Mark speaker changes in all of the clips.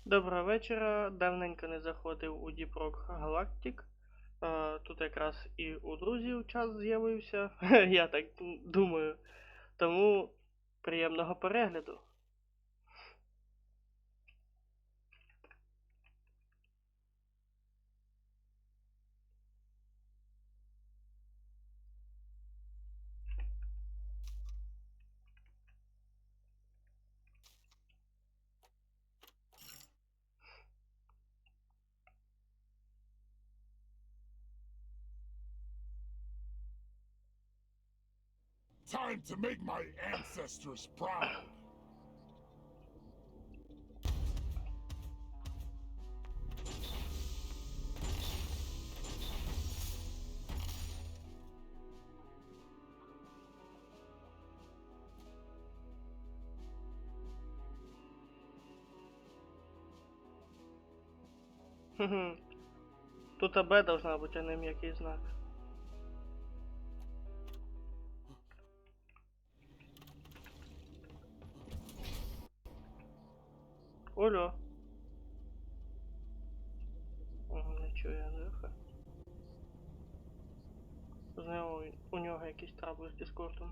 Speaker 1: Доброго вечора. Давненько не заходив у Deep Rock Galactic. Тут якраз і у друзів час з'явився, я так думаю. Тому приємного перегляду.
Speaker 2: Time to make my ancestors proud.
Speaker 1: Тут АБ должна бути, а не м'який знак. Олё. Не чую Андрюха. Знову у нього якісь трабли з Дискордом.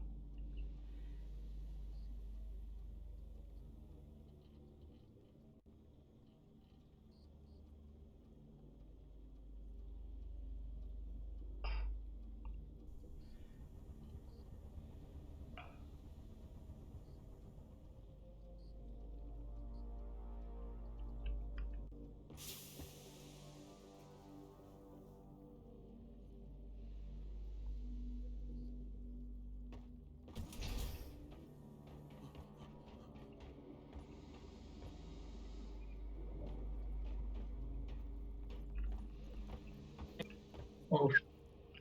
Speaker 3: Уж.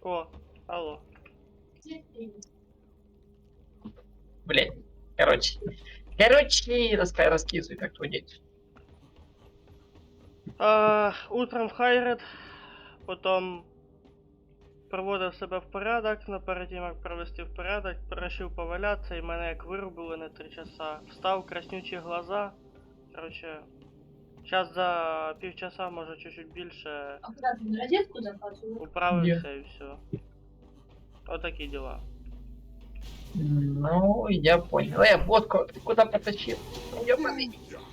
Speaker 1: О, алло.
Speaker 3: Блять. Короче, раскисывай, как твой день.
Speaker 1: Утром в Хайред, потім приводив себе в порядок, но перед тим як привести в порядок, вирішив повалятися і мене як вирубили на 3 часа. Встав, краснючі глаза. Короче, зараз за півчаса, може чуть-чуть більше,
Speaker 4: А куда ты на розетку закатывал?
Speaker 1: управився і все. Отакі діла.
Speaker 3: Ну, я понял. Водку, ты куда потащил? Ёбаный,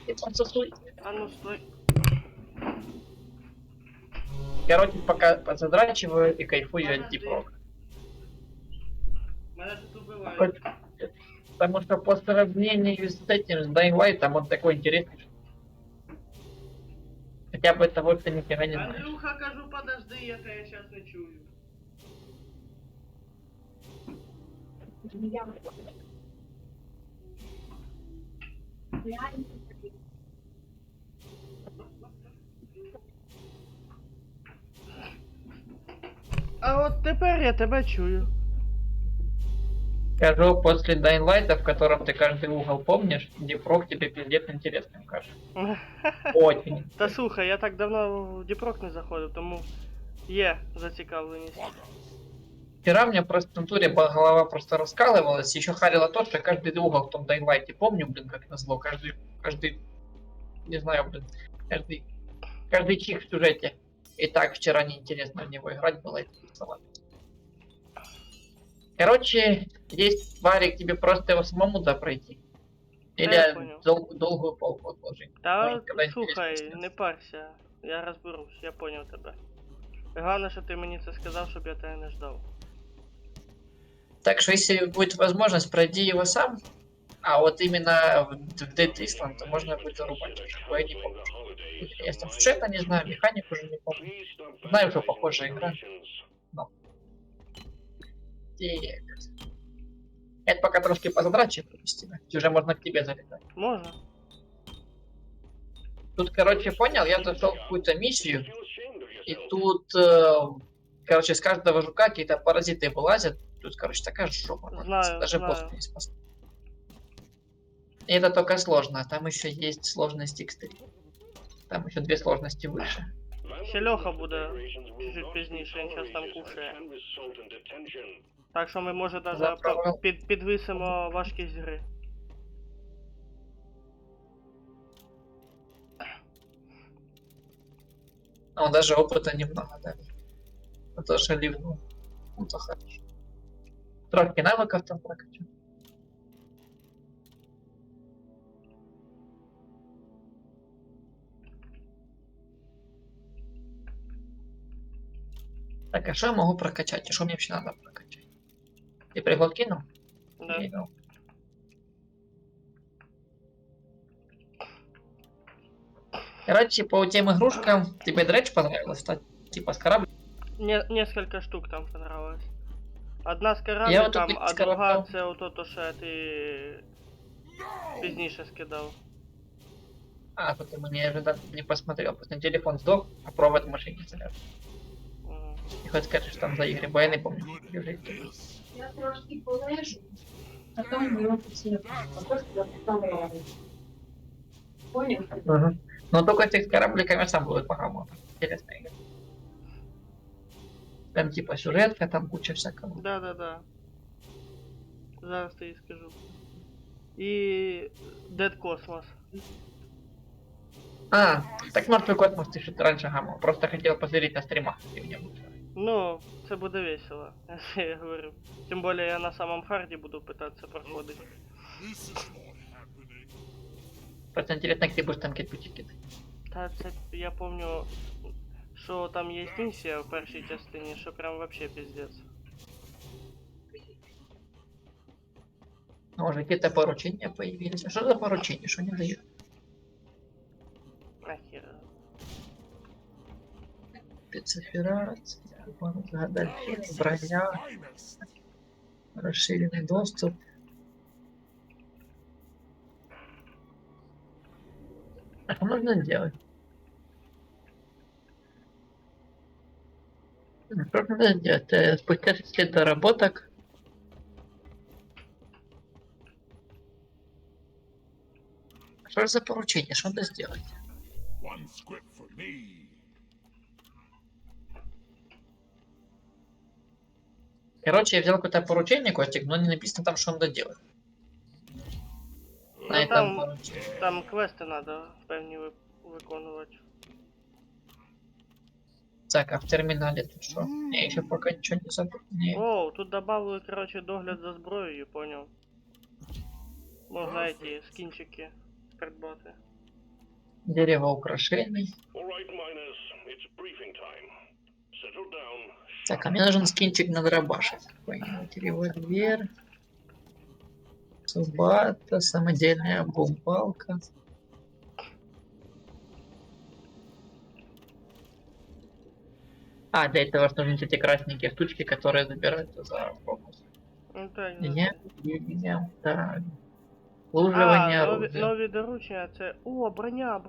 Speaker 3: ты подсосуй.
Speaker 1: А ну стой.
Speaker 3: Короче, пока подзадрачиваю и кайфую от Deep Rock.
Speaker 1: Мене тут убивають.
Speaker 3: Потому что по сравнению с этим, с Dying Light, он такой интересный. Хотя бы того, что нифига не знаешь.
Speaker 1: Андрюха, кажу, подожди, я тебе сейчас не чую.
Speaker 4: Реально.
Speaker 1: А от тепер я тебе чую.
Speaker 3: Скажу, после Dying Light, в котором ты каждый угол помнишь, Deep Rock тебе пиздец интересным кажется. Очень.
Speaker 1: Та слухай, я так давно в Діпрок не заходив, тому є зацікавленість.
Speaker 3: Вчера у меня просто в натуре голова просто раскалывалась, еще харило то, что каждый угол в том Dying Light, помню, блин, как назло, каждый, не знаю, блин, каждый чих в сюжете. И так вчера неинтересно в него играть было, и рисовать. Короче, есть варик, тебе просто его самому да пройти. Или
Speaker 1: Я понял.
Speaker 3: долгую палку отложить.
Speaker 1: Та
Speaker 3: Может, когда
Speaker 1: слухай,
Speaker 3: интересно
Speaker 1: не парся, я розберусь, я поняв тебе. Головне, що ти мені це сказав, щоб я тебе не ждав.
Speaker 3: Так что если будет возможность, пройди его сам. А вот именно в Dead Island то можно будет зарубать. Я не помню. Я там сюжета не знаю, механик уже не помню. Знаю, что похожая игра. Но. Это пока трошки позадрачиваю, Кристина. Уже можно к тебе залетать.
Speaker 1: Можна?
Speaker 3: Тут, короче, понял, я зашел в какую-то миссию, и тут, короче, с каждого жука какие-то паразиты вылазят. Тут, короче, такая жопа.
Speaker 1: Знаю,
Speaker 3: Даже
Speaker 1: знаю.
Speaker 3: босс не спас. И это только сложно, а там еще есть сложность X3. Там еще 2 сложности выше.
Speaker 1: Ще Льоха буде чуть-чуть пізніше, він зараз там кушає. Так що ми, може, даже
Speaker 3: Заправив.
Speaker 1: підвисимо важкість гри.
Speaker 3: А он даже опыта немного дали. А то, что ливнул. Ну, то хорошо. Трохи навыков там прокачал. Так, а что я могу прокачать? И что мне вообще надо прокачать? Ты приход кинул?
Speaker 1: Да.
Speaker 3: Кинул. Короче, по тем игрушкам тебе Дредж понравилось? Типа с кораблем?
Speaker 1: Несколько штук там понравилось. Одна з
Speaker 3: Я от
Speaker 1: корабликом,
Speaker 3: тут
Speaker 1: а
Speaker 3: з
Speaker 1: друга
Speaker 3: кораблем.
Speaker 1: це ото, то, що ти
Speaker 2: No!
Speaker 1: пізніше скидав.
Speaker 3: А, тут ты мне не посмотрел. Просто телефон сдох, а провод в машине заряд.
Speaker 1: Мгм.
Speaker 3: И хоть скажешь там за игры, бо я не помню.
Speaker 2: Good
Speaker 3: Лежит.
Speaker 2: this.
Speaker 4: Я трошки полежу, а там беру все. А просто там понял?
Speaker 3: Ага. Но только этих с корабликами сам будет погано. Интересная игра. Там типа сюжетка, там куча всякого.
Speaker 1: Да. Зараз тобі скажу. І Dead Cosmos.
Speaker 3: А, так мертвый космос ты что-то раньше гамал. Просто хотел посмотреть на стримах, где мне будет.
Speaker 1: Ну, це буде весело, я говорю. Тим більше я на самом харді буду питатися проходити.
Speaker 2: This is not happening.
Speaker 3: Просто интересно, как ты будешь там кидать кидать.
Speaker 1: Та це я помню, що там є місія в першій частині, що прям вообще пиздец.
Speaker 3: Ну, уже какие-то поручения появились. А что за поручения? Что не дают?
Speaker 1: Нахер.
Speaker 3: Спецоперация, дельфин, броня,
Speaker 2: Finest.
Speaker 3: расширенный доступ. А что нужно делать? Что нужно делать? Спустя 6 лет доработок. Что же за поручение? Что надо сделать?
Speaker 2: One script for me.
Speaker 3: Короче, я взял какое-то поручение, Костик, но не написано там, что надо делать. На
Speaker 1: Ну,
Speaker 3: этом
Speaker 1: там,
Speaker 3: поручении.
Speaker 1: там квести треба певні виконувати.
Speaker 3: Так, а в терминале тут что? Я еще пока ничего не забыл. Не.
Speaker 1: О, тут добавили, короче, догляд за зброєю, понял. Можна эти скінчики придбати.
Speaker 3: Дерево украшений.
Speaker 5: All right, miners, it's briefing time. Settle down.
Speaker 3: Так, а мне нужен скинчик на дробашек. Какой-нибудь револьвер. Субата, самодельная бомбалка. А, для этого ж нужны эти красненькие штучки, которые забираются за фокус.
Speaker 1: Ну так,
Speaker 3: Так. Служивание
Speaker 1: нові,
Speaker 3: оружия.
Speaker 1: нові доручення це. О, броня,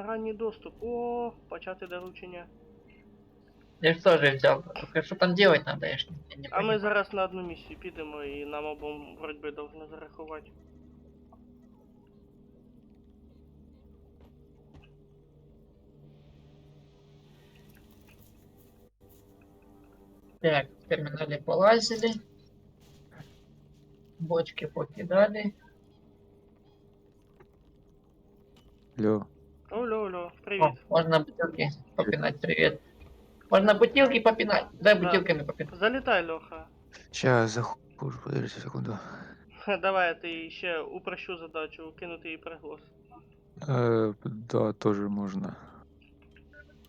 Speaker 1: ранній доступ. О, почати доручення.
Speaker 3: Я же тоже взял. Только что там делать надо, я ж не
Speaker 1: А ми
Speaker 3: понимаю.
Speaker 1: зараз на одну місію підемо і нам обом вроді би должны зарахувати.
Speaker 3: Так, в терминале полазили. Бочки покидали.
Speaker 6: Алло,
Speaker 1: Алло,
Speaker 3: О,
Speaker 1: привіт.
Speaker 3: можно бутылки попинать, привет. Можно бутылки попинать. Дай
Speaker 1: Да.
Speaker 3: бутылками попинать.
Speaker 1: Залітай, Льоха.
Speaker 6: сейчас захожу, подождите секунду.
Speaker 1: Давай я ти ще упрощу задачу, кинути їй приглас.
Speaker 6: Да, тоже можно.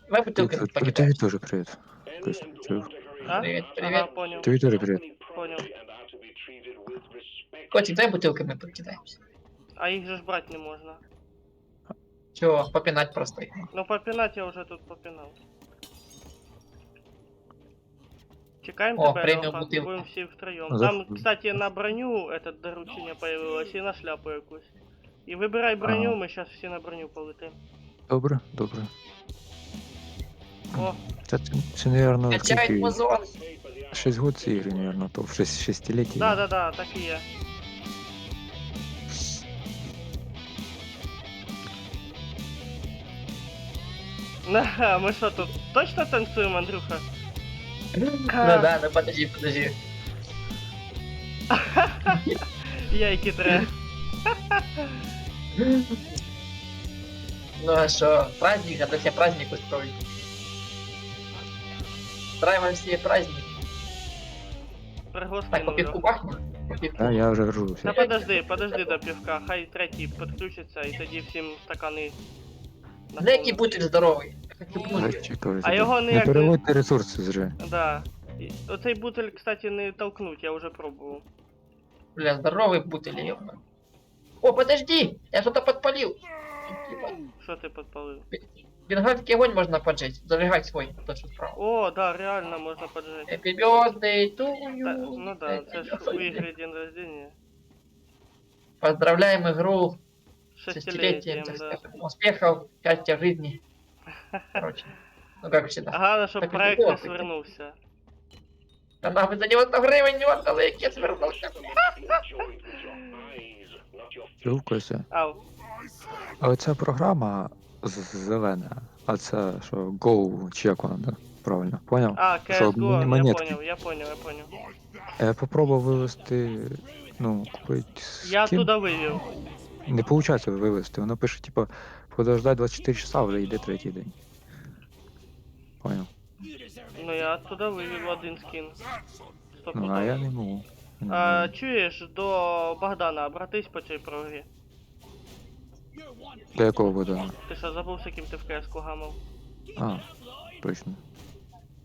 Speaker 3: Давай
Speaker 6: Ты,
Speaker 3: бутылками
Speaker 6: ты
Speaker 3: покидаем.
Speaker 6: тоже привет.
Speaker 5: Any
Speaker 6: То есть,
Speaker 5: and
Speaker 6: ты-
Speaker 5: all decorations
Speaker 1: А?
Speaker 3: Привет,
Speaker 5: are
Speaker 3: привет.
Speaker 1: Ага, понял.
Speaker 6: Тебе тоже привет.
Speaker 1: Понял.
Speaker 5: and are to be treated with respect.
Speaker 3: Котик, дай бутылками покидаемся.
Speaker 1: А їх же ж брати не можна.
Speaker 3: Чего, попинать просто их.
Speaker 1: Ну попинать я вже тут попинав. Чекаємо
Speaker 3: О,
Speaker 1: тебе,
Speaker 3: преміум
Speaker 1: Льоха,
Speaker 3: бутилка.
Speaker 1: будемо всі втроєм.
Speaker 6: Ну,
Speaker 1: Там,
Speaker 6: заходи.
Speaker 1: кстати, на броню это доручення появилось і на шляпу якусь. І вибирай броню,
Speaker 6: Ага.
Speaker 1: ми зараз всі на броню полетим.
Speaker 6: Добре, добре.
Speaker 1: О,
Speaker 6: Це, наверное,
Speaker 3: Качать
Speaker 6: скільки?
Speaker 3: музон.
Speaker 6: 6 год ці ігри, наверное, то в 6-летие.
Speaker 1: да, так і є. На, ми що тут точно танцюємо, Андрюха?
Speaker 3: Ну да, ну подожди.
Speaker 1: Яйки тре.
Speaker 3: Ну а что, праздник, надо себе праздник устроить. Устраиваем себе праздник.
Speaker 1: Пригласни
Speaker 3: Так, по пивку бахнем? По пивку.
Speaker 6: Да, я вже ржуся.
Speaker 1: Та подожди до півка, хай третій підключиться і тоді всім стакани.
Speaker 3: Да який
Speaker 1: наповню.
Speaker 3: бутиль здоровий. Хочу
Speaker 6: Вже
Speaker 3: пнуть.
Speaker 6: чекаю.
Speaker 1: А його
Speaker 6: Не
Speaker 1: ніяк не...
Speaker 6: переводьте ресурси вже.
Speaker 1: Да. Оцей бутель, кстати, не толкнуть, я вже пробував.
Speaker 3: Бля, здоровый бутыль, ёбаный. О, подожди! Я что-то подпалил.
Speaker 1: Що ти підпалив?
Speaker 3: Бенгальский огонь можно поджечь. Зажигать свой, тот, что справа.
Speaker 1: О, да, реально можна поджечь.
Speaker 3: Happy birthday to you.
Speaker 1: Та, ну да, це ж у ігри день рождения.
Speaker 3: Поздравляем игру с
Speaker 1: Шестилетием,
Speaker 3: шестилетием, так
Speaker 1: да.
Speaker 3: скажем. Успехов, счастья в жизни. Короче, ну как всегда.
Speaker 1: Головне, щоб
Speaker 3: Так,
Speaker 1: проект не
Speaker 3: неплохо.
Speaker 1: свернувся.
Speaker 3: Да нахуй за него 100 гривен не отдал, я кес вернулся.
Speaker 5: Joined with your eyes, not your feet.
Speaker 6: Чувкуйся.
Speaker 1: Ау.
Speaker 6: А оця програма зелена, а це що, Go, чи як вона, да? Правильно, поняв?
Speaker 1: А,
Speaker 6: Що,
Speaker 1: CSGO, я
Speaker 6: монетки.
Speaker 1: понял, я понял.
Speaker 6: Я попробував вивести, ну, купити
Speaker 1: Я
Speaker 6: скін.
Speaker 1: туди вивів.
Speaker 6: Не виходить вивести, воно пише, типа, подождать 24 часа, вже йде третій день. Поняв?
Speaker 1: Ну я туди вивів один скін.
Speaker 6: Ну, а я не можу.
Speaker 1: А, чуєш, до Богдана, обратись по цій прогрі.
Speaker 6: До якого Богдана?
Speaker 1: Ти що, забувся, ким ти в КС-ку гамав?
Speaker 6: А, точно.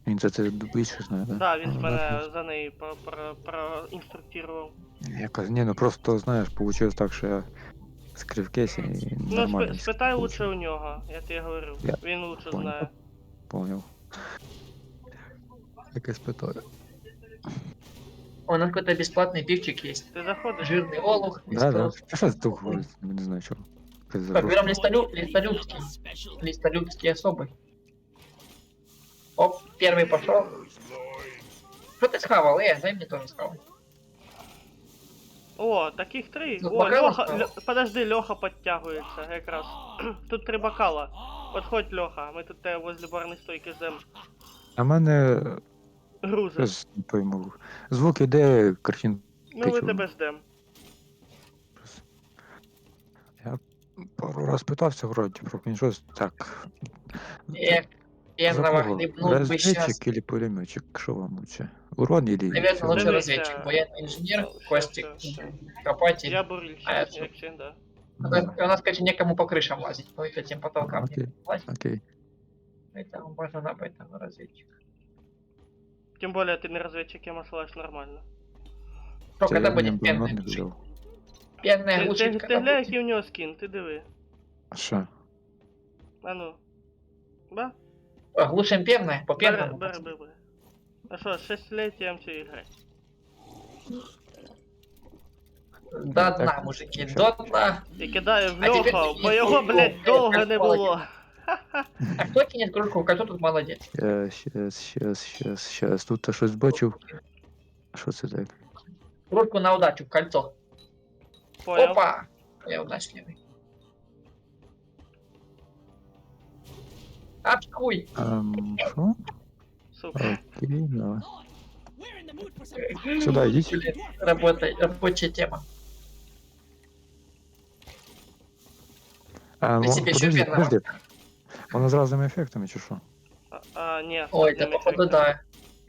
Speaker 6: Він це більше знає, так?
Speaker 1: Да, він мене за неї проінструктував.
Speaker 6: Якось, ні, ну просто, знаєш, вийшло так, що я скрив кейсі і
Speaker 1: Ну,
Speaker 6: нормально.
Speaker 1: спитай лучше у нього, я тобі говорю.
Speaker 6: Я
Speaker 1: Він лучше
Speaker 6: понял.
Speaker 1: знає.
Speaker 6: Поняв. Яке спитаю.
Speaker 3: У нас какой-то бесплатный пивчик есть.
Speaker 1: Ти заходиш?
Speaker 3: Жирный олух.
Speaker 6: Да, да.
Speaker 3: бесплатный.
Speaker 6: А що ти говориш? Не знаю чого.
Speaker 3: Так, берем листолюбский. Листолюбский особый. Оп, первый пошел. Что ты схавал? Дай мне тоже схавал.
Speaker 1: О, таких три.
Speaker 3: Ну,
Speaker 1: О,
Speaker 3: бокала
Speaker 1: Льоха,
Speaker 3: стало.
Speaker 1: подожди, Льоха підтягується якраз. Тут 3 бокала. Подходь, Льоха, ми тут тебе возле барної стойки ждем.
Speaker 6: А в мене
Speaker 1: Грузи.
Speaker 6: щось не пойму. Звук іде, картин.
Speaker 1: Ну ми
Speaker 6: чого?
Speaker 1: тебе ждем.
Speaker 6: Я пару раз питався вроді, про він щось так.
Speaker 3: Эх, пенного хлебнул бы сейчас.
Speaker 6: Разведчик или пулеметчик? Що вам лучше? Урон или...
Speaker 3: Наверное,
Speaker 6: всё?
Speaker 3: лучше
Speaker 1: Дивися.
Speaker 3: разведчик. Военный инженер,
Speaker 1: Всё,
Speaker 3: Костик,
Speaker 1: всё.
Speaker 3: копатель.
Speaker 1: Я бурильщик,
Speaker 3: А я
Speaker 1: як
Speaker 3: тут.
Speaker 1: завжди.
Speaker 3: У нас, короче, некому по крышам лазить, по этим потолкам.
Speaker 6: Окей.
Speaker 3: Лазить,
Speaker 6: Окей.
Speaker 3: поэтому можно на поэтому разведчик.
Speaker 1: Тим более ти не розвідчик, я маслаєш нормально.
Speaker 3: Что,
Speaker 6: Це
Speaker 3: когда
Speaker 6: я
Speaker 3: будем
Speaker 6: не давно
Speaker 3: пенное
Speaker 6: не
Speaker 3: глушить?
Speaker 6: взяв.
Speaker 3: Пенное
Speaker 1: Ти
Speaker 3: глушить,
Speaker 1: глянь,
Speaker 3: когда
Speaker 1: який у нього скін, ти диви.
Speaker 6: Що?
Speaker 1: А ну. Ба?
Speaker 3: будем? Глушим пенное, по
Speaker 1: Бери,
Speaker 3: пенному.
Speaker 1: бери, бери. Ну що, 6-летием цієї гри.
Speaker 3: До
Speaker 6: Так,
Speaker 3: дна, мужики,
Speaker 6: всё.
Speaker 3: до дна.
Speaker 1: І кидаю в
Speaker 3: А тепер
Speaker 1: Льоху,
Speaker 3: ти-
Speaker 1: бо його, блядь, довго не було.
Speaker 3: А кто кинет кружку? Кто тут молодец?
Speaker 6: Щас. Тут я щось бачив. Що це так?
Speaker 3: Кружку на удачу, в кольцо.
Speaker 1: Понял.
Speaker 3: Опа! Я удачливый. Очкуй!
Speaker 6: Що?
Speaker 1: Сука.
Speaker 6: Окей, давай. Сюда идите.
Speaker 3: Блин, рабочая тема. Если тебе еще
Speaker 6: Подожди,
Speaker 3: пенного.
Speaker 6: подожди. Воно з разними ефектами, чи що?
Speaker 1: Ні.
Speaker 3: Ой,
Speaker 1: з
Speaker 3: да
Speaker 1: одним
Speaker 3: походу
Speaker 1: ефектом.
Speaker 3: да.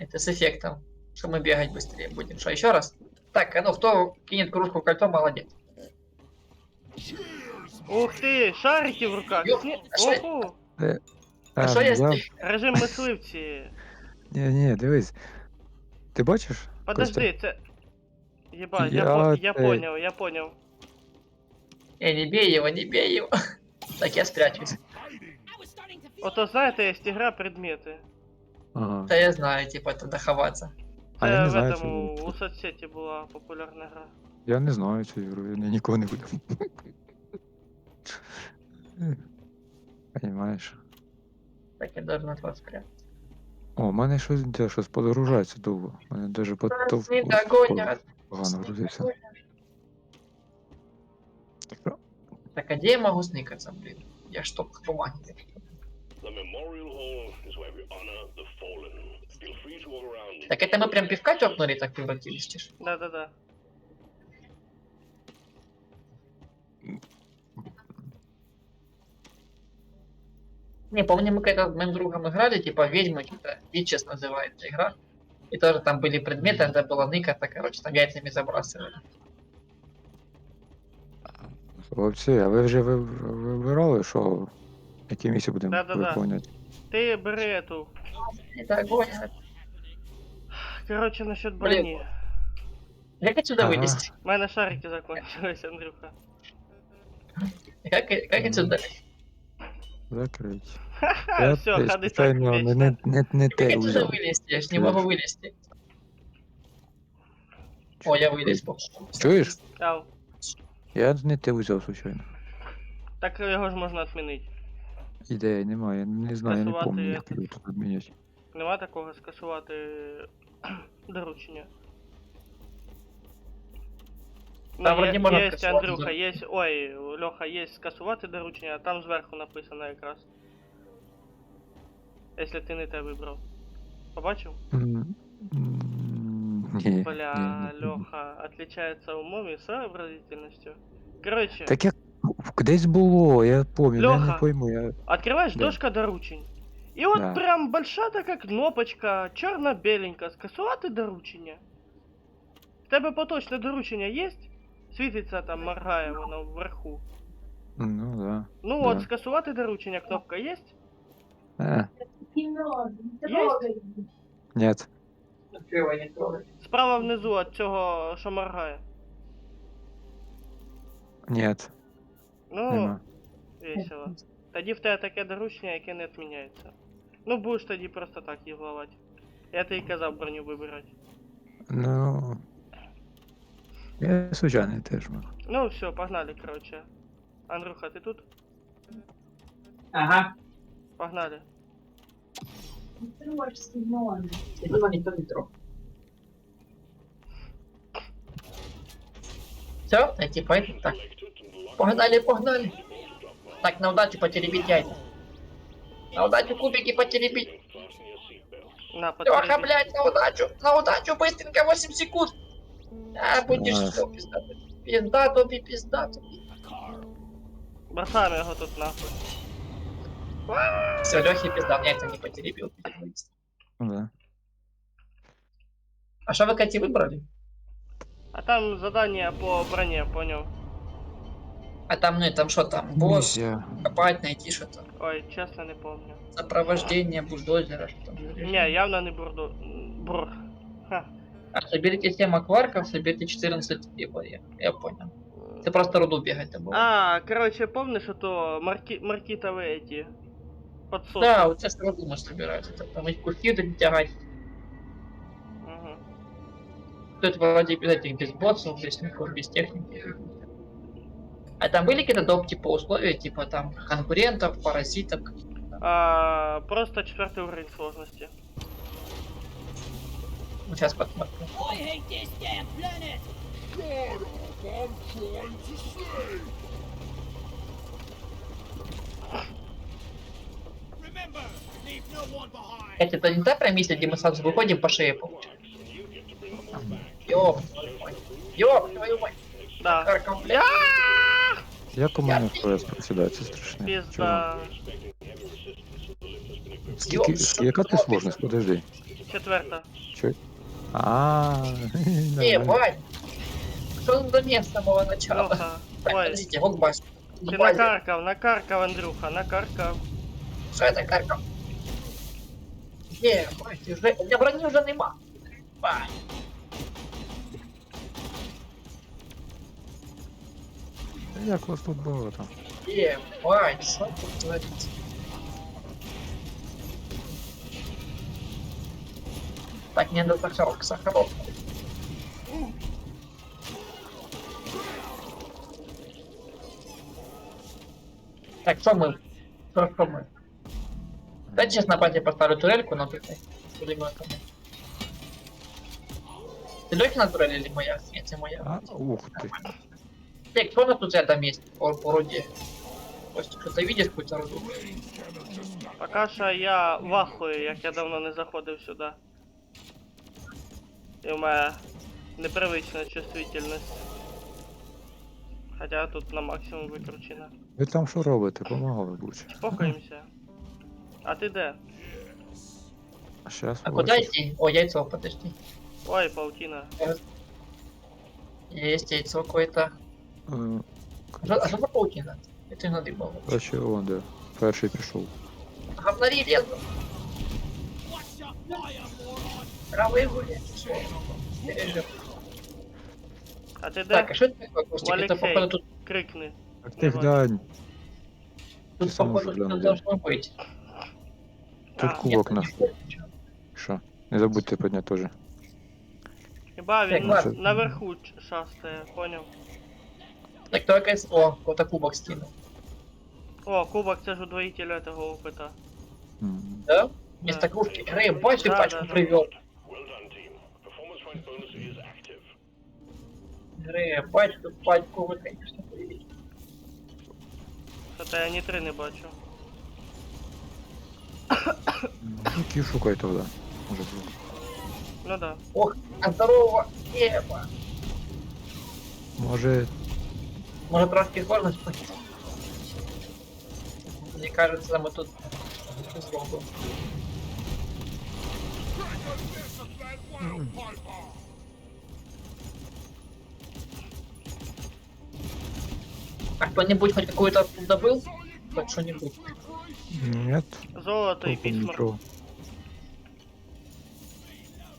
Speaker 3: Это с эффектом. Что мы бегать быстрее будем. Что, еще раз? Так, а ну кто кинет кружку в кольцо, молодец.
Speaker 1: Ух ти, шарики в руках.
Speaker 3: Йоп,
Speaker 1: Ні,
Speaker 3: а що-
Speaker 1: оху.
Speaker 3: А что я
Speaker 6: я...
Speaker 1: Режим мисливці.
Speaker 6: Ні, дивись. Ти бачиш?
Speaker 1: Подожди, це... Єбать,
Speaker 6: Я
Speaker 1: я
Speaker 6: те-
Speaker 1: понял, я понял.
Speaker 3: Не бей его, не бей его. Так, я спрячусь.
Speaker 1: Ото знаєте, є ігра предмети.
Speaker 6: Ага.
Speaker 3: Да я знаю, типа, туда ховаться.
Speaker 6: А я
Speaker 1: Це
Speaker 6: не
Speaker 1: в
Speaker 6: знаю,
Speaker 1: этому,
Speaker 6: що...
Speaker 1: у соцсеті була популярна гра.
Speaker 6: Я не знаю цю ігру, я нікого не буду. Понимаєш?
Speaker 3: Так я должен от вас спрятаться.
Speaker 6: О, у мене щось подорожається довго. У мене даже по
Speaker 3: Нас не догонят.
Speaker 6: погано грузився.
Speaker 3: Так, а где я могу сникаться, блин? Я ж только бумаги.
Speaker 5: The memorial hall is where we honor the fallen. Feel free to walk around.
Speaker 3: Так это мы прям пивка тёпнули, так превратились, тишь.
Speaker 1: Да-да-да.
Speaker 3: Не, помню, мы когда с моим другом играли, типа ведьмы, что-то, Витчес называется игра. И тоже там были предметы, это была ныката, короче, там яйцами забрасывали.
Speaker 6: Хлопці, а ви вже вибирали, що які місії будемо
Speaker 1: Да-да-да.
Speaker 6: виконувати?
Speaker 1: Ти бери эту.
Speaker 3: Это огонь.
Speaker 1: Короче, насчет
Speaker 3: Блин.
Speaker 1: брони.
Speaker 3: Как отсюда
Speaker 6: Ага.
Speaker 3: вылезти?
Speaker 1: У мене шарики закончились, Андрюха.
Speaker 3: Как отсюда?
Speaker 6: Закрить.
Speaker 1: Все, ходи так
Speaker 6: звичайно,
Speaker 1: вечно.
Speaker 6: не
Speaker 3: Как
Speaker 6: те
Speaker 3: отсюда
Speaker 6: взяв.
Speaker 3: вылезти? Я ж не могу вылезти. О, я вылез, походу.
Speaker 6: Чуєш?
Speaker 1: Ау.
Speaker 6: Я не те взяв, звичайно.
Speaker 1: Так його ж можна відмінити.
Speaker 6: Ідеї немає, я не знаю, я не
Speaker 1: Скасувати
Speaker 6: пам'ятаю, як
Speaker 1: це.
Speaker 6: його тут обміняти.
Speaker 1: Нема такого скасувати доручення.
Speaker 3: Там вроді можна
Speaker 1: є
Speaker 3: скасувати
Speaker 1: Андрюха,
Speaker 3: доручення.
Speaker 1: є. Ой, Льоха, є скасувати доручення, а там зверху написано якраз. Якщо ти не те вибрав. Побачив?
Speaker 6: Ні.
Speaker 1: Бля, Льоха отличается умом и сообразительностью. Короче,
Speaker 6: Так як десь було, я пам'ятаю, я не
Speaker 1: Льоха.
Speaker 6: пойму, я...
Speaker 1: открываешь
Speaker 6: Да.
Speaker 1: дошка доручень. И вот
Speaker 6: Да.
Speaker 1: прям большая такая кнопочка, чорно-беленька, скасувати доручення. В тебе поточне доручення є? Світиться там, моргає воно вверху.
Speaker 6: Ну, да.
Speaker 1: Ну
Speaker 6: Да.
Speaker 1: от, скасувати доручення кнопка є?
Speaker 4: Не надо, не
Speaker 1: Есть?
Speaker 4: трогай.
Speaker 6: Нет.
Speaker 3: Пиво не трогай.
Speaker 1: Справа внизу від цього, що моргає.
Speaker 6: Нет.
Speaker 1: Ну,
Speaker 6: Нема.
Speaker 1: весело. Тоді в тебе таке доручення, яке не відміняється. Ну будеш тоді просто так їблавати. Я тобі казав броню вибирати.
Speaker 6: Ну... Я звичайно теж мав.
Speaker 1: Ну все, погнали, короче. Андрюха, ти тут?
Speaker 3: Ага.
Speaker 1: Погнали.
Speaker 4: Не трогай сигналы.
Speaker 3: Его никто не трогал. Все, типа это так. Погнали, погнали. Так, на удачу потеребить яйца. На удачу кубики потеребить.
Speaker 1: На,
Speaker 3: Леха,
Speaker 1: подтверди.
Speaker 3: блядь, на удачу, быстренько, 8 секунд. А, будешь
Speaker 6: Ага.
Speaker 3: что, пиздато. Пиздато, пиздато.
Speaker 1: Бросаем його тут нахуй.
Speaker 3: Все, Лехи пизда, он яйца не потеребил.
Speaker 6: Ну, да.
Speaker 3: А что вы, Кати, выбрали?
Speaker 1: А там задание по броне, понял.
Speaker 3: А там, ну, и там что там, босс,
Speaker 6: Місія.
Speaker 3: копать, найти что-то.
Speaker 1: Ой, честно не помню.
Speaker 3: Сопровождение бульдозера, что там. за режим?
Speaker 1: Не, явно не бурду. Бур. Ха.
Speaker 3: А, соберите 7 акварков, соберите 14 его, я понял. Ты просто руду бегать было.
Speaker 1: А, короче, помнишь, это маркитовые эти подсосы?
Speaker 3: Да, вот сейчас руду мы собирать. Это там их курсиды тягать.
Speaker 1: Мгм.
Speaker 3: Тут вроде без этих, без боссов, без никаких, без техники. А там были какие-то доп. Типа условия, типа там конкурентов, паразитов?
Speaker 1: Просто 4 уровень сложности.
Speaker 3: Ну, сейчас посмотрим.
Speaker 2: God off, I'm trying to say.
Speaker 3: Это не та прям миссия, где мы сразу выходим по шее получаем. Ёб твою мать. Ёб твою мать.
Speaker 1: Да.
Speaker 3: Карком, блядь.
Speaker 6: Як у мене ФПС просідає, це страшне.
Speaker 1: Пизда.
Speaker 6: Скільки, яка ти сложність? Подожди.
Speaker 1: 4.
Speaker 6: Чо? А,
Speaker 3: Ебать. Что за место с самого начала?
Speaker 1: Леха.
Speaker 3: Так,
Speaker 1: Ой,
Speaker 3: подождите, вот бас.
Speaker 1: ты
Speaker 3: Базя.
Speaker 1: накаркал, Андрюха, накаркал.
Speaker 3: Что это карком? Ебать, уже... У меня брони уже нема. Ебать.
Speaker 6: Як вас тут багато?
Speaker 3: Ебать, что тут творится? Так, мне надо сахарок. Так, что мы? Что мы? Дайте сейчас на базе поставлю турельку, но ты пулеметом. Ты Лёхина турель или моя? Нет, это моя.
Speaker 6: А, ух ти.
Speaker 3: Так, кто у нас тут рядом есть по руде? Костя, что ты видишь какую-то руду?
Speaker 1: Пока що я в ахуї, як я давно не заходив сюди. І у мене непривична чувствительність. Хоча тут на максимум викручена.
Speaker 6: Ви там що робите? Помагали будь.
Speaker 1: Спокоїмося. А ти де?
Speaker 6: А сейчас
Speaker 3: А куда идти? О, яйцо, подожди.
Speaker 1: Ой, паутина.
Speaker 3: Есть яйцо какое-то. А что за паутина? Это не надо было.
Speaker 6: Короче, он, да. Перший пішов.
Speaker 3: Говнари лезут. Правые гуляют. Бережем.
Speaker 1: А ти
Speaker 3: Так,
Speaker 1: де?
Speaker 3: а что это такое, Костик? Это
Speaker 1: Алексей.
Speaker 3: походу тут,
Speaker 1: Крикни.
Speaker 6: Так ти
Speaker 1: Давай.
Speaker 6: глянь,
Speaker 3: тут
Speaker 6: сам
Speaker 3: походу
Speaker 6: уже глянул,
Speaker 3: тут
Speaker 6: да.
Speaker 3: должно быть.
Speaker 6: тут
Speaker 1: А,
Speaker 6: кубок
Speaker 3: Нет,
Speaker 6: наш. Що? Не забудьте підняти теж.
Speaker 1: Хіба він
Speaker 3: Так, ладно.
Speaker 1: наверху шастає, поняв?
Speaker 3: Так, давай какая о, какой-то кубок скину.
Speaker 1: О, кубок, це ж удвоїтель этого опыта.
Speaker 3: Да? Вместо кружки. Рэй, бачишь,
Speaker 1: Да,
Speaker 3: пачку
Speaker 1: да, да.
Speaker 3: привел.
Speaker 5: Well done, team. Performance point bonus is active.
Speaker 3: Рэй, пачку вы, конечно, привели.
Speaker 1: Що я ні три не бачу.
Speaker 6: Які шукай тоді. Може бути.
Speaker 1: Ну да.
Speaker 3: Ох, а здорово, Ева.
Speaker 6: Може,
Speaker 3: Может, трошки сложно спросить? Мне кажется, мы тут сбоку.
Speaker 2: This of that wild piper.
Speaker 3: А кто-нибудь хоть какую-то добыл? Хоть что-нибудь.
Speaker 6: нет.
Speaker 1: Золото і
Speaker 6: Толком
Speaker 1: письма.
Speaker 6: нічого.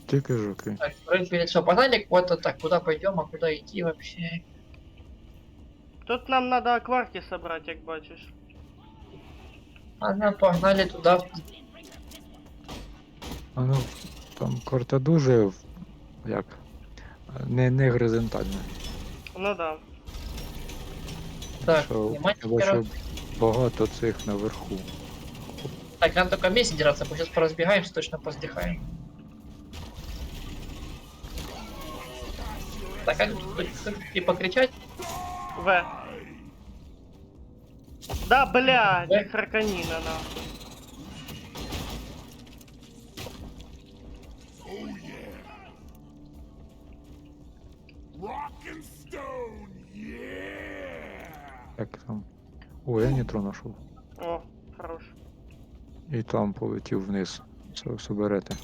Speaker 6: Тільки жуки.
Speaker 3: Так, в принципе, все, погнали куда-то так, куда пойдем, а куда идти вообще?
Speaker 1: Тут нам надо акварки собрати, як бачиш.
Speaker 3: Ладно, погнали туда.
Speaker 6: А ну, там карта дуже, як, не горизонтальна.
Speaker 1: Ну да.
Speaker 3: Так,
Speaker 6: Що,
Speaker 3: внимание,
Speaker 6: я бачу багато цих наверху.
Speaker 3: Так, надо только вместе держаться, мы сейчас поразбегаемся, точно поздыхаем. Так, как тут типа кричать?
Speaker 1: В. Да, блядь,
Speaker 3: В.
Speaker 1: харканина нахуй.
Speaker 2: Oh yeah. Rock and stone, yeah.
Speaker 6: Як там. О, я нітро знайшов.
Speaker 1: О, хорош.
Speaker 6: І там полетів вниз. Це соберете.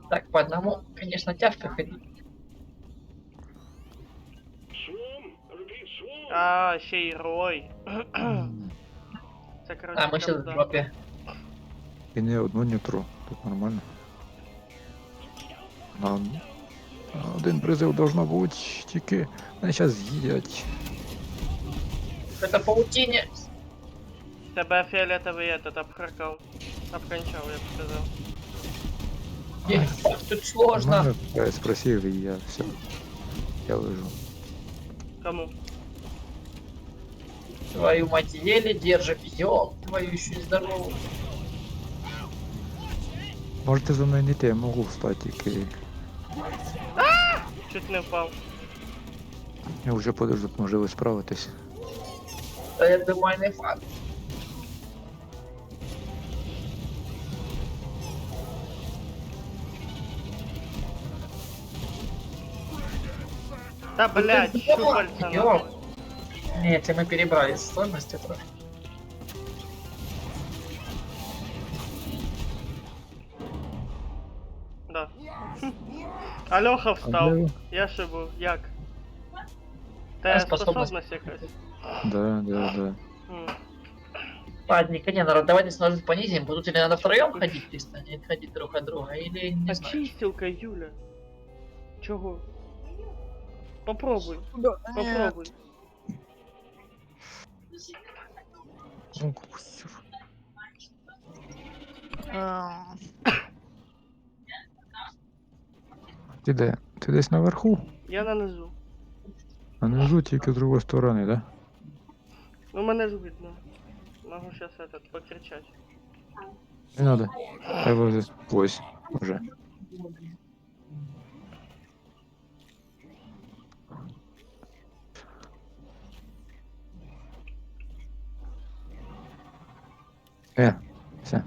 Speaker 3: Так, по одному, конечно, тяжко ходить.
Speaker 5: Swarm? I repeat, swarm.
Speaker 1: А, ще й рой. Це короче.
Speaker 3: А, мы сейчас в
Speaker 1: круто.
Speaker 3: жопе.
Speaker 6: І не одну нітро. Тут нормально. Нам один призив должно бути, тільки мене зараз з'їдять.
Speaker 3: Это паутине.
Speaker 1: Тебе фіолетовий этот обхаркав. Обкончав, я б сказав.
Speaker 3: Ебать, тут
Speaker 6: У
Speaker 3: сложно.
Speaker 6: мене ПС просів і я все. Я лежу.
Speaker 1: Кому?
Speaker 3: Твою мать, еле держим. Ёб твою еще здоровую.
Speaker 6: Можете за мною не йти, я можу встати, тільки
Speaker 1: Чуть не впав.
Speaker 6: я вже подожду, може ви справитесь.
Speaker 3: Да я думаю, не факт.
Speaker 1: Та блядь, щупальца
Speaker 3: Ёб.
Speaker 1: нахуй.
Speaker 3: Нет, мы перебрали сложности трошки.
Speaker 1: Да. Альоха
Speaker 6: А
Speaker 1: встав.
Speaker 6: де ви?
Speaker 1: Я ще був. Як?
Speaker 3: А,
Speaker 1: Те
Speaker 3: способность.
Speaker 1: способність якась?
Speaker 6: Да.
Speaker 1: М.
Speaker 3: Ладненько, не, народ, давайте сложность понизим. Будут или надо втроем ходить, чисто, не ходить друг от друга, или не
Speaker 1: А
Speaker 3: знаю.
Speaker 1: чистилка, Юля. Чого? Попробуй. Попробуй.
Speaker 6: О, кустер. Ти де? Ти десь наверху?
Speaker 1: Я на низу.
Speaker 6: А внизу тільки з другої сторони, да?
Speaker 1: Ну мене ж видно. Могу сейчас этот покричать.
Speaker 6: Не надо. Хай возить. Ось, уже. Все.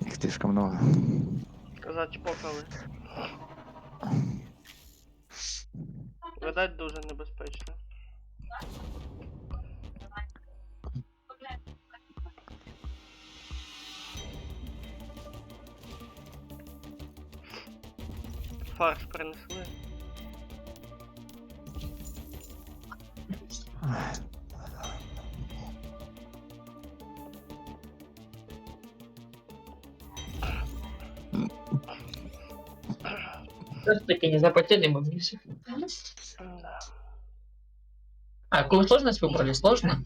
Speaker 6: Их слишком много.
Speaker 1: Зачпокали. Видать, дуже небезпечно. фарш принесли.
Speaker 3: Все-таки не запотели мы вниз.
Speaker 1: Да.
Speaker 3: А, какую сложность выбрали? Сложно?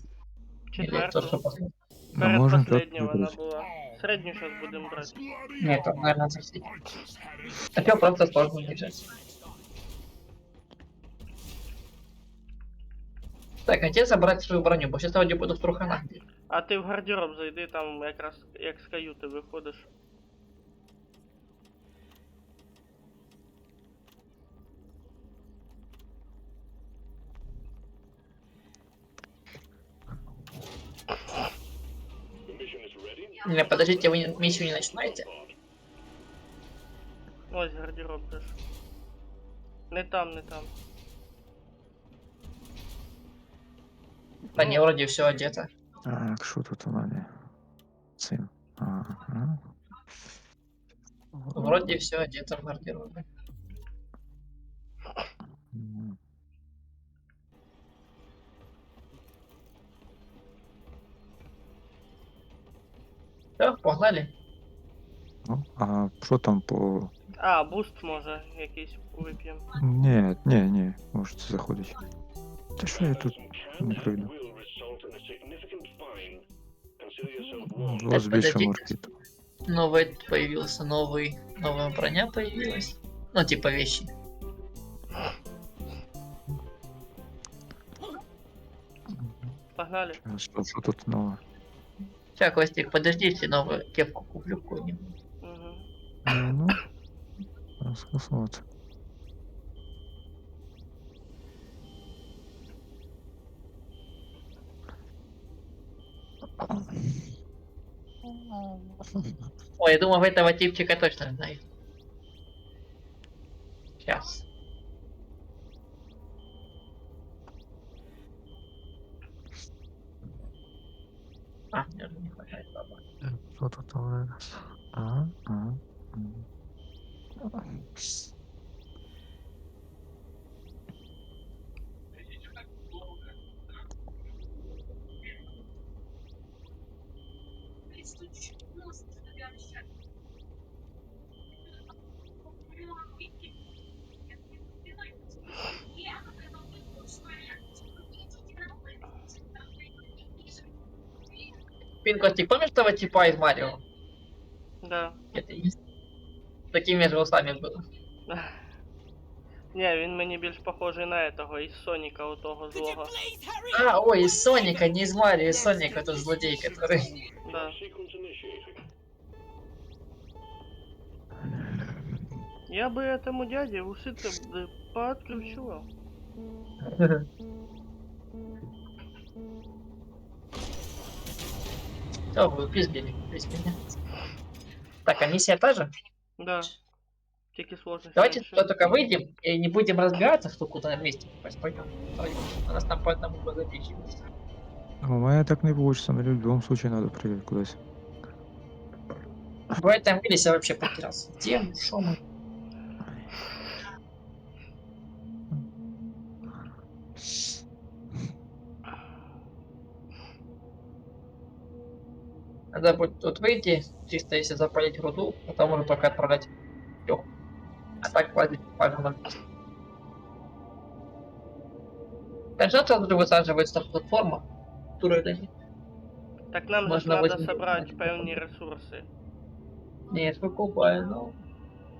Speaker 3: Или то,
Speaker 1: Четверту.
Speaker 3: что после?
Speaker 6: Ну, можем
Speaker 1: Передпоследню
Speaker 6: пятую
Speaker 1: вона
Speaker 6: выбрать.
Speaker 1: була. Середню зараз будемо брати.
Speaker 3: Нет, там, наверное, совсем. А чё, просто сложно держать. Так, а где забрать свою броню? Бо сейчас вроде буду в труханах.
Speaker 1: А ти в гардероб зайди, там якраз як з каюти виходиш.
Speaker 5: The mission is ready.
Speaker 3: Не, подождите, вы миссию не начинаете?
Speaker 1: Ось гардероб же ж. Не там, не там.
Speaker 3: Да не, вроде все одето.
Speaker 6: Так, що тут у мене? Цим. Ага.
Speaker 3: Вроде все одето в гардеробе.
Speaker 6: М.
Speaker 3: Все, погнали.
Speaker 6: Ну, а що там по.
Speaker 1: А, буст може якийсь вип'ємо.
Speaker 6: Ні, можете заходити. Та що я тут не пройду?
Speaker 5: Will result in a significant fine. Consider yourself warned.
Speaker 6: У вас більше
Speaker 3: подождите.
Speaker 6: маркету.
Speaker 3: Новый появился, новая броня появилась. Ну, типа вещи.
Speaker 1: Погнали.
Speaker 6: Що тут нове?
Speaker 3: Сейчас, Костик, подождите, новую кепку куплю какую-нибудь.
Speaker 1: Угу.
Speaker 6: Ну, розкосувати.
Speaker 3: Ой, я думаю, этого типчика точно знаю. Сейчас. А, мне уже не хватает баба.
Speaker 6: Що тут у нас? М.
Speaker 3: Пин, Костик, помнишь того типа из Марио?
Speaker 1: Да.
Speaker 3: Это не... Такими же усами было.
Speaker 1: Ні, він мені більш похожий на этого, із Соніка, отого злого.
Speaker 3: А, ой, из Соника, не из Марио, из Соника, тот злодей, который...
Speaker 1: Да.
Speaker 5: Sequence initiated.
Speaker 1: Я бы этому дяде уши-то поотключила.
Speaker 3: Все, вы пиздили. Так, а миссия та же?
Speaker 1: Да. Тільки сложность.
Speaker 3: Давайте
Speaker 1: меньше.
Speaker 3: туда только выйдем и не будем разбираться, кто куда вместе попасть. Пойдем. У нас там по одному позади.
Speaker 6: У мене так не вийде, мені в будь-якому случае треба прийти кудись.
Speaker 3: В этом мире я вообще потерялся. Где мы? Шо мы? Надо будет тут выйти, чисто если запалить руду, потом уже только отправлять Лёху. А так платить пожалуйста. Конечно, сразу высаживается платформа, которая да нет.
Speaker 1: Так нам же
Speaker 3: Можна
Speaker 1: треба
Speaker 3: возьмі-
Speaker 1: собрати певні ресурси.
Speaker 3: Нет, выкупаю, но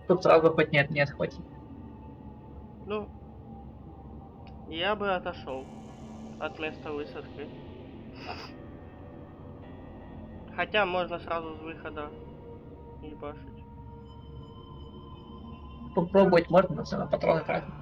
Speaker 3: тут сразу хоть нет, хватит.
Speaker 1: Ну, я бы отошел от места высадки. Хотя можно сразу с выхода ебашить.
Speaker 3: Попробовать можно, но всё равно патроны тратить.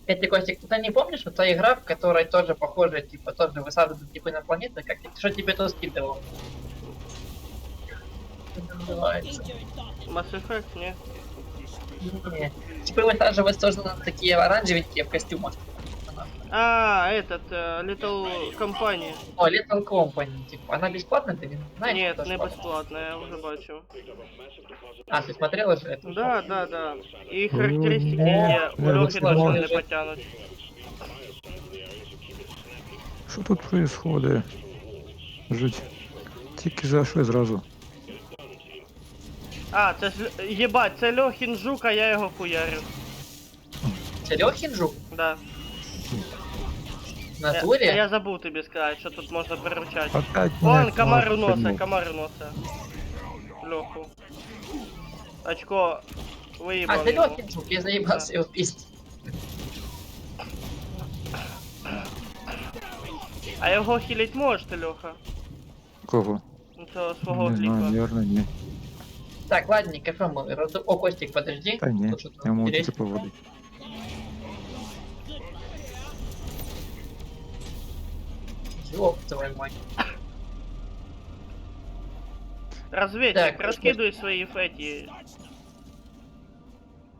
Speaker 3: Кстати, Костик, ты не помнишь, вот та игра, в которой тоже похоже, типа, тоже высаживают типа на планеты, как что тебе то скидывал? Как это называется?
Speaker 1: Mass Effect, не?
Speaker 3: Не. Типа высаживать тоже на такие оранжевенькие в костюмах.
Speaker 1: А, Little Company.
Speaker 3: О, Little Company, типа, она бесплатная, ты не знаешь?
Speaker 1: Нет,
Speaker 3: что
Speaker 1: не
Speaker 3: что?
Speaker 1: бесплатно, я уже бачу.
Speaker 3: А, ты смотрела же это?
Speaker 1: Да, да, да. І
Speaker 6: Ой,
Speaker 1: характеристики
Speaker 6: ні,
Speaker 1: є, у
Speaker 6: я
Speaker 1: Льохи
Speaker 3: не
Speaker 1: точно
Speaker 3: знаю.
Speaker 1: не потягнуть.
Speaker 6: Що тут происходит? Жуть. Тільки зайшли зразу.
Speaker 1: А, це ж, єбать, це Льохін жук, а я його хуярю.
Speaker 3: Це Льохін жук?
Speaker 1: Да.
Speaker 3: В натурі?
Speaker 1: Я забув тобі сказати, що тут можна перевчати.
Speaker 6: Опять
Speaker 1: Вон,
Speaker 6: мене
Speaker 1: комар
Speaker 6: нахуй
Speaker 1: уноса,
Speaker 6: підняв.
Speaker 1: комар уноса. Льоху. Очко
Speaker 3: А,
Speaker 1: виїбав
Speaker 3: це
Speaker 1: йому.
Speaker 3: Льохін жук, я заїбався його пісти.
Speaker 1: А його хілить можете, Льоха?
Speaker 6: Кого?
Speaker 1: Ну цього свого
Speaker 6: Не знаю,
Speaker 1: гліфа.
Speaker 6: наверное, ні.
Speaker 3: Так, ладненько, что мы? О, Костик, подожди.
Speaker 6: Та ні,
Speaker 3: Тут что-то
Speaker 6: я можу
Speaker 3: интересно.
Speaker 6: тільки поводити.
Speaker 3: Ёб твою мать.
Speaker 1: Разведчик,
Speaker 3: Так,
Speaker 1: раскидывай свои эти...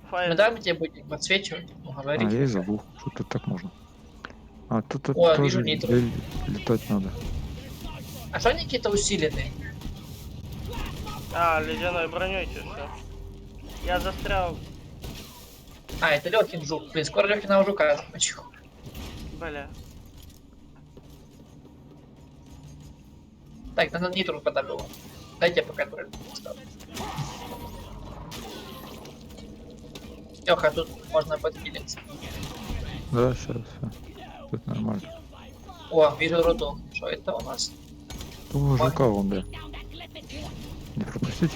Speaker 3: Мы
Speaker 1: Файлы.
Speaker 3: да, мы тебе будем подсвечивать,
Speaker 6: А,
Speaker 3: говорить.
Speaker 6: я и забыл, что тут так можно. А тут
Speaker 3: О,
Speaker 6: тоже
Speaker 3: вижу нитро.
Speaker 6: летать надо.
Speaker 3: А что они какие-то усиленные?
Speaker 1: А, ледяной броней что? Я застрял.
Speaker 3: А, это Лёхин жук. Блин, скоро Лёхина жука замочу.
Speaker 1: Бля.
Speaker 3: Так, надо нитру подобрал. Дайте я пока тройку поставлю. Лёха, тут можно подпилиться.
Speaker 6: Да, сейчас, все. Тут нормально.
Speaker 3: О, вижу руду. Что это у нас?
Speaker 6: О, жука вон, да. Не пропустить?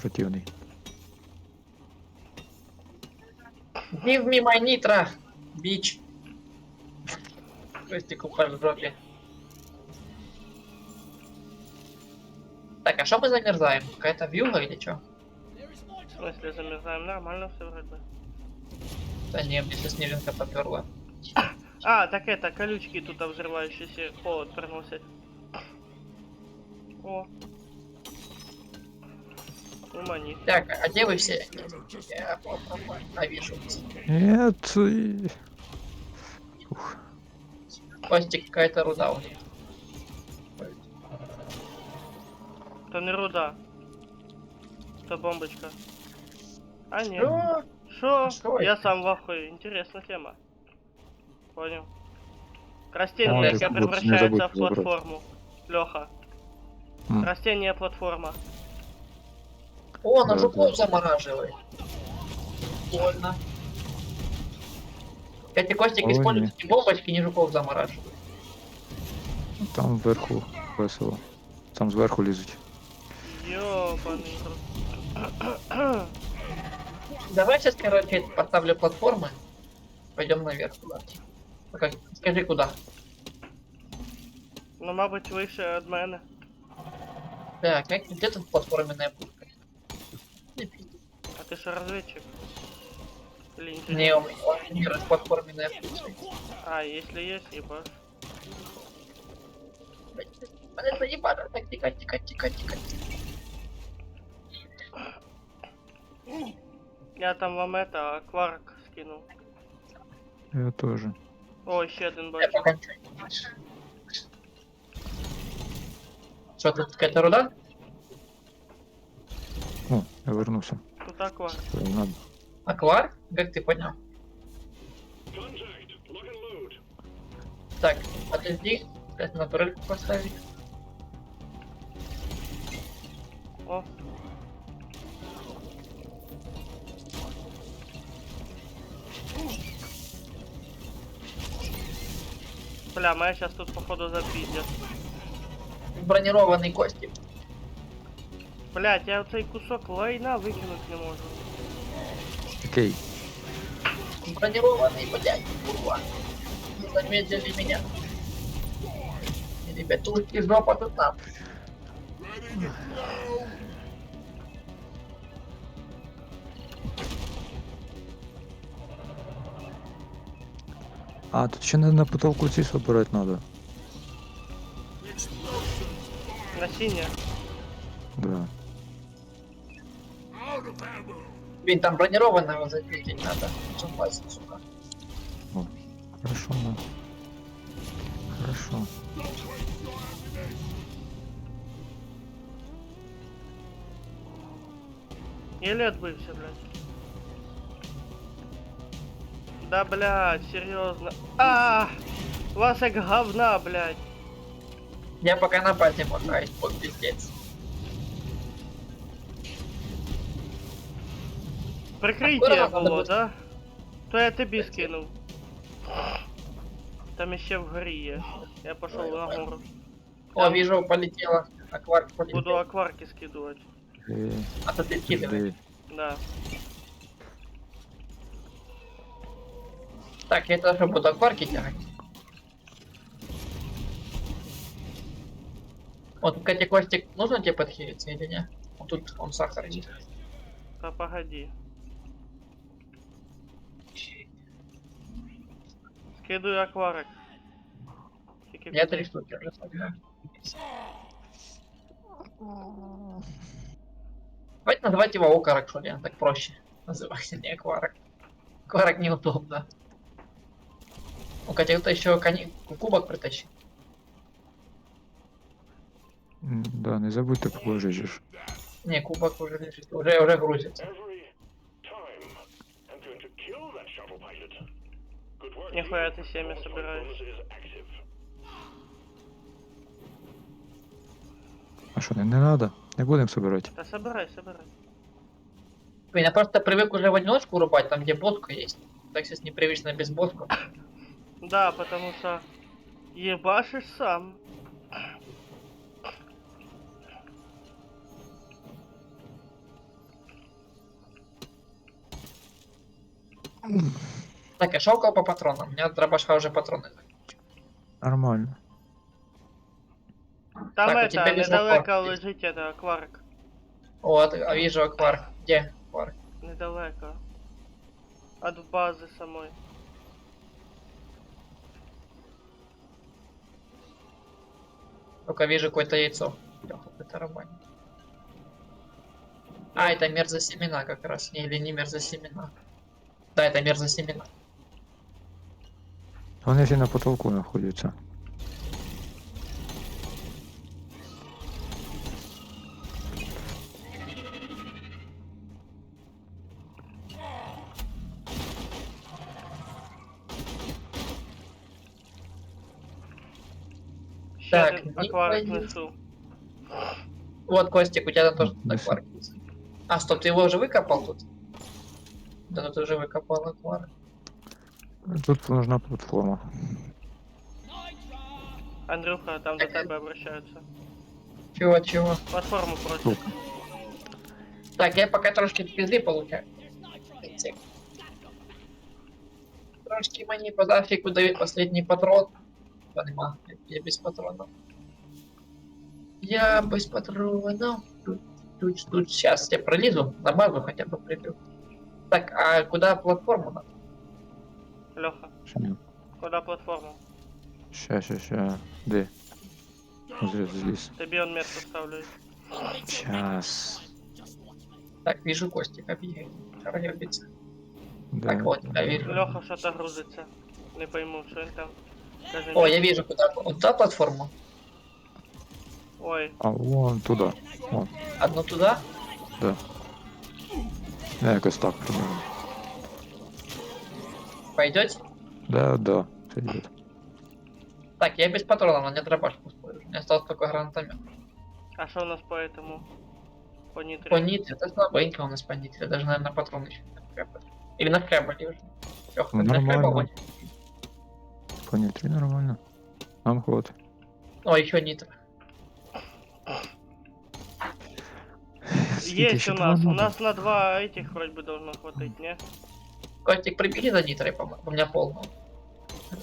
Speaker 6: Противный.
Speaker 3: Give me my nitro, бич. Костик упал в жопе. Так, а что мы замерзаем? Какая-то вьюга или что?
Speaker 1: В смысле замерзаем? Нормально все вроде бы.
Speaker 3: Да не, если снежинка поперла.
Speaker 1: А, так это, колючки тут взрывающиеся холод приносят. О. Умани.
Speaker 3: Так, а где вы все? Я вижу.
Speaker 6: Нет. Ух.
Speaker 3: Костик, какая-то руда у них.
Speaker 1: То не руда. То бомбочка. А нет.
Speaker 3: Что?
Speaker 1: Шо?
Speaker 3: Что
Speaker 1: Я
Speaker 3: это?
Speaker 1: сам в ахуе. Интересная тема. Понял. Растение,
Speaker 3: А,
Speaker 1: яке
Speaker 6: вот, не
Speaker 1: превращается в
Speaker 6: забудь забрать.
Speaker 1: платформу. Леха.
Speaker 6: М.
Speaker 1: Растение платформа.
Speaker 3: О, на
Speaker 6: Да,
Speaker 3: жуков
Speaker 6: да.
Speaker 3: замораживает. Больно. Эти Костик
Speaker 6: Ой,
Speaker 3: используют эти бомбочки, не жуков замораживают.
Speaker 6: Там вверху весело. Там зверху лізуть.
Speaker 1: Ёбаный рот.
Speaker 3: Давай сейчас, короче, поставлю платформы. Пойдем наверх туда. Пока, скажи куда.
Speaker 1: Ну, мабуть, вище від мене.
Speaker 3: Так, где тут платформенная пушка? Не пизди.
Speaker 1: А ти що розвідчик? Или инженер?
Speaker 3: Не, у меня раз платформенная пушка.
Speaker 1: А, если есть, ебаш.
Speaker 3: Мене заебало. Так, тикать.
Speaker 1: Я там вам это, кварк скинул.
Speaker 6: Я тоже.
Speaker 1: О, ще один
Speaker 3: Я
Speaker 1: бачу.
Speaker 3: пока ничего не вижу. Что, тут какая-то руда?
Speaker 6: О, я вернувся.
Speaker 1: Тут акварк.
Speaker 6: Все, надо.
Speaker 3: Аквар? Как ты понял?
Speaker 5: Contact. Lock and load.
Speaker 3: Так, подожди. Сейчас на турельку поставить.
Speaker 1: О. Бля, меня сейчас тут походу запиздят.
Speaker 3: Бронированный кости.
Speaker 1: Блять, я цей кусок лайна викинуть не можу.
Speaker 6: Окей.
Speaker 3: Бронированный, блядь, курва. Не заметили меня. Ребятушки, жопа тут нам.
Speaker 2: Ready to go.
Speaker 6: А, тут ще на потолку ці собирати надо.
Speaker 1: Насіння.
Speaker 6: Да.
Speaker 2: Out of ammo.
Speaker 3: Блин, там бронированного запитить надо. Согласен, сука.
Speaker 6: Хорошо, ну. Хорошо.
Speaker 1: Еле отбывся, блядь. Да, блядь, серьезно. Вас як говна, блядь.
Speaker 3: Я пока на базе мотаюсь, под пиздец.
Speaker 1: Прикриття
Speaker 3: Аккуратно,
Speaker 1: було,
Speaker 3: будь.
Speaker 1: да? То я тобі скинув. Там ще вгорі є. Я пошел на гору.
Speaker 3: О, вижу, полетела. Акварк полетел.
Speaker 1: Буду акварки скидывать.
Speaker 3: А то ты скидывай.
Speaker 1: Да.
Speaker 3: Так, я тоже буду акварки тягать. Вот, кстати, Костик, нужно тебе подхилиться или нет? Вот тут он сахар есть.
Speaker 1: Та погоди. Скидываю акварик. Тільки
Speaker 3: Я
Speaker 1: куди?
Speaker 3: 3 штуки уже собираю. Давайте называть его окорок, что ли, так проще. Называйте не акварок. Акварок неудобно. Ну, Катя, кто еще кубок притащил?
Speaker 6: Да, не забудьте положити ж.
Speaker 3: Не, кубок уже лежит, уже грузится.
Speaker 5: Every time I'm going to kill that shuttle pilot. Good work.
Speaker 1: Нихуя
Speaker 5: team.
Speaker 1: ты семя
Speaker 5: Launch
Speaker 1: собираешь.
Speaker 5: bonus is active.
Speaker 6: А що, не надо? Не будемо собирати.
Speaker 1: Да собирай, собирай.
Speaker 3: Блин, я просто привык уже в одиночку рубать, там где ботка есть. Так сейчас непривычно без ботку.
Speaker 1: Да, потому что ебашишь сам.
Speaker 3: Так, я шелкал по патронам, у меня от дробаша уже патроны.
Speaker 6: Нормально.
Speaker 1: Там
Speaker 3: Так, у
Speaker 1: это,
Speaker 3: тебя весь
Speaker 1: недалеко
Speaker 3: акварк есть.
Speaker 1: лежить это акварик.
Speaker 3: Вот, а вижу акварк. Где акварк?
Speaker 1: Недалеко. От базы самой.
Speaker 3: Только вижу какое-то яйцо. Это рабань. А, это мерзосемена как раз. Не, или не мерзосемена. Да, это мерзосемена.
Speaker 6: Вони всі на потолку знаходяться.
Speaker 1: Ще
Speaker 3: Так,
Speaker 1: один
Speaker 3: не
Speaker 1: акварик
Speaker 3: пойду.
Speaker 1: несу.
Speaker 3: Вот, Костик, у тебя там тоже
Speaker 6: Ну,
Speaker 3: акварк есть. А, стоп, ты его уже выкопал тут? Да, ну ты уже выкопал акварк.
Speaker 6: Тут нужна платформа.
Speaker 1: Андрюха, там до тебе обращаются.
Speaker 3: Чего?
Speaker 1: Платформу просят.
Speaker 6: Ну.
Speaker 3: Так, я пока трошки пизды получаю. Трошки мені по зафику дают последний патрон. Понимаю, я без патронов. Я без патронов. Тут сейчас я пролезу, на базу хотя бы приду. Так, а куда платформу надо?
Speaker 1: Леха,
Speaker 6: Ще,
Speaker 1: куда платформу?
Speaker 6: ще. Де? Зліз.
Speaker 1: Тебе он метку ставлю.
Speaker 6: Час.
Speaker 3: Так, вижу Костика бегает. Проебится.
Speaker 6: Да.
Speaker 3: Так, вот, я вижу.
Speaker 1: Леха что-то грузится. Не пойму, что он там. Скажи
Speaker 3: О,
Speaker 1: мне.
Speaker 3: я вижу, куда. Вот туда платформу.
Speaker 1: Ой,
Speaker 6: А вон туди. Вон.
Speaker 3: Одну туда.
Speaker 6: Да. Не, якось так примерно.
Speaker 3: Пойдете?
Speaker 6: Да. Це йде.
Speaker 3: Так, я без патронов, но не дробаш пустой. У меня остался только гранатомет.
Speaker 1: а что у нас по этому? По нитре?
Speaker 3: По нитре, это слабенько у нас по нитре, даже, наверное, патрон еще не накрепали. Или накрепали уже. Лёха,
Speaker 6: Ну,
Speaker 3: ты накрепал
Speaker 6: нормально.
Speaker 3: вон?
Speaker 6: По нітрі нормально. Нам хватить.
Speaker 3: О, еще нитро.
Speaker 6: Скільки
Speaker 1: Есть
Speaker 6: ще
Speaker 1: у
Speaker 6: того
Speaker 1: нас. У
Speaker 6: надо?
Speaker 1: нас на 2 этих вроде бы должно хватить, не?
Speaker 3: Костик, прибери за нитрой, у меня полно.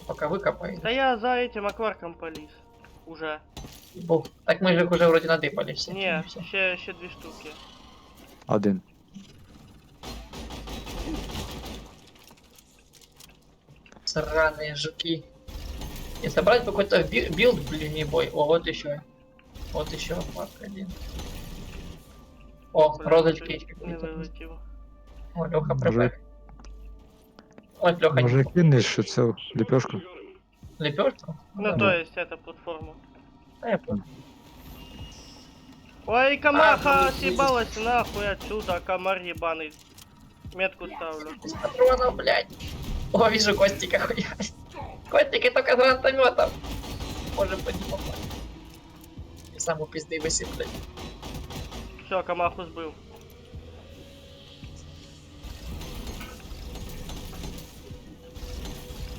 Speaker 3: Пока выкопай.
Speaker 1: Да я за этим акварком полез. Уже.
Speaker 3: Бог. Так мы же их уже вроде надыбали все.
Speaker 1: Не,
Speaker 3: Все.
Speaker 1: ще 2 штуки.
Speaker 6: Один.
Speaker 3: Сраные жуки. И собрать какой-то билд, блин, не бой. О, вот еще. Вот еще акварк один. О,
Speaker 1: Бля,
Speaker 3: розочки
Speaker 1: чуть
Speaker 3: есть
Speaker 1: не
Speaker 3: какие-то.
Speaker 1: вилетів.
Speaker 3: О, Леха
Speaker 6: Може,
Speaker 3: прибег. Ось Леха
Speaker 6: може
Speaker 3: не
Speaker 6: кинеш цю ліпешку?
Speaker 3: лепешку?
Speaker 1: Ну, то есть, это платформу.
Speaker 3: А я понял.
Speaker 1: Ой, Камаха
Speaker 3: ну,
Speaker 1: съебалась нахуй отсюда, комар ебаный. Метку ставлю.
Speaker 3: Без патронов, блядь. О, вижу Костика хуясь. Костик только с гранатометом. Может быть, не попасть. И саму пизды высыплять.
Speaker 1: Все, Камаху сбыл.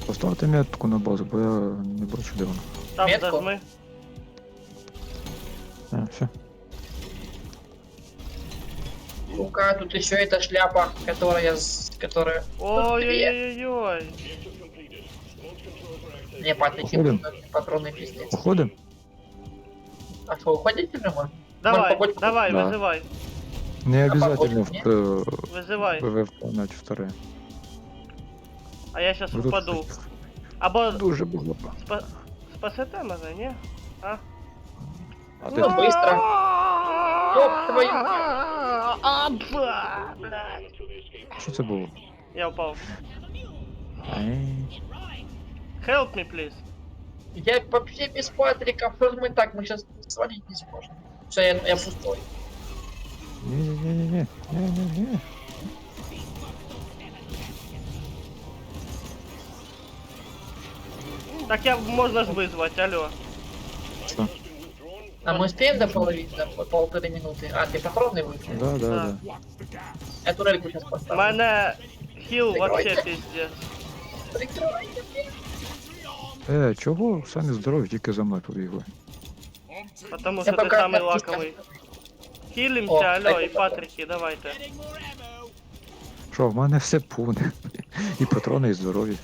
Speaker 6: Поставте метку на базу, бо я не бачу, де вона.
Speaker 1: Там
Speaker 3: Метку?
Speaker 1: зажми.
Speaker 6: Все.
Speaker 3: Ну-ка, тут еще эта шляпа, которая... которая...
Speaker 1: Ой-ой-ой-ой.
Speaker 3: Не, патрики,
Speaker 6: Уходим.
Speaker 3: патроны пиздец.
Speaker 6: Уходимо?
Speaker 3: А что, уходить уже можно?
Speaker 1: Давай,
Speaker 3: побочку?
Speaker 1: давай,
Speaker 6: Да.
Speaker 1: вызывай.
Speaker 6: Не
Speaker 3: А
Speaker 6: обязательно
Speaker 3: погода,
Speaker 1: Вызывай.
Speaker 6: выполнять второе.
Speaker 1: А я сейчас
Speaker 6: Ви тут
Speaker 1: упаду. Або
Speaker 6: дуже багато.
Speaker 1: спасете мене, ні? А?
Speaker 6: А
Speaker 3: Ну,
Speaker 6: ти
Speaker 3: быстро. Ёб твою.
Speaker 1: Блядь.
Speaker 6: що це було?
Speaker 1: Я упал.
Speaker 6: Ей.
Speaker 1: Help me, please.
Speaker 3: Я вообще без патриков. Что ж мы так? Мы сейчас свалить не сможем. Все, я пустой.
Speaker 6: Ні-ні-ні-ні. Ні-ні-ні.
Speaker 1: Так я можно ж вызвать, алло.
Speaker 6: Що?
Speaker 3: А мы успеем до половины, до полторы минуты? А, ты патроны вышел?
Speaker 6: Да, да,
Speaker 1: Да.
Speaker 6: да.
Speaker 3: Я турельку сейчас
Speaker 1: У
Speaker 3: поставлю.
Speaker 1: мене хіл вообще пиздец.
Speaker 3: Прикрывайте.
Speaker 6: Чого самі здорові тільки за мною побігли?
Speaker 1: Потому
Speaker 3: Я
Speaker 1: что ты
Speaker 3: пока-
Speaker 1: самый лаковый.
Speaker 3: О,
Speaker 1: Хилимся, алло,
Speaker 3: кстати,
Speaker 1: и патрики, давайте.
Speaker 6: Що, в мене все повне. І патрони, і здорові.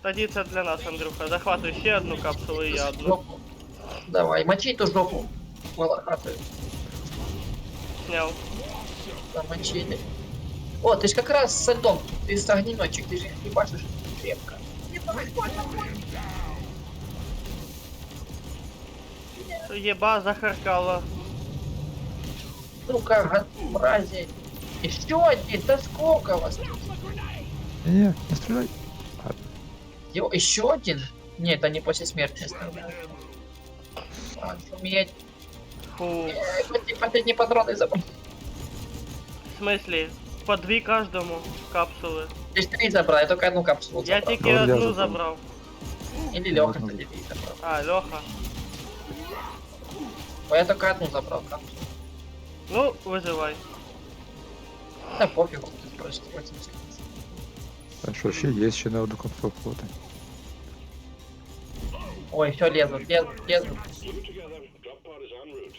Speaker 1: Тоді це для нас, Андрюха. Захватуй ще одну капсулу і я одну.
Speaker 3: Жопу. Давай, мочи ту жопу. Волохатую.
Speaker 1: Сняв.
Speaker 3: Замочили. О, ты ж как раз с льдом. Ты с огнеметчик, ты же их ебашишь крепко.
Speaker 1: Еба захаркала.
Speaker 3: Ну-ка, мрази. Еще один, да сколько вас?
Speaker 6: Ні, не стріляй.
Speaker 3: Еще один? Нет, они после смерти оставляют. А, шуметь.
Speaker 1: Фу.
Speaker 3: Последние патроны забрал.
Speaker 1: В смысле? По 2 каждому капсулы.
Speaker 3: Здесь 3 забрал, я только одну капсулу
Speaker 1: Я
Speaker 3: забрал.
Speaker 1: тільки
Speaker 6: Ну, я
Speaker 1: одну
Speaker 6: забрав.
Speaker 1: забрав.
Speaker 3: Или Леха, кстати, 3 забрал.
Speaker 1: А, Леха.
Speaker 3: А я только одну забрал капсулу.
Speaker 1: Ну, вызывай.
Speaker 3: Да пофигу, просто 80.
Speaker 6: А що, ще на одну капсулу хватить.
Speaker 3: Ой, все лезут.
Speaker 5: Keep it together. Drop pod is en route.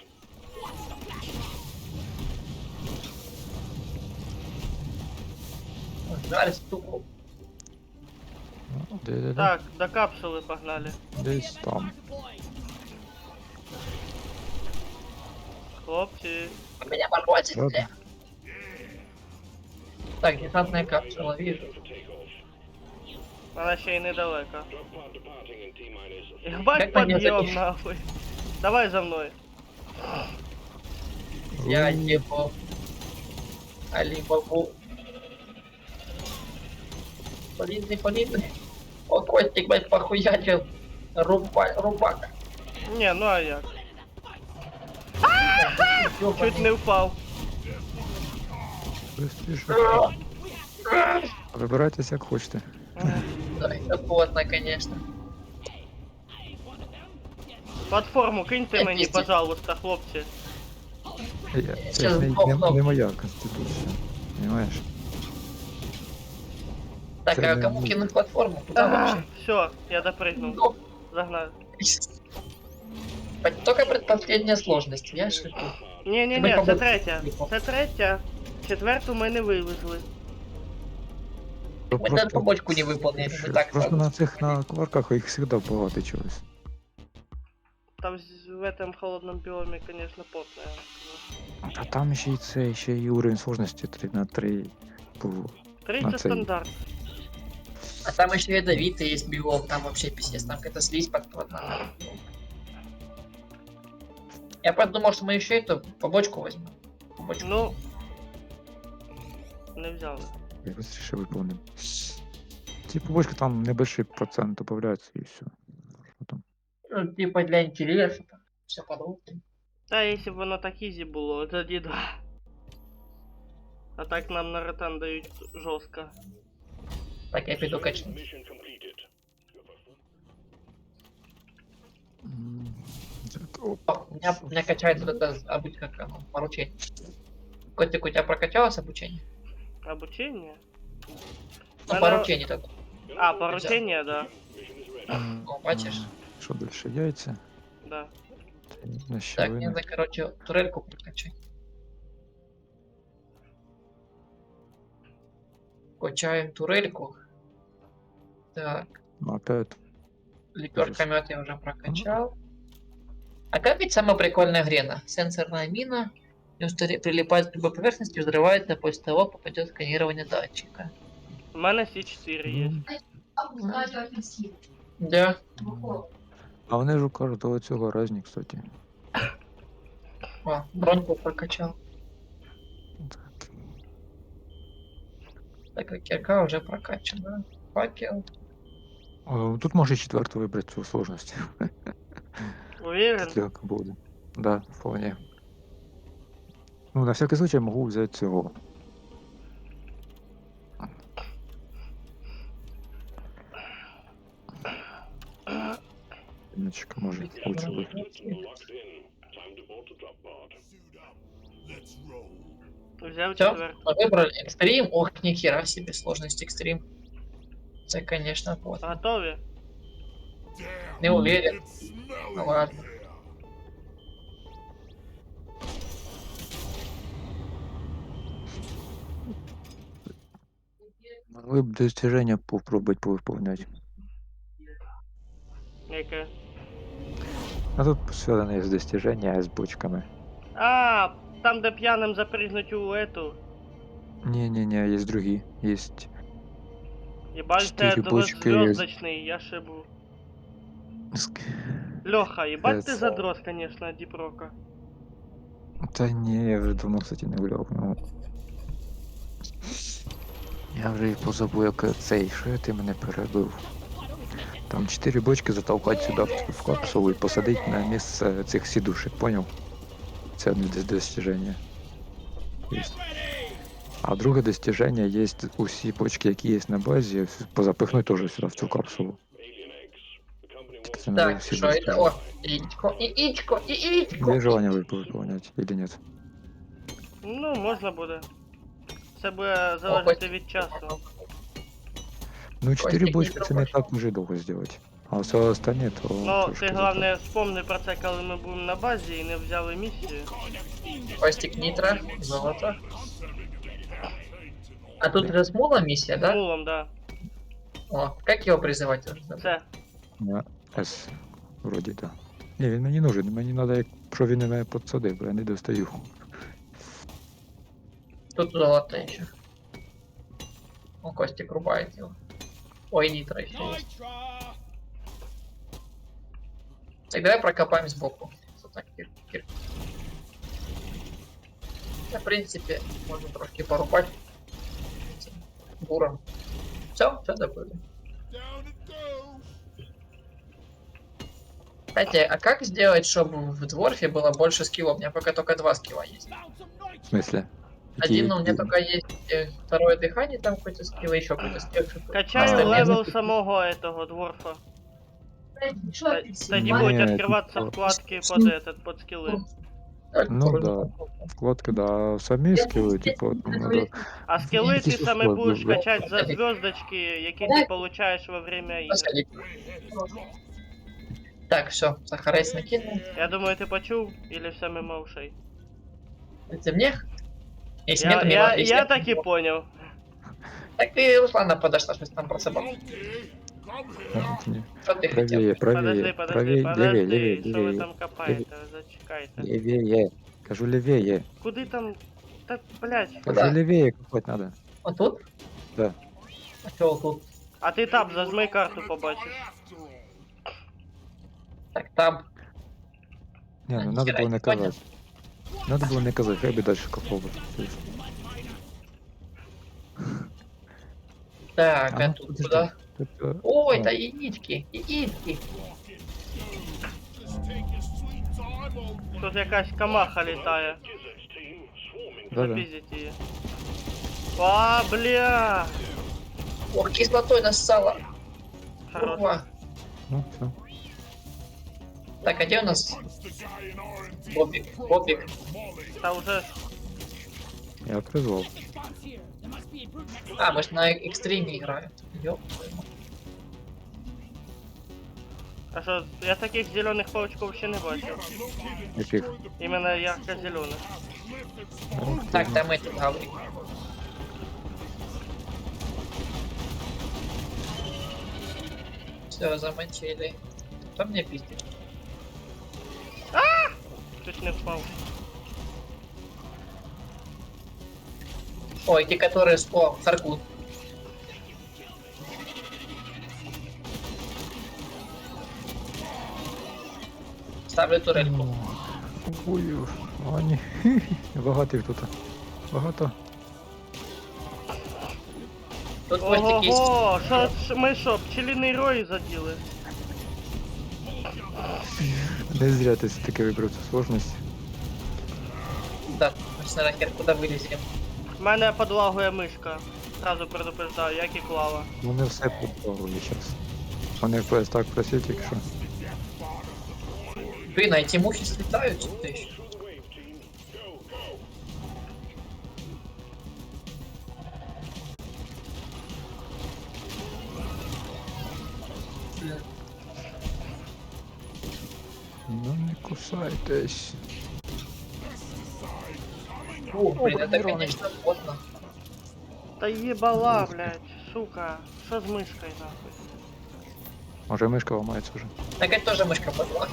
Speaker 3: Жаль, штуку.
Speaker 6: Де?
Speaker 1: Так, до капсулы погнали.
Speaker 6: Десь там.
Speaker 1: Хлопці.
Speaker 3: У меня морозит,
Speaker 6: Ладно.
Speaker 3: бля. Так, десантная капсула, вижу.
Speaker 5: For takeoff.
Speaker 1: Вона ще й недалеко.
Speaker 5: Drop pod departing in T-minus.
Speaker 1: Єбать
Speaker 3: Як мені
Speaker 1: подъем
Speaker 3: забіг?
Speaker 1: нахуй. Давай за мной.
Speaker 3: Я ебу. Алибабу. Полидный. О, Костик, блядь, похуячил. Рубак.
Speaker 1: Не, ну а як? Чуть не впав.
Speaker 6: Быстріше. Вибирайтесь як хочете.
Speaker 3: Да, это плотно, конечно.
Speaker 1: Платформу киньте
Speaker 3: Я
Speaker 1: мені,
Speaker 3: пиздец.
Speaker 1: пожалуйста, хлопці.
Speaker 6: Це
Speaker 3: Щас
Speaker 6: ж не
Speaker 3: здохну.
Speaker 6: моя конституція. Понимаешь?
Speaker 3: Так,
Speaker 6: Это
Speaker 3: а
Speaker 6: не
Speaker 3: кому
Speaker 6: мы.
Speaker 3: кинуть платформу? Куда вообще?
Speaker 1: Все, я допрыгнул.
Speaker 3: Ну,
Speaker 1: Загнал.
Speaker 3: только предпоследняя сложность, я шику.
Speaker 1: Ні,
Speaker 3: Тебе
Speaker 1: це
Speaker 3: побачили.
Speaker 1: третя. Це третя. Четверту ми не вивезли.
Speaker 3: Мы даже побочку не выполнили, мы так
Speaker 6: Просто
Speaker 3: сразу.
Speaker 6: на цих на кварках їх завжди багато чогось.
Speaker 1: Там в этом холодном биоме, конечно, потно. я вам скажу.
Speaker 6: А там ще й уровень сложності 3/3 був.
Speaker 1: 30
Speaker 6: На цей.
Speaker 1: стандарт.
Speaker 3: А там еще ядовитый есть биом, там вообще пиздец, там какая-то слизь подпадная. Я подумал, что мы еще эту побочку возьмем. Побочку.
Speaker 1: Ну, Не взяли.
Speaker 6: Я быстрее выполним. Типа бочка там небольшой процент добавляется и все. Потом.
Speaker 3: Ну, типа для интереса. Все подробно.
Speaker 1: Та якщо б воно так ізі було, тоді да. А так нам на ретан дають жорстко.
Speaker 3: Так, я піду качну.
Speaker 5: Mission completed.
Speaker 6: Так, оп.
Speaker 3: О, меня качает вот это как оно, поручение. Котик, у тебя прокачалось обучение?
Speaker 1: Обучення?
Speaker 3: Ну,
Speaker 1: Мене-
Speaker 3: поручение только.
Speaker 1: А, поручення, да.
Speaker 5: Mission is ready.
Speaker 3: О, бачишь?
Speaker 6: Що дальше? Яйця?
Speaker 1: Да.
Speaker 3: Так,
Speaker 6: Нащавини.
Speaker 3: мне надо, короче, турельку прокачать. Качаем турельку. Так,
Speaker 6: Опять.
Speaker 3: лепешкомет я уже прокачал. А как ведь самая прикольная грена? Сенсорная мина прилипает к любой поверхности и взрывается после того, попадет сканирование датчика.
Speaker 1: У мене С4 є.
Speaker 4: Кстати, апельсин.
Speaker 3: Да.
Speaker 4: Бухло.
Speaker 6: А вони ж у кожного цього різні, кстати.
Speaker 3: О, броньку прокачал.
Speaker 6: Так.
Speaker 3: Так, как кирка уже прокачана. Факел.
Speaker 6: О, тут може четверту вибрати цю сложність.
Speaker 1: Уверен?
Speaker 6: Тут легко буде. Да, вполне. Ну, на всякий случай можу взяти цього. Піночка може лучше буде.
Speaker 5: Locked in. Time to board the drop pod.
Speaker 2: Suit up. Let's roll.
Speaker 1: Взяв
Speaker 3: Все,
Speaker 1: четверту.
Speaker 3: мы выбрали экстрим. Ох, ни хера себе сложность экстрим. Это, конечно, вот.
Speaker 1: Готові?
Speaker 2: Damn.
Speaker 3: Не уверен.
Speaker 2: It's smelly
Speaker 3: Ну ладно.
Speaker 2: here.
Speaker 6: Могли б достиження попробувати повиповняти.
Speaker 1: Яке?
Speaker 6: А тут связано з достиження з бочками.
Speaker 1: А, там де п'яним запрыгнуть у эту.
Speaker 6: Не-не-не, есть другие. Есть.
Speaker 1: Єбать, це
Speaker 6: 4 бочки.
Speaker 1: двозвездочний, я шибу. Льоха, ебать ти
Speaker 6: Yes.
Speaker 1: задрос, конечно, Діпрока.
Speaker 6: Та ні, я вже давно, кстати, не гуляв. Ну. Я вже і позабув, як цей, що ти мене перебив. Там 4 бочки затолкати сюди в капсулу і посадити на місце цих сідушек, поняв? Це одне достиження. Есть. А друге достиження є усі бочки, які є на базі, позапихнути теж сюди в цю капсулу.
Speaker 5: Alien eggs. The company
Speaker 6: Так,
Speaker 5: wants
Speaker 6: це надо
Speaker 3: Так,
Speaker 6: всі
Speaker 3: что это?
Speaker 6: достиження.
Speaker 3: О, яичко, яичко.
Speaker 6: Є желання виповнять, или нет?
Speaker 1: Ну, можна буде. Це буде залежати від часу.
Speaker 6: Ну, 4
Speaker 3: Костик,
Speaker 6: бочки
Speaker 3: не
Speaker 6: це не
Speaker 3: пробуй.
Speaker 6: так уже довго зробити. А все остальне, то...
Speaker 1: Ну,
Speaker 6: трошки
Speaker 1: ти головне вспомни про це, коли ми будемо на базі і не взяли місію.
Speaker 3: Костик нитро, золото. А тут же с мулом миссия,
Speaker 1: З
Speaker 3: да?
Speaker 1: мулом, да.
Speaker 3: О, как его призывать уже? забыл.
Speaker 1: Це.
Speaker 6: На С. Вроді да. Ні, він мені нужен, мені треба, якщо він мене підсадив, бо я не достаю.
Speaker 3: Тут золото еще. О, Костик рубает его. Ой, нитро еще есть. Так, давай прокопаем сбоку. Вот так, кир. Да, в принципе, можно трошки порубать. Этим буром. Все добыли.
Speaker 2: Down it goes.
Speaker 3: Кстати, а как сделать, чтобы в дворфе было больше скиллов? У меня пока только 2 скилла есть.
Speaker 6: В смысле?
Speaker 3: Один у меня только есть второе дыхание, там какой-то скилл, и еще какой-то скилл.
Speaker 1: Качаю
Speaker 3: Остальные
Speaker 1: левел самого этого дворфа.
Speaker 4: Что апельсин?
Speaker 1: Тоді
Speaker 6: Ні,
Speaker 1: будуть
Speaker 6: типа-
Speaker 1: відкриватися вкладки под этот, под скіли.
Speaker 6: Ну да. Вкладки, да, самі скіли, типу, надо...
Speaker 1: А скіли ти
Speaker 6: Якісь
Speaker 1: саме
Speaker 6: условия,
Speaker 1: будеш
Speaker 6: да.
Speaker 1: качати за зв'язочки, які ти получаєш во время ігор.
Speaker 3: Посадить. Так, все, Сахарейс накинул.
Speaker 1: Я думаю, ти почув, или все мимо ушей?
Speaker 3: Это мне? Если нет, мне
Speaker 1: Я
Speaker 3: если-
Speaker 1: так і поняв.
Speaker 3: Так ты, Руслана, подошла, что там про собаку.
Speaker 2: Okay, come here.
Speaker 6: От, ні.
Speaker 3: Что ты
Speaker 6: Правее,
Speaker 3: хотел?
Speaker 1: Подожди,
Speaker 6: правее,
Speaker 1: подожди,
Speaker 6: правее, левее,
Speaker 1: подожди,
Speaker 6: левее,
Speaker 1: що ви
Speaker 6: левее,
Speaker 1: там копаєте, зачекайте.
Speaker 6: левее. Кажу левее.
Speaker 1: Куди там? Та, блядь.
Speaker 6: Кажу
Speaker 3: Да.
Speaker 6: левее копать надо.
Speaker 3: Вот тут?
Speaker 6: Да.
Speaker 3: А что вот тут?
Speaker 1: А ти таб зажми карту, побачиш.
Speaker 2: After all.
Speaker 3: Так, там.
Speaker 6: Не, ну
Speaker 3: А,
Speaker 6: надо
Speaker 3: ніхера
Speaker 6: було
Speaker 3: не
Speaker 6: не казати. Надо було не казати, хай би далі копав би.
Speaker 3: Так, а
Speaker 6: ну,
Speaker 3: тут
Speaker 6: подожди.
Speaker 3: куда?
Speaker 6: Тут,
Speaker 3: Ой,
Speaker 6: о,
Speaker 3: да яички, яички.
Speaker 2: Just take your sweet time, old
Speaker 1: Тут якась камаха літає.
Speaker 5: Gizzard's team swarming
Speaker 6: Да-да.
Speaker 1: Запіздіть її. А, бля!
Speaker 3: Ох, кислотой нассала.
Speaker 1: Хорош.
Speaker 3: Курва.
Speaker 6: ну, все.
Speaker 3: Так, а где у нас
Speaker 2: punch the guy in R&D
Speaker 3: Бобик? Бобик.
Speaker 2: Molly.
Speaker 1: Та вже ж.
Speaker 6: Я призвал.
Speaker 3: А, мы же на экстриме играем. Ёп твою мать.
Speaker 1: А що, я таких зелених паучков ще не бачив.
Speaker 6: Яких?
Speaker 1: Іменно ярко-зелених.
Speaker 3: Так, там этот гаврик. Все, замочили. Кто мне пиздит?
Speaker 1: Чуть не впав.
Speaker 3: Ой, те, которые... О, Харгут. Ставлю турельку.
Speaker 6: Ой, вони. Багато їх тут. Багато.
Speaker 3: Тут мостик есть.
Speaker 1: Ого, ми що, пчелиний рой заділи?
Speaker 6: Не зря ти все-таки вибрав цю сложність.
Speaker 3: Да, мы ж, наверное, хер куда вылезем.
Speaker 1: В мене подлагує мишка. Сразу предупреждаю, як і клава.
Speaker 6: Вони все підпалили зараз. Вони FPS так просять, якщо.
Speaker 3: Блин, а эти мухи слетают сюда еще.
Speaker 5: through the wave, team. Go, go.
Speaker 6: Ну не кусайтесь.
Speaker 3: О, блин, это, конечно, плотно.
Speaker 1: Та їбала, блядь, сука. Що з мишкою нахуй?
Speaker 6: Може мишка ламається вже.
Speaker 3: Так это тоже мышка подла.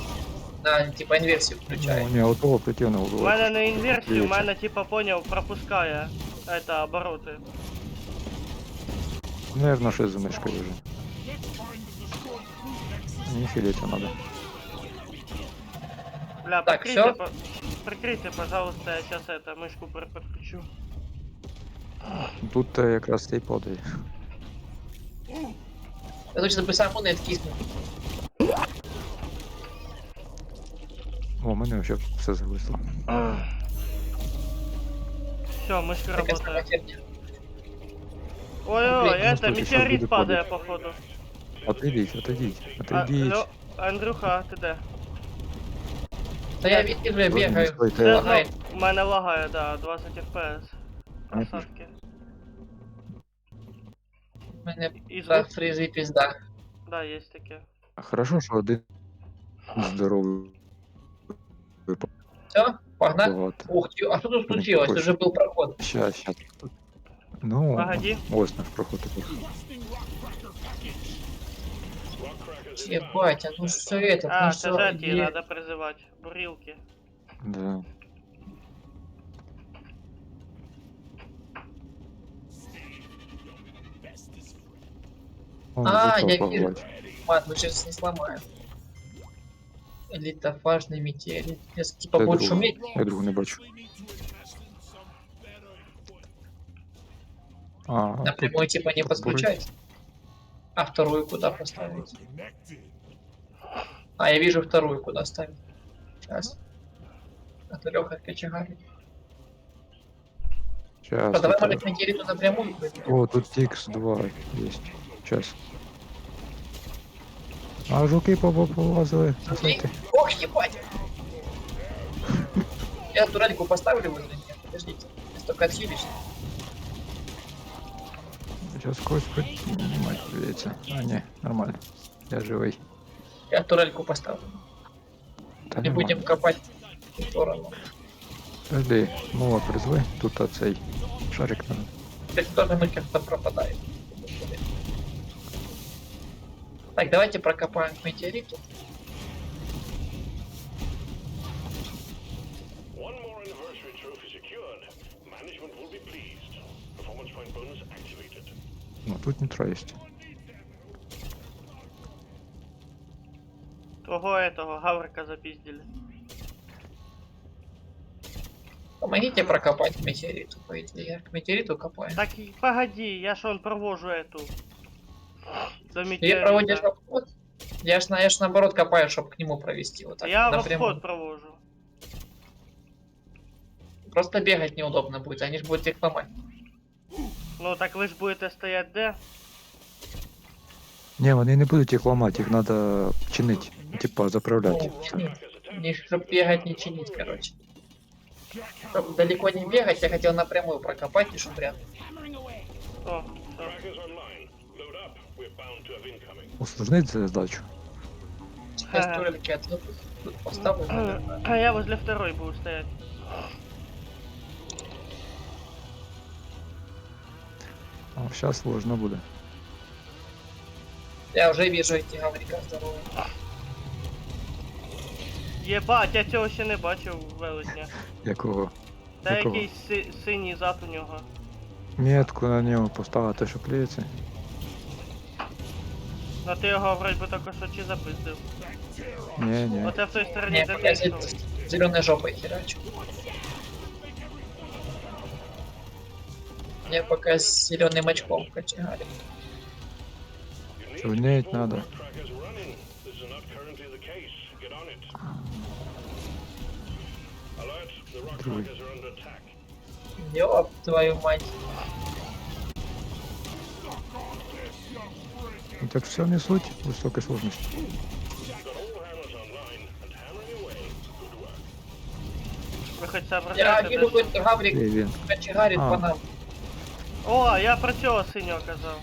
Speaker 3: На, типа, инверсию включает.
Speaker 6: Ну, ні, отого противного
Speaker 1: У
Speaker 6: було.
Speaker 1: мене не інверсію, у
Speaker 6: Дивіться.
Speaker 1: мене типа поняв, пропускає это, обороти.
Speaker 6: Наверно, щось за мишкою вже. Не хилиться надо.
Speaker 1: Бля,
Speaker 3: Так,
Speaker 1: прикрийте,
Speaker 3: всё?
Speaker 1: прикрийте, пожалуйста, я сейчас это, мишку подключу.
Speaker 6: Тут якраз цей падає.
Speaker 3: Я лучше бы сам монет кисну.
Speaker 6: О, у мене вже все зависло.
Speaker 1: Все, мышка
Speaker 3: Такая самая
Speaker 1: работает.
Speaker 3: херня.
Speaker 1: Ой-ой,
Speaker 3: Блин,
Speaker 6: ну,
Speaker 1: это,
Speaker 6: слушай, щас
Speaker 1: метеорит
Speaker 6: буде
Speaker 1: падає,
Speaker 6: падать.
Speaker 1: походу.
Speaker 6: Отойдіть, отойдіть,
Speaker 1: А,
Speaker 6: отойдіть.
Speaker 1: Андрюха, ти де?
Speaker 3: Да я вижу, я бегаю.
Speaker 6: Стойте.
Speaker 1: Це,
Speaker 3: Лагает.
Speaker 1: ну, у мене лагає, да, 20 FPS.
Speaker 6: Ну,
Speaker 1: Просадки.
Speaker 3: Мене
Speaker 1: І
Speaker 3: да,
Speaker 1: звук,
Speaker 3: фризи пизда.
Speaker 1: да, є таке.
Speaker 6: А хорошо, що один здоровий.
Speaker 3: Все, погнали.
Speaker 6: Багато.
Speaker 3: Ух ты, а что тут случилось? Уже был проход.
Speaker 6: Щас. Ну,
Speaker 1: Погоди.
Speaker 6: ось наш проход тепер.
Speaker 3: Ебать, а ну что это?
Speaker 1: А,
Speaker 3: Ну
Speaker 1: це
Speaker 3: что,
Speaker 1: жаті надо призивати. Бурілки.
Speaker 6: Да. О,
Speaker 3: А,
Speaker 6: зайшов
Speaker 3: я
Speaker 6: погладь.
Speaker 3: вижу. Мат, мы сейчас не сломаем. Литофажный метеорит. Если типа
Speaker 6: Я
Speaker 3: будет
Speaker 6: другу-
Speaker 3: шуметь,
Speaker 6: Я другу не бачу. А,
Speaker 3: напрямую типа не подключать. А вторую куда поставить?
Speaker 2: Connected.
Speaker 3: А, я вижу вторую куда ставить. Сейчас. А то Леха кочегарит.
Speaker 6: сейчас.
Speaker 3: А давай, может, к метеориту напрямую пойдем?
Speaker 6: О, тут X2 есть. Сейчас. А жуки полазили.
Speaker 3: Жуки? Ох, ебать! Я турельку поставлю возле меня. Подождите. Сейчас только отхилишь.
Speaker 6: Сейчас кость поднимать придется. А, не, нормально. Я живой.
Speaker 3: Я турельку поставлю.
Speaker 6: Та
Speaker 3: Не
Speaker 6: нормально.
Speaker 3: будем копать в сторону.
Speaker 6: Подожди, мова призви. Тут оцей шарик надо.
Speaker 3: Кстати, тоже мы как-то пропадает. Так, давайте прокопаем к метеориту.
Speaker 5: One more anniversary trophy secured. Management will be pleased. Performance point bonus activated.
Speaker 6: Ну, тут нітро есть.
Speaker 1: Твого этого Гаврика запіздили.
Speaker 3: Помогите прокопать метеориту, по идее. Я к метеориту копаю.
Speaker 1: Так и погоди, я ж он провожу эту. До
Speaker 3: Ты проводишь
Speaker 1: метеорита.
Speaker 3: обход? Я ж наоборот копаю, чтобы к нему провести. Вот так,
Speaker 1: Я в
Speaker 3: напрямую.
Speaker 1: обход провожу.
Speaker 3: Просто бегать неудобно будет, они же будут их ломать.
Speaker 1: Ну так ви ж будете стоять де?
Speaker 6: Ні, вони не будуть їх ламати, їх треба чинити. Типа заправляти.
Speaker 3: Ну, чинить. Не, чтоб бегать, не чинить, короче. Чтоб далеко не бегать, я хотел напрямую прокопать, и чтоб рядом.
Speaker 1: О, все.
Speaker 5: Trackers online. Load up. We're bound to have incoming.
Speaker 6: Усложнить задачу.
Speaker 3: Сейчас турельки отведу. Тут поставлю. наверное.
Speaker 1: А я возле второй буду стоять.
Speaker 6: А зараз сложно буде.
Speaker 3: Я уже вижу эти гаврика здоровые.
Speaker 1: Єбать, я цього ще не бачив велетня.
Speaker 6: Якого?
Speaker 1: Та
Speaker 6: Якого?
Speaker 1: якийсь синій зад у нього.
Speaker 6: Метку на нього поставити, що клеїться.
Speaker 1: Ну ти його вроді би також очі запиздив.
Speaker 6: Ні.
Speaker 1: Оце в той стороні,
Speaker 3: Не,
Speaker 1: де
Speaker 3: пока
Speaker 1: ти йшов.
Speaker 3: зеленой жопой херачу. Я пока с зеленым очком кочегарю.
Speaker 5: You need
Speaker 6: Чунеть
Speaker 5: to
Speaker 6: надо.
Speaker 5: keep all trackers running. This is not currently the case. Get on it. Alert. The rock
Speaker 6: True.
Speaker 5: trackers are under attack.
Speaker 3: Ёб твою мать.
Speaker 6: Ну так все несуть високої сложності.
Speaker 5: You've got all hammers online and hammering away. Good work.
Speaker 1: Ви хоч
Speaker 3: Я
Speaker 1: соображаєте,
Speaker 3: вижу,
Speaker 1: де що?
Speaker 3: какой-то гаврик
Speaker 6: Де він?
Speaker 3: кочегарит
Speaker 6: А.
Speaker 3: по нам.
Speaker 1: О, я про цього синього казав.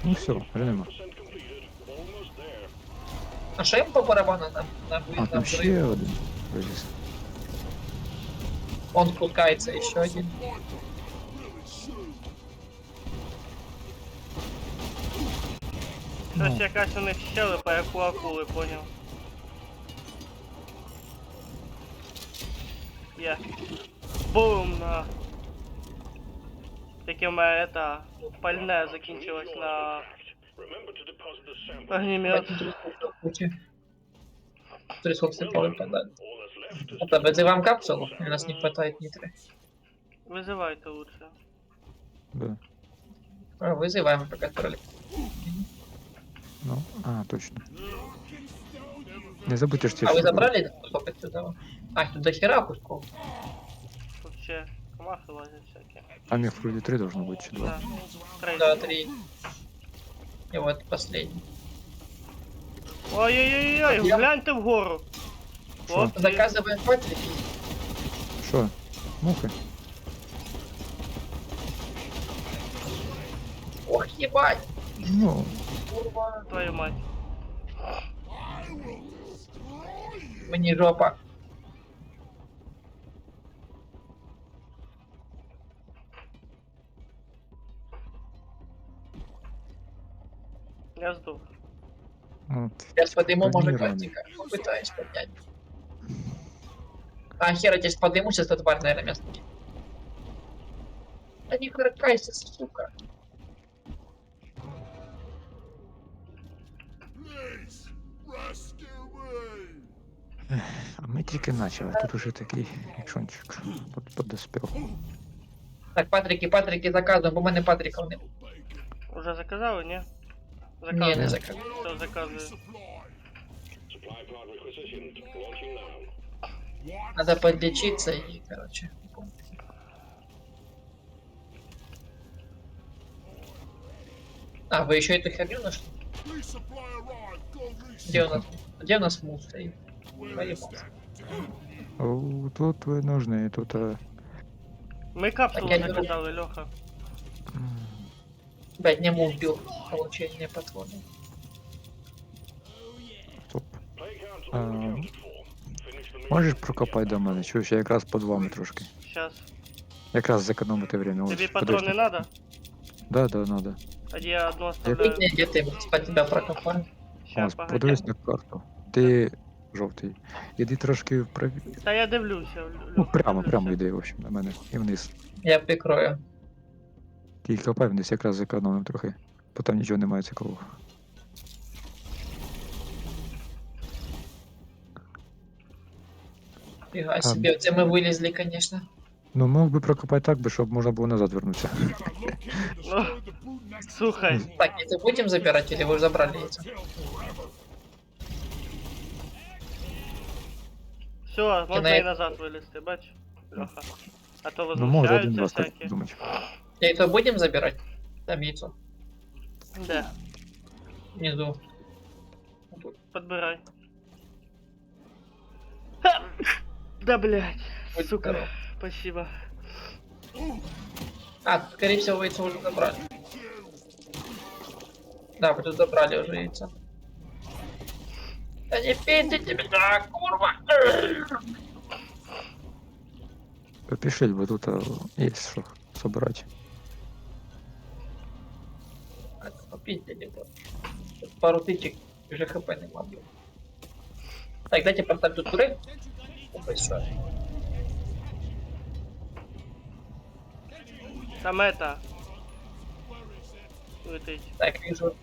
Speaker 6: Ну все, вже нема.
Speaker 5: 100% completed. Almost there.
Speaker 3: А що їм по барабану нам
Speaker 6: А
Speaker 3: на
Speaker 6: там
Speaker 3: взрыв?
Speaker 6: ще один виліз.
Speaker 3: Он спускается, еще один.
Speaker 1: Щось
Speaker 6: Ну.
Speaker 1: якась у них щелепа, як у акули, поняв. Є. Бум! На. Таке в мене ета пальне закінчилось на
Speaker 5: Remember to deposit the sample.
Speaker 1: огнемет.
Speaker 3: Трясок сыпал выпадает.
Speaker 5: All that's left is
Speaker 3: Это вызываем капсулу, у нас не хватает нитры.
Speaker 1: Визивайте лучше.
Speaker 6: Да.
Speaker 3: Вызываем пока троллик.
Speaker 6: Ну, точно. Не забудьте ж ті
Speaker 3: А вы
Speaker 6: що-
Speaker 3: забрали этот кусок отсюда? А, тут до хера кусков.
Speaker 1: Тут ще комахи лазять всякі.
Speaker 6: Там їх вроді 3 должно бути, чи 2.
Speaker 1: Да. Трейс.
Speaker 3: Да, 3. И вот последний.
Speaker 1: Ой-ой-ой,
Speaker 3: Я-
Speaker 1: гляньте вгору.
Speaker 6: Що?
Speaker 1: Хлопці,
Speaker 3: Заказываем патрики.
Speaker 6: Що? Мухи?
Speaker 3: Ох, ебать!
Speaker 6: Ну,
Speaker 3: Курва.
Speaker 1: твою мать.
Speaker 3: Мне жопа.
Speaker 1: Я здох.
Speaker 6: от.
Speaker 3: Сейчас подниму, может,
Speaker 6: Бронированный.
Speaker 3: патрика. Попытаюсь поднять. А, хер, я сейчас подниму, сейчас этот тварь, наверное, место. Да не харкайся, сука.
Speaker 2: Please, rescue me.
Speaker 6: А ми тільки почали, тут уже такий екшончик подоспів.
Speaker 3: Так, патрики заказуємо, бо в мене патриків не
Speaker 1: Уже заказали, ні?
Speaker 3: Ні, не заказую.
Speaker 1: Все, заказую.
Speaker 2: Supply.
Speaker 5: supply pod requisitioned. Launching now.
Speaker 3: Надо подлечиться и, короче. А, вы еще эту херню нашли?
Speaker 2: Resupply arrived. Go resupply.
Speaker 3: Где у нас мул стоит?
Speaker 2: Where is
Speaker 3: Поехал.
Speaker 2: that?
Speaker 6: О, тут ви нужны, тут.
Speaker 1: Ми капсулу
Speaker 3: Так, я беру.
Speaker 1: заказали, Льоха.
Speaker 3: Блять, не мул бил. Получение патроны.
Speaker 6: Стоп.
Speaker 5: Play count
Speaker 6: А,
Speaker 5: accounted for. Finish the mission.
Speaker 6: Можеш прокопати до мене? Чуєш, я якраз під вами трошки.
Speaker 1: Щас.
Speaker 6: Якраз зекономити время. ось,
Speaker 1: Тобі
Speaker 6: подожди.
Speaker 1: патрони надо?
Speaker 6: Да, надо.
Speaker 1: Тоді я одну оставляю.
Speaker 3: Фиг где ты, по тебя прокопаю.
Speaker 1: Щас,
Speaker 6: Ось,
Speaker 1: погоди.
Speaker 6: подивись на карту. Ти жовтий. Іди трошки вправі.
Speaker 1: Та я дивлюся,
Speaker 6: Ну,
Speaker 1: Льоха,
Speaker 6: прямо
Speaker 1: дивлюся.
Speaker 6: йди, в общем, на мене. І вниз.
Speaker 3: Я прикрою.
Speaker 6: Тільки копай вниз, якраз зекономим трохи. Бо там нічого немає цікавого.
Speaker 3: Фига себе, это мы вылезли, конечно.
Speaker 6: Ну, мог би прокопати так би, щоб можна було назад вернутися.
Speaker 2: We gotta locate and destroy the brute nexus.
Speaker 1: Слухай,
Speaker 3: Так, яйца будем забирать или вы уже забрали яйца?
Speaker 2: Tail forever.
Speaker 1: все, можна
Speaker 3: на-
Speaker 1: і назад вилізти, бач, Льоха. А то
Speaker 6: Ну, може один
Speaker 1: возмущаються
Speaker 6: раз так
Speaker 1: всякі.
Speaker 6: думати.
Speaker 3: Яйцо будем забирать? Там яйцо.
Speaker 1: Де?
Speaker 3: Внизу.
Speaker 1: Подбирай. Ха! Да блять,
Speaker 3: Будь
Speaker 1: сука,
Speaker 3: здоров.
Speaker 1: спасибо.
Speaker 3: А, скорее всего, яйцо уже забрали. Да, вы тут забрали уже яйца. Да не пиздите меня, курва!
Speaker 6: Пишіть, бо тут є що собирати.
Speaker 3: Пиздили бы. Тут пару тычек, уже хп не могу. Так, дайте поставь тут турель. Опа, всё.
Speaker 1: Там это... Летить.
Speaker 3: Так, вижу.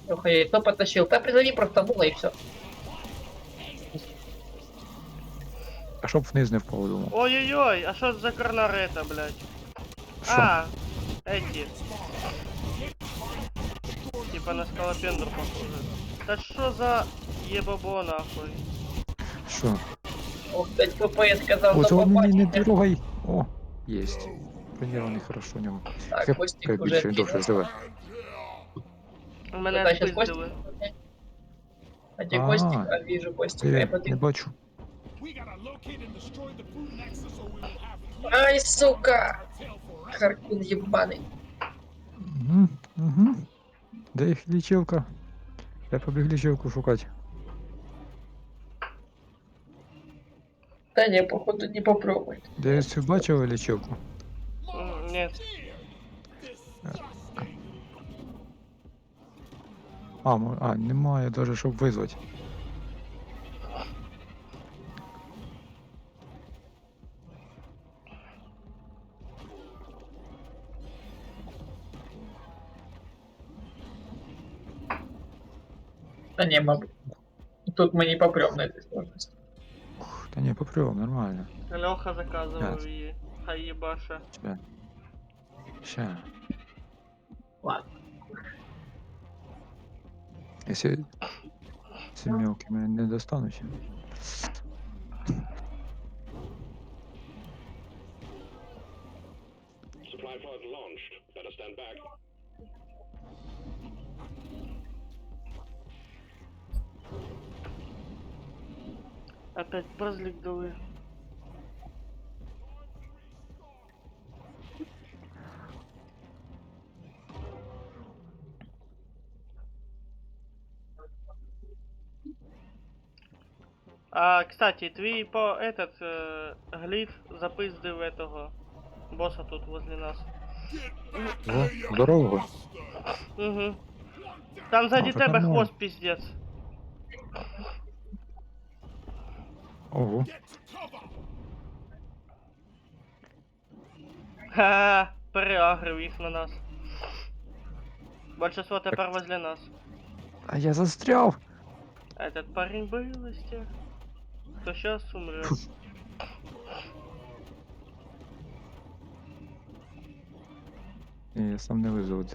Speaker 3: Леха яйцо потащил. Да призови просто мула и все.
Speaker 6: А щоб вниз не впав, думав.
Speaker 1: Ой-ой-ой, а что за коронары это, блядь?
Speaker 6: Що?
Speaker 1: А, эти. Типа на скалопендру похоже. Да что за ебабо нахуй?
Speaker 6: Що?
Speaker 3: Ох, блядь, ПП сказал,
Speaker 6: О,
Speaker 3: что
Speaker 6: цього мені не
Speaker 3: попасть.
Speaker 6: трогай. О, єсть. Бронірований хорошо у нього.
Speaker 3: Так,
Speaker 6: Хеп
Speaker 3: Костик уже
Speaker 6: більше довше живе.
Speaker 1: У мене
Speaker 3: Да, сейчас
Speaker 1: спиздили.
Speaker 3: Костик. А где
Speaker 6: А.
Speaker 3: Костик? А, вижу Костика. Я
Speaker 6: Не
Speaker 3: подбегу.
Speaker 6: бачу.
Speaker 2: We gotta locate and destroy the brute nexus, or we will have
Speaker 3: Ай, сука!
Speaker 2: tail forever.
Speaker 3: Харкун ебаный.
Speaker 6: Угу, угу. Де їх лічилка? Я побіг лічилку шукати.
Speaker 3: Да не, походу не попробует.
Speaker 6: Де цю бачили лічилку?
Speaker 1: Нет.
Speaker 6: А, немає навіть, щоб визвати.
Speaker 3: Да не, могу. Тут мы не попрем на этой сложности.
Speaker 6: Ух, та ні, попрям, нормально.
Speaker 1: Леха заказывал
Speaker 6: Yes.
Speaker 1: и хай ебаша.
Speaker 6: Ща. Ща.
Speaker 3: Ладно.
Speaker 6: Якщо ці мелкі мене не достануть.
Speaker 5: Supply pod launched. Better stand back.
Speaker 1: Опять бразлик дали. А, кстати, твій по этот глиф запиздив этого босса тут возле нас.
Speaker 6: О, здорового.
Speaker 1: Угу. Там сзади
Speaker 6: так
Speaker 1: тебе
Speaker 6: нормально.
Speaker 1: хвост пиздец.
Speaker 6: Ого.
Speaker 2: Get to cover.
Speaker 1: Ха-ха, переагрив їх на нас. Большинство тепер возле нас.
Speaker 6: А я застряв.
Speaker 1: А этот парень боялся. Кто сейчас умрет.
Speaker 6: Ні, я сам не вижив.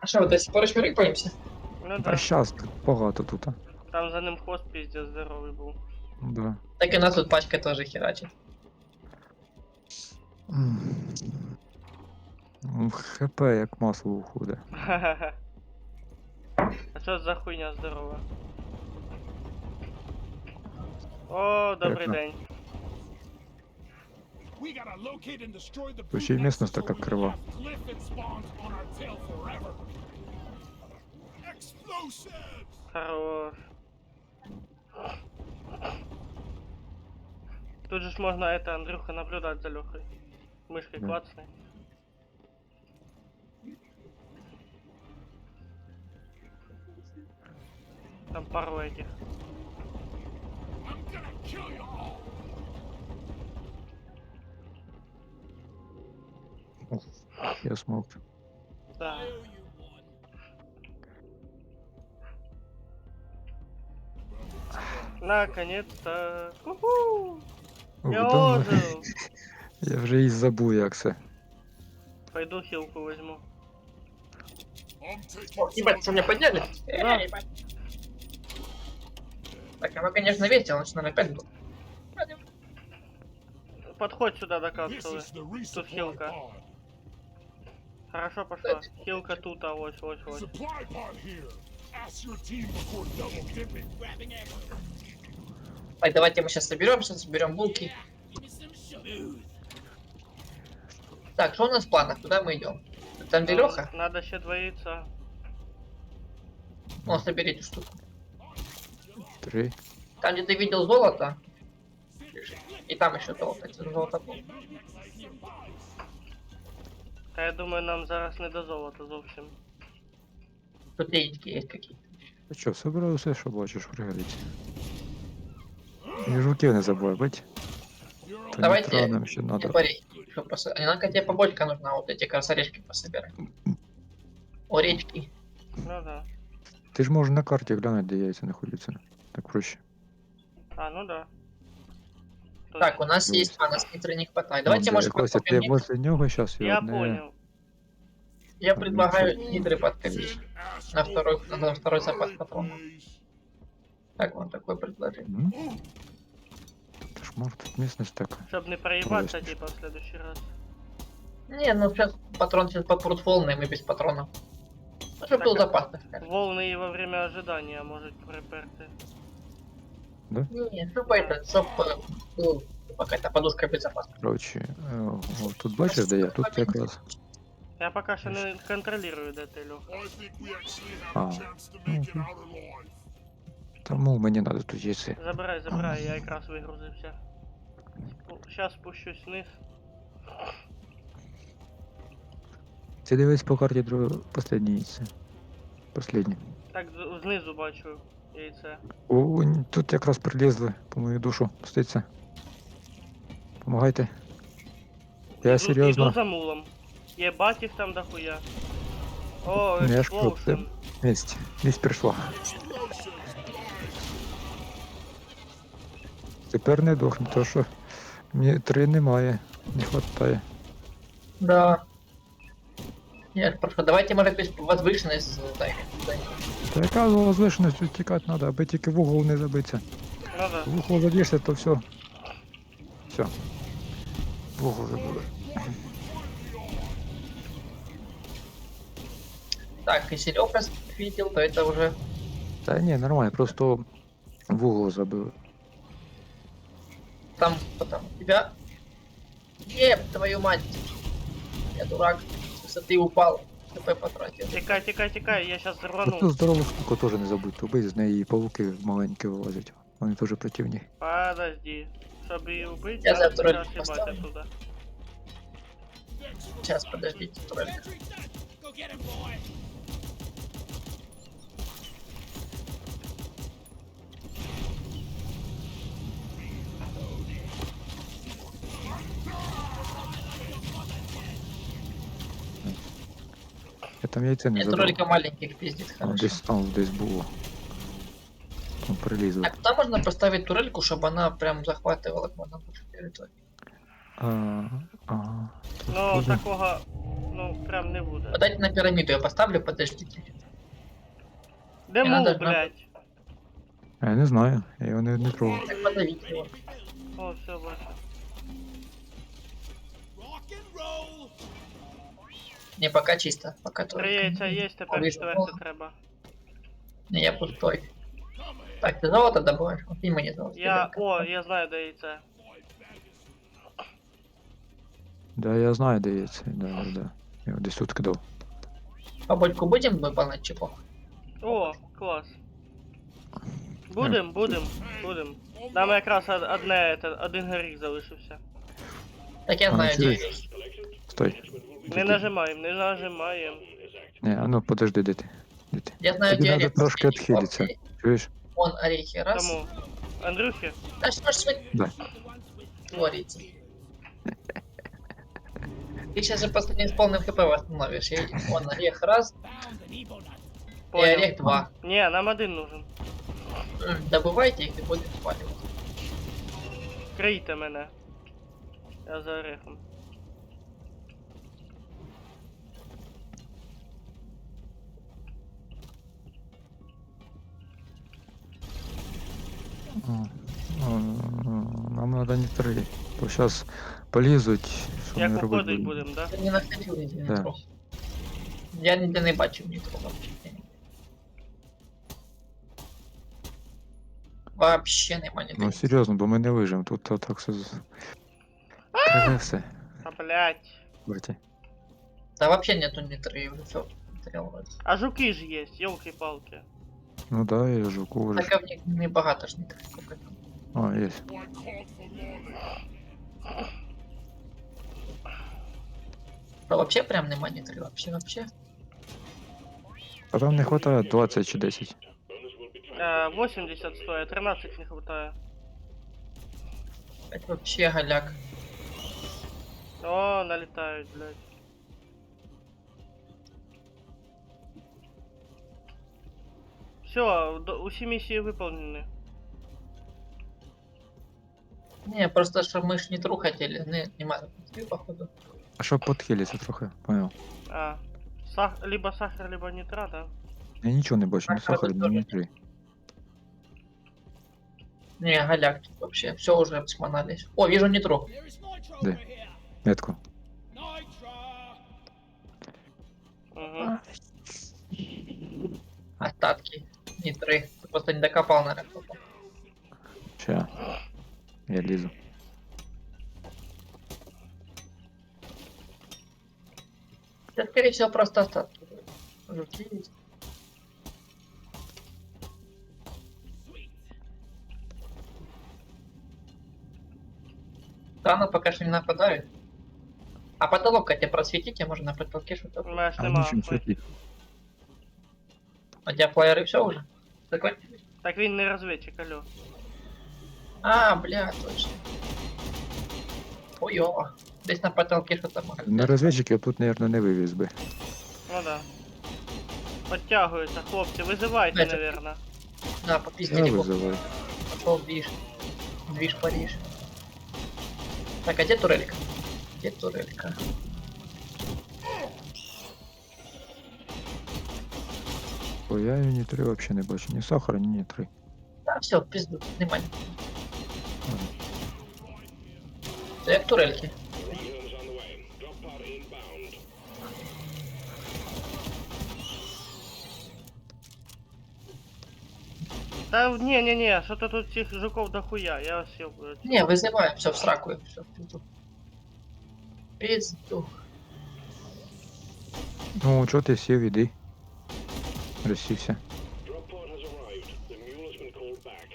Speaker 3: А что, вы до сих пор еще рыпаемся?
Speaker 1: Ну
Speaker 6: Та
Speaker 1: да.
Speaker 6: щас багато тут.
Speaker 1: Там за ним хвост пиздец здоровий був.
Speaker 6: Да.
Speaker 3: Так и нас тут пачка тоже херачит.
Speaker 6: ХП як масло уходить.
Speaker 1: Ха-ха-ха. А що за хуйня здорова? О, добрий
Speaker 6: Так,
Speaker 1: день.
Speaker 2: We gotta locate and destroy the
Speaker 6: Тут ще й
Speaker 2: brute
Speaker 6: місцевість
Speaker 2: nexus,
Speaker 6: така
Speaker 2: or we will
Speaker 6: крива.
Speaker 2: have cliff and spawns on our tail forever. Explosives!
Speaker 1: Хорош. Тут же ж можно это, Андрюха, наблюдать за Лехой. Мышкой
Speaker 6: Да.
Speaker 1: клацнай. Там пару этих.
Speaker 2: I'm gonna kill you all!
Speaker 6: Я смог.
Speaker 1: Да. Наконец-то. Ку-ху! Я
Speaker 6: Давно.
Speaker 1: ожил.
Speaker 6: Я вже і забув, як це.
Speaker 1: Пойду хилку возьму.
Speaker 2: I'm taking
Speaker 3: О, ебать, что меня подняли?
Speaker 1: Да.
Speaker 3: Ебать. Так, а вы, конечно, весело, начинаем опять был.
Speaker 1: Подходь сюда до
Speaker 2: This
Speaker 1: капсулы.
Speaker 2: is the resupply
Speaker 1: хилка.
Speaker 2: pod.
Speaker 1: Хорошо пошла. Хилка тут, а ось.
Speaker 2: Supply pod here. Ask your team before double dipping.
Speaker 3: Так, давайте мы сейчас соберем булки. Так, что у нас в планах? Куда мы идем? Там где Леха?
Speaker 1: Надо ще двоиться.
Speaker 3: Ну, собери эту штуку.
Speaker 6: 3.
Speaker 3: Там, где ты видел золото. И там еще золото. Это золото было.
Speaker 1: Та я думаю, нам зараз не до золота зовсім.
Speaker 3: Тут яички есть какие-то.
Speaker 6: А що, собираю все, що бачиш, пригодиться. І жуків не забувай, бать. Та
Speaker 3: Давайте.
Speaker 6: нітра нам ще надо.
Speaker 3: Парень, а нам тебе поболька нужна, вот эти как раз орешки пособирать. Оречки.
Speaker 1: Ну да.
Speaker 6: Ти ж можеш на карті глянути, де яйця знаходяться. Так проще.
Speaker 1: А, ну да.
Speaker 3: Так, у нас
Speaker 6: Ну,
Speaker 3: есть, а нас нитро не хватает. Давайте,
Speaker 6: Вон,
Speaker 3: может,
Speaker 6: Костя, ти
Speaker 3: подкопим.
Speaker 6: возле нього зараз
Speaker 1: Я
Speaker 6: одне.
Speaker 1: понял.
Speaker 3: Я предлагаю нитры
Speaker 2: Then
Speaker 3: подкопить.
Speaker 2: ask
Speaker 3: На
Speaker 2: your
Speaker 3: второй запас
Speaker 2: team,
Speaker 3: патронов.
Speaker 2: please.
Speaker 3: Так, вам такое предложение.
Speaker 6: М? Та ж може тут місцевість така.
Speaker 1: Щоб не проебаться,
Speaker 6: Ой,
Speaker 1: типа, в следующий раз.
Speaker 3: Не, ну сейчас патрон сейчас попрут волны, мы без патронов. Ну, чтобы был
Speaker 1: Так,
Speaker 3: запас, так сказать.
Speaker 1: Волны и во время ожидания может приперти.
Speaker 3: Не, чтобы это, чтобы был какая-то подушка безопасности.
Speaker 6: Коротше, о, тут бачиш, де я? Тут якраз.
Speaker 1: Я пока що не контролюю, де ти, Льох.
Speaker 2: I think we actually have a
Speaker 6: Ah.
Speaker 2: chance to make it out alive.
Speaker 6: Тому мені треба тут яйця.
Speaker 1: Забирай, я якраз вигрузився. Сейчас спущусь вниз.
Speaker 6: Ти дивись по карті останнє яйце. Последнє.
Speaker 1: Так, знизу бачу яйце.
Speaker 6: О, тут якраз прилізли по мою душу. Пуститься. Помагайте. Я серйозно.
Speaker 1: Іду за мулом. Єбать їх там дохуя. О,
Speaker 6: Ну, я ж кажу,
Speaker 1: Explosion.
Speaker 6: Місць прийшла. Тепер не дохне, то що мені 3 немає. Не хватає.
Speaker 3: Да. Нет, просто давайте, может, без возвышенность зайдем.
Speaker 6: Та яка возвишеність тут тікати треба, аби тільки в угол не забитися.
Speaker 1: Ну да.
Speaker 6: В угол заб'єшся, то все. Все. В угол забили.
Speaker 3: Так, если Лёха видел, то это уже...
Speaker 6: Та ні, нормально, просто в угол забили.
Speaker 3: Там, потом тебя... Еб, твою мать! Я дурак, с высоты упал, ТП потратил.
Speaker 1: Тікай, я сейчас
Speaker 6: Ту
Speaker 1: рвану.
Speaker 6: здорову штуку теж не забудь убити, з неї павуки маленькі вилазять. Вони теж противні.
Speaker 1: Подожди. Щоб її вбити,
Speaker 3: Я за троль
Speaker 1: зараз їбати
Speaker 3: поставлю.
Speaker 1: оттуда.
Speaker 3: Сейчас, подождите, троллька.
Speaker 6: Я там яйце не
Speaker 3: Нет,
Speaker 6: забрав.
Speaker 3: троллька маленьких пиздит,
Speaker 6: Там
Speaker 3: хорошо.
Speaker 6: десь було. Там прилізли.
Speaker 3: Так, туда можно поставить турельку, чтобы она прям захватывала как можно больше территории.
Speaker 6: Ага.
Speaker 1: Ну,
Speaker 6: Буде.
Speaker 1: такого, ну, прям не буде.
Speaker 3: Подайте на пирамиду, я поставлю, подождите.
Speaker 1: Де
Speaker 3: Не
Speaker 1: мул,
Speaker 3: надо,
Speaker 1: блядь?
Speaker 6: Я не знаю, я його не трогав.
Speaker 3: Так, подавите его.
Speaker 1: О, все, бачу.
Speaker 3: Не, пока чисто, пока
Speaker 1: 3
Speaker 3: турелька.
Speaker 1: яйця є, тепер
Speaker 3: Вийшло.
Speaker 1: четверте треба.
Speaker 3: Не, я пустой. Так, ты золото добываешь? Вот и мне золото.
Speaker 1: Я знаю, де яйце.
Speaker 6: Да, я знаю, де яйце. Да. Я його десь тут кидав.
Speaker 3: Побольку будем выполнять чепок?
Speaker 1: О, клас. Будем. Нам якраз один горіх залишився.
Speaker 3: Так я
Speaker 6: А,
Speaker 3: знаю,
Speaker 6: ничего.
Speaker 3: где есть.
Speaker 6: Стой.
Speaker 1: Не нажимаємо.
Speaker 6: Не, а ну подожди, де ти? Де ти?
Speaker 3: Я знаю,
Speaker 6: Тобі
Speaker 3: где
Speaker 6: надо
Speaker 3: орехи.
Speaker 6: трошки відхилитися. Чуєш?
Speaker 3: Вон орехи, раз.
Speaker 1: Тому. Андрюхи?
Speaker 3: Да что ж вы
Speaker 6: Да.
Speaker 3: творите? Ты сейчас же последний с полным хп восстановишь. И он орех раз, и
Speaker 1: Понял.
Speaker 3: орех два.
Speaker 1: Не, нам один нужен.
Speaker 3: Добывайте их и будем спаливать.
Speaker 1: Крийте мене. Я за орехом.
Speaker 6: Нам надо не 3. То зараз полізуть, що
Speaker 1: Як
Speaker 6: ми робити
Speaker 1: уходить
Speaker 6: будемо.
Speaker 1: будемо, да?
Speaker 3: Ти не находив ніде
Speaker 6: Да.
Speaker 3: нітро. Я ніде не бачив нітро вообще нема ніде.
Speaker 6: Ну серйозно, бо ми не вижимо. Тут так все криве все.
Speaker 1: А блять.
Speaker 6: Бачите.
Speaker 3: Да вообще нету нітро, і вже все. Матеріал вроде.
Speaker 1: А жуки ж є, ёлки-палки.
Speaker 6: Ну да, я жуку вже.
Speaker 3: Так а в них не багато ж нітро. Сколько там.
Speaker 6: А, є.
Speaker 2: I called for knowledge.
Speaker 3: Та вообще прям нема нітро, вообще.
Speaker 6: А там не хватає 20 чи 10.
Speaker 1: 80 стоит, 13 не хватает.
Speaker 3: Это вообще голяк.
Speaker 1: О, налетают, блядь. Все, усі миссии выполнены.
Speaker 3: Не, просто что мы ж нитру хотели, нема нітри, походу.
Speaker 6: А щоб подхилитися трохи, понял.
Speaker 1: А, либо сахар, либо нитра, да?
Speaker 6: Я нічого не бачу, ні
Speaker 3: Сахар
Speaker 6: сахар, ні
Speaker 3: тоже.
Speaker 6: нітри.
Speaker 3: Не, голяк тут вообще, все уже обсманались. О, вижу нитру.
Speaker 6: Де? Метку.
Speaker 1: Угу.
Speaker 3: Остатки нитры. Ты просто не докопал, наверное. кто-то.
Speaker 6: Ща. Я лізу.
Speaker 3: Это, скорее всего, просто остатки. Жуки есть. Да, но пока что не нападают. А потолок хотя просветите, можно на потолке что-то.
Speaker 1: Маєш
Speaker 6: А
Speaker 1: нема.
Speaker 6: нічим
Speaker 1: Ой.
Speaker 6: світлі.
Speaker 3: У тебя флайеры все уже? Закончились?
Speaker 1: Так він не розвідчик, алло.
Speaker 3: А, бля, точно. Ой-ё. Здесь на потолке что-то может.
Speaker 6: На розвідчиків тут, мабуть, не вивіз би.
Speaker 1: Ну да. Подтягуються, хлопці, визивайте,
Speaker 3: Знаєте,
Speaker 1: наверно.
Speaker 3: Да, попиздили
Speaker 6: Я
Speaker 3: его.
Speaker 6: визиваю.
Speaker 3: Пошел движ. Движ Париж. Так, а где турелька? Где турелька?
Speaker 6: Бо я її нітри взагалі не бачу. Ні сахара, ні нітри.
Speaker 3: Да, все, пизду, внимание. Да як турельки.
Speaker 5: Units on the way. Drop pod inbound.
Speaker 1: Та ні, що-то тут цих жуков дохуя, я вас ёбаю.
Speaker 3: Не, вызываем, все, в сраку, все, в пизду. Пизду.
Speaker 6: Ну, чого ти сів, іди. Розсівся.
Speaker 5: Drop pod has arrived. The mule has been called back.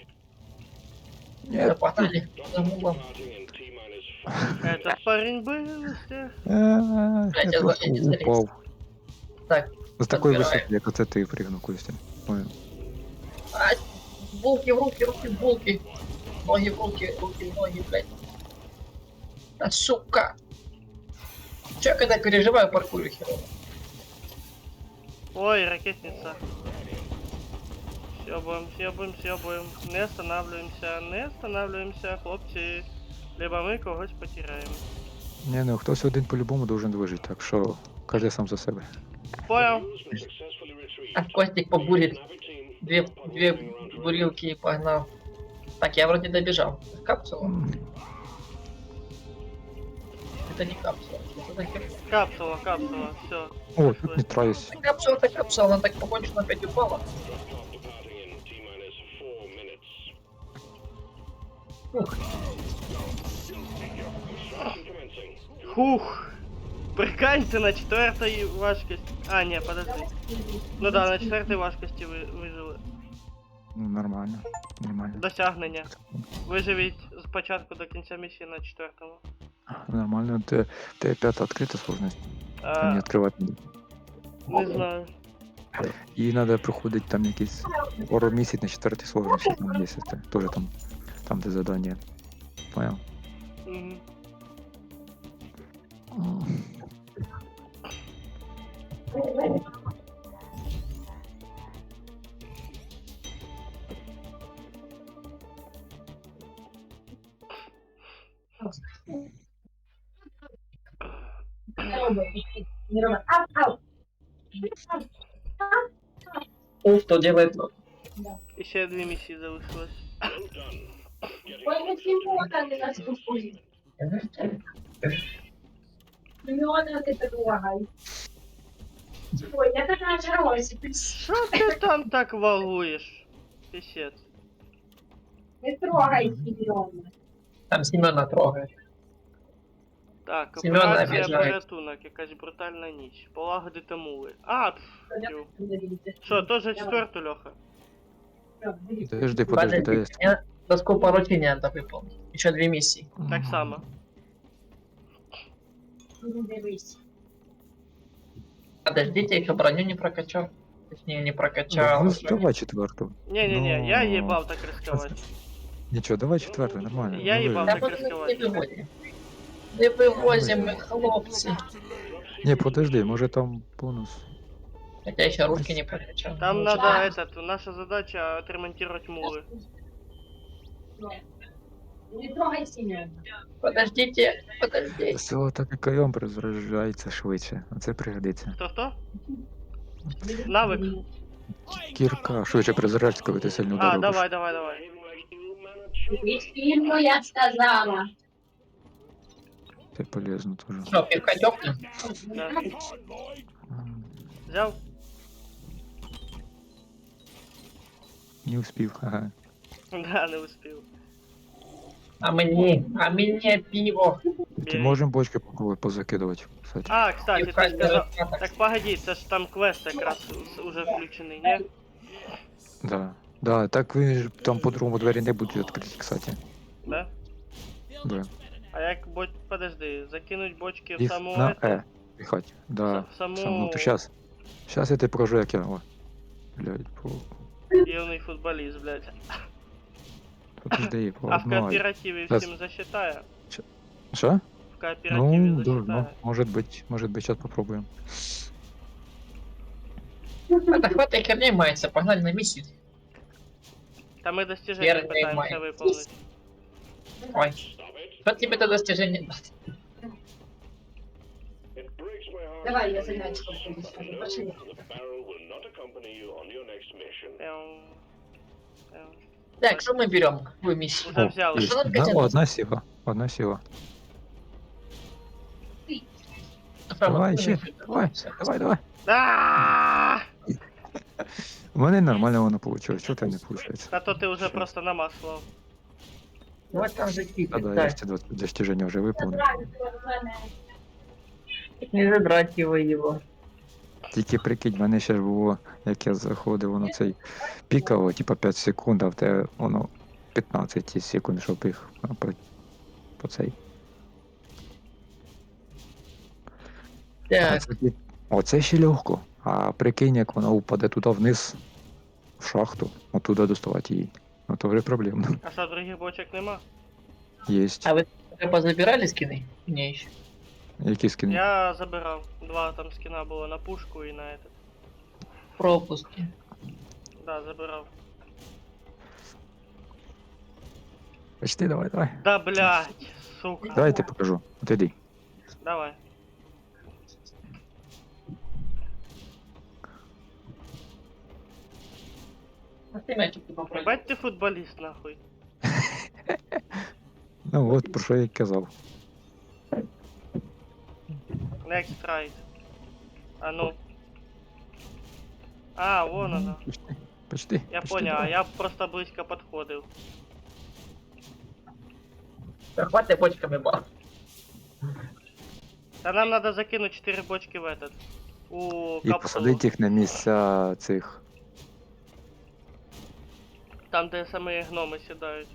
Speaker 3: Да, погнали. За мулом.
Speaker 5: Departing in T-minus 5.
Speaker 1: Этот парень был из тех.
Speaker 3: Блядь, я
Speaker 6: просто
Speaker 3: не заліз.
Speaker 6: упав.
Speaker 3: Так,
Speaker 6: З такої
Speaker 3: Забираю.
Speaker 6: висоти, як оце ти пригнув, Костя. Понял.
Speaker 3: а, булки в руки, руки в булки. Ноги в руки в ноги, блядь. А, сука. Че я когда переживаю, паркую херово.
Speaker 1: Ой, ракетница. Съебуем. Не останавливаемся, хлопці. Либо ми когось потеряємо.
Speaker 6: Ні, ну хтось один по-любому должен вижити, так що кожен сам за себе.
Speaker 1: Понял.
Speaker 5: Mule's been successfully retrieved.
Speaker 3: А Костик побурит.
Speaker 5: Navy team.
Speaker 3: Две
Speaker 5: Drop pod moving around to
Speaker 3: бурилки и погнал. Так, я вроде добежал. Капсула? Это не капсула. Что за херня?
Speaker 1: Капсула, все.
Speaker 6: О, тут не траюсь.
Speaker 3: Капсула, это капсула, она так по-кончено опять упала.
Speaker 5: Drop pod departing in T-minus 4 minutes.
Speaker 3: Ух,
Speaker 5: Extraction commencing.
Speaker 1: Хух. Прикиньте на 4-й важкості. А, ні, подожди. Ну да, на 4-й важкості ви вижили.
Speaker 6: Ну, нормально. Нормально.
Speaker 1: Досягнення. Виживіть з початку до кінця місії на 4-му.
Speaker 6: Нормально. Ти п'ята відкрита сложність. Не
Speaker 1: А,
Speaker 6: відкривати.
Speaker 1: не знаю.
Speaker 6: І треба проходити там якийсь ору місяць на 4-й сложності. Там є це. Теж там де задання. Понял?
Speaker 1: Мгм.
Speaker 4: Не роби. Ау, ау.
Speaker 3: Уф, то делает.
Speaker 1: І ще 2 місії залишилось.
Speaker 5: Well done. Getting
Speaker 4: Ой, не Симона, не нас купує. Симона, ти трогай. Ой, я так нажралася.
Speaker 1: Що ти там так вагуєш? Пісець.
Speaker 4: Не трогай Симона.
Speaker 3: Там Семена трогает.
Speaker 1: Так,
Speaker 3: Семена
Speaker 1: операція
Speaker 3: обіжають.
Speaker 1: порятунок, якась брутальна ніч. Полагодити мули. А, тю. Що, теж четверту, Льоха?
Speaker 6: Подожди, подожди, дай я
Speaker 3: Мне доску поручения надо выполнить. Еще 2 миссии.
Speaker 1: Так само.
Speaker 4: Дивись.
Speaker 3: Подождите, я еще броню не прокачал. Точнее, не прокачал.
Speaker 6: Ну, давай четверту.
Speaker 1: Не-не-не, я
Speaker 6: Ну,
Speaker 1: їбав так ризикувати.
Speaker 6: Нічого, давай четверту, нормально.
Speaker 1: Я
Speaker 6: ну,
Speaker 1: їбав.
Speaker 6: ви-
Speaker 3: Да
Speaker 1: так
Speaker 3: мы
Speaker 1: рисковать.
Speaker 3: не вывозим. Не вывозим мы, хлопцы.
Speaker 6: Ні, подожди, може там бонус.
Speaker 3: Хотя еще руки не прокачал.
Speaker 1: Там
Speaker 3: Ну,
Speaker 1: надо
Speaker 4: Да.
Speaker 1: наша задача отремонтировать мулы.
Speaker 4: Не трогай Симона.
Speaker 3: Подождите, подождите.
Speaker 6: Село так і кайом розряджається швидше. А це пригодиться.
Speaker 1: Хто-хто? Навик.
Speaker 6: Кірка швидше призаряджається, коли ти сильно
Speaker 1: А,
Speaker 6: удар робиш.
Speaker 1: давай.
Speaker 5: Behaving like you, man, a children.
Speaker 4: Дивись фільму, я сказала.
Speaker 6: Це полезно теж.
Speaker 3: Что, пивка тёплый?
Speaker 1: Да.
Speaker 2: Hard, Lloyd.
Speaker 1: Взяв?
Speaker 6: Не успів, ага.
Speaker 1: Да, не успів.
Speaker 3: А мне пиво.
Speaker 6: Ти
Speaker 1: Бери.
Speaker 6: можемо бочки попробувати позакидувати, кстати.
Speaker 1: А, кстати,
Speaker 3: Пивка
Speaker 1: ти сказав.
Speaker 3: не
Speaker 1: Так погоди, це ж там квест якраз уже включений, не?
Speaker 6: Да. Да, так ви ж там по-другому двері не будуть відкриті, кстати.
Speaker 1: Да?
Speaker 6: Да.
Speaker 1: А як подожди, закинуть бочки в
Speaker 6: Їх
Speaker 1: саму
Speaker 6: на
Speaker 1: эту?
Speaker 6: Е. Піхать. Да.
Speaker 1: В саму
Speaker 6: Сам, ну то щас. Щас я тебе покажу, як я. О. Блядь,
Speaker 1: юний футболіст, блядь.
Speaker 6: подожди, по
Speaker 1: А в
Speaker 6: одной.
Speaker 1: кооперативі
Speaker 6: Щас.
Speaker 1: всім засчитає?
Speaker 6: Що?
Speaker 1: В кооперативі
Speaker 6: Ну, да,
Speaker 1: засчитає.
Speaker 6: ну, может быть, сейчас попробуем.
Speaker 3: Это хватит херней мается, погнали на миссию.
Speaker 1: Та ми достіження
Speaker 3: Верний
Speaker 1: питаємося
Speaker 3: май.
Speaker 1: виповнити.
Speaker 3: Ой,
Speaker 5: Stop it.
Speaker 3: что тебе это достижение?
Speaker 5: It breaks my heart.
Speaker 4: Давай, я
Speaker 5: to
Speaker 4: за
Speaker 5: tell you
Speaker 4: мячиком
Speaker 5: this.
Speaker 4: пойду скажу.
Speaker 5: No,
Speaker 4: Пошли.
Speaker 5: the Barrel will not accompany you on your next mission.
Speaker 1: Прям.
Speaker 3: Так, что мы берем в миссию?
Speaker 1: Уже взяли.
Speaker 6: есть.
Speaker 3: Что нам
Speaker 6: Да,
Speaker 3: качать?
Speaker 6: одна сила. Одна сила.
Speaker 3: Прямо
Speaker 6: Давай,
Speaker 3: в
Speaker 6: ще,
Speaker 3: миссию.
Speaker 6: давай,
Speaker 3: Всё.
Speaker 6: давай.
Speaker 1: А!
Speaker 6: У мене нормально воно вийшло. Чого тебе не виходить?
Speaker 1: Та то ти вже просто намаслав.
Speaker 3: Давай там же
Speaker 6: А
Speaker 3: кипит,
Speaker 6: да,
Speaker 3: да.
Speaker 6: я ці достиження вже виповнив.
Speaker 3: Не забрать его.
Speaker 6: Тільки прикинь, в мене ще ж було, як я заходив, воно цей пікало, типа 5 секунд, а в тебе воно 15 секунд, щоб їх по цей.
Speaker 3: Так,
Speaker 6: Оце ще легко. А прикинь, як вона упаде туди вниз, в шахту, оттуда доставати її. Ну то вже проблемно.
Speaker 1: А що, других бочок нема?
Speaker 6: Єсть.
Speaker 3: а вы позабирали скины? Не еще.
Speaker 6: Які скини?
Speaker 1: Я забирав. 2 там скіна було на пушку і на этот.
Speaker 3: Пропуски.
Speaker 1: Да, забирав.
Speaker 6: Почти, давай.
Speaker 1: Да блядь, сука.
Speaker 6: Давай я тебе покажу. От іди.
Speaker 1: Давай.
Speaker 3: А ты мячик попробуй.
Speaker 1: Бать ти футболіст, нахуй.
Speaker 6: Ну от про що я й казав.
Speaker 1: Next right. А ну. А, вон она.
Speaker 6: Почти.
Speaker 1: Я
Speaker 6: почти,
Speaker 1: понял, а
Speaker 6: давай.
Speaker 1: я просто близько підходив.
Speaker 3: Хватит бочками бах.
Speaker 1: Та нам надо закинуть 4 бочки в этот. У
Speaker 6: І
Speaker 1: капсулу.
Speaker 6: посадити їх на місця цих.
Speaker 1: Там, де самі гноми сідають.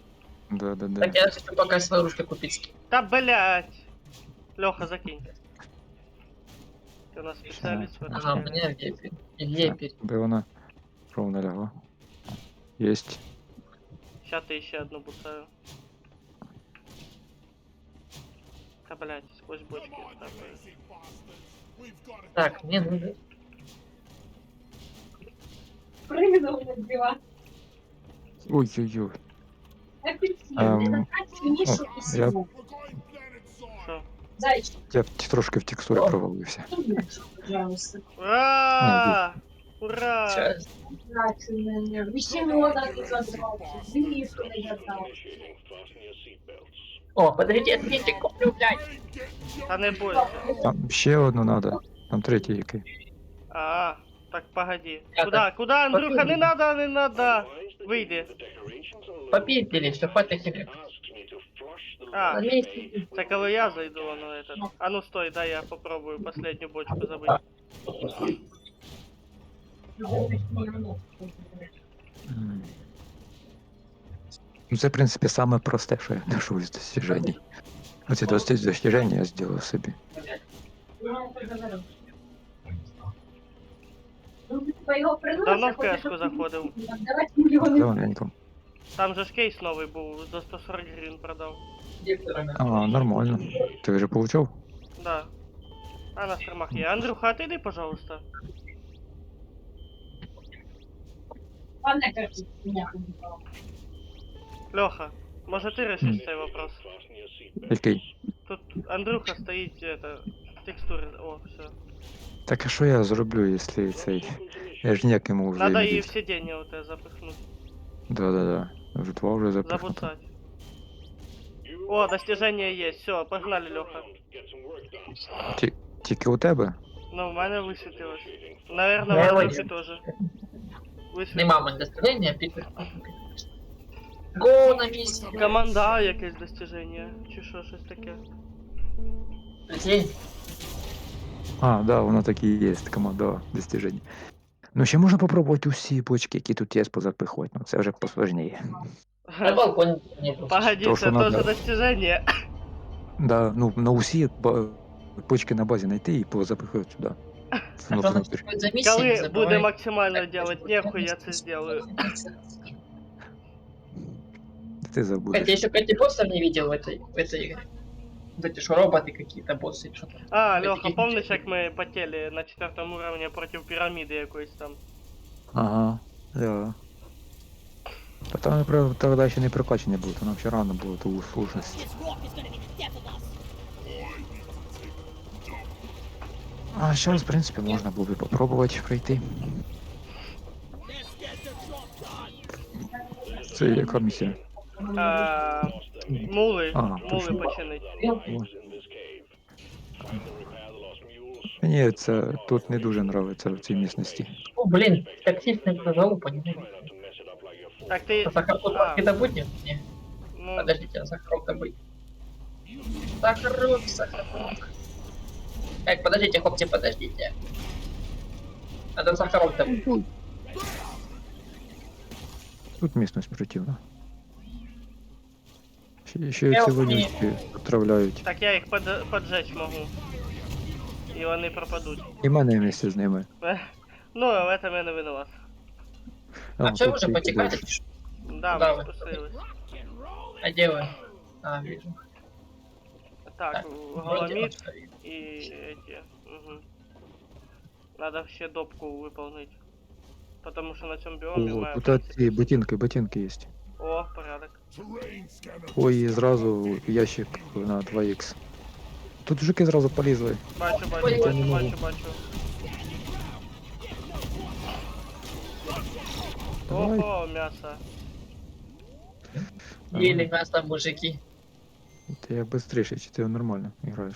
Speaker 6: Да.
Speaker 3: Так я хочу пока свои ружки купить.
Speaker 1: Та блять! Леха, закинь. Ти у нас спеціаліст в
Speaker 3: Ага, у
Speaker 1: этом деле.
Speaker 3: меня епирь. Епирь.
Speaker 6: Би вона ровно лягла. Єсть.
Speaker 1: Ща ти ще одну буцаю. Та блять, сквозь бочки.
Speaker 2: Come on, you
Speaker 1: тапаю.
Speaker 2: lazy bastards. We've got it.
Speaker 3: Так, мне нужно...
Speaker 4: Прыгнул на диван.
Speaker 6: Ой-ой-ой.
Speaker 4: Апельсин.
Speaker 6: Ам,
Speaker 4: Это так свинишь
Speaker 6: о, я-
Speaker 4: апельсину.
Speaker 1: Що?
Speaker 4: Зайчик,
Speaker 6: Я трошки в текстурі провалився.
Speaker 4: пожалуйста.
Speaker 1: Ура! Ура!
Speaker 3: Сейчас.
Speaker 4: Вещено надо забрать. Зимнишко надо забрать.
Speaker 5: Initiating. Fasten your seatbelts.
Speaker 3: О, подожди, ответьте, куплю, блядь.
Speaker 1: Та не бойся.
Speaker 6: Там ще одну надо. Там третій який.
Speaker 1: А, так погоди.
Speaker 3: Я
Speaker 1: Куда? Куда, Андрюха? Не надо, не надо.
Speaker 5: Advise that
Speaker 1: Выйди.
Speaker 5: the decorations on the
Speaker 3: Попиздили, все, хватит херня.
Speaker 5: asks me to flush the
Speaker 1: А,
Speaker 3: На месте.
Speaker 1: це коли я зайду на этот. А ну стой, дай я попробую последнюю бочку забыть.
Speaker 6: М. Ну, це, в принципі, саме просте, що я ношу із достіжень. Оці достіження я зробив собі.
Speaker 1: Давно в кешку заходив.
Speaker 6: Давненько.
Speaker 1: Там же ж кейс новий був, за 140 гривень продав.
Speaker 6: А, нормально. Ти вже получав?
Speaker 1: Да. А на стримах є. Андрюха, отойди, пожалуйста.
Speaker 4: Ладно, кажется, меня убивала.
Speaker 1: Леха, може ти решиш цей вопрос?
Speaker 5: fasten your seatbelts.
Speaker 6: Який?
Speaker 1: Тут Андрюха стоїть, это, текстури, о, все.
Speaker 6: Так а що я зроблю, якщо цей... Я ж ніяк не можу
Speaker 1: Надо і
Speaker 6: взаємодіяти.
Speaker 1: в сидіння оте запихнути,
Speaker 6: Да-да-да. Вже два вже запихнуто.
Speaker 1: забуцать. О, достижение є, все, погнали, Леха.
Speaker 5: Get some work done.
Speaker 6: Тільки у тебе?
Speaker 1: Ну, в мене висвітилось. Наверное,
Speaker 3: Я
Speaker 1: в Андрюхи
Speaker 3: вийду.
Speaker 1: теж. Висвітилось.
Speaker 3: Нема мене достижения, Питер. Го на месте.
Speaker 1: Команда якесь достиження, чи що, щось таке.
Speaker 3: Прикинь.
Speaker 6: А, да, воно так і є, команда достіжень. Ну, ще можна попробувати усі бочки, які тут є, позапихувати. Ну, це вже посложніше.
Speaker 3: На балконе нету.
Speaker 1: Погоди,
Speaker 6: То,
Speaker 1: це
Speaker 6: що надо.
Speaker 1: теж достиження.
Speaker 6: Да, ну, на усі бочки на базі знайти і позапихати сюди.
Speaker 3: А
Speaker 6: Ну,
Speaker 3: что
Speaker 6: внутрь.
Speaker 3: значит за миссия?
Speaker 1: Коли
Speaker 3: Не
Speaker 1: буде
Speaker 3: забывай.
Speaker 1: максимально делать нехуй, я це сделаю.
Speaker 6: Ти
Speaker 3: Хотя
Speaker 6: забудеш.
Speaker 3: еще Кэти боссов не видел в этой игре. Вот эти что роботы какие-то, боссы, что-то.
Speaker 1: А,
Speaker 3: Таких
Speaker 1: Леха, помнишь,
Speaker 3: ничего.
Speaker 1: як ми потели на 4 уровне проти піраміди якоїсь там?
Speaker 6: Ага, да. Та там, наприклад, тоді ще не прокачання було, то нам ще рано було ту сложність. А зараз, в принципі, можна було би попробувати пройти. Це яка місія?
Speaker 1: Мули,
Speaker 6: А,
Speaker 1: мули
Speaker 6: точно.
Speaker 1: починить.
Speaker 5: In this cave. Find and repair the lost mules.
Speaker 6: Мені це тут не дуже подобається в цій місності.
Speaker 3: О, блин, таксистный прожал, понимаете?
Speaker 5: Try not to mess it up like your friend.
Speaker 1: Так ти.
Speaker 3: А Сахаров
Speaker 1: А,
Speaker 3: это будет? Не.
Speaker 1: ну,
Speaker 3: Подождите, а Сахаров-то будет. Сахаров, Сахаров. Так, подождите, хлопцы, подождите. Надо Сахаров-то будет.
Speaker 6: Тут місцевість противна. Ще
Speaker 3: Я
Speaker 6: ці
Speaker 3: вмію.
Speaker 6: вонючки отравляють.
Speaker 1: так я їх поджечь можу. І вони пропадуть.
Speaker 6: І мене місце з ними.
Speaker 1: Ну, в этом я не виноват.
Speaker 3: А
Speaker 6: тут
Speaker 3: что вы уже
Speaker 6: ці
Speaker 3: потекали?
Speaker 6: кидаюш.
Speaker 1: Да,
Speaker 3: Да,
Speaker 1: ми
Speaker 3: ви.
Speaker 1: спустились.
Speaker 3: А где вы? А, вижу.
Speaker 1: Так,
Speaker 3: Так, вроде
Speaker 1: голомит
Speaker 3: вот стоит.
Speaker 1: и эти. Угу. Надо ще допку выполнить. Потому что на цьому біомі
Speaker 6: О,
Speaker 1: має.
Speaker 6: тут ці ботинки є.
Speaker 1: О, порядок.
Speaker 2: Terrain scanner.
Speaker 6: Ой, і зразу ящик на 2х. Тут жуки зразу полізли.
Speaker 1: Бачу,
Speaker 3: Ой,
Speaker 1: бачу,
Speaker 3: я
Speaker 1: бачу,
Speaker 6: не можу.
Speaker 1: бачу, бачу.
Speaker 6: Давай.
Speaker 1: Ого, м'ясо.
Speaker 3: Ели мясо, мужики.
Speaker 6: Ти як быстріше, чи ти нормально граєш?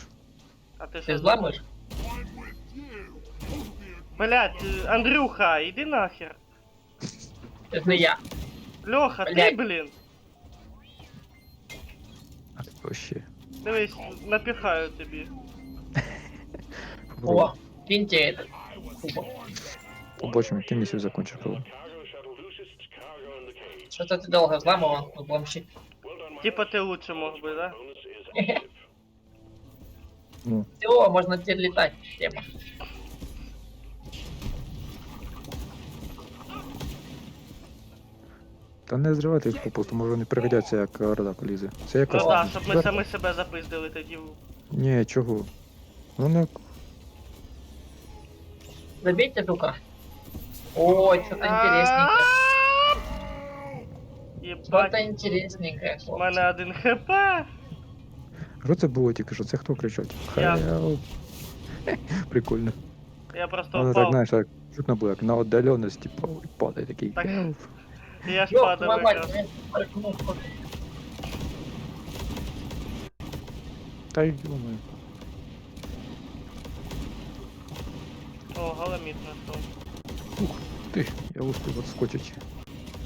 Speaker 1: А ти
Speaker 3: Ты
Speaker 1: що?
Speaker 3: взламываешь?
Speaker 1: Блять, Андрюха, іди нахер.
Speaker 3: Это я.
Speaker 1: Льоха, ти,
Speaker 3: Блядь.
Speaker 1: блін.
Speaker 6: А ти вообще.
Speaker 1: Дивись, напіхаю тобі.
Speaker 3: О, киньте это. Кубок.
Speaker 6: Побачимо, ти місію закончиш коли.
Speaker 5: Cargo shuttle loosest cargo in the cage.
Speaker 3: Что-то ты долго взламывал, взломщик.
Speaker 5: Well done, my
Speaker 1: Типа ти лучше мог би, да?
Speaker 5: bonus is active.
Speaker 6: Ну,
Speaker 3: Все, можно теперь летать. Тема.
Speaker 6: та не зривайте їх попусту, може вони пригодяться, як орда полізе. Це
Speaker 1: Ну
Speaker 6: якось...
Speaker 1: да, щоб ми самі себе запиздили тоді.
Speaker 6: Ні, чого? Вони...
Speaker 3: Забейте жука. Ой, что-то интересненькое.
Speaker 1: Єбать,
Speaker 3: Что-то интересненькое.
Speaker 1: у мене 1 хп.
Speaker 6: Що це було тільки що? Це хто кричав?
Speaker 1: Я.
Speaker 6: Help. Прикольно.
Speaker 1: Я просто
Speaker 6: Воно так,
Speaker 1: впав.
Speaker 6: знаєш, так чутно було, як на отдаленості, типу, і падає такий.
Speaker 1: Так.
Speaker 6: Help.
Speaker 1: Я ж
Speaker 3: Ёб
Speaker 1: падав
Speaker 3: твою мать,
Speaker 1: якраз.
Speaker 3: я прыгнул.
Speaker 6: Та й думаю.
Speaker 1: О, галаміт знайшов.
Speaker 6: Ти, я успів відскочити.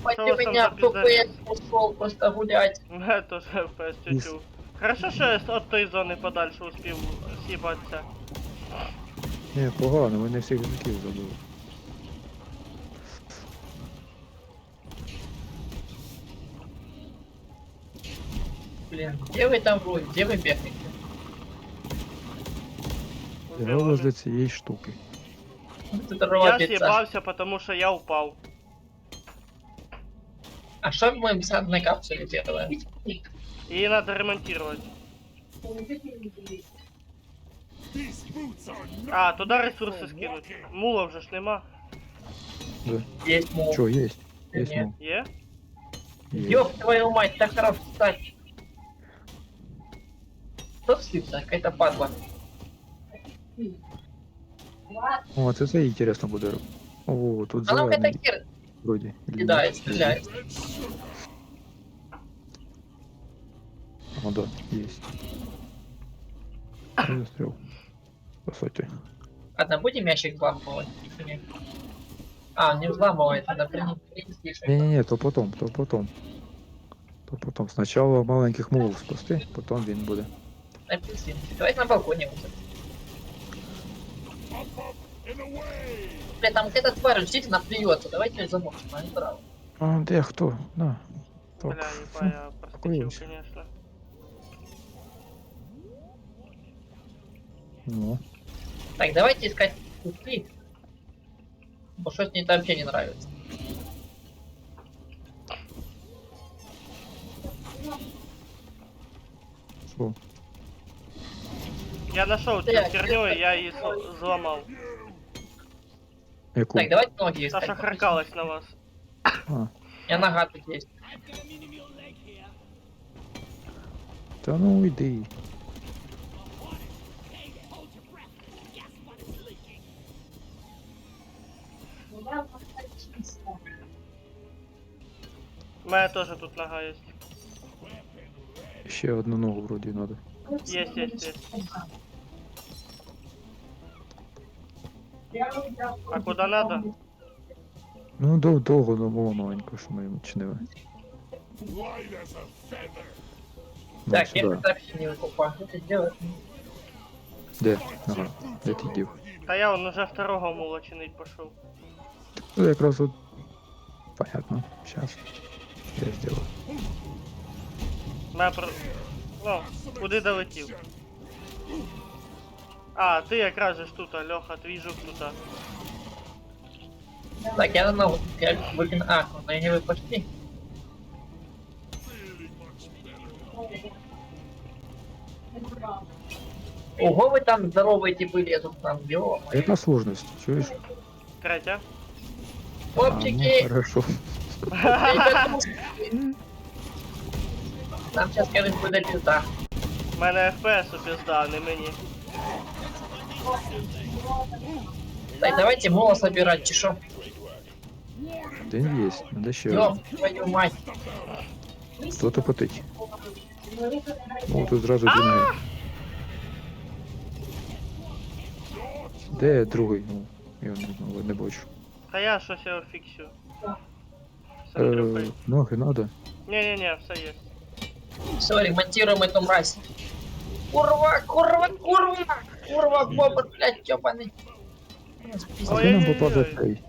Speaker 3: Мать
Speaker 1: Что у вас там
Speaker 3: меня
Speaker 1: за пизда?
Speaker 3: FPS ушел просто гулять.
Speaker 1: У мене теж FPS чуть-чуть. Хорошо, що я от тої зони подальше успів з'їбатися.
Speaker 6: Ні, погано, ми не всіх язиків забули.
Speaker 3: Блин, где вы там были? Где вы бегаете?
Speaker 6: Я возле цієї штуки.
Speaker 3: Тут
Speaker 1: Я
Speaker 3: робиться.
Speaker 1: з'їбався, тому що я упав.
Speaker 3: А что мы с одной капсуле делаем?
Speaker 1: Її треба ремонтувати.
Speaker 2: These boots are not
Speaker 1: А, туди ресурси скинуть. Мула вже ж нема.
Speaker 3: Есть мол.
Speaker 6: Чо, є? Є
Speaker 3: Ні.
Speaker 6: мов.
Speaker 1: Є?
Speaker 6: Є.
Speaker 3: Ёб твою мать, так хорошо встать. Кто слился? Какая-то падла.
Speaker 6: О, це інтересно буде. О, тут
Speaker 3: Она какая-то
Speaker 6: зелений,
Speaker 3: хер
Speaker 6: вроді. Или ні?
Speaker 3: кидает, стреляет.
Speaker 2: red sugar.
Speaker 6: О, да, есть. Застрял. Посмотри.
Speaker 3: Ладно, будем ящик взламывать? Или нет? А, не взламывает, надо принести.
Speaker 6: Не-не-не, то потом, то потом. То потом. Сначала маленьких мулов спасти, потом він буде.
Speaker 3: Апельсин. Давайте на балконе вот.
Speaker 2: Up, up, and away.
Speaker 3: Бля, там какая-то тварь действительно плюется. Давайте ее замочим, а не право.
Speaker 6: А, де хто? На. Так.
Speaker 1: Бля, єба, я проскочив,
Speaker 6: Успокоївся.
Speaker 1: конечно.
Speaker 6: Ну.
Speaker 3: Так, давайте искать куски. Потому что мне это вообще не нравится.
Speaker 6: Що?
Speaker 1: Я знайшов цю
Speaker 3: Так.
Speaker 1: херню, і я її зламав.
Speaker 6: Яку?
Speaker 3: Так, давайте ноги
Speaker 1: Та
Speaker 3: искать.
Speaker 1: що харкалась на вас.
Speaker 6: А,
Speaker 3: У меня нога тут есть.
Speaker 6: та ну йди.
Speaker 1: У мене теж тут нога є.
Speaker 6: Ще одну ногу вроді надо.
Speaker 1: Є. А куди надо?
Speaker 6: Ну, довго не було маленько, що ми чинили.
Speaker 2: Light as a feather.
Speaker 6: Ну,
Speaker 3: Так, я
Speaker 6: сюди.
Speaker 3: вообще не выкупаю. Что ты делаешь?
Speaker 6: Де? Ага, де ти дів?
Speaker 1: Та я он уже второго мула чинить пішов.
Speaker 6: Ну, якраз от... Понятно, сейчас. Я сделаю.
Speaker 1: Мене про... Ну, куди долетів? А, ти якраз же ж тут, Льоха, твій жук тут.
Speaker 3: Так, я на ногу. Я выкину. А, но я не вы пошли.
Speaker 2: Really much better.
Speaker 3: Ого, вы там здоровые типы лезут нам, ё.
Speaker 6: А яка сложність? Чуєш?
Speaker 1: Третя.
Speaker 6: А, ну,
Speaker 3: Хлопчики,
Speaker 6: хорошо.
Speaker 3: нам сейчас, конечно, будет пизда.
Speaker 1: У мене FPS у пізда, не мені.
Speaker 3: Так, давайте мола собирать, чешо.
Speaker 6: День є, надо ще один.
Speaker 3: Ёб твою мать.
Speaker 6: Хто то потить? Ну, тут зразу дінає. Де другий? Ну, я не бачу.
Speaker 1: Та я щось його фіксю. З Андрюхою.
Speaker 6: Ноги надо.
Speaker 1: Не, все є.
Speaker 3: Все, ремонтируем эту мразь. Курва, бобр, блядь, ёбаный.
Speaker 6: А де нам
Speaker 1: Ой-ой-ой-ой.
Speaker 6: попаде цей?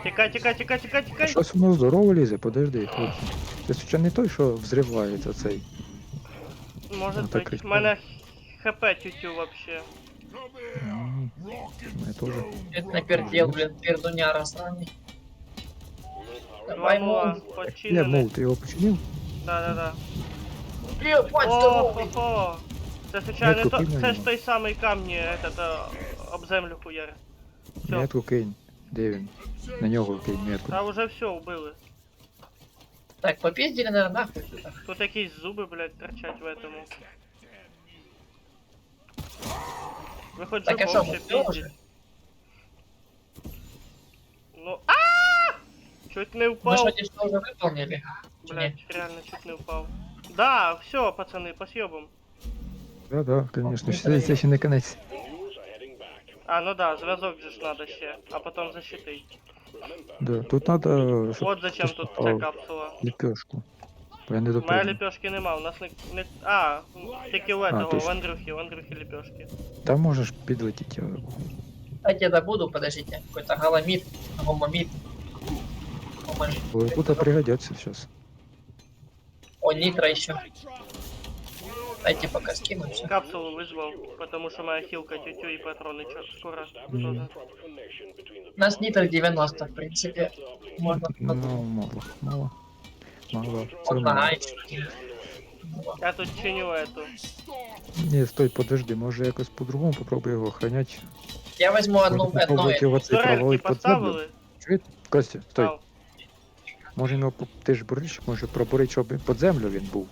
Speaker 1: Тікай.
Speaker 6: Щось воно здорово лізе, подожди, хлопці. Це ще не той, що взривається цей.
Speaker 1: Може
Speaker 6: Ну, так
Speaker 1: бути.
Speaker 6: і
Speaker 1: У мене хп тютю вообще.
Speaker 2: Come here.
Speaker 6: М,
Speaker 2: Rock
Speaker 6: Мене
Speaker 2: and
Speaker 6: теж.
Speaker 2: roll.
Speaker 3: Это напердел, блин, пердуняра сраный.
Speaker 1: Два
Speaker 3: Давай,
Speaker 1: мула
Speaker 3: мол.
Speaker 6: Я
Speaker 1: починений.
Speaker 6: мов, ти його починив?
Speaker 1: Да.
Speaker 3: Блин, мать, здорово.
Speaker 1: О-хо-хо. Це случайно
Speaker 6: Метку
Speaker 1: то,
Speaker 6: кинь на
Speaker 1: це ж
Speaker 6: нього.
Speaker 1: той самий камні, об землю хуяри. Всё.
Speaker 6: Метку кинь. Де він? На нього кинь метку.
Speaker 1: Та уже все, убили.
Speaker 3: Так, попиздили, наверное, нахуй.
Speaker 1: Тут якісь зуби, блядь, торчать в этому. Ви хоч
Speaker 3: Так, а
Speaker 1: зубом
Speaker 3: що,
Speaker 1: ще
Speaker 3: ми вже?
Speaker 1: пиздіть. Ну, чуть не
Speaker 3: Мы
Speaker 1: упал.
Speaker 3: же вроде что уже выполнили.
Speaker 1: Блядь, реально чуть не упал. Да, все, пацаны, по съебам.
Speaker 6: Да, конечно. Це ще не кінець.
Speaker 5: The mules are heading back.
Speaker 1: А, ну да, зв'язок же ж надо ще, а потом защитить.
Speaker 6: Да, тут надо, щоб
Speaker 1: Вот зачем
Speaker 6: хтось
Speaker 1: тут ця
Speaker 6: попав
Speaker 1: капсула.
Speaker 6: ліпешку. Бо я не
Speaker 1: У мене
Speaker 6: допомню.
Speaker 1: ліпешки нема, у нас не... А, тільки у этого,
Speaker 6: точно.
Speaker 1: в Андрюхи ліпешки.
Speaker 6: Там можеш підлетіти.
Speaker 3: Дайте я добуду, подождите. Какой-то галамид, гомомид.
Speaker 6: Куда пригодятся сейчас.
Speaker 3: О, нитро еще. Дайте пока скину все.
Speaker 1: Капсулу вызвал, потому что моя хилка тютю и патроны скоро тоже.
Speaker 5: Proper connection between the
Speaker 3: У нас нитро 90, в принципе. Можно
Speaker 6: Ну, мало. Все
Speaker 3: Можно
Speaker 6: равно.
Speaker 3: айч.
Speaker 1: Я тут чиню эту.
Speaker 6: Ні, стой, подожди, може якось по-другому попробуй його охранять.
Speaker 3: Я возьму одну,
Speaker 6: Можна попробувати його цей
Speaker 1: Турельки
Speaker 6: провалить під землю.
Speaker 1: поставили?
Speaker 6: Чуєте? Костя, стой.
Speaker 1: Ау.
Speaker 6: Може його, ти ж буриш, може пробурити, щоб під землю він був.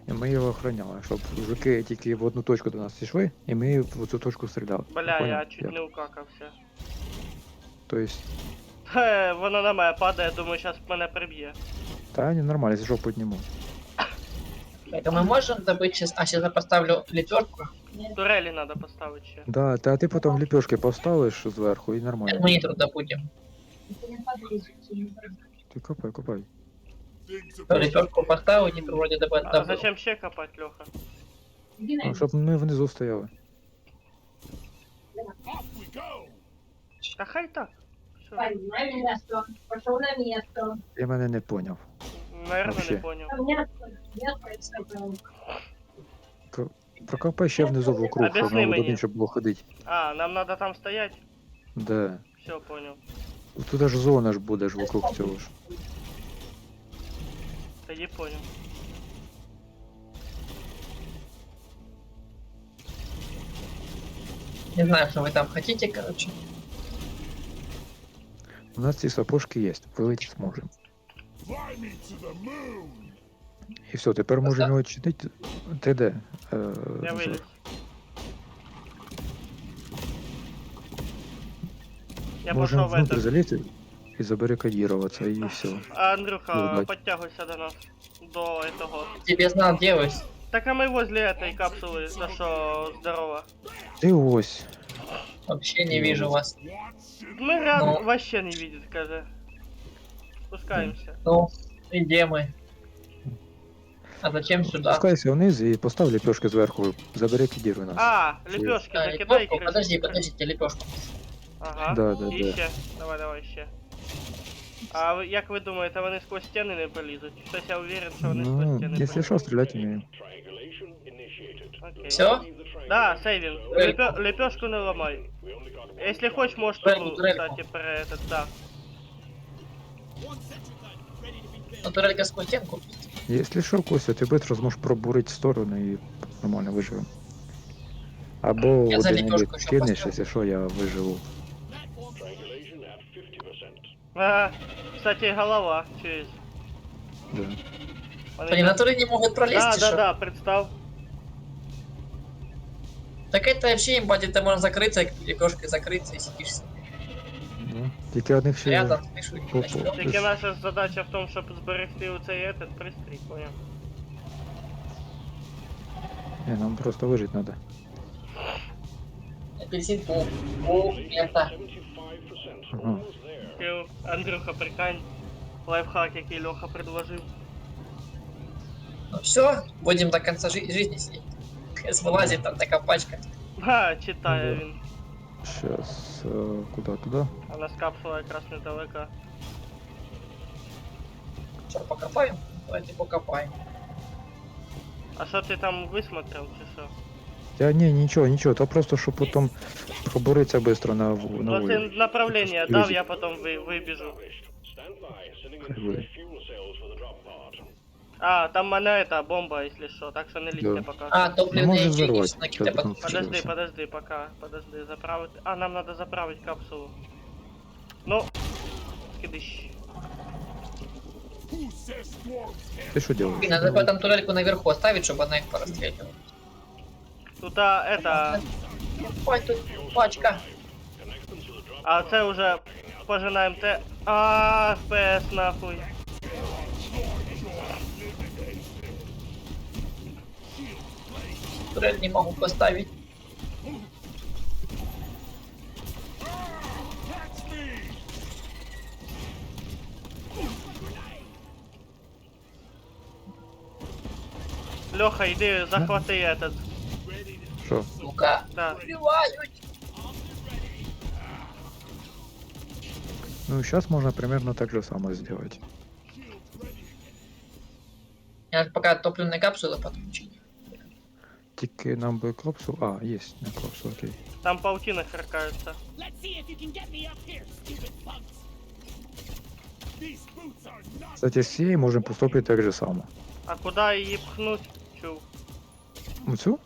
Speaker 6: І ми його охороняли, щоб жуки тільки в одну точку до нас йшли, і ми в цю точку стріляли.
Speaker 1: Бля,
Speaker 6: Поняв?
Speaker 1: я чуть не укакався.
Speaker 6: Тобто,
Speaker 1: Воно на мене падає, думаю, зараз мене приб'є.
Speaker 6: та ні, нормально, якщо що підніму.
Speaker 3: Так, а мы можем добыть сейчас... А, сейчас я поставлю лепешку.
Speaker 1: Турелі треба поставити ще.
Speaker 6: Да, та ти потім ліпешки поставиш зверху і нормально.
Speaker 3: Мы нитро добудем.
Speaker 6: Ти копай.
Speaker 2: Things have
Speaker 3: Лепешку поставил, нитро вроде
Speaker 1: А
Speaker 3: добыл.
Speaker 1: зачем ще копати, Льоха?
Speaker 6: Ну, щоб ми внизу стояли.
Speaker 2: off we go.
Speaker 1: Та хай так. Все.
Speaker 4: Пойди на место. Пошел на место.
Speaker 6: Я мене не поняв.
Speaker 1: Наверно,
Speaker 6: Вообще.
Speaker 1: не понял.
Speaker 4: Там место.
Speaker 6: Прокопай ще внизу вокруг, щоб
Speaker 1: Об'ясни
Speaker 6: нам
Speaker 1: мені.
Speaker 6: удобніше було ходити.
Speaker 1: А, нам надо там стоять?
Speaker 6: Да.
Speaker 1: Все, понял.
Speaker 6: Тут аж зона ж буде ж вокруг цього ж.
Speaker 1: Тоді понял.
Speaker 3: Не знаю, что вы там хотите, короче.
Speaker 6: У нас ці сапожки є, вилетіти зможемо.
Speaker 2: Fly me to the moon.
Speaker 6: І все, тепер можемо його чинити. Ти де?
Speaker 1: Я виліз. Я
Speaker 6: Можемо
Speaker 1: пошел в
Speaker 6: внутрь
Speaker 1: этот.
Speaker 6: залізти і забарикадіруватися, і все.
Speaker 1: А, Андрюха,
Speaker 6: Ну, бать.
Speaker 1: подтягивайся до нас. До этого.
Speaker 3: Тебе знал, делаюсь.
Speaker 1: Так а мы возле этой капсулы, за что здорово.
Speaker 6: Ти ось.
Speaker 3: Вообще не вижу вас.
Speaker 2: What's it?
Speaker 1: Мы рядом
Speaker 3: Ну.
Speaker 1: вообще не видит, скажи. Спускаемся.
Speaker 3: Ну, и где мы? А зачем сюда?
Speaker 6: Спускайся вниз і постав ліпешки зверху, забарикадіруй нас.
Speaker 1: А, лепешки
Speaker 3: А,
Speaker 1: закидай.
Speaker 3: лепешку?
Speaker 1: крыс.
Speaker 3: Подождите, лепешку.
Speaker 1: Ага.
Speaker 6: Да.
Speaker 1: І ще. Давай ще. А як ви думаєте, вони сквозь стіни не полізуть? Щось я уверен, що вони сквозь
Speaker 6: Ну,
Speaker 1: стіни
Speaker 6: якщо що,
Speaker 1: полізуть.
Speaker 6: стріляти вміємо.
Speaker 5: Triangulation initiated.
Speaker 1: Окей.
Speaker 3: Все?
Speaker 1: Да, сейвинг. Лепешку не ломай.
Speaker 5: We only got
Speaker 1: Если хочешь, можешь
Speaker 3: Турельку,
Speaker 1: тулу,
Speaker 3: турельку.
Speaker 1: кстати, про этот, да.
Speaker 3: Ну, турелька сквозь стенку.
Speaker 6: Якщо що, Костя, ти быстро зможеш пробурити сторону і нормально виживемо. Або
Speaker 3: Я за
Speaker 6: один
Speaker 3: ліпешку ще
Speaker 6: кинеш,
Speaker 3: поставлю.
Speaker 6: якщо що, я виживу.
Speaker 5: triangulation at 50%.
Speaker 1: Ага. Кстати, голова, через.
Speaker 6: Да.
Speaker 3: Они на туре не могут пролезть, что?
Speaker 1: Да, представь.
Speaker 3: Так это вообще им будет, ты можно закрыться, лепешкой закрыться и сидишь себе.
Speaker 6: Да. Тільки одних ще
Speaker 3: Рядом, слышу,
Speaker 6: Опа.
Speaker 3: начнём.
Speaker 1: Тільки наша задача в тому, щоб зберегти оцей этот пристрій, понял?
Speaker 6: Ні, нам просто вижити треба.
Speaker 3: Апельсин, это.
Speaker 5: 75%.
Speaker 6: Ага.
Speaker 5: Almost there.
Speaker 1: Ти, Андрюха, прикань. Лайфхак, який Льоха предложив.
Speaker 3: Ну все, будем до конца жизни сидеть. Вылазит там такая пачка.
Speaker 1: Ха, читає
Speaker 6: Ну да.
Speaker 1: він.
Speaker 6: Щас, куди?
Speaker 1: А нас капсула якраз недалеко.
Speaker 3: Что, покопаем? Давайте покопаем.
Speaker 1: А що ти там висмотрел, чи що?
Speaker 6: Я ні, нічого, то просто, щоб потім пробуритися швидко на
Speaker 1: Ну ти
Speaker 6: волі.
Speaker 1: направлення дав, я потім вибіжу.
Speaker 5: Stand by, sending in
Speaker 6: Хай буде.
Speaker 5: fresh fuel cells for the drop pod.
Speaker 1: А, там в мене эта бомба, если що, так що не лізьте
Speaker 6: Да.
Speaker 1: пока.
Speaker 3: А,
Speaker 6: Ну,
Speaker 3: топливные
Speaker 6: може
Speaker 3: ячейки
Speaker 6: взорвати.
Speaker 3: сюда
Speaker 6: Зараз
Speaker 3: кидать.
Speaker 6: потім
Speaker 1: Подожди,
Speaker 6: включився.
Speaker 1: подожди, пока, подожди, заправити. А, нам надо заправить капсулу. Ну, скидыщ.
Speaker 2: Who says dwarves can't
Speaker 6: Ти що робиш?
Speaker 3: Надо бы там турельку наверху оставить, чтобы она их порастреливала.
Speaker 1: Тут это.
Speaker 3: Ой, тут пачка.
Speaker 1: А це уже пожинаємо те. А, ФПС нахуй.
Speaker 3: Турель не могу поставить.
Speaker 2: catch me?
Speaker 1: Леха, иди захвати этот.
Speaker 6: Що?
Speaker 3: Сука.
Speaker 1: Да.
Speaker 3: Убивают.
Speaker 6: Ну, сейчас можно примерно так же самое сделать.
Speaker 3: Я пока топливные капсулы подключить.
Speaker 6: Тільки нам би капсул. А, є, не капсул, окей.
Speaker 1: Там паутина харкается.
Speaker 2: These boots are not
Speaker 6: Кстати, з цієї можемо поступити так же само.
Speaker 1: А куда її пхнуть? Чув.
Speaker 6: Оцю?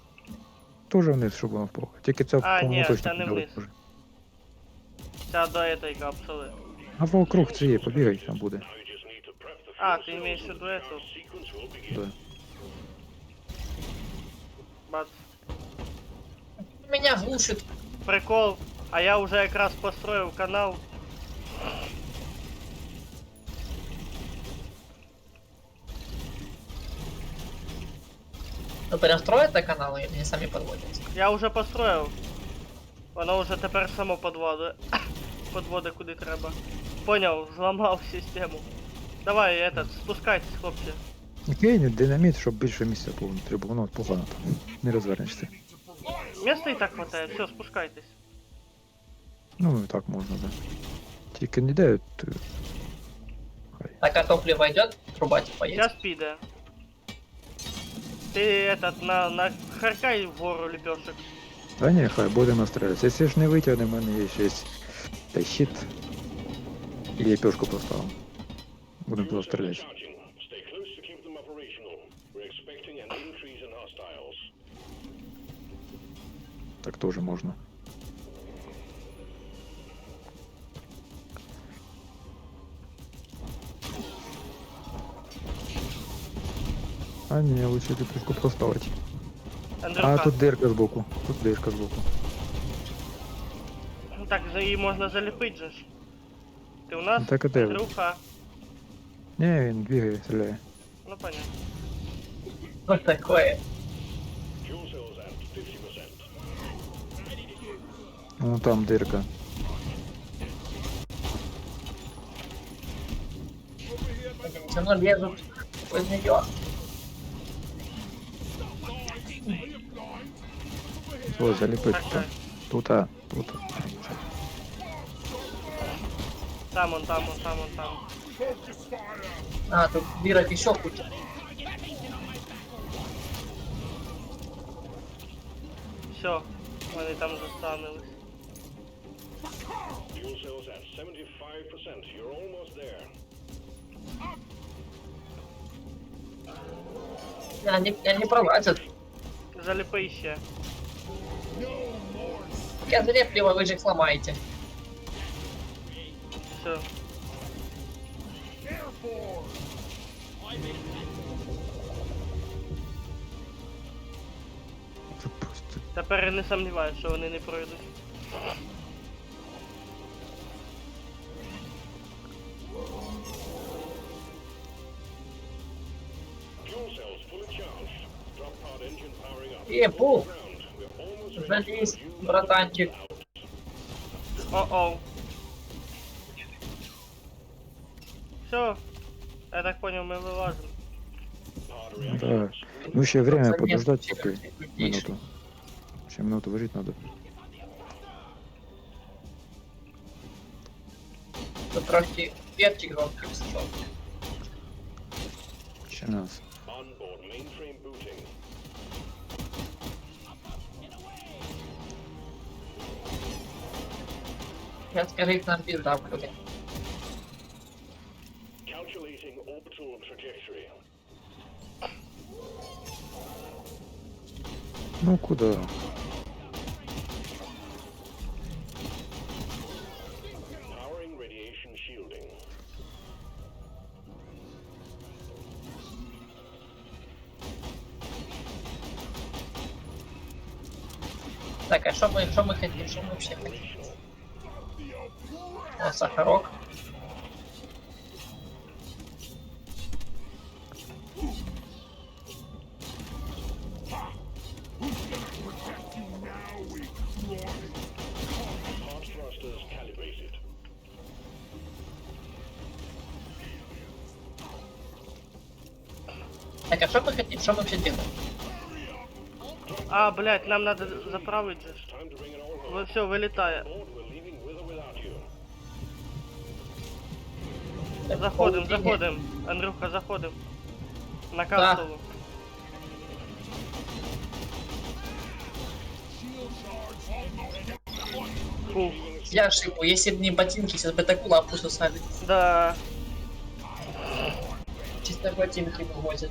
Speaker 6: Тоже вниз, щоб вона впала. Тільки це,
Speaker 1: А,
Speaker 6: по-моєму,
Speaker 1: ні,
Speaker 6: точно
Speaker 1: це не
Speaker 6: піде
Speaker 1: вниз.
Speaker 6: дуже.
Speaker 1: Ця до этой капсули.
Speaker 6: А вокруг цієї побігай, там буде.
Speaker 5: Now you just need to prep the
Speaker 1: А,
Speaker 5: fuel
Speaker 1: ти
Speaker 5: cells
Speaker 1: имеешь в
Speaker 5: and
Speaker 1: виду
Speaker 5: the
Speaker 1: эту?
Speaker 5: power sequence will begin.
Speaker 6: Да.
Speaker 1: Бац.
Speaker 3: Меня глушит.
Speaker 1: Прикол. А я уже якраз построїв канал.
Speaker 3: Ну, прям строят на каналы, или они сами подводятся?
Speaker 1: Я вже построїв. Воно вже тепер само подводить. Подводить куди треба. Поняв, зламав систему. Давай, этот, спускайтесь, хлопці.
Speaker 6: Кинь динаміт, щоб більше місця було. Не треба, воно погано там. Не розвернешся.
Speaker 1: Місця і так хватає, все, спускайтесь.
Speaker 6: Ну, і так можна, да. Тільки не де. Хай.
Speaker 3: Так, а топливо идет? Труба типа есть?
Speaker 1: Сейчас піде. Ти этот, на харкай вгору лепешек.
Speaker 6: Та ні, хай будемо стрілятися. Якщо ж не витягне, в мене є ще та щит. І лепешку поставимо. Будемо
Speaker 5: Fuel
Speaker 6: туди
Speaker 5: cells are
Speaker 6: стріляти.
Speaker 5: charging. Stay close to keep them operational. We're expecting an increase in hostiles.
Speaker 6: Так теж можна. А ні, лучше лепешку поставити.
Speaker 1: Андрюха,
Speaker 6: А тут дирка збоку. Тут дирка збоку.
Speaker 1: ну так за її можна заліпити же ж. Ти у нас,
Speaker 6: Ну так і де ви?
Speaker 1: Андрюха.
Speaker 6: Ні, він бігає, стріляє.
Speaker 1: Ну понятно.
Speaker 3: Что такое?
Speaker 5: Fuel cells at 50%.
Speaker 6: Ну там дирка.
Speaker 3: Они все равно лезут из нее.
Speaker 6: О, заліпити
Speaker 1: Так,
Speaker 6: там.
Speaker 1: так.
Speaker 6: Тут, а, тут.
Speaker 1: Там он, там он, там он, там.
Speaker 2: focus fire.
Speaker 3: А, тут дырок еще куча.
Speaker 1: Все, вони там застанулись.
Speaker 5: Fuel cells at 75%. You're almost there.
Speaker 3: Они пролазят.
Speaker 1: Заліпи ще.
Speaker 3: Я залепливо, вы же их сломаете.
Speaker 1: Все.
Speaker 2: Airborne.
Speaker 6: Це просто.
Speaker 1: Тепер я не сумніваюся, що вони не пройдуть.
Speaker 5: Fuel cells fully charged. Drop pod engine powering up.
Speaker 3: Пух,
Speaker 5: Ground. We're almost ready to
Speaker 3: залез,
Speaker 5: use
Speaker 3: братанчик.
Speaker 1: О-оу. Все. Я так понял, мы вылазим.
Speaker 5: pod reactions.
Speaker 6: Да. Ну ще время
Speaker 3: Залез,
Speaker 6: подождать
Speaker 3: тихо,
Speaker 6: поки.
Speaker 3: тихо, тише.
Speaker 6: Минуту. Ще минуту вижити надо.
Speaker 3: Тут трохи ветки громкие встал.
Speaker 6: Ще нас.
Speaker 5: Onboard mainframe booting.
Speaker 3: Я скажи, к нам пизда будет.
Speaker 5: Calculating orbital trajectory.
Speaker 6: Ну куда?
Speaker 5: Powering radiation shielding.
Speaker 3: Так, а что мы хотим? Что мы вообще хотим? О, сахарок.
Speaker 5: Hard thrusters calibrated.
Speaker 3: Так, а что мы хотим? Что мы вообще делаем?
Speaker 1: А, блядь, нам надо заправить же.
Speaker 5: Time to bring it all home.
Speaker 1: Все, вилітає.
Speaker 5: Board, we're leaving with or without you.
Speaker 1: Заходим,
Speaker 3: Паутине.
Speaker 1: заходим. Андрюха, заходим. На капсулу. Фу.
Speaker 3: Я ошибу, если бы не ботинки, сейчас бы такую лапу сосали.
Speaker 1: Да.
Speaker 3: Чисто ботинки вывозят.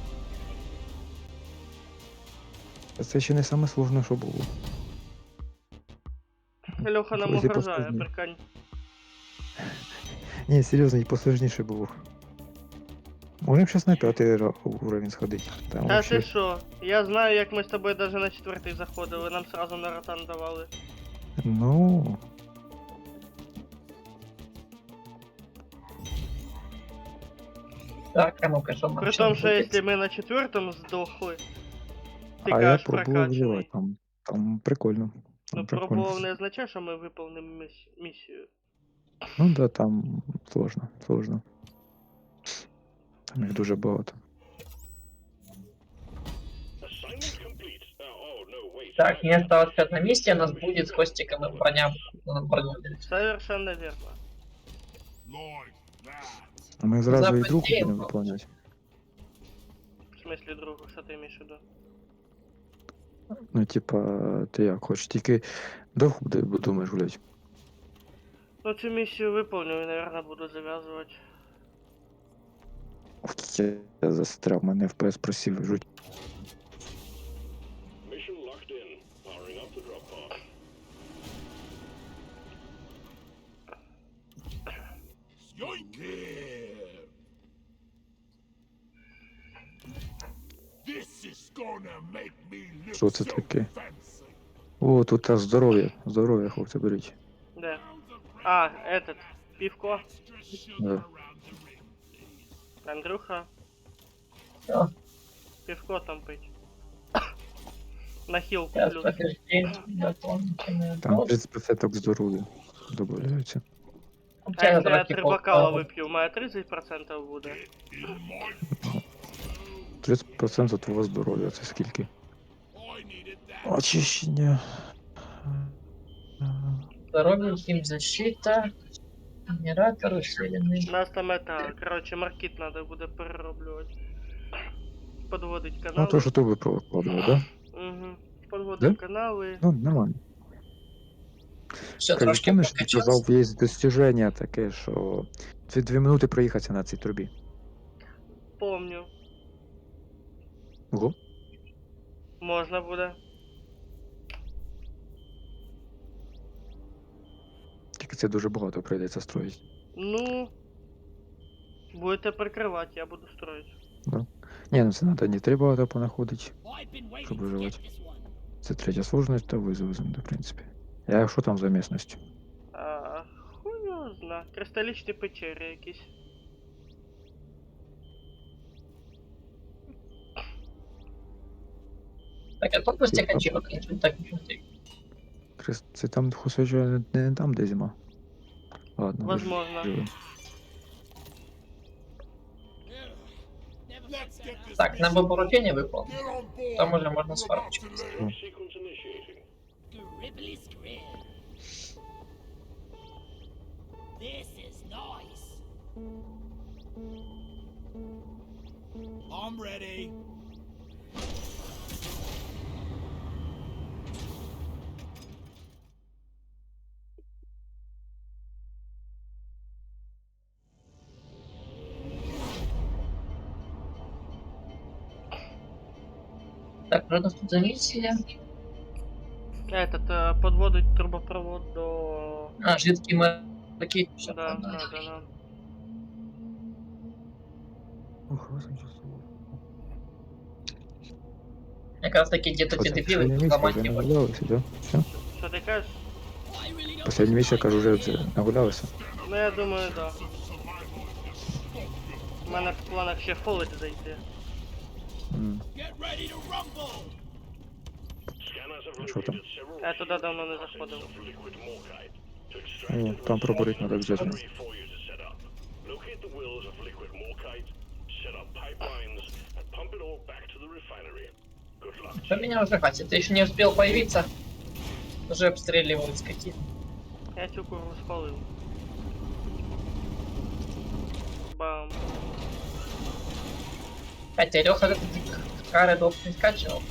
Speaker 6: Це ще не саме сложне, що було.
Speaker 1: Льоха нам
Speaker 6: Вроді
Speaker 1: угрожає,
Speaker 6: послужний.
Speaker 1: прикинь.
Speaker 6: Ні, серйозно, і посложніше було. Можемо зараз на 5 уровень сходити. Там
Speaker 1: Та
Speaker 6: вообще...
Speaker 1: ти що? Я знаю, як ми з тобою навіть на 4-й заходили, нам сразу на ротан давали.
Speaker 6: Ну,
Speaker 3: Так, а ну-ка, что мы
Speaker 1: При
Speaker 3: вообще
Speaker 1: тому, що
Speaker 3: будем?
Speaker 1: якщо ми на 4-му здохли, ти
Speaker 6: а я
Speaker 1: кажеш
Speaker 6: пробував
Speaker 1: прокачаний.
Speaker 6: вживати, там прикольно. Там
Speaker 1: Ну,
Speaker 6: прикольно.
Speaker 1: пробував не означає, що ми виповнимо місію.
Speaker 6: Ну да, там сложно. Там їх дуже багато.
Speaker 5: Assignment complete. Oh, no, wait.
Speaker 3: Так, мне осталось 5 на месте, у нас будет с Костиком и броня на броню.
Speaker 1: Совершенно верно.
Speaker 2: Like that.
Speaker 6: А ми зразу і
Speaker 3: Запустимо.
Speaker 6: друг будемо виконувати.
Speaker 1: В смислі другу, що ти маєш в виду?
Speaker 6: Ну, типа, ти як хочеш, тільки довго думаєш гулять.
Speaker 1: Ну, цю місію виповню і, наверное, буду зав'язувати.
Speaker 6: Ох, я застряв, мене FPS просів жуть.
Speaker 5: Mission locked in. Powering up the drop pod.
Speaker 2: Yoink! This is gonna make me look
Speaker 6: Що це
Speaker 2: so
Speaker 6: таке?
Speaker 2: fancy.
Speaker 6: О, тут та здоров'я, хлопці, беріть.
Speaker 1: Де? А, этот, пивко.
Speaker 6: Да.
Speaker 1: Андрюха,
Speaker 3: Всё,
Speaker 1: пивко там пить. На хілку
Speaker 3: сейчас
Speaker 1: плюс.
Speaker 3: подожди. Дополнительная
Speaker 6: Там
Speaker 3: доза.
Speaker 6: 30% здоров'я додається.
Speaker 3: У
Speaker 1: А
Speaker 3: тебя
Speaker 1: якщо я
Speaker 3: давайте
Speaker 1: 3
Speaker 3: по-
Speaker 1: бокала вип'ю, у мене 30% буде.
Speaker 6: 30% твого здоров'я, це скільки?
Speaker 2: I needed that.
Speaker 6: Очищення.
Speaker 3: Здоровье, химзащита, генератор усиленный.
Speaker 1: У нас там это, короче, маркет треба буде перероблювати. Подводить
Speaker 6: Ну,
Speaker 1: канали.
Speaker 6: то, що ти викладував, да?
Speaker 1: Угу. Подводим
Speaker 6: Да?
Speaker 1: канали.
Speaker 6: Ну, нормально.
Speaker 3: Все,
Speaker 6: Кажу,
Speaker 3: трошки
Speaker 6: помниш, ти
Speaker 3: прокачался.
Speaker 6: казав, є достіження таке, що 2 минути проїхатися на цій трубі.
Speaker 1: Помню.
Speaker 6: Ого.
Speaker 1: Можна буде.
Speaker 6: Тільки це дуже багато прийдеться строїти.
Speaker 1: Ну. Будете прикривати, я буду строїти.
Speaker 6: Ні, ну це треба не треба багато понаходити, щоб виживати. Це 3 сложність та визову, в принципі. Я що там за місцевістю?
Speaker 1: А, хуй його зна. Кристалічні печери якісь.
Speaker 3: Так, а тут Костик ачивок нет, так не смотри.
Speaker 6: Це там, хоча не там, де зима. Ладно,
Speaker 1: Возможно.
Speaker 6: виживемо.
Speaker 2: Let's get this
Speaker 3: Так, нам бы поручение выпало.
Speaker 2: Get on board.
Speaker 3: Там уже можно
Speaker 2: We're about
Speaker 3: сварочку
Speaker 2: to
Speaker 3: сделать.
Speaker 2: leave.
Speaker 5: Sequence initiating.
Speaker 7: Gribbly scrib. This is nice.
Speaker 2: I'm ready.
Speaker 3: Так, что у нас тут за миссия?
Speaker 1: Этот, подводить трубопровод до...
Speaker 3: А, жидкие моряки. Всё,
Speaker 1: Да,
Speaker 3: понял.
Speaker 1: да.
Speaker 6: Ох, 8 часов.
Speaker 3: Как раз таки где-то
Speaker 6: Що
Speaker 3: те
Speaker 6: там,
Speaker 3: дебилы
Speaker 6: последня місія
Speaker 3: ломать
Speaker 6: вже
Speaker 3: не будут.
Speaker 6: нагулялися, да? Все?
Speaker 1: Що ти кажеш?
Speaker 6: Последня місія, кажу, вже це нагулялися.
Speaker 1: Ну я думаю, да. У мене в планах ще в Фоллет зайти.
Speaker 6: М.
Speaker 7: Get ready to rumble!
Speaker 5: Scanners have
Speaker 6: Що там?
Speaker 5: located several
Speaker 1: Я туди давно не заходив.
Speaker 5: of liquid morkite. To extract
Speaker 6: О,
Speaker 5: it
Speaker 6: там
Speaker 5: will
Speaker 6: пробурить
Speaker 5: cost
Speaker 6: надо обязательно.
Speaker 5: 3 for you to set up. Locate the wells of liquid morkite, set up pipelines, and pump it all back to the refinery. Good luck.
Speaker 3: Да меня уже хватит. Ты еще не успел появиться. Уже обстреливают скотину.
Speaker 1: Я цю курву спалив. Бам.
Speaker 3: Хотя Леха этот кары доп не скачивал.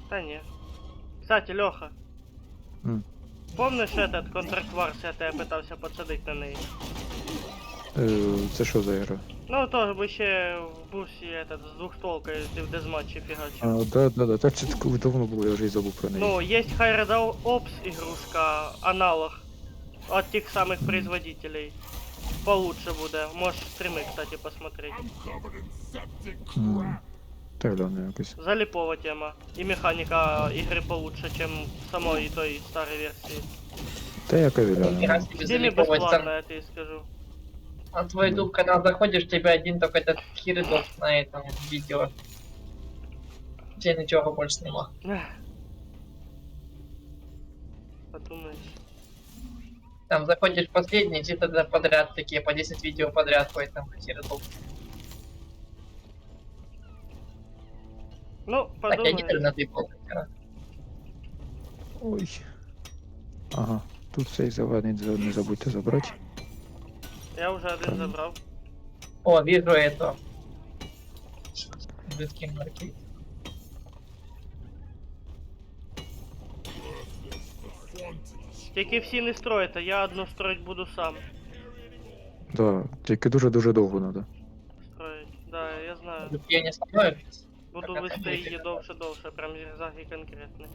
Speaker 1: Та ні. Кстати, Льоха.
Speaker 6: М.
Speaker 1: Помниш этот Contract Wars, я тебе питався подсадити на неї?
Speaker 6: Це що за ігра?
Speaker 1: Ну, то би ще в бусі этот, з двохстволкою ти в дезматчі фігачив.
Speaker 6: Да. Так це таке давно було, я вже й забув про неї.
Speaker 1: Ну, есть Hyred Ops игрушка, аналог от тех самых производителей. Получше буде. Можешь стримы, кстати, посмотреть.
Speaker 2: I'm covered in septic
Speaker 6: М.
Speaker 2: crap.
Speaker 6: Та гляну якось.
Speaker 1: Залипова тема. И механика игры получше, чем в самой той старой версии.
Speaker 6: Та яка
Speaker 3: Нифига
Speaker 6: гляну.
Speaker 3: себе
Speaker 1: Деми
Speaker 3: залиповывать
Speaker 1: бесплатно,
Speaker 3: сам.
Speaker 1: я тебе скажу.
Speaker 3: На твой YouTube канал заходишь, тебя один только этот Киридов на этом видео. Тебе ничего больше нема.
Speaker 1: Эх. Подумаешь.
Speaker 3: Там заходишь последний, все тогда подряд такие, по 10 видео подряд ходит там Киридов.
Speaker 1: Ну,
Speaker 3: Так, я
Speaker 1: подумаешь.
Speaker 3: не на ты полтора.
Speaker 6: Ой. Ага. Тут цей завадний не забудьте забрати.
Speaker 1: Я уже один забрал.
Speaker 3: О, вижу это. Жидкие марки.
Speaker 1: Тільки всі не строїте, я одну строить буду сам.
Speaker 6: Да, тільки дуже-дуже довго треба.
Speaker 1: Строить. Да, я знаю.
Speaker 3: Жидкие не становятся.
Speaker 1: Буду
Speaker 3: Так,
Speaker 1: вести
Speaker 3: так,
Speaker 1: її
Speaker 3: так.
Speaker 1: довше, прям зігзаги конкретні.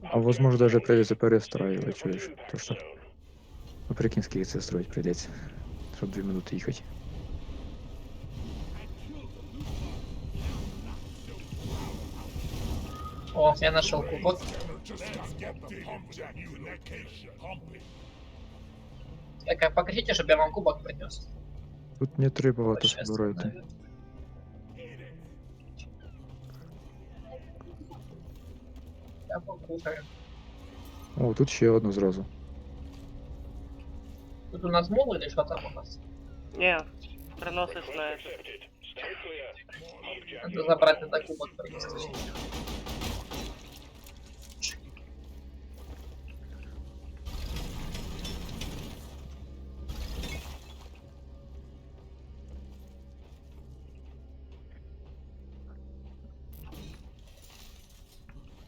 Speaker 6: А возможно даже придется перестраивать, чуешь? То что, ну прикинь, сколько это строить придется, чтобы 2 минуты ехать.
Speaker 3: О, я нашел кубок.
Speaker 2: Just gotta get the pump jack connected. Pump it.
Speaker 3: Так, а покажите, чтобы я вам кубок принес.
Speaker 6: Тут не треба багато
Speaker 3: Щас,
Speaker 6: збирати.
Speaker 3: наверное. Я покушаю.
Speaker 6: О, тут ще одну зразу.
Speaker 3: Тут у нас мол или что там у нас?
Speaker 1: Ні, приносиш на это.
Speaker 5: Accepted. Stand clear. Pump jack
Speaker 3: Надо забрать этот кубок принести.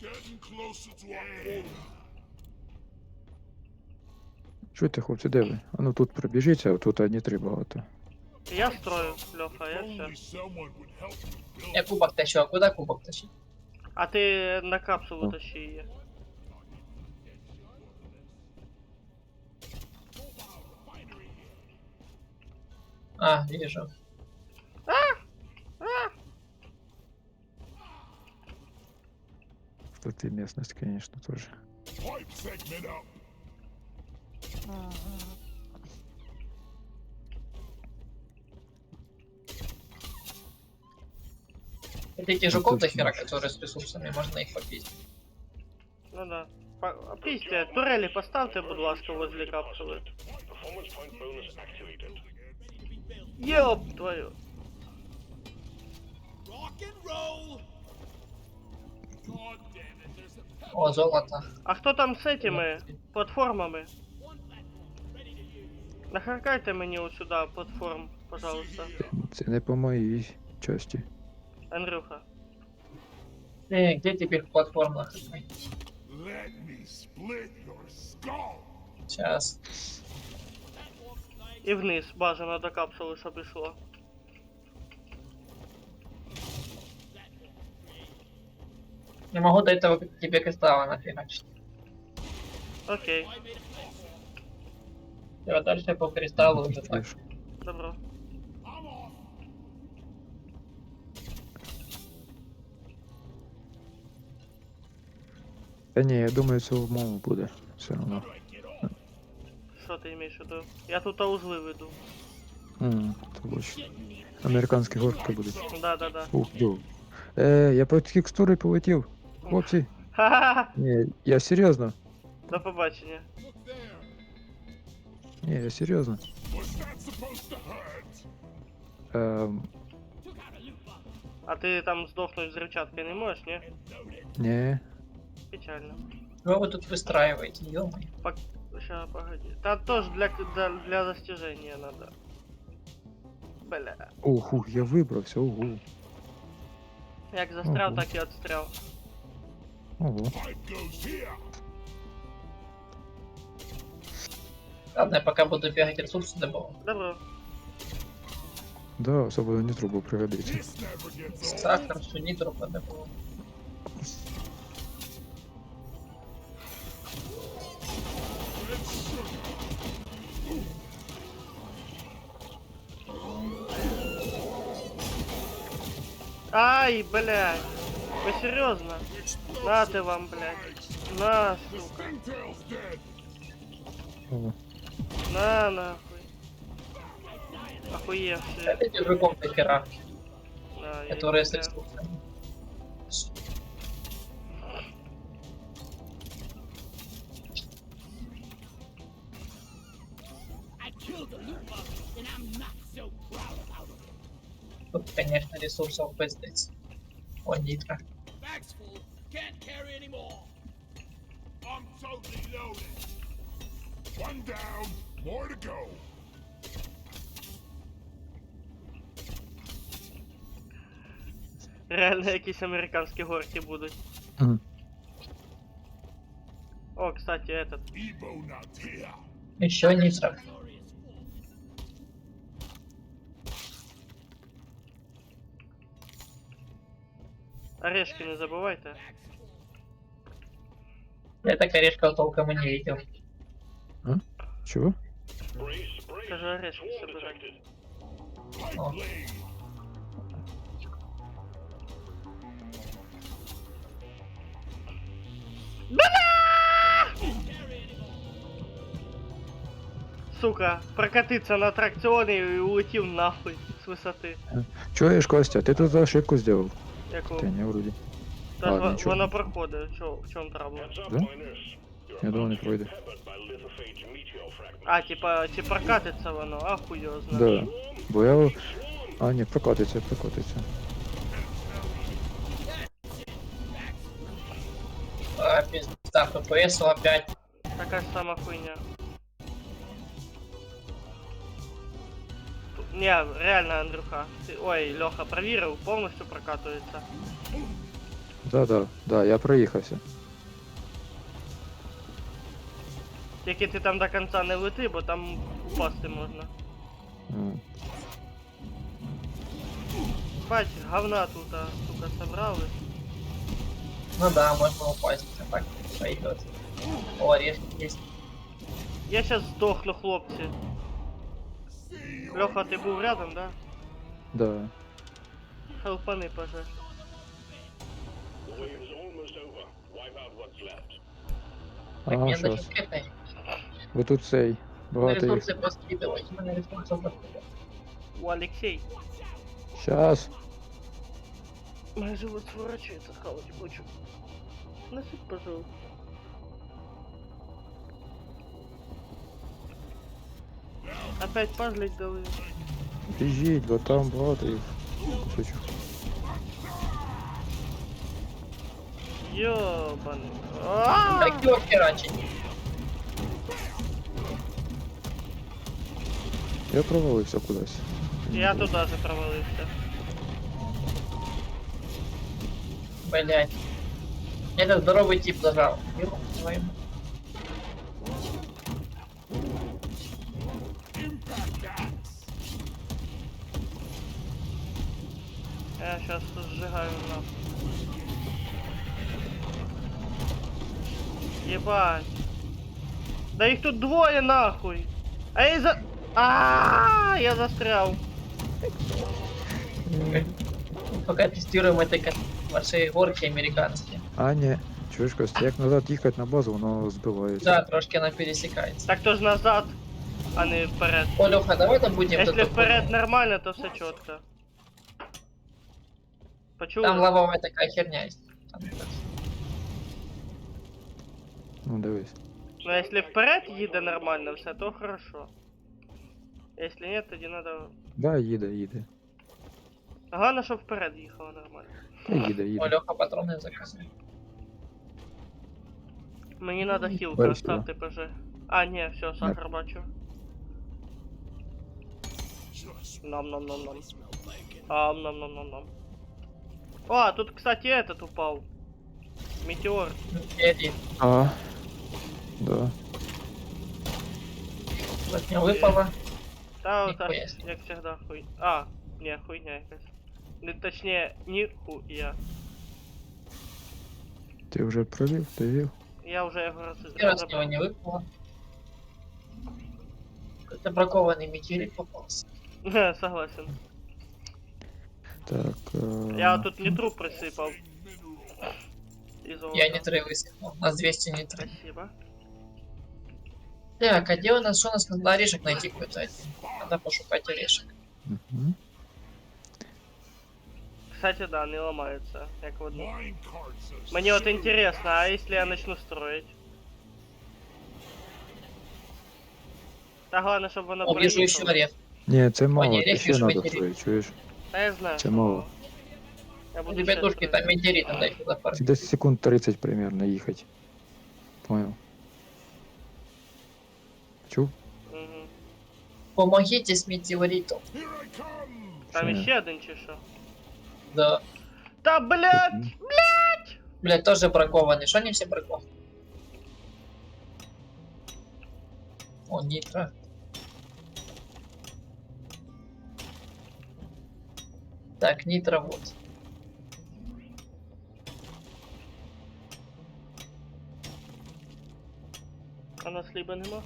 Speaker 2: Getting closer to our quota.
Speaker 6: Чуєте, хлопці, де ви? А ну тут пробіжіть, а тут не треба багато.
Speaker 1: Я строю, Льоха, я
Speaker 2: Only
Speaker 1: все.
Speaker 2: someone would help me build.
Speaker 3: Я кубок тащу, а куда кубок тащить?
Speaker 1: А ти на капсулу тащи її.
Speaker 3: А, вижу.
Speaker 6: Тут и местность, конечно, тоже.
Speaker 2: Pipe segment up.
Speaker 3: Это эти жуков
Speaker 6: тут
Speaker 3: до хера,
Speaker 6: наш.
Speaker 3: которые с ресурсами, можно их попить.
Speaker 1: Ну да. Після, турелі поставте, будь ласка, возле капсули.
Speaker 5: Performance point bonus activated.
Speaker 1: Ёб твою.
Speaker 7: Rock and roll! God damn it, there's a
Speaker 3: О, золото.
Speaker 1: А хто там з этими платформами?
Speaker 7: one platform ready to use.
Speaker 1: Нахаркайте мені ось сюди платформ, пожалуйста.
Speaker 6: Це не по моїй часті.
Speaker 1: Андрюха.
Speaker 3: Где теперь в платформах?
Speaker 2: Let me split your skull.
Speaker 3: Сейчас.
Speaker 7: That orc's flag
Speaker 1: І вниз, бажано до капсули, щоб ішло.
Speaker 3: Не могу до этого тебе кристалла нафигачить.
Speaker 1: Окей,
Speaker 3: Я дальше по кристаллу уже так.
Speaker 6: Тише.
Speaker 1: добро.
Speaker 2: I'm off.
Speaker 6: Та ні, я думаю, це умови буде. Все одно.
Speaker 1: Що ти маєш в виду? Я тут узли веду.
Speaker 6: Це бачу. Американські горки будуть.
Speaker 1: Да.
Speaker 6: Ух, йо. Я по текстури полетів. Хлопці.
Speaker 1: Ха-ха-ха!
Speaker 6: Ні, я серйозно.
Speaker 1: До побачення.
Speaker 2: Look there.
Speaker 6: Ні, я серйозно.
Speaker 2: Was that supposed to hurt?
Speaker 1: А ти там здохнуть з рівчаткою не можеш, ні?
Speaker 6: Ні.
Speaker 1: Печально.
Speaker 3: Что вы тут выстраиваете, ё-моё?
Speaker 1: Ща, погоди. Та тоже для достижения надо. Бля.
Speaker 6: Оху, я вибрався, ого.
Speaker 1: Як застряв,
Speaker 6: Ого.
Speaker 1: так і отстряв.
Speaker 6: Ого.
Speaker 2: Pipe goes here.
Speaker 3: Ладно, я пока буду бегать ресурсы добывать.
Speaker 1: Добро.
Speaker 6: Да, особливо не трубу пригодиться.
Speaker 2: This never gets old.
Speaker 3: Сахар, сунитру подобывал.
Speaker 1: Ай, блядь. Вы серьезно? На ты вам, блядь. На, сука.
Speaker 2: Springtail's dead.
Speaker 6: Ого.
Speaker 1: На, нахуй. Охуевшие.
Speaker 3: Это держаком хера,
Speaker 1: Да, я
Speaker 3: которые
Speaker 1: не
Speaker 3: с
Speaker 1: знаю.
Speaker 3: ресурсами. Тут, конечно, ресурсов пиздец. О, нитро.
Speaker 7: Bags full. Can't carry anymore.
Speaker 2: I'm totally loaded. One down. More to go.
Speaker 1: Реально якісь американські горки будуть.
Speaker 6: Мгм.
Speaker 1: О, кстати, этот.
Speaker 2: Evo not here.
Speaker 3: Еще нитро.
Speaker 1: Орешки не забывайте.
Speaker 3: Я так орешков толком и не видел.
Speaker 6: Чого?
Speaker 5: Brace, brace.
Speaker 1: Скажи, орешки
Speaker 5: Swarm
Speaker 1: собирать.
Speaker 5: detected.
Speaker 2: Pipe
Speaker 3: Oh.
Speaker 2: lane.
Speaker 1: Сука, прокатиться на аттракціоні і улетів нахуй з висоти.
Speaker 6: Чуєш, Костя, ти тут ошибку зробив.
Speaker 1: Яку?
Speaker 6: Та ні, вроді.
Speaker 1: Та
Speaker 6: Ладно,
Speaker 1: ж
Speaker 6: нічого.
Speaker 1: вона проходить, в чому травма?
Speaker 5: Heads up,
Speaker 6: Да?
Speaker 5: miners. You're
Speaker 6: Я думав,
Speaker 5: about
Speaker 6: не
Speaker 5: to get
Speaker 6: пройде.
Speaker 5: peppered by lithophage meteor fragments.
Speaker 1: А, типа, чи прокатиться воно, ахуйозно.
Speaker 6: Да. Бо я... А, ні, прокотиться.
Speaker 3: А, пизда, ППС опять.
Speaker 1: Така ж сама хуйня. Не, реально, Андрюха. Ой, Леха, проверил, полностью прокатывается.
Speaker 6: Да, я проїхався.
Speaker 1: Тільки ти там до конца не лети, бо там упасти можна.
Speaker 6: М.
Speaker 1: Бать, говна тут, сука, собрали.
Speaker 3: Ну да, можно упасть. А так пойдет. О, орешки есть.
Speaker 1: Я сейчас сдохну, хлопці.
Speaker 2: See you.
Speaker 1: Леха, ти був рядом, да?
Speaker 6: Да.
Speaker 1: Хелпани, поже.
Speaker 5: The wave's almost over. Wipe out what's left.
Speaker 3: Так,
Speaker 6: Ага,
Speaker 3: мне
Speaker 6: щас.
Speaker 3: даже это.
Speaker 6: Бо тут цей.
Speaker 3: На
Speaker 6: Багато їх.
Speaker 3: ресурсы поскидывать. На ресурсов поскидывать.
Speaker 1: У Алексей.
Speaker 6: Щас.
Speaker 1: Мой живот сворачивается, хавать хочу. Насыпь, пожалуйста. Опять пазлить дали.
Speaker 6: Біжіть, бо там багато їх. Шучу.
Speaker 1: Ёбаный.
Speaker 3: Так его херачить.
Speaker 6: Я провалився кудись.
Speaker 1: Я туда же провалился.
Speaker 3: Блять. Этот здоровый тип зажал. Ёб твою мать.
Speaker 2: Impact
Speaker 1: Я сейчас сжигаю нахуй. Ебать. Да их тут двое нахуй. А я за... Я застрял.
Speaker 3: Пока тестируем эти ваши горки американские.
Speaker 6: А, ні. Чуєш, Костя, як назад їхати на базу, воно збивається.
Speaker 3: Да, трошки она пересекается.
Speaker 1: Так то ж назад, а не вперед.
Speaker 3: О, Леха, давай там будем...
Speaker 1: Если
Speaker 3: тут-
Speaker 1: вперед нормально, то все четко. Почему?
Speaker 3: Там лавовая такая херня есть. Там,
Speaker 6: Ну, дивись.
Speaker 1: Но если вперед їде нормально все, то хорошо. Если нет, тоді надо...
Speaker 6: Да, їде.
Speaker 1: Головне, щоб вперед їхало нормально.
Speaker 6: Та їде,
Speaker 3: О,
Speaker 6: їде.
Speaker 3: Леха, патроны заказывай.
Speaker 1: Мені надо хілку
Speaker 6: Бачу.
Speaker 1: оставити ПЖ. А, ні, все, сахар бачу.
Speaker 2: Just
Speaker 1: Нам-нам-нам-нам. Нам-нам-нам-нам-нам. О, тут, кстати, этот упал. Метеор.
Speaker 3: Эти,
Speaker 6: А. Да.
Speaker 3: вот мне выпало.
Speaker 1: Та ота,
Speaker 3: Ніхуя.
Speaker 1: як завжди, хуй. А, ні, хуйня якась. Не, точніше, ніхуя.
Speaker 6: Ти вже провів, ти вів?
Speaker 1: Я вже його
Speaker 3: Ни раз него не выпало. Какой-то бракованный метеорит попался.
Speaker 1: Не, согласен.
Speaker 6: Так.
Speaker 1: Я тут нитру присипав. І золото.
Speaker 3: Я нитры высыпал. У нас 200 нитры.
Speaker 1: Спасибо.
Speaker 3: Так, а где у нас, что у нас надо орешек найти какой-то? Надо пошукать орешек.
Speaker 6: Угу.
Speaker 1: Кстати, да, не ламається, як в одну.
Speaker 2: line cards are
Speaker 1: Мені от
Speaker 2: so
Speaker 1: интересно, а если я начну строить? Та головне, щоб воно
Speaker 3: О, вижу еще
Speaker 1: проїхало.
Speaker 3: орех.
Speaker 6: Ні, це мало,
Speaker 3: ні,
Speaker 6: ти
Speaker 3: я
Speaker 6: ще
Speaker 3: вижу
Speaker 6: надо
Speaker 3: метеорит.
Speaker 6: строїть, чуєш?
Speaker 1: Та я знаю.
Speaker 6: Це
Speaker 1: що
Speaker 6: мало.
Speaker 1: Я буду
Speaker 3: Ребятушки,
Speaker 1: ще
Speaker 3: там
Speaker 1: строить.
Speaker 3: метеорит надо их туда
Speaker 6: Це десь секунд 30 примерно їхати. Понял. Чув?
Speaker 1: Мгм.
Speaker 3: Помогите с метеоритом.
Speaker 2: Here I come!
Speaker 1: Там
Speaker 6: Що?
Speaker 1: іще один чи що?
Speaker 3: Да.
Speaker 1: Та блядь!
Speaker 6: Мгм.
Speaker 3: Блять, тоже бракованный. Что они все бракованные? О, нитро. Так, нитро вот.
Speaker 1: А нас хліба нема?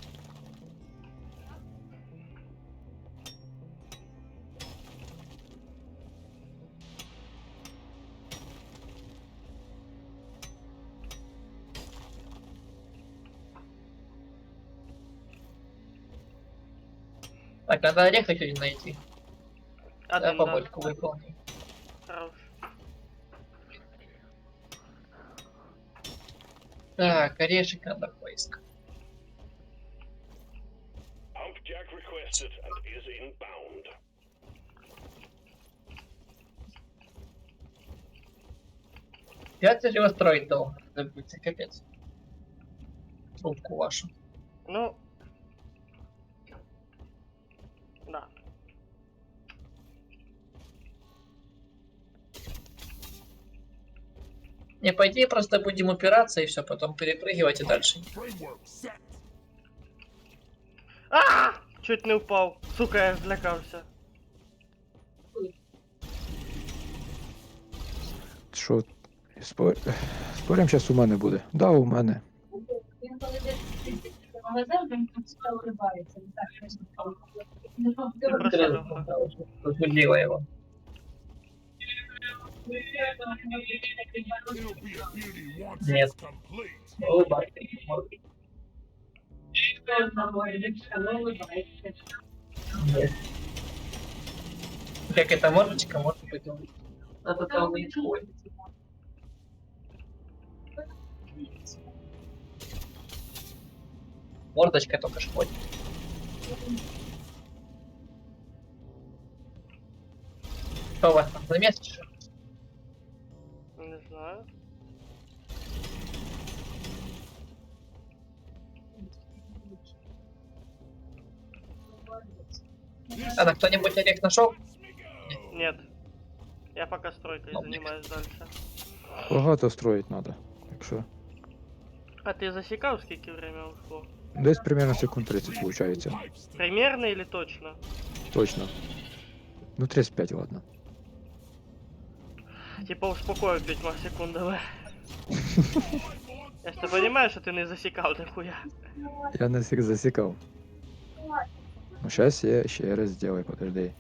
Speaker 3: Так, надо орех еще один найти. Да,
Speaker 1: Один, да.
Speaker 3: побольку выполним.
Speaker 1: Хорош.
Speaker 3: Так, орешек надо поискать.
Speaker 5: Pump jack requested and is inbound.
Speaker 3: Я его строить долго. Забудьте, капец. Трубку вашу.
Speaker 1: Ну... Да.
Speaker 3: Не, по идее, просто будем упираться и все, потом перепрыгивать и дальше.
Speaker 2: Framework set.
Speaker 1: Чуть не упав. Сука, я злякався.
Speaker 6: Що? Спорим, зараз у мене буде. Да, у мене.
Speaker 4: Він коли десь в магазин, він там себе улибається. Він так щось не
Speaker 3: Разбудила его.
Speaker 2: It'll be a beauty once
Speaker 3: Нет.
Speaker 2: it's complete.
Speaker 3: Улыбайся. Как эта мордочка может быть улыбка? Надо там не исходит. Мордочка только ж ходит. Что у вас там, замес что?
Speaker 1: Не знаю.
Speaker 3: Ладно, кто-нибудь орех нашел?
Speaker 1: Нет. Я пока стройкой
Speaker 3: Ну,
Speaker 1: занимаюсь дальше.
Speaker 6: Багато строїть треба. Якщо.
Speaker 1: А ты засекал, сколько время ушло?
Speaker 6: Десь примерно секунд 30 виходить.
Speaker 1: Примерно или точно?
Speaker 6: Точно. Ну 35, ладно.
Speaker 1: Типа успокоив 5 секундами. Я ж ти розумію, що ти не засікав ніхуя.
Speaker 6: Я не всіх засікав. Ну щас я ще раз сделаю, подожди.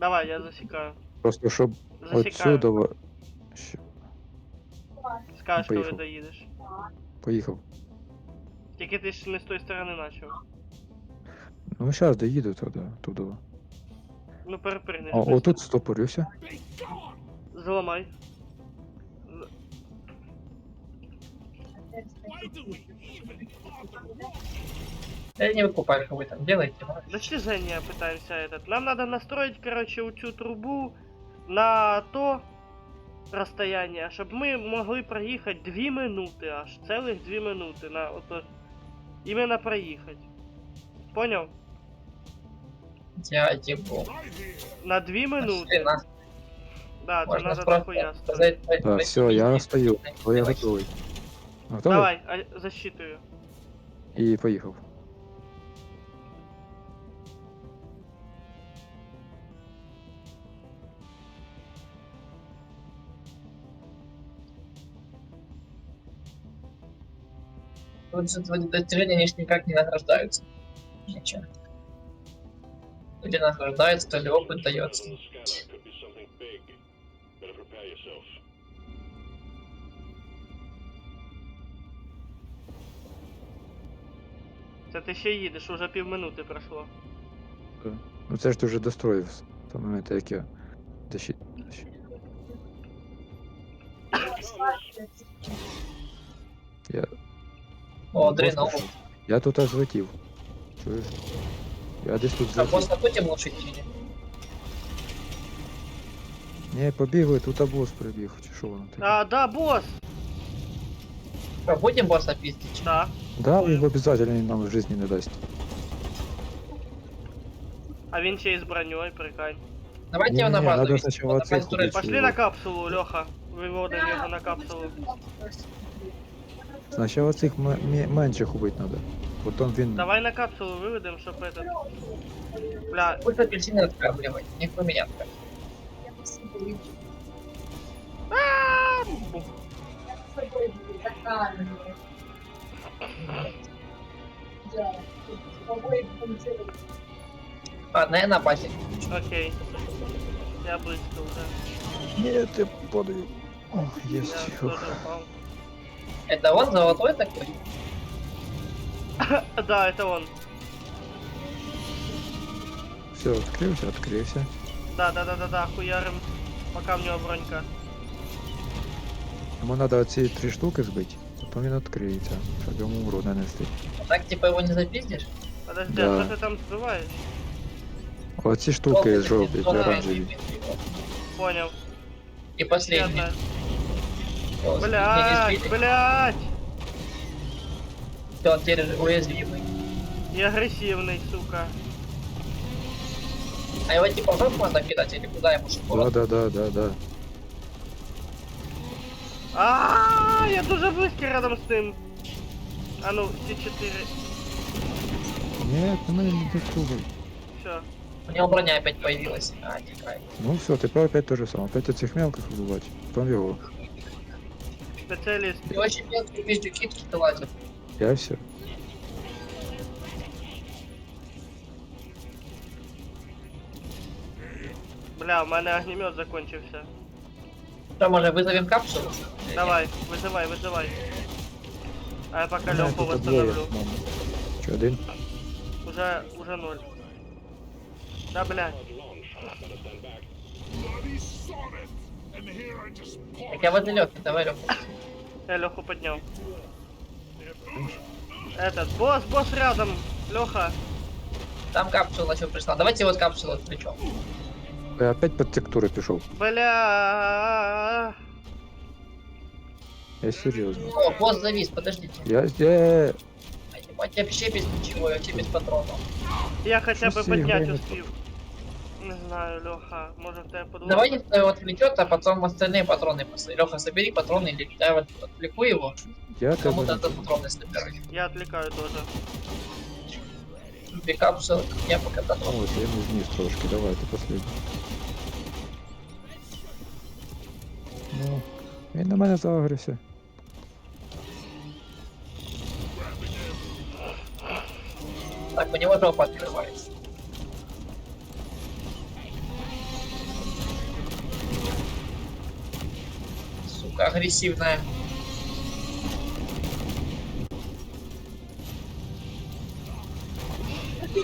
Speaker 1: Давай, я засікаю.
Speaker 6: Просто щоб
Speaker 1: Засікаю.
Speaker 6: отсюда...
Speaker 1: Скажеш, коли
Speaker 6: Поїхав.
Speaker 1: доїдеш.
Speaker 6: Поїхав.
Speaker 1: Тільки ти ж не з тої сторони почав.
Speaker 6: Ну щас доїду туди.
Speaker 1: Ну перепригнеш.
Speaker 6: А, отут стопорився.
Speaker 1: Зламай.
Speaker 7: Why do we even bother walking?
Speaker 3: Я не выкупаю, что вы там делаете. но-
Speaker 1: Достижение пытаемся этот. Нам надо настроить, короче, цю трубу на то расстояние, щоб ми могли проїхати 2 минути, аж цілих 2 минути на ото. Іменно проїхати. Поняв?
Speaker 3: Я типа...
Speaker 2: Right here.
Speaker 1: На 2 минути. Да, це
Speaker 3: Можно
Speaker 1: надо
Speaker 3: просто
Speaker 1: дохуя строить.
Speaker 3: сказать...
Speaker 6: Так, все, я стою. То я готовий. Готовий?
Speaker 1: Давай, засчитую.
Speaker 6: І поїхав.
Speaker 3: Вот же твои достижения они ж никак не награждаются. Ничего. То ли награждаются, то ли опыт дается.
Speaker 5: On the scanner could be something big. Better prepare yourself.
Speaker 1: Це ти ще їдеш, уже півминути пройшло.
Speaker 6: Ну це ж ти вже достроїв з того моменту, як я дощі. Я,
Speaker 3: О, дренал.
Speaker 6: я тут аж злетів. Чуєш? Я десь тут
Speaker 3: А
Speaker 6: злетів.
Speaker 3: просто будем лучше или?
Speaker 6: Ні, побігли, тут бос прибіг, чи що воно таке?
Speaker 1: А, да, босс!
Speaker 3: Что, будем босса пиздить?
Speaker 1: Да.
Speaker 6: Да, він обов'язково нам в житті не дасть.
Speaker 1: А він ще й з броньою, прикань.
Speaker 3: Давайте
Speaker 6: Не-не-не,
Speaker 3: его на базу
Speaker 6: надо
Speaker 3: вести,
Speaker 6: сначала
Speaker 3: на
Speaker 6: цех
Speaker 3: базу турель.
Speaker 6: убить.
Speaker 1: Пошли на капсулу, Леха. Виводимо його на капсулу.
Speaker 6: Спочатку цих менших убити треба. Потім він...
Speaker 1: Давай на капсулу виведемо, щоб этот... Бля,
Speaker 3: Пусть апельсины откармливать, не меня откармливать.
Speaker 1: Бух.
Speaker 3: Ладно, я на базе.
Speaker 1: Окей. Я близько вже.
Speaker 6: Ні, ти падаю. О,
Speaker 1: Я
Speaker 6: єсть.
Speaker 1: теж упав.
Speaker 3: Это он золотой такой?
Speaker 1: Да, это он.
Speaker 6: Все, відкрився.
Speaker 1: Да, хуярим. Пока в нього бронька.
Speaker 6: Йому треба оці 3 штуки збити, потім він відкриється, щоб йому урон нанести.
Speaker 3: Так типа его не запиздишь?
Speaker 1: Подожди,
Speaker 6: Да.
Speaker 1: а що ти там збиваєш?
Speaker 6: Оці штуки жовті, оранжеві.
Speaker 1: Понял.
Speaker 3: И последний.
Speaker 1: Пятая.
Speaker 3: Всё, не
Speaker 1: Блять,
Speaker 3: сбили.
Speaker 1: блять!
Speaker 3: Всё, он теперь уязвимый.
Speaker 1: И агрессивный, сука.
Speaker 3: А его типа в жопу можно кидать или куда ему шкуру?
Speaker 6: Да.
Speaker 1: Я дуже близько рядом з ним. А ну, С4.
Speaker 6: Ні, ти мене не трогай.
Speaker 1: Все.
Speaker 3: У него броня опять появилась. А, тикай.
Speaker 6: Ну все, тепер опять те же саме. Опять оцих мелких вбивати, потім його.
Speaker 1: Спеціаліст.
Speaker 3: И очень мелкие пиздюки какие-то лазят.
Speaker 6: Я все.
Speaker 1: Бля, у мене огнемет закончився.
Speaker 3: Что, может вызовем капсулу?
Speaker 1: Давай, вызывай. А я пока Лёху восстановлю.
Speaker 6: Чи один?
Speaker 1: Уже 0. Да, блядь.
Speaker 2: Bloody sonnet. And here I just
Speaker 3: Так я возле Лёхи, давай Лёху.
Speaker 1: Я Леху поднял. Этот, босс рядом. Леха.
Speaker 3: Там капсула еще пришла. Давайте вот капсулу отвлечем.
Speaker 6: Я опять під текстури пішов.
Speaker 1: Бля.
Speaker 6: Я серйозно.
Speaker 3: О, босс завис, подождите.
Speaker 6: Я...
Speaker 3: А ебать, я вообще без ничего, я вообще без патронов.
Speaker 1: Я хотя бы
Speaker 6: Что
Speaker 1: поднять
Speaker 6: сильно?
Speaker 1: успел. Не знаю, Леха. Может, тебя подвох?
Speaker 3: Давай никто его отвлечет, а потом остальные патроны посмотри. Леха, собери патроны или я вот отвлеку его.
Speaker 6: Я тебе...
Speaker 3: Кому-то патроны собирай.
Speaker 1: Я отвлекаю тоже.
Speaker 3: Две капсулы, я пока патроны.
Speaker 6: Ось, я не вниз трошки, давай, ти последній. Ну, він на мене загрився.
Speaker 3: Так, у него жопа открывается. Сука, агрессивная.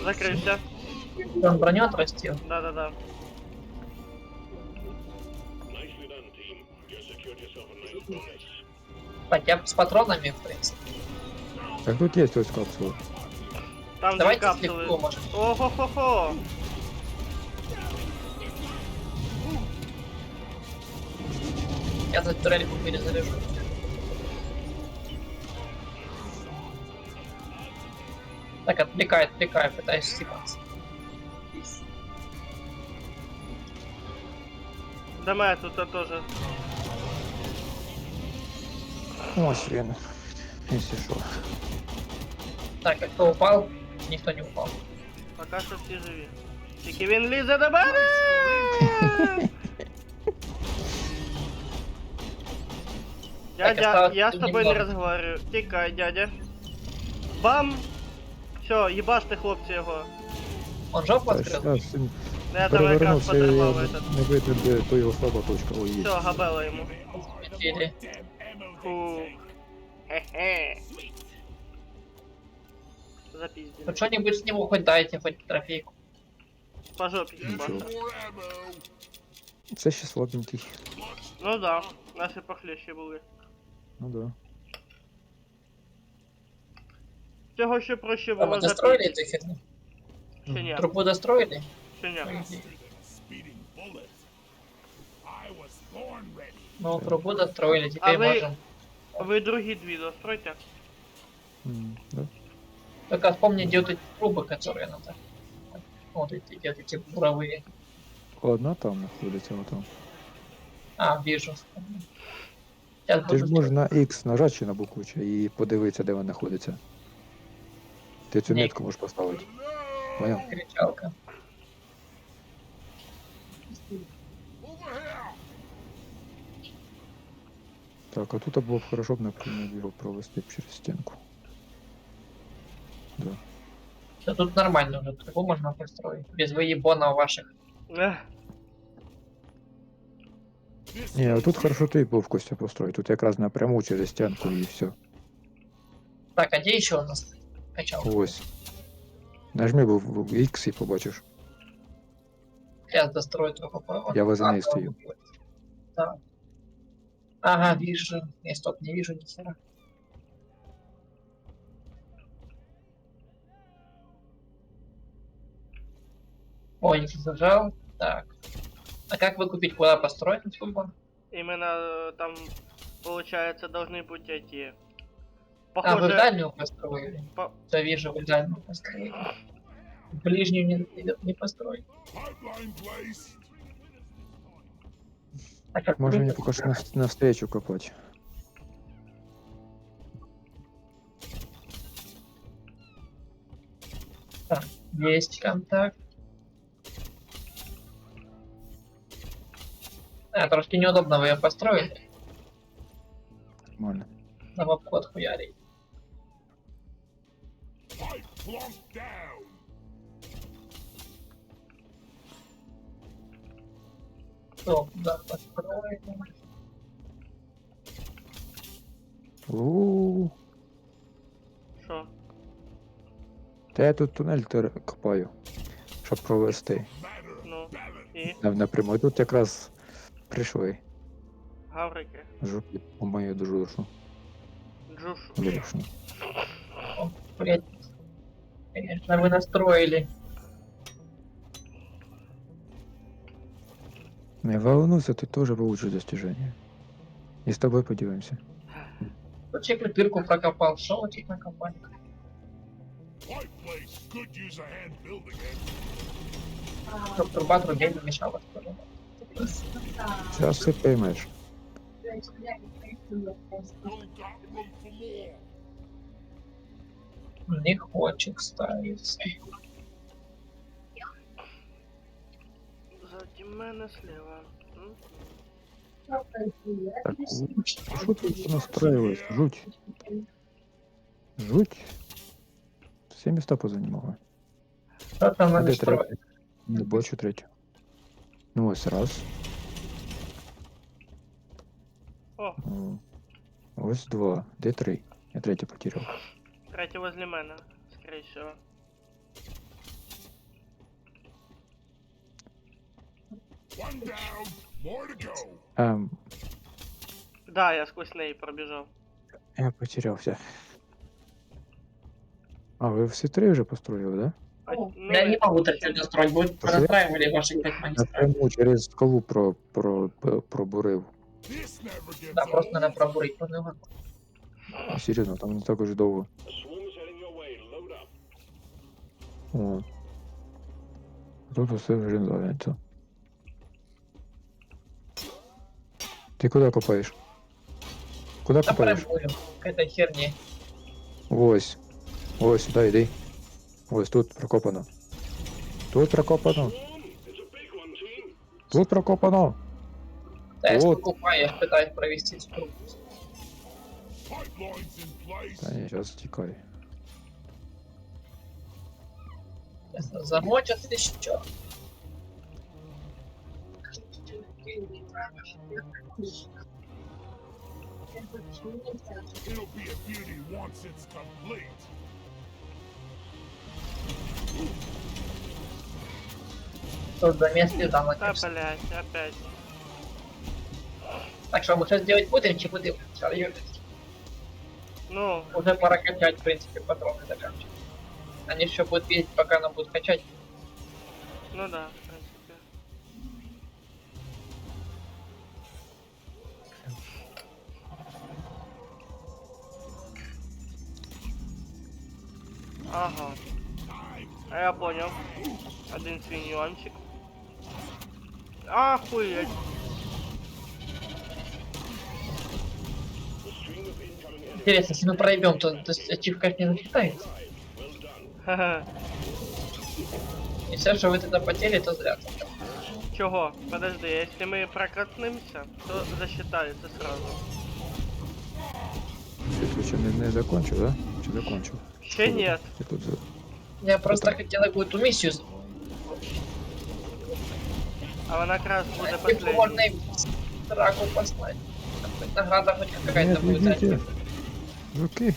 Speaker 1: Закрився.
Speaker 3: Он броню отрастил.
Speaker 1: Да-да-да.
Speaker 5: Nicely done, team. You secured yourself a nice bonus.
Speaker 3: Так, я с патронами, в принципе.
Speaker 6: Так тут є ось капсула.
Speaker 1: Там дві
Speaker 3: Давайте
Speaker 1: капсули.
Speaker 3: слегка, может.
Speaker 1: Ого-хо-хо!
Speaker 3: Я за турельку перезаряжу. Так, отвлекаю, пытаюсь съебаться.
Speaker 1: До мене тут теж.
Speaker 6: Ось він. Якщо що.
Speaker 3: Так, а кто упал? Никто не упал.
Speaker 1: Поки що всі живі. Тільки він лізе до мене!
Speaker 3: Так,
Speaker 1: Дядя,
Speaker 3: осталось
Speaker 1: я з тобою не
Speaker 3: немного.
Speaker 1: розговорю. Тікай, дядя. Бам! Все, їбаште хлопці його.
Speaker 3: Он жопу
Speaker 6: Та
Speaker 3: открыл?
Speaker 6: щас він
Speaker 1: Ну, я там якраз
Speaker 6: перевернувся і
Speaker 1: потримав
Speaker 6: я
Speaker 1: этот.
Speaker 6: не видно, де то його слаба точка. Ой, є.
Speaker 1: Все, габела йому.
Speaker 3: Или...
Speaker 1: Фу. Хе-хе. Запиздили.
Speaker 3: Ну что-нибудь с него хоть дайте, хоть трофейку.
Speaker 1: По жопі
Speaker 2: Get
Speaker 1: їбаште.
Speaker 2: more ammo.
Speaker 6: Це ще слабенький.
Speaker 1: Ну да, наші похлещі були.
Speaker 6: Ну да.
Speaker 1: Цього ще проще
Speaker 3: А мы
Speaker 1: було
Speaker 3: достроили
Speaker 1: запити.
Speaker 3: эту херню?
Speaker 1: Ще ні,
Speaker 3: Трубу достроили?
Speaker 1: ще ні.
Speaker 2: Speeding bullet. I was born ready.
Speaker 3: Ну, трубу достроили, теперь
Speaker 1: А вы-
Speaker 3: можем.
Speaker 1: Ви другі дві достройте.
Speaker 6: Да.
Speaker 3: Только вспомни, где вот эти трубы, которые надо. Вот эти, где вот эти буровые.
Speaker 6: Одна там знаходиться, а там.
Speaker 3: А, вижу. Сейчас
Speaker 6: Ти ж
Speaker 3: буду
Speaker 6: можеш на X нажати чи на букву, чи і подивитися, де вона знаходиться. Ти цю
Speaker 3: Ні.
Speaker 6: метку можеш поставити. Поняв?
Speaker 3: кричалка.
Speaker 2: Over here.
Speaker 6: Так, а тут було б хорошо б, наприклад, його провести через стінку. Да.
Speaker 3: Да тут нормально уже, трубу можно построить. Без выебона ваших.
Speaker 1: Ех,
Speaker 2: This
Speaker 6: Ні, а
Speaker 2: way,
Speaker 6: тут
Speaker 2: team.
Speaker 6: хорошо ти був Костя построить. Тут якраз напряму через стінку і все.
Speaker 3: Так, а где еще у нас качалка?
Speaker 6: Ось. Нажми був X і побачиш.
Speaker 3: Сейчас дострою трубу.
Speaker 6: Я возле
Speaker 3: А,
Speaker 6: неї стою.
Speaker 3: Да. Ага, вижу. Не, стоп, не вижу ни хера. Ой, зажал. Так. А как выкупить, куда построить трубу?
Speaker 1: іменно там, получается, должны быть эти...
Speaker 3: А, вы
Speaker 1: Похоже,
Speaker 3: дальнюю построили?
Speaker 1: По-
Speaker 3: Да, вижу, вы дальнюю построили. Ближнюю не построить.
Speaker 2: Pipeline placed.
Speaker 3: А как
Speaker 6: Може мені
Speaker 3: вы-
Speaker 6: поки що навстречу копати.
Speaker 3: Есть контакт. А, трошки неудобно вы ее построили.
Speaker 6: Нормально.
Speaker 3: На обход хуярить.
Speaker 2: Pipe plonked down.
Speaker 3: Стоп, да, построили.
Speaker 6: У-у-у.
Speaker 1: що?
Speaker 6: Та я тут тунель копаю, щоб провести.
Speaker 2: Matter.
Speaker 1: Ну,
Speaker 2: Balance.
Speaker 1: і
Speaker 6: Напряму. І тут якраз прийшли.
Speaker 1: гаврики.
Speaker 6: Жопі по мою душу.
Speaker 1: Джушу.
Speaker 6: Душу.
Speaker 3: Блять. Конечно, вы настроили.
Speaker 6: Не волнуйся, ты тоже получишь достижение. И с тобой поделимся.
Speaker 3: Человек дырку прокопал. Что вы тут накопали?
Speaker 2: Pipe place could use a hand building it.
Speaker 3: Чтоб труба трубе не мешала.
Speaker 6: Сейчас ты поймешь.
Speaker 2: Don't got room for more.
Speaker 3: Не хочет ставиться.
Speaker 1: Заді мене слева. М?
Speaker 6: Так, что тут настраивалось? Жуть. Жуть. Все места позанимала.
Speaker 3: Що там
Speaker 6: А
Speaker 3: мене
Speaker 6: де
Speaker 3: строїть?
Speaker 6: третя? Не бачу третю. Ну ось раз.
Speaker 1: О,
Speaker 6: О, ось два. Де три? Я третю потеряв.
Speaker 1: третій возле мене, скорее всего.
Speaker 2: One down, more to go.
Speaker 1: Да, я сквозь неї пробіжав.
Speaker 6: Я потерявся. А, ви всі три вже построїли, да?
Speaker 1: А, ну,
Speaker 3: Я не могу
Speaker 1: ще-
Speaker 3: 30 настроить, будет понастраивали ваши 5
Speaker 6: Я
Speaker 3: магистралей.
Speaker 6: прямо через скалу пробурив.
Speaker 2: This never gets
Speaker 3: Да, просто
Speaker 2: old.
Speaker 3: надо пробурить по-новому.
Speaker 6: Серйозно, там не так уже довго.
Speaker 5: A swarm's heading your way. Load up.
Speaker 6: О. Тут усе вже зайнято. Ти куди копаєш? Куди
Speaker 3: Да
Speaker 6: копаєш?
Speaker 3: пробуем к этой херне.
Speaker 6: Ось. Ось сюди йди. Ось тут прокопано. Тут прокопано.
Speaker 5: Swarm, it's a big one, team.
Speaker 6: Тут прокопано.
Speaker 3: Да, я
Speaker 6: Вот.
Speaker 3: покупаю, я пытаюсь провести инструкцию.
Speaker 2: Pipelines in place.
Speaker 6: Та ні, зараз тікай.
Speaker 3: Если замочат или что?
Speaker 2: It'll be a beauty once it's complete.
Speaker 3: Тут замесли там
Speaker 1: Та,
Speaker 3: вот.
Speaker 1: блядь, опять.
Speaker 3: Так что мы сейчас делать будем, чи будем? Серьезно.
Speaker 1: Ну,
Speaker 3: Уже пора качать, в принципе, патроны заканчивать. Они еще будут ездить, пока нам будут качать.
Speaker 1: ну да, в принципе. Ага. А я понял. Один свій нюансик. Охуеть.
Speaker 5: The stream of incoming enemies.
Speaker 3: Интересно, если мы проебем, то ачивка не засчитается.
Speaker 5: Well done.
Speaker 1: Ха-ха.
Speaker 3: И все, что вы тогда потели, то зря.
Speaker 1: Чего? Подожди, если мы прокатнемся, то засчитается сразу.
Speaker 6: Ти ще не закончив, да? Чи закончив?
Speaker 1: Ще нет.
Speaker 6: Ти тут
Speaker 3: Я просто хотел какую-то миссию.
Speaker 1: А вона якраз буде
Speaker 3: Типа можно
Speaker 1: последней.
Speaker 3: и драку послать. Хоть награда хоть какая-то
Speaker 6: Нет,
Speaker 3: будет.
Speaker 6: идите. Жуки.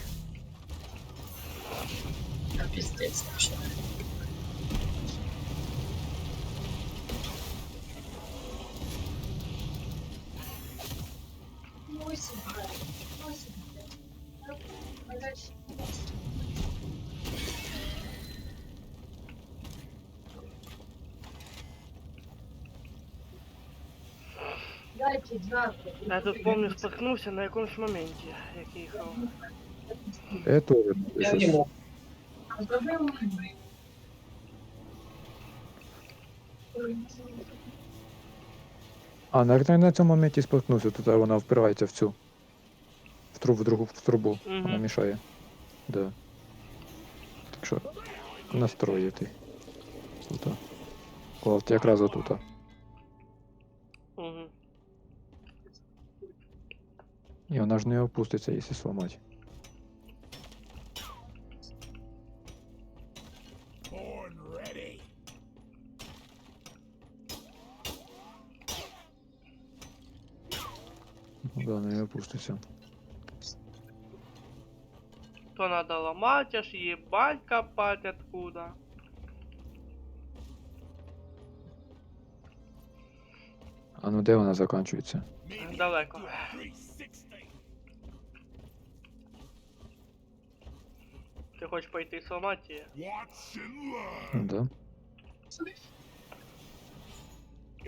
Speaker 3: Пиздец вообще.
Speaker 4: Дайте знак.
Speaker 1: Я тут помню, споткнувся на якомусь моменті, як їхав.
Speaker 6: Я теж.
Speaker 3: Я не мог.
Speaker 6: А, на цьому моменті споткнувся, тут вона впирається в цю. В другу в трубу. Вона
Speaker 1: Мгм.
Speaker 6: мішає. Да. Так що настроїти. Тут. От якраз отут.
Speaker 1: Угу.
Speaker 6: І вона ж не опуститься, якщо сломати.
Speaker 2: Born ready.
Speaker 6: Ну да, не опуститься.
Speaker 1: То надо ломать, аж ебать копать откуда.
Speaker 6: А ну де вона закінчується?
Speaker 1: Далеко.
Speaker 2: 360.
Speaker 1: Ти хочеш пойти сломати її?
Speaker 2: Watch and learn.
Speaker 6: Ну да.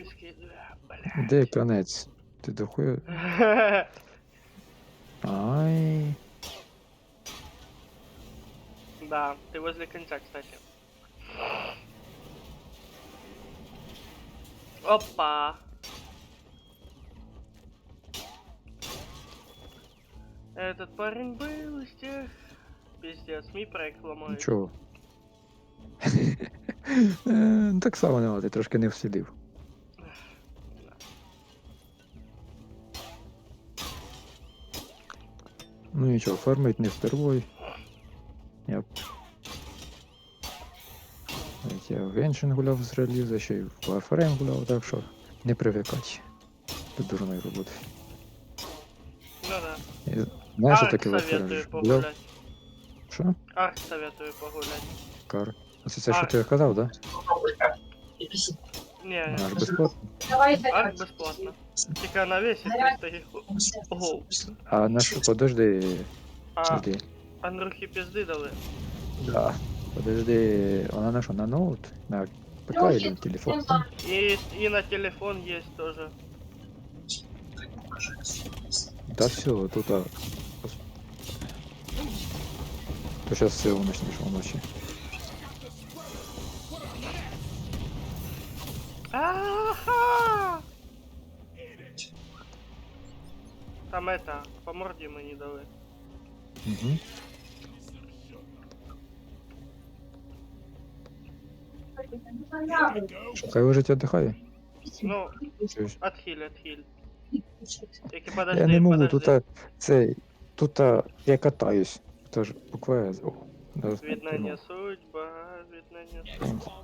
Speaker 1: І скидує, бля.
Speaker 6: Де конець? Ти дохуя? Ай.
Speaker 1: Да, ты возле конца, кстати. Опа! Этот парень был из тех... Пиздец, мій проект ломають.
Speaker 6: Нічого. Так само не ти трошки не вслідив. Ну нічого, фармить не впервой. Я в Геншин гуляв з реліза, ще й в Warframe гуляв, так що не привикать до дурної роботи.
Speaker 1: Ну да.
Speaker 6: І знаєш, що
Speaker 1: Арк
Speaker 6: таке Warframe?
Speaker 1: советую
Speaker 6: Гуляв?
Speaker 1: погулять.
Speaker 6: Що?
Speaker 1: Арк советую погулять.
Speaker 6: Кар. Оце це, що
Speaker 1: Арк.
Speaker 6: ти казав, да?
Speaker 1: Не,
Speaker 6: Вона ж безплатно.
Speaker 4: Давай
Speaker 1: арк безплатно. Тільки на весі 300 гол.
Speaker 6: А на що, подожди,
Speaker 1: А
Speaker 6: подожди.
Speaker 1: Андрюхи пізди дали.
Speaker 6: Да. Подожди, вона на що, на ноут? На ПК или на телефон?
Speaker 1: І на телефон є теж.
Speaker 6: Да все, тут то сейчас все начнешь ночи.
Speaker 1: Аха! Там это, по морді мені дали.
Speaker 6: Угу. Що, хай лежить віддихає?
Speaker 1: Ну,
Speaker 6: Чуєш?
Speaker 1: отхиль. Тільки
Speaker 6: Я
Speaker 1: подожди,
Speaker 6: не можу,
Speaker 1: подожди.
Speaker 6: тут я катаюсь. Це ж буквально. О, да,
Speaker 1: Видно
Speaker 6: ну,
Speaker 1: не судьба, видно не судьба.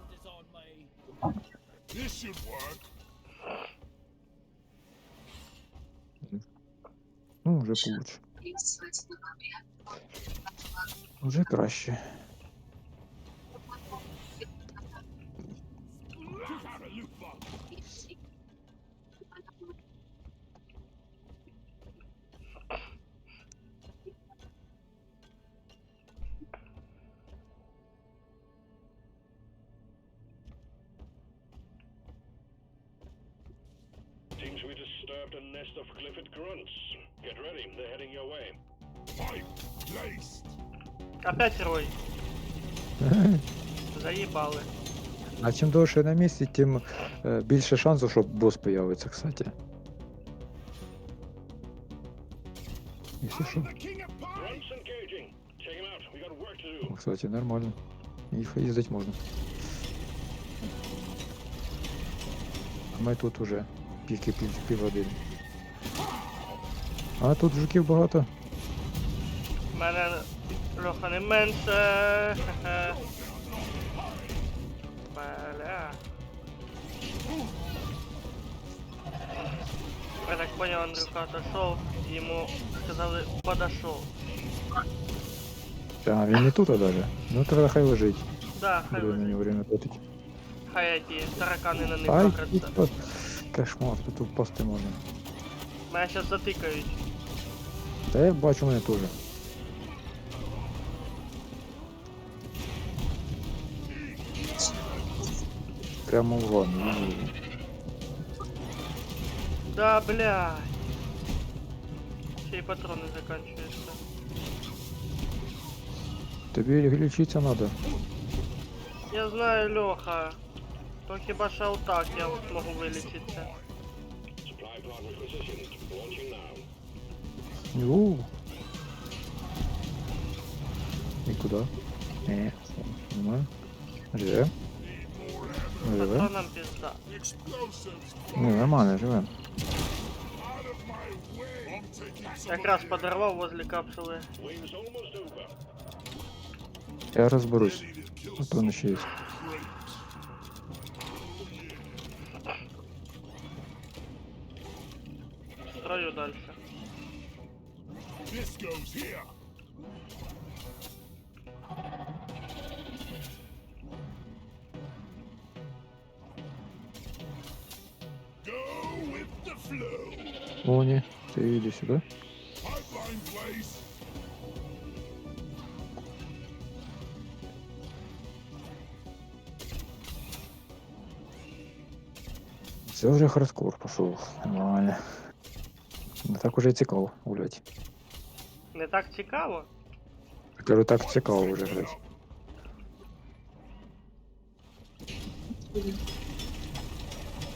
Speaker 2: This should work.
Speaker 6: ну, вже получше. Вже краще.
Speaker 5: Seems we disturbed a nest of Clifford grunts. Get ready, they're heading your way.
Speaker 2: Pipe placed.
Speaker 1: Опять рой. Заїбали.
Speaker 6: А чим довше на місці, тим більше шансу, що босс появиться, кстати. Якщо що.
Speaker 2: The king of pipe.
Speaker 5: Grunts engaging. Check him out, we got work to do.
Speaker 6: О, кстати, нормально. Їх їздити можна. А ми тут уже піки півгодини. А тут жуків багато.
Speaker 1: Мене Льоха не менше. Хе-хе. Бля. Я так понял, Андрюха отошел, ему сказали подошел.
Speaker 6: А, він не тут даже. Ну тогда хай лежить.
Speaker 1: Да, хай
Speaker 6: Буде на
Speaker 1: лежить.
Speaker 6: нього время тратить.
Speaker 1: Хай эти таракани на них
Speaker 6: Ай,
Speaker 1: пократься.
Speaker 6: типа, кошмар, тут впасти можна.
Speaker 1: Мене сейчас затикають.
Speaker 6: Та я бачу, мене теж. Прямо в ванну.
Speaker 1: Да, бля. Ще й патрони заканчиваются.
Speaker 6: Тобі лічитися треба.
Speaker 1: Я знаю, Леха. То хіба що так я зможу вилічитися.
Speaker 5: Supply plot requisitioned. Launching now.
Speaker 6: Ну. І куди? Нема. Живе. Живе.
Speaker 1: Патронам пизда.
Speaker 2: Explosives.
Speaker 6: Ну, нормально, живе.
Speaker 2: Out of my way. I'm taking some
Speaker 1: Якраз подорвав возле капсули.
Speaker 5: Wave's almost over.
Speaker 6: Я розберусь.
Speaker 2: ready to kill
Speaker 6: А то не ще є.
Speaker 2: great.
Speaker 1: Строю дальше.
Speaker 2: This goes here. Go with the flow.
Speaker 6: О, ні. Ти йди сюди.
Speaker 2: Pipeline place.
Speaker 6: Це вже хардкор пішов. Нормально. Не так уже й цікаво гуляти.
Speaker 1: Не так цікаво?
Speaker 6: Я кажу, так цікаво вже грати.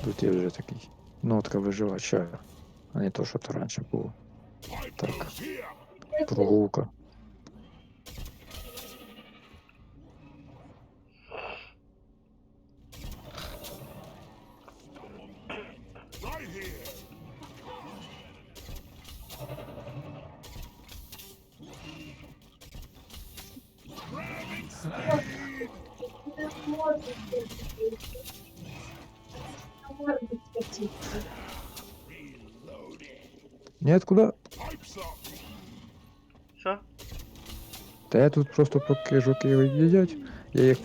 Speaker 6: Тут є вже такий нотка виживача, а не то, що то раніше було.
Speaker 2: Pipe
Speaker 6: Так.
Speaker 2: goes here.
Speaker 6: Прогулка.
Speaker 2: Right here.
Speaker 6: Нет, куда?
Speaker 2: Pipes up.
Speaker 1: Що?
Speaker 6: Та я тут просто поки жуки їдять, я їх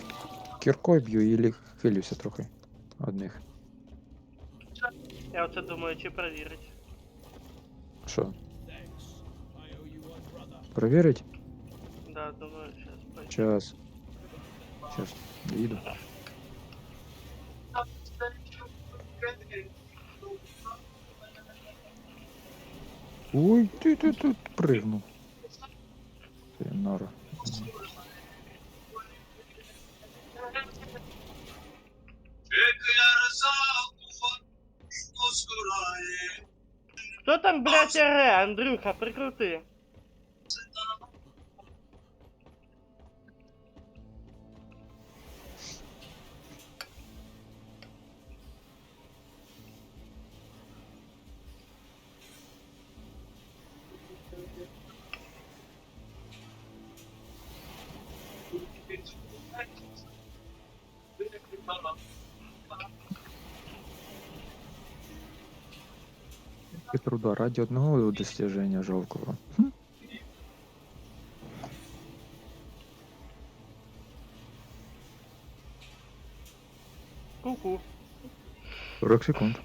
Speaker 6: кіркою б'ю і хилюся трохи одних.
Speaker 1: Я оце думаю, чи перевірить.
Speaker 6: Що?
Speaker 7: Thanks. I owe you one, brother.
Speaker 6: Провірить?
Speaker 1: Да, думаю, зараз.
Speaker 6: Час. Сейчас, їду. Ой, ти тут пригнув. Ти нора.
Speaker 1: Хто там, блядь, оре? Андрюха, прикрути.
Speaker 6: І труда раді одного достиження жалкого.
Speaker 1: Ку-ку.
Speaker 6: 40 секунд.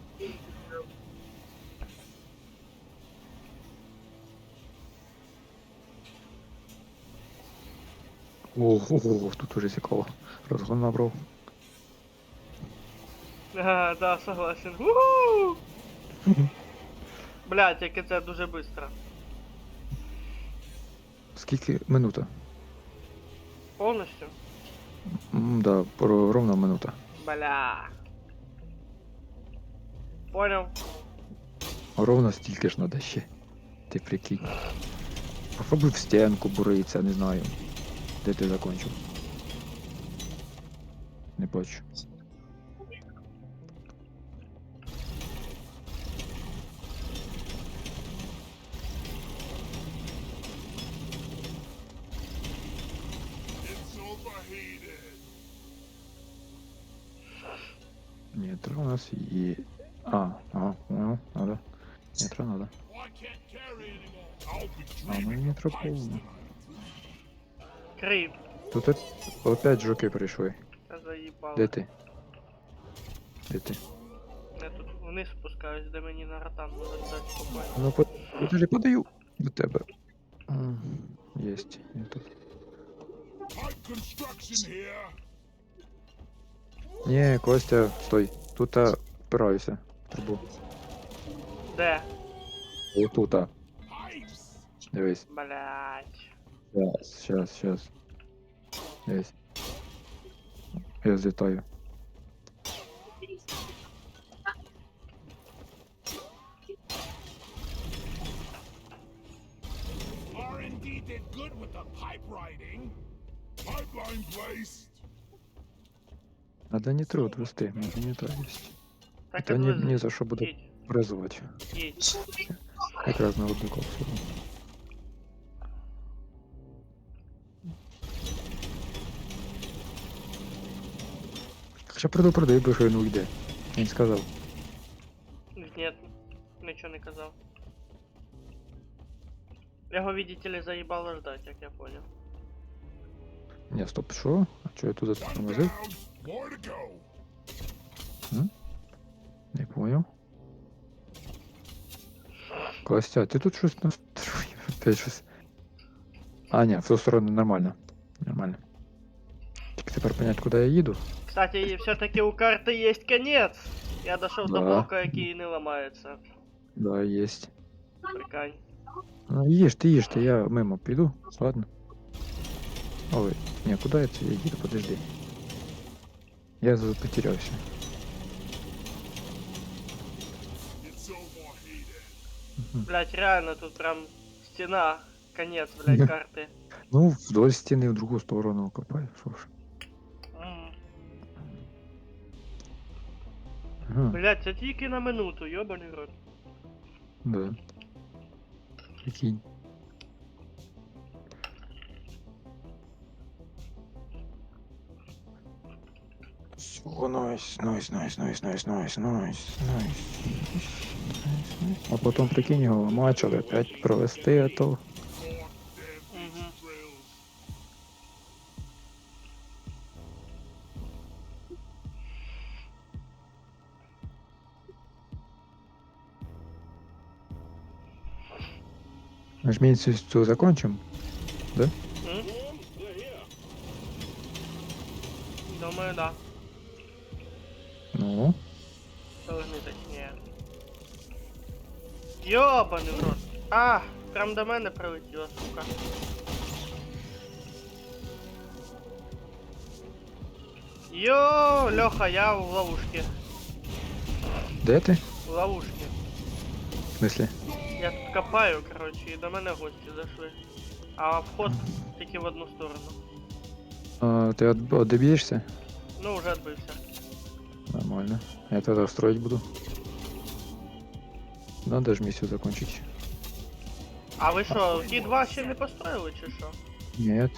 Speaker 6: Ого, тут уже цікаво. Розгон набрав.
Speaker 1: Ага, да, согласен. Уху! Блядь, яке це дуже швидко.
Speaker 6: Скільки? Минута.
Speaker 1: Повністю?
Speaker 6: Да, ровно минута.
Speaker 1: Бля. Понял.
Speaker 6: Ровно стільки ж надо ще. Ти прикинь. Попробуй в стінку буриться, не знаю. Де ти закончив? Не бачу.
Speaker 2: It's overheated.
Speaker 6: Нітро у нас є. Ага, понял, надо. Нітро надо.
Speaker 2: Oh, I can't carry anymore. I'll be
Speaker 6: А, ну
Speaker 2: dreaming
Speaker 6: нітро
Speaker 2: of pipes
Speaker 6: повно.
Speaker 2: tonight.
Speaker 1: Кріп.
Speaker 6: Тут опять жуки прийшли.
Speaker 1: Я заїбав.
Speaker 6: Де ти? Де ти?
Speaker 1: Я тут вниз спускаюсь, де мені на ротан буде здати спокійно.
Speaker 6: Ну, подожди, подаю до тебе. Єсть, я тут.
Speaker 2: Pipe construction here.
Speaker 6: Ні, Костя, стой. Тут впираюся. Трубу.
Speaker 1: Де?
Speaker 6: Отут.
Speaker 2: Pipes.
Speaker 6: Дивись.
Speaker 1: Блять.
Speaker 6: Щас. Дивись. Я злітаю.
Speaker 2: R&D did good with the pipe writing. Pipeline placed.
Speaker 6: Надо нітро відвести, може нітро є.
Speaker 1: Так
Speaker 6: Та
Speaker 1: відвези.
Speaker 6: ні за що буде
Speaker 1: Їдь,
Speaker 6: призувати.
Speaker 1: їдь.
Speaker 6: Якраз на одну капсулу. Хоча предупреди, бо що він уйде. Він сказав.
Speaker 1: Ні, нічого не казав. Його, видите ли, заїбало ждать, як я понял.
Speaker 6: Ні, стоп, що? А чого я туди
Speaker 2: One
Speaker 6: тормозив?
Speaker 2: down. More to go.
Speaker 6: Не понял. Костя, ти тут щось настроїв? Опять щось. А, ні, в ту сторону нормально. Нормально. Тільки тепер понять, куди я їду.
Speaker 1: Кстати, и все-таки у карты есть конец. Я дошел до
Speaker 6: Да.
Speaker 1: блока, який не ламається.
Speaker 6: Да, есть.
Speaker 1: Прикань.
Speaker 6: Ну, ешь, я мимо піду. Ладно. Ой, не, куда это я еду? Подожди. Я потерялся.
Speaker 2: It's overheated.
Speaker 1: Блять, реально тут прям стена, конец, блять, карты.
Speaker 6: Ну, вдоль стены в другую сторону копай. Шо ж. Ага,
Speaker 1: Блять, це тільки на минуту, йобаний рот.
Speaker 6: да. Прикинь. О, найс. А потім, прикинь, його мачали опять провести, а то...
Speaker 1: Угу.
Speaker 6: Нажміть цю закончим.
Speaker 1: М?
Speaker 5: They're here.
Speaker 1: Думаю, да.
Speaker 6: Ну,
Speaker 1: Должны точнее. Ёбаный в рот. А, прям до мене прилетіло, сука. Йо, Леха, я в ловушке.
Speaker 6: де ти?
Speaker 1: В ловушке.
Speaker 6: В смислі?
Speaker 1: Я тут копаю, короче, і до мене гості зайшли. А вход тільки в одну сторону.
Speaker 6: А, ти доб'єшся?
Speaker 1: Ну, уже відбився.
Speaker 6: Нормально. Я тогда строить буду. Надо же миссию закончить.
Speaker 1: А ви що, ті два ще не построїли, чи що?
Speaker 6: Нет.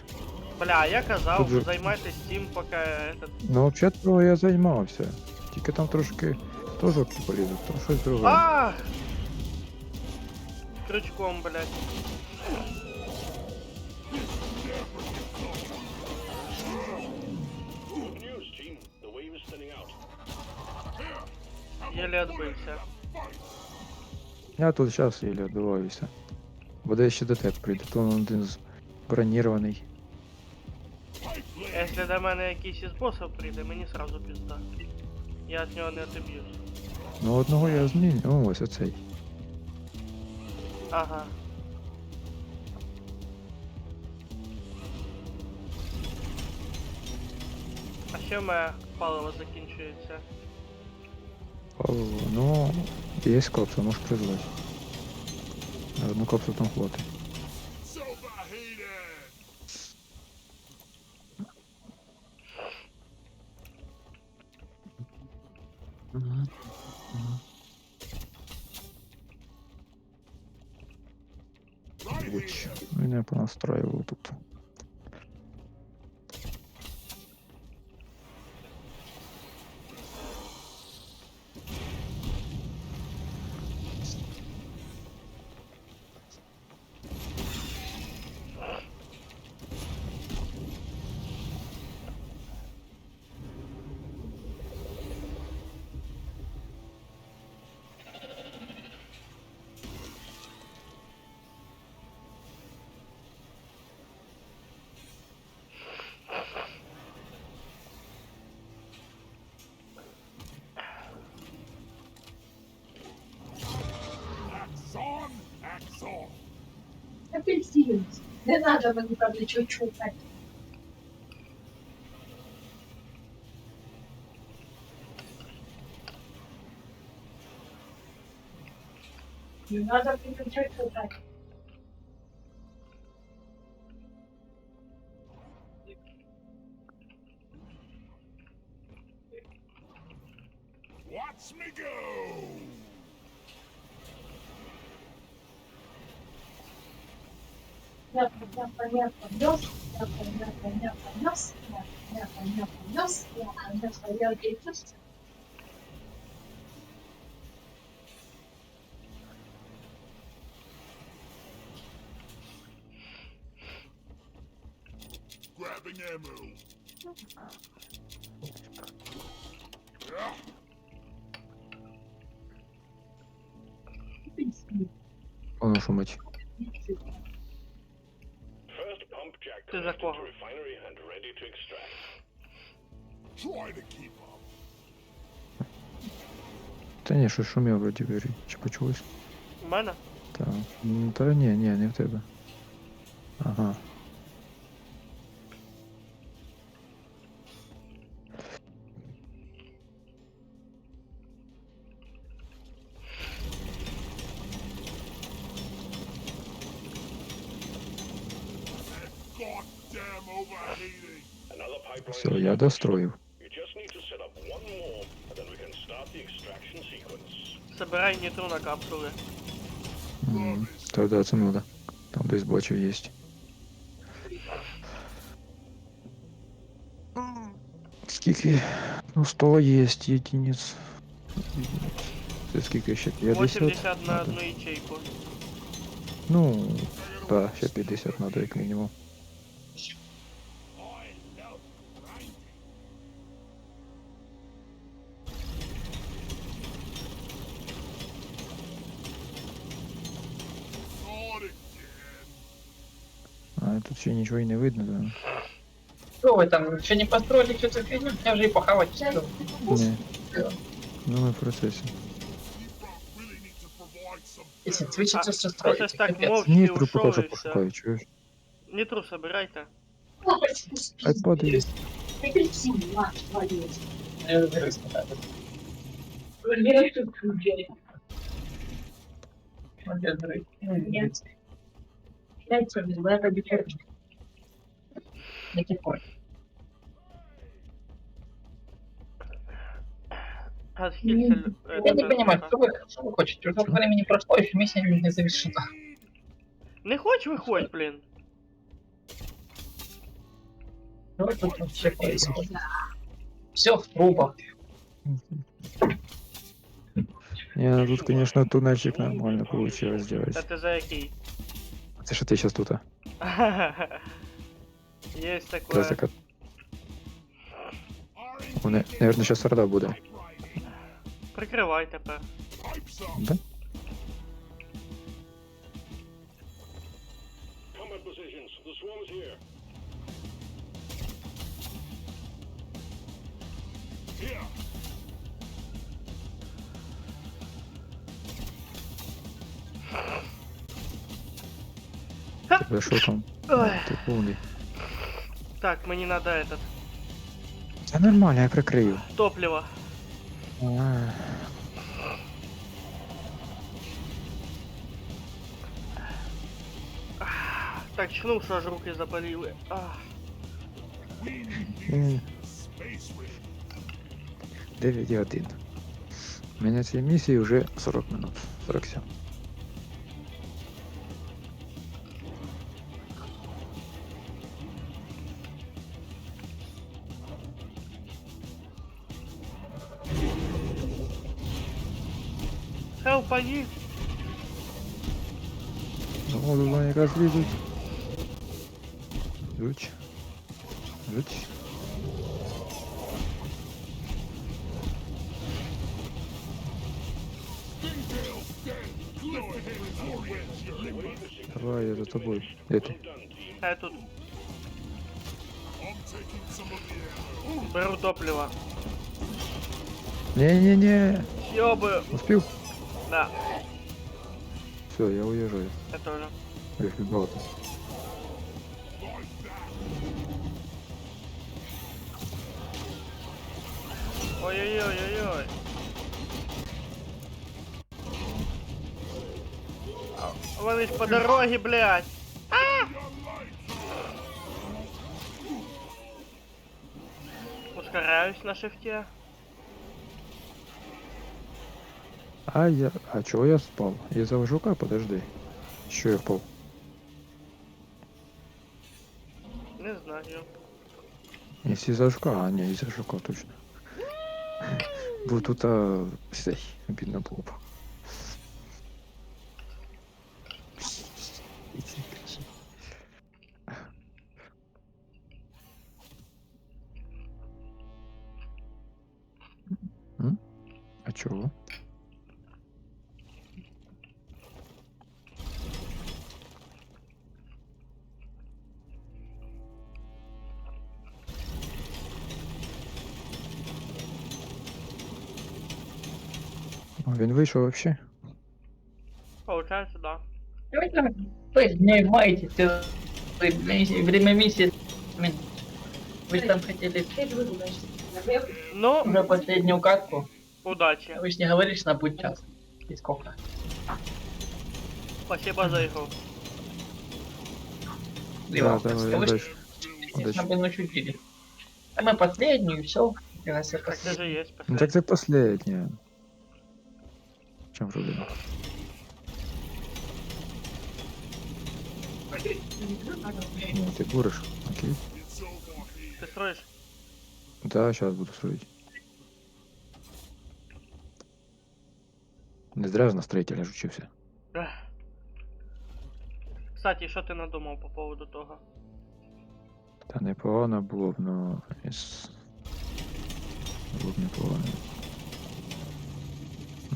Speaker 1: Бля, я казав,
Speaker 6: Тут же-
Speaker 1: займайтесь тим, поки этот...
Speaker 6: Ну, вообще-то я займався. Тільки там трошки теж полізуть, там щось друге.
Speaker 1: Ах! Крючком, блядь.
Speaker 5: Good news, team. The wave is thinning out.
Speaker 1: Єле відбився.
Speaker 6: Я тут зараз еле відбиваюся. Буде ще до тебе прийде, то він один бронірований.
Speaker 1: Якщо до мене якийсь із босів прийде, мені сразу пізда. Я від нього не отоб'юсь.
Speaker 6: Ну, одного я зміню. О, ось оцей.
Speaker 1: Ага. А ще в мене паливо закінчується.
Speaker 6: Павло, ну, є копса, можеш призвати. На одну копсу там хватить.
Speaker 2: Superheated! Right
Speaker 6: Луч.
Speaker 2: here!
Speaker 6: Він я понастраивал тут.
Speaker 2: Axe on, axe off!
Speaker 4: Апельсин. Не надо мені, правда, нічого чухати. Не надо мені нічого чухати.
Speaker 2: Watch me go!
Speaker 4: Понятно, нес, понятно, нес, понятно, нес, я чувствую.
Speaker 2: Grabbing ammo. Yeah.
Speaker 4: Апельсин.
Speaker 6: Воно шумить.
Speaker 5: First pump jack
Speaker 1: Ти за
Speaker 5: connected
Speaker 1: кого?
Speaker 5: to refinery and ready to extract.
Speaker 2: Try to keep up.
Speaker 6: Та ні, щось шумів вроді вірі. Чи почулось?
Speaker 1: У мене?
Speaker 6: Так. Та ні, не в тебе. Ага.
Speaker 2: Goddamn overheating!
Speaker 5: Another pipeline.
Speaker 6: Все,
Speaker 5: is
Speaker 6: я
Speaker 5: up.
Speaker 6: достроїв.
Speaker 5: You just need to set up one more, and then we can start the extraction sequence.
Speaker 1: Собирай нейтруно капсули.
Speaker 6: Тогда це надо. Там десь бачив є. Скільки Ну, 100 есть единиц. Це скільки ще? 50?
Speaker 1: 80 на
Speaker 6: Надо.
Speaker 1: одну ячейку.
Speaker 6: Ну, да, ще 50 надо як мінімум.
Speaker 2: I love grinding. Not again.
Speaker 6: А тут ще нічого і не видно, да?
Speaker 3: Что вы там, еще не построили что-то фигню? Я уже и похавать успел.
Speaker 6: Ні. Ну, ми в процесі.
Speaker 2: You really need to provide some
Speaker 3: Если
Speaker 2: better
Speaker 3: твичите,
Speaker 1: Ти
Speaker 3: что строите,
Speaker 1: щось так
Speaker 3: капец.
Speaker 1: мовчки
Speaker 6: Нітру поки
Speaker 1: ушов
Speaker 6: що
Speaker 1: і все.
Speaker 6: пошукаю, чуєш?
Speaker 1: Нітру собирайте.
Speaker 6: Айпади.
Speaker 4: Прекрати, мать твою.
Speaker 3: Я разберусь, да.
Speaker 4: Проверяй тут людей.
Speaker 3: Вот я разберусь.
Speaker 4: Дайте мне, я это девчонка.
Speaker 3: До тех пор.
Speaker 1: Отхилься.
Speaker 3: Я не понимаю, что вы хотите? Уже времени прошло, еще миссия не завершена.
Speaker 1: Не хочеш виходь, блін.
Speaker 3: Что тут вообще происходит? Все в трубах.
Speaker 6: Не, ну тут, конечно, туннельчик нормально получилось
Speaker 1: Та
Speaker 6: сделать.
Speaker 1: ти за який?
Speaker 6: Це що ти сейчас тут?
Speaker 1: Є
Speaker 6: Це
Speaker 1: таке.
Speaker 6: така... Вони, наверное, сейчас орда буде.
Speaker 1: Прикривай тепер.
Speaker 2: pipes up.
Speaker 6: Да?
Speaker 5: Combat positions. The swarm is here.
Speaker 2: Here.
Speaker 6: Тебе що там?
Speaker 1: Ой.
Speaker 6: Ти повний.
Speaker 1: Так, мені надо этот.
Speaker 6: Це нормально, я прикрию.
Speaker 1: Топливо.
Speaker 6: А,
Speaker 1: Так, чхнув, що аж руки запалили.
Speaker 2: We need
Speaker 6: м,
Speaker 2: space raiders.
Speaker 6: 9,1. У мене цієї місії вже 40 минут. 47.
Speaker 1: Хелпані.
Speaker 6: Ну, вони якраз лізуть. Жуть. Жуть.
Speaker 2: Go ahead and orient your liquid.
Speaker 6: Давай, я за тобою. Де ти?
Speaker 1: А я тут
Speaker 2: I'm taking some of the ammo.
Speaker 1: беру топливо.
Speaker 6: Не-не-не.
Speaker 1: Ёбаю.
Speaker 6: Успів?
Speaker 1: Да,
Speaker 6: Все, я уезжаю.
Speaker 1: я тоже.
Speaker 6: Эх, ребята.
Speaker 2: Like that.
Speaker 1: Ой-ой-ой-ой-ой. Вони ж по дороге, блядь. Ускоряюсь на шифте.
Speaker 6: А я... А чего я спал? Из-за жука? Подожди. Еще я впал.
Speaker 1: Не знаю.
Speaker 6: Не из-за жука, а не из-за жука, точно. Вот тут, сей, обидно было бы. А чего? А він вийшов вообще?
Speaker 1: Получается, да.
Speaker 3: Вы там, то есть, не маете время миссии. Вы же там хотели
Speaker 4: Ты выгуляешься.
Speaker 1: Ну,
Speaker 3: уже последнюю катку.
Speaker 1: удачи.
Speaker 3: Вы же не говоришь на путь час. И сколько?
Speaker 1: Спасибо за игру.
Speaker 3: И
Speaker 6: Да,
Speaker 3: вам,
Speaker 6: давай,
Speaker 3: вы же,
Speaker 6: удачи.
Speaker 3: естественно, бы начутили. А мы последнюю, все. Я все
Speaker 1: Так ты же есть
Speaker 6: Ну так
Speaker 1: последний.
Speaker 6: це последнє. В чому проблема? Ну, ти куриш? Окей.
Speaker 2: It's over here.
Speaker 1: Ты строишь?
Speaker 6: Да, сейчас буду строить. Не зря ж на строителя ж учився.
Speaker 1: Ех. Кстати, що ти надумав по поводу того?
Speaker 6: Та непогано було б, ну. Було б непогано.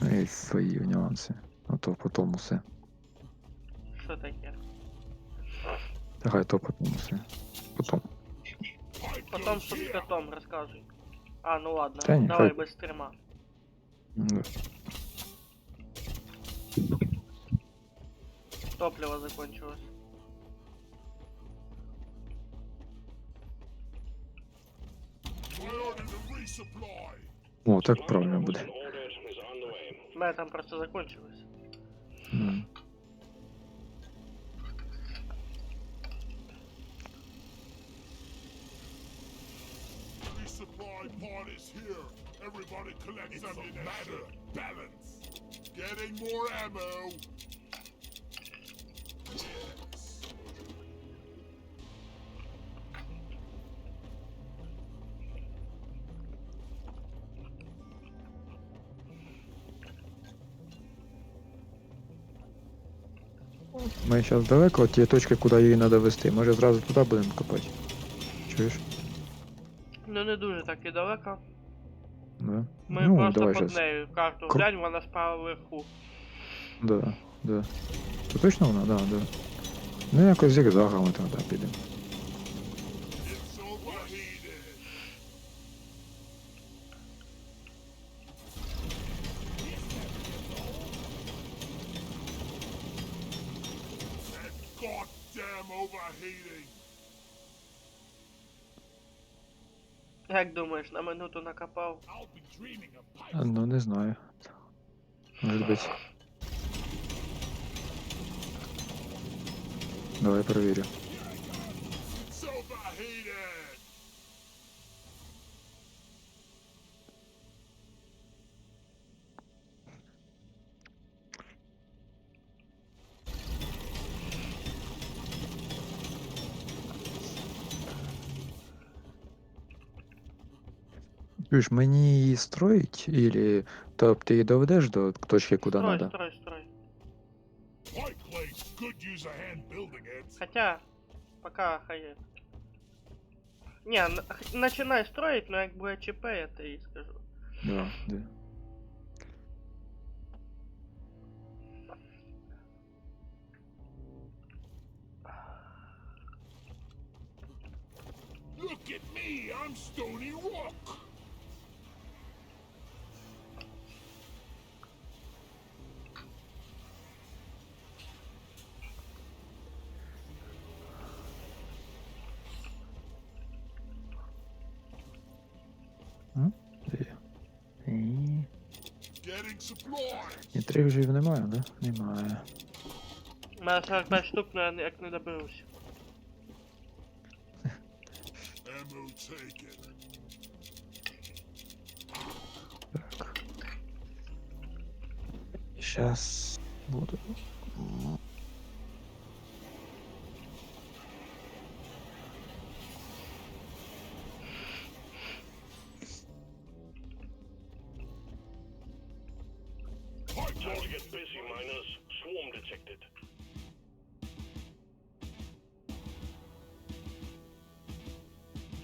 Speaker 6: Ну і свої нюанси. А то потім усе.
Speaker 1: Що таке?
Speaker 6: Та хай то потім усе. Потім.
Speaker 1: Потом що з котом розказуй. А, ну ладно,
Speaker 6: Та ні,
Speaker 1: давай
Speaker 6: хай-
Speaker 1: без стрима.
Speaker 6: Ну,
Speaker 1: Топливо закончилось.
Speaker 2: Priority to resupply.
Speaker 6: О, так правильно буде.
Speaker 5: An order is on the way.
Speaker 1: У мене там просто закончилось.
Speaker 6: М.
Speaker 2: Resupply pod is here. Everybody collect ammunition. Matter. Balance. Getting more ammo. Yes.
Speaker 6: Ми зараз далеко від тієї точки, куди її треба вести. Може зразу туди будемо копати. Чуєш?
Speaker 1: Ну не дуже так і далеко.
Speaker 6: Да.
Speaker 1: Ми
Speaker 6: Ну,
Speaker 1: просто
Speaker 6: давай
Speaker 1: під
Speaker 6: щас.
Speaker 1: нею карту
Speaker 6: Кр-
Speaker 1: глянь, вона справа вверху.
Speaker 6: Да, да. Це точно вона? Да, да. Ну якось зігзагами там, да, підемо.
Speaker 2: It's overheated. And goddamn overheating.
Speaker 1: Як думаєш, на минуту накопав?
Speaker 2: I'll be dreaming of
Speaker 6: А,
Speaker 2: pipes.
Speaker 6: ну не знаю. Може бути. Давай перевірю.
Speaker 2: It's overheated.
Speaker 6: Чуєш, мені її строїть, или тобто ти її доведеш до точки, куди
Speaker 1: Строй,
Speaker 6: треба?
Speaker 1: строй, строй.
Speaker 2: Pipe clays could use a hand building it.
Speaker 1: Хотя, пока хай. Не, начинай строить, но як буде ЧП, я тобі скажу.
Speaker 6: Да, да.
Speaker 2: Look at me, I'm Stony Rock.
Speaker 6: Де? І...
Speaker 2: Getting supplies.
Speaker 6: Інтриг немає, да? Немає.
Speaker 1: У мене 45 штук, но я як не доберусь.
Speaker 2: Ammo taken.
Speaker 6: Так. Сейчас буду.
Speaker 2: Pipe
Speaker 5: Time to
Speaker 2: line.
Speaker 5: get busy, miners. Swarm detected.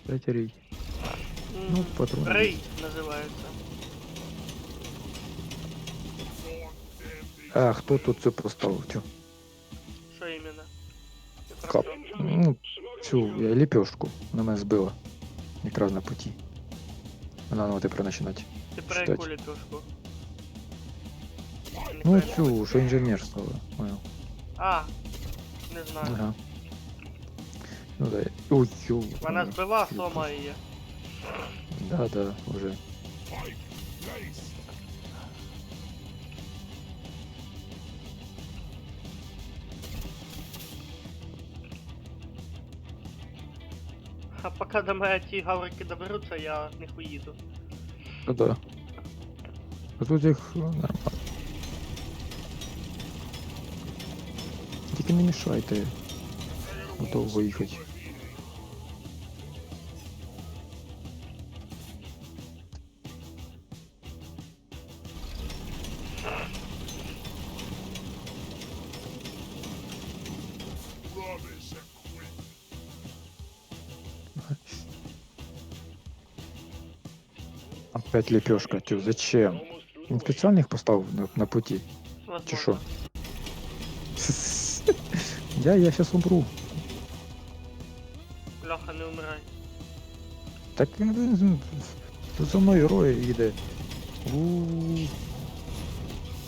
Speaker 6: Дайте рій. Ну, патрони.
Speaker 1: Рей називається.
Speaker 2: Goddamn
Speaker 6: А, хто тут цю поставив? Цю?
Speaker 1: Що іменно? Ти
Speaker 6: Кап.
Speaker 1: про що?
Speaker 6: Ну, цю я ліпешку. Вона мене збила. Якраз на путі. Вона ну тепер починати.
Speaker 1: Ти про
Speaker 6: Читать.
Speaker 1: яку ліпешку? Не
Speaker 6: Ну,
Speaker 1: пойму.
Speaker 6: цю, що інженер стала. Понял.
Speaker 1: А, не знаю.
Speaker 6: Ага. Ну да. Ой, ю.
Speaker 1: Вона збила, сома її.
Speaker 6: Да, да, уже.
Speaker 2: pipe place.
Speaker 1: А поки до мене ті гаврики доберуться, я не хуїду.
Speaker 6: Ну да. А тут їх нормально. Тільки не мішайте. Довго їхати. Опять лепешка, тю, зачем?
Speaker 5: Almost through
Speaker 6: Він
Speaker 5: the way.
Speaker 6: спеціально їх поставив на путі.
Speaker 1: Возможно.
Speaker 6: Чи що? Я щас умру.
Speaker 1: Льоха, не умирай.
Speaker 6: Так тут за мною герой їде. У-у-у.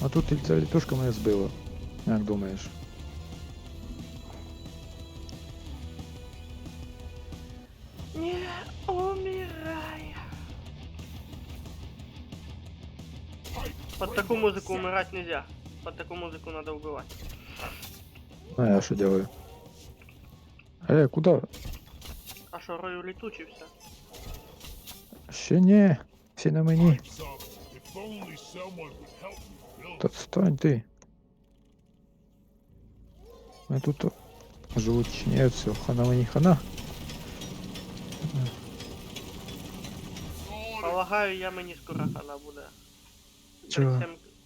Speaker 6: А тут ця лепешка мене збила. Як думаєш?
Speaker 1: Не умирай. Под такую музыку умирать нельзя. Под такую музыку надо убивать.
Speaker 6: А я що делаю? Куди?
Speaker 1: А що, рою летучий все?
Speaker 6: Ще не. Всі на мені.
Speaker 2: Pipes up. If only someone would help me build
Speaker 6: Та стань ти. Ми тут живуть чи ні, все, хана мені хана.
Speaker 1: Полагаю, я мені скоро хана буде.
Speaker 6: Чого?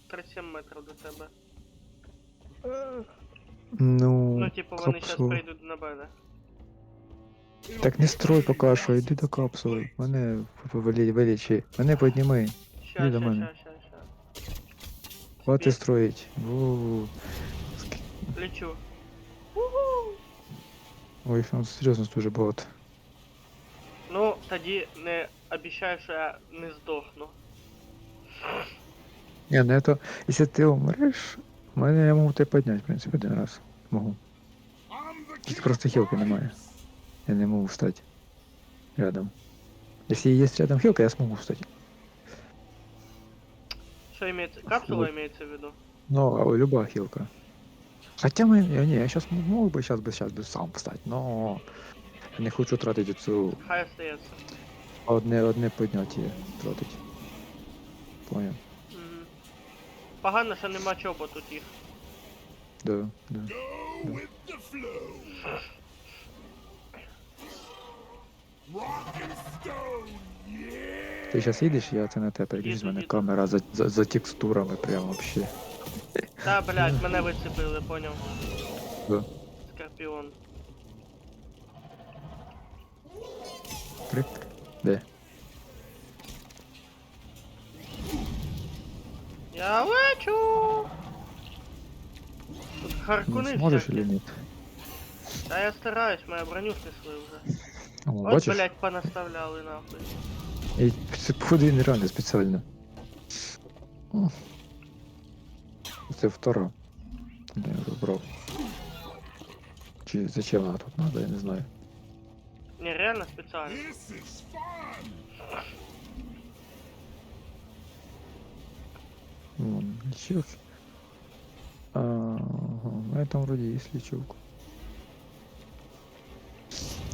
Speaker 1: 37 метрів до тебе.
Speaker 6: Ну,
Speaker 1: Ну, типу, вони зараз
Speaker 6: капсула.
Speaker 1: прийдуть на мене.
Speaker 6: Так не строй поки що, йди до капсули. Мене вилічи. Мене підніми.
Speaker 1: Ща,
Speaker 6: Іди до
Speaker 1: ща,
Speaker 6: мене.
Speaker 1: ща.
Speaker 6: Хватить строїть. Ву.
Speaker 1: Лечу.
Speaker 6: Ой, ну серйозно дуже багато.
Speaker 1: Ну, тоді не обіцяю, що я не здохну.
Speaker 6: Не, ну это, если ты умрешь, я можу тебе підняти, в принципі, один раз. Могу.
Speaker 2: I'm the
Speaker 6: Тут
Speaker 2: king
Speaker 6: просто
Speaker 2: of
Speaker 6: хілки немає.
Speaker 2: pipes.
Speaker 6: Я не могу встать рядом. Если есть рядом хилка, я смогу встать.
Speaker 1: Що імеється? Капсула
Speaker 6: Вот.
Speaker 1: імеється в виду?
Speaker 6: Ну, любая хилка. Хотя я сейчас мог бы сейчас бы сам встать, но я не хочу тратити цю
Speaker 1: Хай остається.
Speaker 6: одне підняття тратить. Понял?
Speaker 1: Мгм. Погано, що нема чого тут їх.
Speaker 6: Да.
Speaker 2: Go with the flow. Rock and stone, yeah.
Speaker 6: Ти зараз їдеш, я це на тебе переключусь, в мене
Speaker 1: Їду.
Speaker 6: камера за текстурами прям вообще.
Speaker 1: Та, блядь, мене вицепили, поняв.
Speaker 6: Да.
Speaker 1: Скорпіон.
Speaker 6: Крик. Де?
Speaker 1: Я лечу! Тут
Speaker 6: Ну,
Speaker 1: харкуни
Speaker 6: сможеш
Speaker 1: всякі.
Speaker 6: или ні?
Speaker 1: Та я стараюсь, моя броню снесли вже.
Speaker 6: О,
Speaker 1: От,
Speaker 6: бачиш?
Speaker 1: блядь, понаставляли нахуй.
Speaker 6: І це походу він реально спеціально. О. Це втора. Не вибрав. Чи зачем вона тут надо, я не знаю.
Speaker 1: Не, реально спеціально.
Speaker 2: This is fun.
Speaker 6: Вон, лечилка. Ага, на этом вроде есть лечилка.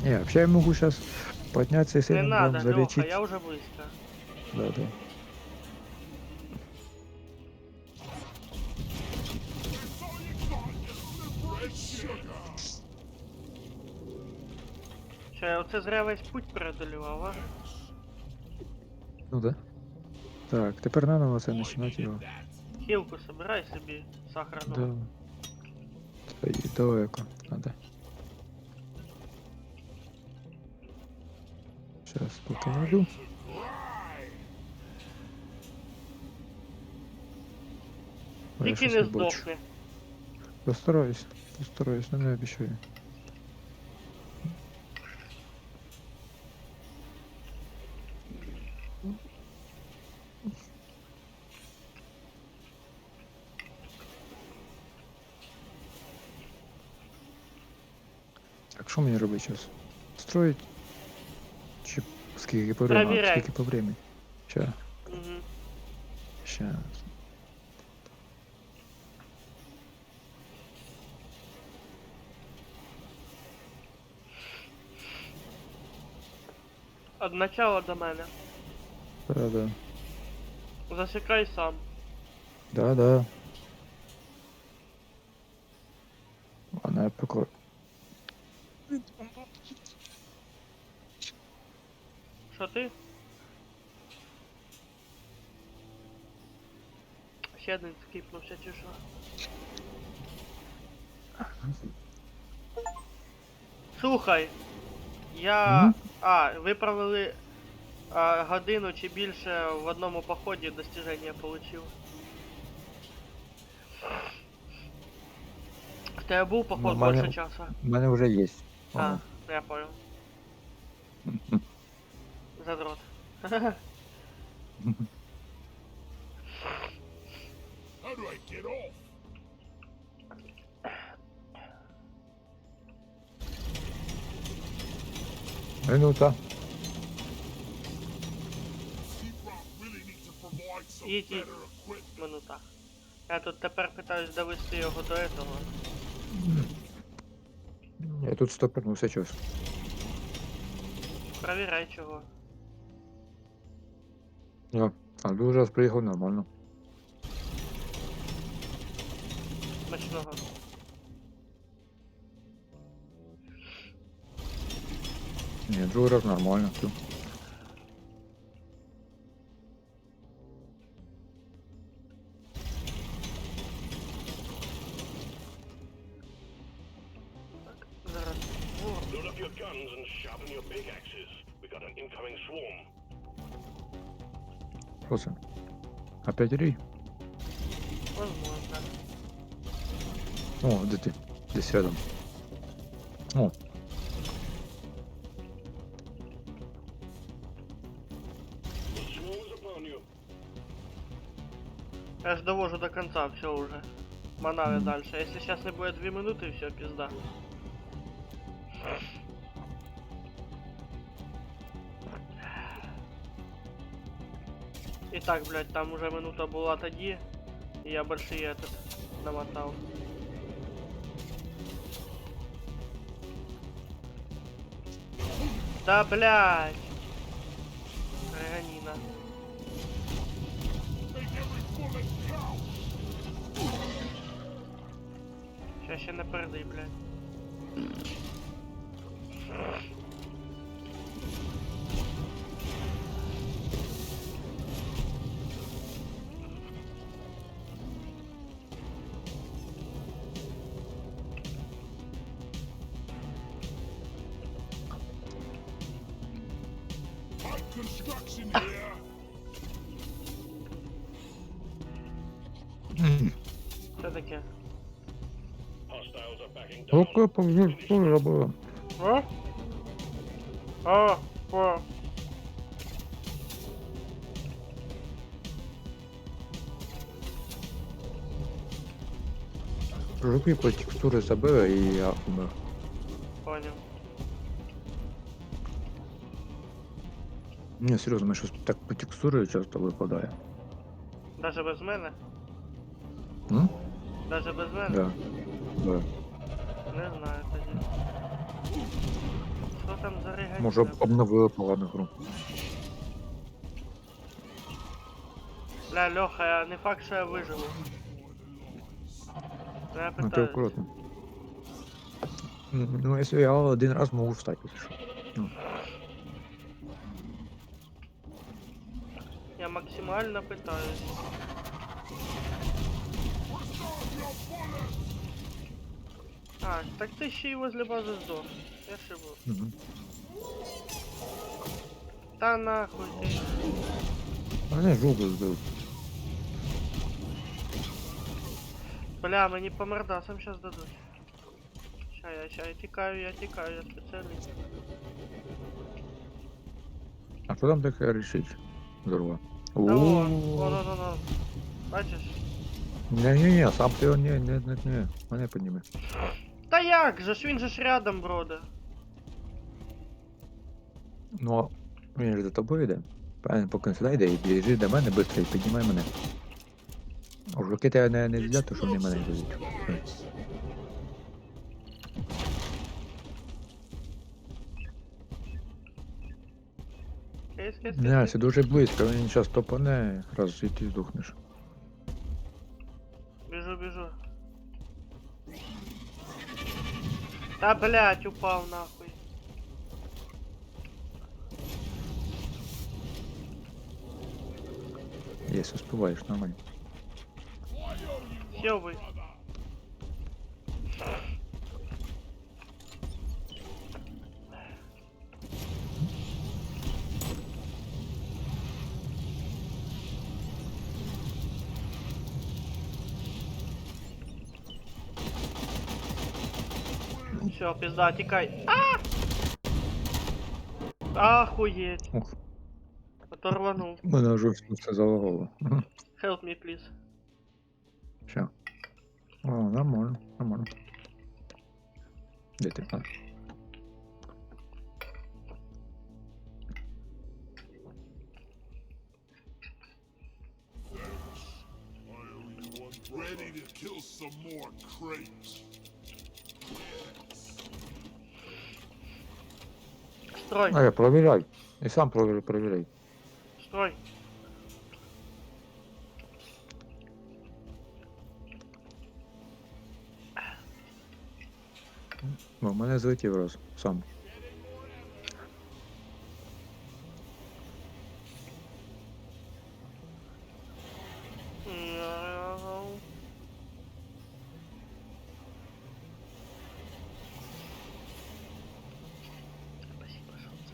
Speaker 6: Не, вообще я могу сейчас подняться и с
Speaker 1: Не
Speaker 6: этим
Speaker 1: надо,
Speaker 6: прям
Speaker 1: Леха,
Speaker 6: залечить.
Speaker 1: я уже близко.
Speaker 6: Да.
Speaker 2: That's all you got, you red sugar.
Speaker 1: Що, я оце зря весь путь преодолював, а?
Speaker 6: Ну да. Так, тепер наново це починати його.
Speaker 1: Хілку собирай собі, сахарну.
Speaker 6: Да. Та й далеко надо. Сейчас поки найду. Ой, я
Speaker 1: Тільки
Speaker 6: щось
Speaker 1: не
Speaker 6: бачу.
Speaker 1: здохни.
Speaker 6: Постараюсь, но не обещаю. Так, що мені робити зараз? Строить? Чи скільки по времени?
Speaker 1: Провіряй.
Speaker 6: Скільки по времени? Ща,
Speaker 1: Угу.
Speaker 6: ща.
Speaker 1: Од начала до мене.
Speaker 6: Да.
Speaker 1: Засікай сам.
Speaker 6: Да. Ладно, я пока...
Speaker 1: Що ти? Ще один скіпнувся чи що? Слухай, я...
Speaker 6: Мгм.
Speaker 1: Ви провели А годину чи більше в одному поході достиження получив. В тебе був поход
Speaker 6: У мене-
Speaker 1: більше часу?
Speaker 6: У мене вже є.
Speaker 1: А, я понял. Задрот.
Speaker 2: How do I get off?
Speaker 6: Минута.
Speaker 2: Seabrook really needs to provide some
Speaker 1: Їдь, їдь.
Speaker 2: better equipment.
Speaker 1: Минута. Я тут тепер питаюсь довести його до этого.
Speaker 6: Я тут стопернувся час.
Speaker 1: Провіряй чого.
Speaker 6: А дуже раз приїхав нормально.
Speaker 1: Смачного.
Speaker 6: Ні, другий раз нормально. Все.
Speaker 1: Зараз. О,
Speaker 5: Load up your guns and sharpen your pickaxes. We got an incoming swarm.
Speaker 6: Що це? Опять рій?
Speaker 1: возможно.
Speaker 6: О, де ти? Десь рядом. О,
Speaker 5: The swarm is upon you.
Speaker 1: Я ж довожу до конца, все уже. Манаве дальше. Если сейчас не будет 2 минуты, все, пизда. І так, блядь, там уже минута була тоді, і я больший этот намотав. Да, блядь! Реганина.
Speaker 2: Make every bullet count.
Speaker 1: Ща ще не передай, блядь.
Speaker 2: Light construction here.
Speaker 1: Що таке?
Speaker 5: Hostiles are backing down.
Speaker 6: окопом вже що робила?
Speaker 1: О? О, о.
Speaker 6: Жуки по текстури забили і я умер.
Speaker 1: Понял.
Speaker 6: Ні, серйозно, мене щось так по текстурі часто випадає.
Speaker 1: Даже без мене?
Speaker 6: М?
Speaker 1: Даже без мене?
Speaker 6: Да. Да.
Speaker 1: Не знаю тоді. Що там за реганина?
Speaker 6: Може обновили погану гру.
Speaker 1: Бля, Леха, я не факт, що я виживу. Ну, я
Speaker 6: Ну ти
Speaker 1: питаюсь.
Speaker 6: акуратно. Ну, якщо я один раз можу встати, якщо що.
Speaker 1: Я максимально питаюсь. А, так ти ще й возле бази здох. Я ще був.
Speaker 6: Мгм.
Speaker 1: Та нахуй ти.
Speaker 6: Мене жук збив.
Speaker 1: Бля, мені по мордасам щас дадуть. Ща я тікаю, я спеціаліст.
Speaker 6: А що там таке рішить? Здорово.
Speaker 1: Та вон. Бачиш?
Speaker 6: Ні, сам ти його не, мене підніме.
Speaker 1: Та як же ж, він же ж рядом броде.
Speaker 6: Ну, він ж за тобою йде. Правильно, поки він сюди йде, і біжи до мене швидко і піднімай мене. А жуки тебе не взяти, що вони мене йдуть.
Speaker 2: Nice.
Speaker 1: Кейс.
Speaker 6: Не, це дуже близько, він зараз топане, раз і ти здохнеш.
Speaker 1: Біжу. Та блять, упав нахуй.
Speaker 6: Якщо успіваєш, нормально.
Speaker 1: Сьовий. Все, пизда, тікай. Ахуєть.
Speaker 6: Ух,
Speaker 1: Оторванув.
Speaker 6: мене вже все залагало.
Speaker 1: Help me, please.
Speaker 6: Все. О, нормально, нормально. Де ти? А.
Speaker 2: Ready to kill some more crates.
Speaker 1: Строй,
Speaker 6: А я провіряй. І сам провіряй.
Speaker 1: строй.
Speaker 6: О, мене злетів раз сам.
Speaker 1: Спасибо, солнце.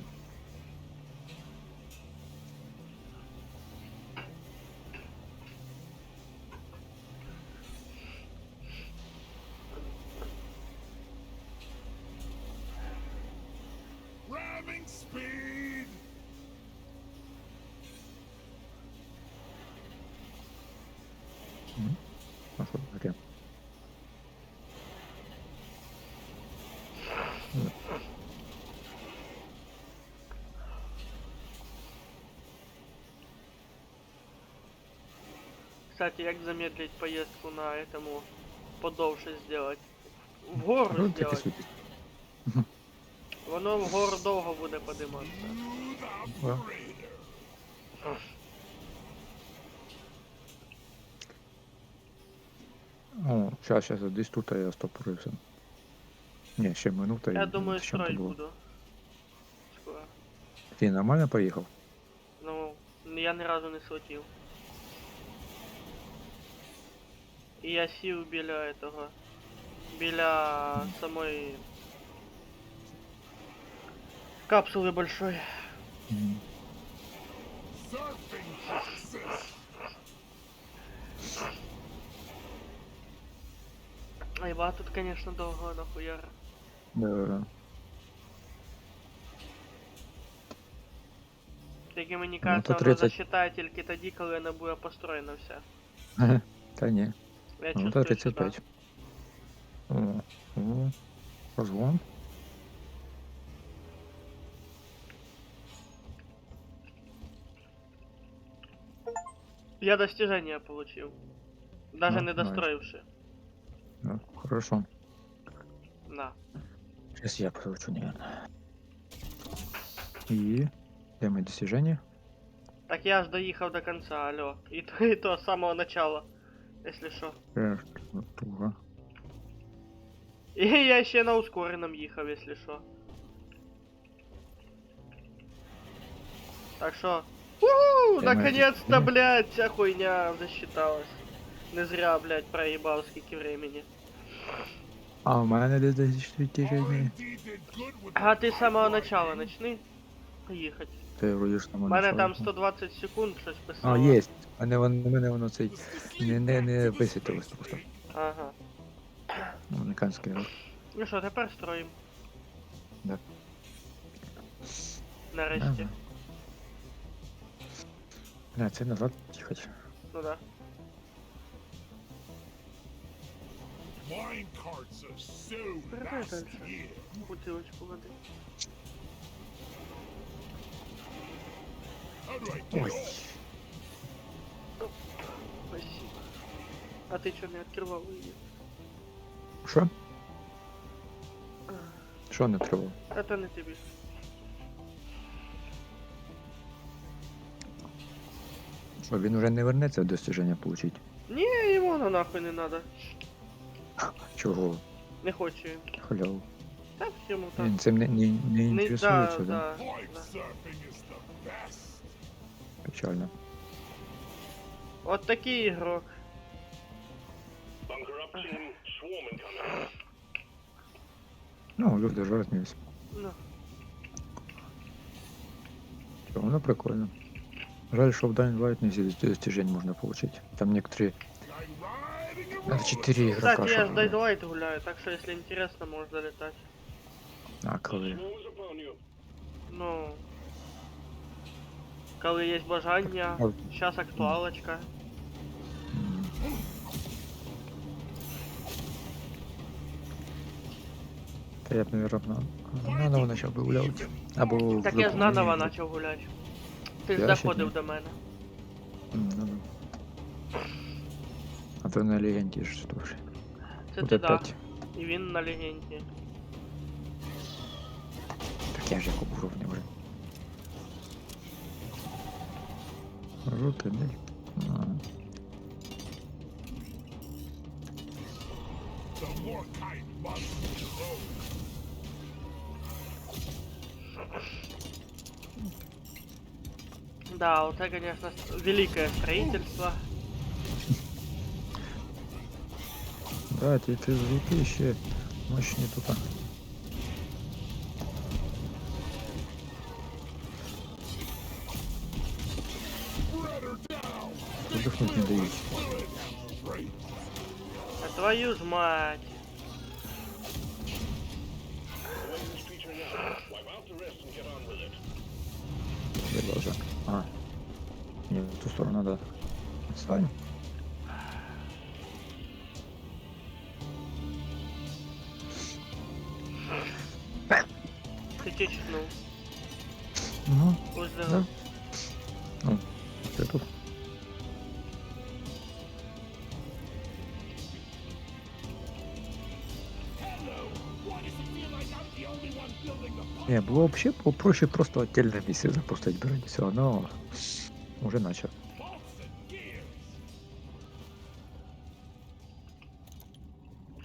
Speaker 2: Ramming speed.
Speaker 6: А що таке?
Speaker 1: Кстати, як замедлить поездку на этому подовше сделать? Вгору
Speaker 6: Ну, таке
Speaker 1: сделать.
Speaker 6: світить.
Speaker 1: Воно вгору довго буде подиматися.
Speaker 6: Да. О, щас, десь тут я стопорився. Ні, ще минута.
Speaker 1: Я
Speaker 6: і
Speaker 1: думаю,
Speaker 6: з чим то
Speaker 1: строить
Speaker 6: було.
Speaker 1: буду. Скоро.
Speaker 6: Ти нормально поїхав?
Speaker 1: Ну, я ні разу не схватив. І я сів біля этого. Біля самої капсули большой.
Speaker 6: Мгм.
Speaker 2: Surfing Texas.
Speaker 1: Айба тут, конечно, довго нахуяра.
Speaker 6: Да.
Speaker 1: Тільки мені
Speaker 6: Ну,
Speaker 1: кажется,
Speaker 6: то
Speaker 1: воно
Speaker 6: 30.
Speaker 1: засчитає тільки тоді, коли вона буде построєна вся.
Speaker 6: Та ні.
Speaker 1: Я
Speaker 6: Ну,
Speaker 1: чувствую
Speaker 6: то
Speaker 1: сюди.
Speaker 6: 35. О, позвон.
Speaker 1: Я достижение получил. Даже
Speaker 6: Ну,
Speaker 1: не
Speaker 6: найс.
Speaker 1: достроивши.
Speaker 6: Ну, хорошо.
Speaker 1: На.
Speaker 6: Сейчас я получу, наверное. И... Где мои достижения?
Speaker 1: Так я ж доїхав до конца, алло. И то с самого начала. Если що.
Speaker 6: Туго.
Speaker 1: І я ще на ускоренном їхав, если що. Так що.
Speaker 6: Я
Speaker 1: Наконец-то,
Speaker 6: мать.
Speaker 1: блядь, вся хуйня засчиталась. Не зря, блядь, проебал скільки времени.
Speaker 6: А у мене десь достижения.
Speaker 2: R&D did good with
Speaker 1: А ти
Speaker 2: the
Speaker 1: з самого
Speaker 2: pipeline.
Speaker 1: начала начни їхати.
Speaker 6: Ти вроді ж там
Speaker 1: У мене там 120 секунд щось писало.
Speaker 6: А, є. Мене воно цей не висвітилось просто.
Speaker 1: Ага.
Speaker 6: Американський.
Speaker 1: Ну що, тепер строїм.
Speaker 6: Да.
Speaker 1: Нарешті.
Speaker 6: Ага. Не, це назад їхати.
Speaker 1: Ну да.
Speaker 2: Mine carts are so
Speaker 1: Передай
Speaker 2: last
Speaker 1: дальше.
Speaker 2: year.
Speaker 1: Бутилочку води.
Speaker 2: How do I get
Speaker 6: Ой.
Speaker 2: off?
Speaker 1: Спасибо. А ти чого не відкривав її?
Speaker 6: Що? Що не треба?
Speaker 1: Це не тобі.
Speaker 6: Що, він уже не вернеться достиження получить?
Speaker 1: Ні, йому воно нахуй не надо.
Speaker 6: Чого?
Speaker 1: Не хочу він.
Speaker 6: Халяву.
Speaker 1: Так, йому так.
Speaker 6: Він цим не інтересується, да?
Speaker 1: Да.
Speaker 2: Pipe surfing is the best.
Speaker 6: Печально.
Speaker 1: От такий ігрок.
Speaker 5: Bunker up, team. Swarm incoming.
Speaker 6: Ну, люди жартуюсь.
Speaker 1: Ну.
Speaker 6: Воно прикольно. Жаль, що в Dying Light не всі достижения можна получить. Там некоторые...
Speaker 2: Like riding a
Speaker 6: Надо
Speaker 2: roller
Speaker 6: 4 игрока.
Speaker 1: Кстати, я
Speaker 6: чтобы
Speaker 1: с Dead Light гуляю, так что если интересно, можно залетать.
Speaker 6: А коли?
Speaker 5: Swarm is upon you.
Speaker 1: Ну. Коли є бажання,
Speaker 6: А,
Speaker 1: зараз актуалочка.
Speaker 6: Та я б, наверное, наново почав би гуляти. Або в
Speaker 1: Так я
Speaker 6: другу-
Speaker 1: наново почав гуляти. Ти ж
Speaker 6: Я
Speaker 1: заходив
Speaker 6: ще
Speaker 1: до мене.
Speaker 6: Ну, ну. А то на легенді ж теж.
Speaker 1: Це
Speaker 6: От
Speaker 1: ти да.
Speaker 6: опять.
Speaker 1: І він на легенді.
Speaker 6: Так я ж як уровня вже. Жовтий, не?
Speaker 2: The Morkite must go.
Speaker 1: Да, оце, конечно, великое строительство.
Speaker 6: Да, ті звуки ще мощні тут. Подихнуть не дають.
Speaker 1: А твою ж мать.
Speaker 5: Away this creature now. Wipe out the rest and get on with it.
Speaker 6: Я должен. А. Не, в ту сторону, да. Стань.
Speaker 1: Ти чичкнув.
Speaker 6: Ну,
Speaker 1: Ось
Speaker 6: да.
Speaker 1: да.
Speaker 6: Ну, ти тут. Не, было вообще проще просто отдельное миссию запустить брать, все, но уже начал.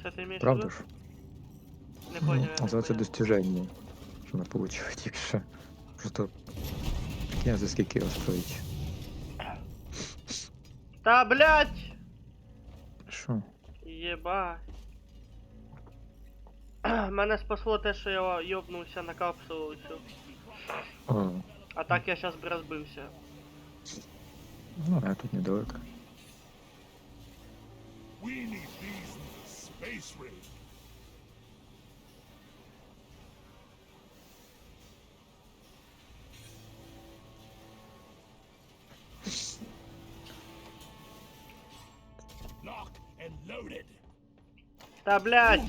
Speaker 1: Що ти маєш?
Speaker 6: Правда
Speaker 1: в
Speaker 6: ж?
Speaker 1: виду? Не
Speaker 6: Ну,
Speaker 1: поняв, я
Speaker 6: а
Speaker 1: не
Speaker 6: за це
Speaker 1: поняв.
Speaker 6: достиження, що ми получили тільки що. Просто я за скільки його строїть.
Speaker 1: Та блять!
Speaker 6: Що?
Speaker 1: Єба. Мене спасло те, що я йобнувся на капсулу цю.
Speaker 6: О,
Speaker 1: А так я щас б розбився.
Speaker 6: ну, я тут недалеко.
Speaker 2: We need these in the space raid. Locked and loaded.
Speaker 1: Та блять!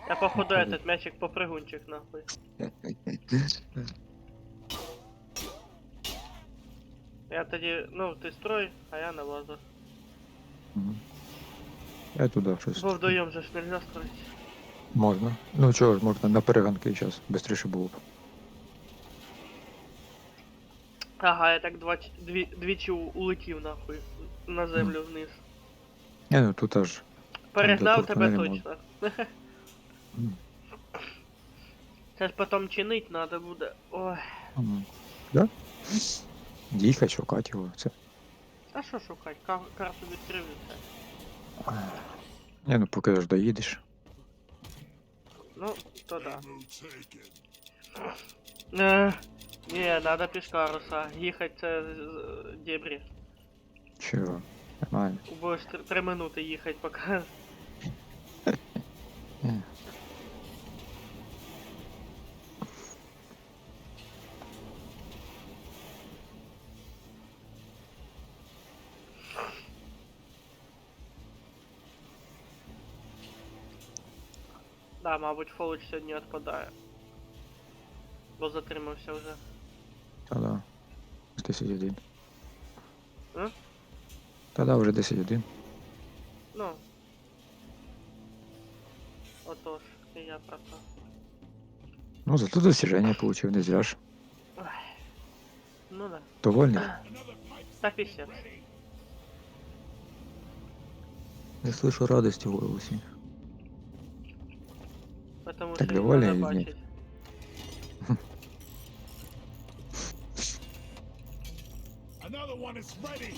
Speaker 1: Я походу этот мячик попрыгунчик нахуй. Я тоді, ну, ти строй, а я на лазер.
Speaker 6: Мгм. Я туди щось.
Speaker 1: Бо вдвоєм же ж нельзя строить.
Speaker 6: Можна. Ну чого ж, можна на перегонки зараз, швидше було б.
Speaker 1: Ага, я так двічі улетів нахуй на землю вниз.
Speaker 6: Не, ну тут аж.
Speaker 1: Перегнав
Speaker 6: де
Speaker 1: тебе
Speaker 6: турнелі
Speaker 1: точно.
Speaker 6: Мгм.
Speaker 1: Зараз потім чинить надо буде. Ой.
Speaker 6: Мгм. Да? Їхать, шукати його. Це.
Speaker 1: А що шукать? Карту відкрив і все.
Speaker 6: Не, ну поки ж доїдеш.
Speaker 1: Ну, то да.
Speaker 2: Ammo taken.
Speaker 1: Не, надо пешкаруса. Їхать це дебрі.
Speaker 6: Чого? Нормально.
Speaker 1: Будеш 3 минути їхати, поки.
Speaker 6: Ні.
Speaker 1: Да, мабуть, Фолич сьогодні відпадає. Бо затримався вже.
Speaker 6: Та-да. 10-1.
Speaker 1: А?
Speaker 6: Та-да, вже 10-1.
Speaker 1: Ну. Отож, і я про то.
Speaker 6: Ну, зато достиження получив, не зря ж.
Speaker 1: Ну да.
Speaker 6: Довольний?
Speaker 1: Та пісець.
Speaker 6: Не слышу радости в голосе.
Speaker 1: Потому
Speaker 6: Так
Speaker 1: що
Speaker 6: довольний
Speaker 1: їх
Speaker 6: или
Speaker 1: надо
Speaker 6: ні?
Speaker 1: бачить.
Speaker 2: Another one is ready.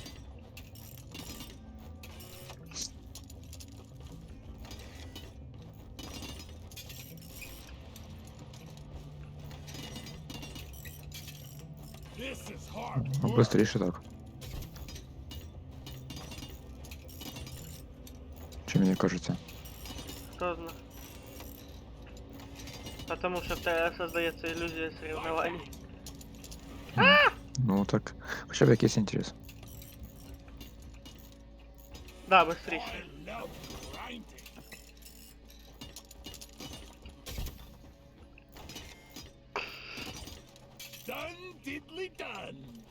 Speaker 2: This is hard
Speaker 6: Ну,
Speaker 2: work.
Speaker 6: быстрее так. Чем мне кажется.
Speaker 1: Хто знає. Потому що в тебе создається ілюзія соревнований.
Speaker 6: Ну так, хоча б якийсь інтерес.
Speaker 1: Да, быстріше.
Speaker 7: Love grinding. Done diddly done.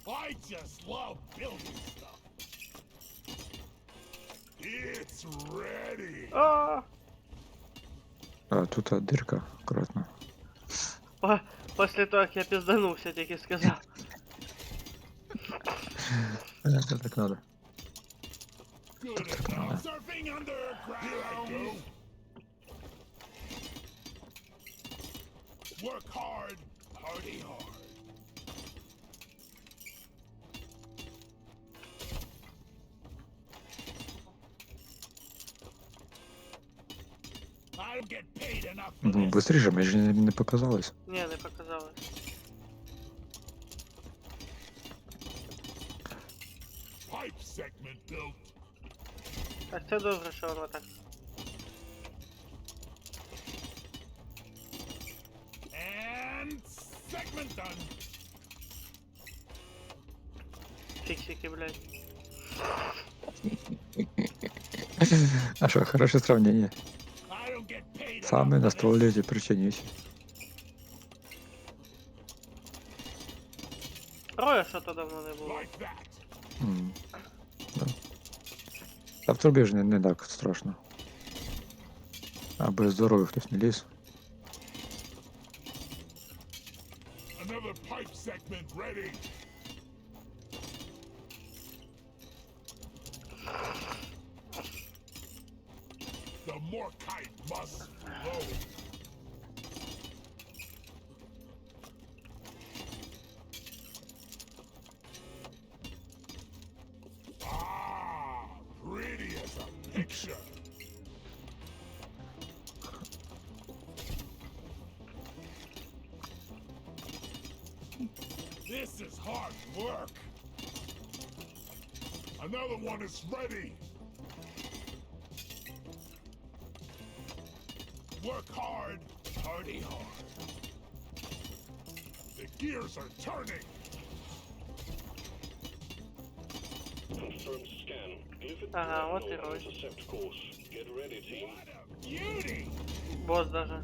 Speaker 7: I just love building stuff.
Speaker 2: It's ready.
Speaker 1: О,
Speaker 6: А тут дирка, аккуратно.
Speaker 1: Після того, як я пізданувся, тільки сказав.
Speaker 6: Це так надо.
Speaker 7: Good enough. Surfing underground.
Speaker 2: Here I go.
Speaker 7: Work hard, party hard. I don't get paid enough for
Speaker 6: Ну,
Speaker 7: this.
Speaker 6: быстріше, мені ж не показалось.
Speaker 1: Ні, не показалось.
Speaker 2: Pipe segment built.
Speaker 1: Так це добре, що воно так.
Speaker 7: And segment done.
Speaker 1: Фіксики, блядь.
Speaker 6: А що, хороше сравнення.
Speaker 7: I don't get paid
Speaker 6: Саме
Speaker 7: enough
Speaker 6: на
Speaker 7: for this.
Speaker 6: туалеті причинюсь.
Speaker 1: Роя що то давно не було.
Speaker 2: Like that.
Speaker 6: Да. Та в трубі ж не так страшно. Аби здоровий хтось не ліз.
Speaker 2: Another pipe segment ready. The Morkite must flow. Ah, pretty as a picture.
Speaker 7: This is hard work.
Speaker 2: Another one is ready.
Speaker 7: Work hard, party hard.
Speaker 2: The gears are turning.
Speaker 5: Confirmed scan. Glyphid
Speaker 1: Ага, вот и
Speaker 5: terminal
Speaker 1: Рой.
Speaker 5: intercept course. Get ready, team.
Speaker 7: What a beauty!
Speaker 1: Бос даже.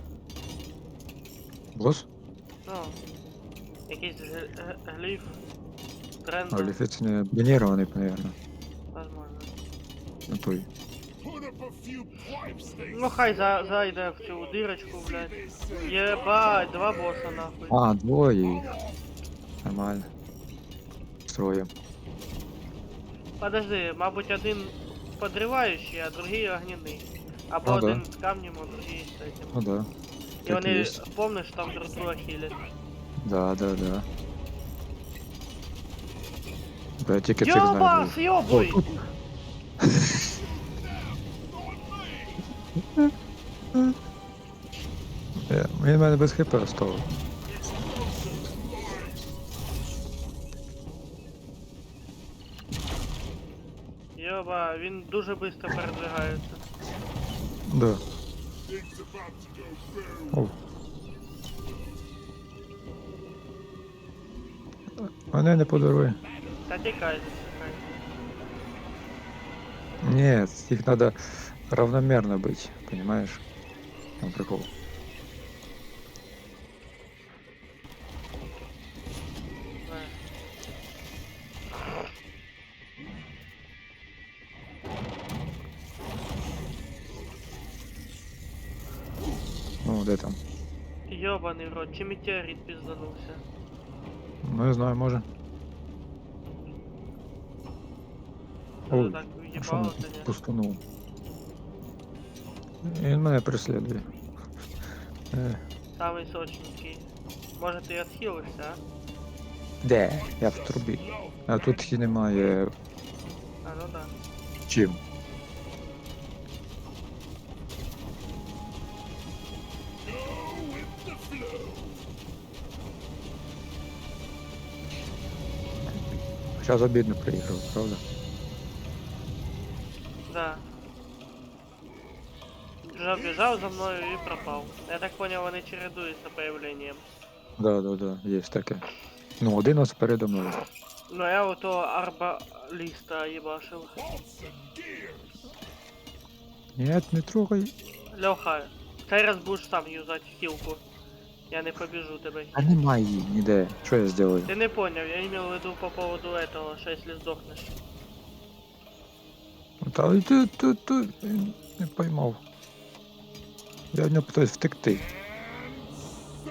Speaker 6: Бос?
Speaker 1: Ну. Якийсь гліф. Тренд.
Speaker 6: А ліфець не бронірований, наверное.
Speaker 1: Возможно.
Speaker 6: На той.
Speaker 2: Put up a few pipes, they
Speaker 1: Ну хай зайде в цю дирочку, блядь. Єбать, два боса нахуй.
Speaker 6: А, двоє їх. Нормально. Строєм.
Speaker 1: Подожди, мабуть, один подриваючий, а другий огняний. Або
Speaker 6: Ну да.
Speaker 1: один з камнем, а другий з этим.
Speaker 6: Ну да.
Speaker 1: І
Speaker 6: Так і
Speaker 1: вони,
Speaker 6: є.
Speaker 1: помниш, там друг друга хілять.
Speaker 6: Да. Бо я тільки цих знаю.
Speaker 1: Йобас, йобуй!
Speaker 6: Він в мене без хп став.
Speaker 1: Йоба, він дуже швидко передвигається.
Speaker 6: Да.
Speaker 2: things about to go very
Speaker 6: О. Мене не подарує.
Speaker 1: Та тікай, тікай.
Speaker 6: Ні, їх треба равномерно бити, понимаешь? Там прикол.
Speaker 1: Знаю.
Speaker 6: Ну, де там?
Speaker 1: Йобаний в рот, чи метеорит пізданувся?
Speaker 6: Ну, не знаю, може.
Speaker 1: Ой,
Speaker 6: Ой,
Speaker 1: так
Speaker 6: а що
Speaker 1: в'їбало,
Speaker 6: мене
Speaker 1: конечно.
Speaker 6: пустанув? Він мене преслідує.
Speaker 1: Самий сочненький. Може ти відхилився, а?
Speaker 6: Де? Я в трубі. А тут і немає
Speaker 1: А, ну да.
Speaker 6: чим.
Speaker 7: Go with the flow.
Speaker 6: Хоча Зараз обідно приїхав, правда?
Speaker 1: Да. Біжав за мною і пропав. Я так поняв, вони чередуються появленням.
Speaker 6: Да, є таке. Ну, один ось передо мною.
Speaker 1: Ну я ото арбаліста їбашив.
Speaker 2: Bolts and gears.
Speaker 6: Ні, не трогай.
Speaker 1: Льоха, цей раз будеш сам юзати хілку. Я не побіжу тебе.
Speaker 6: А немає її ніде. Що я зроблю?
Speaker 1: Ты не понял, я имел в виду по поводу этого, что если сдохнешь.
Speaker 6: Та й ти не поймав. Я в нього питаюсь втекти.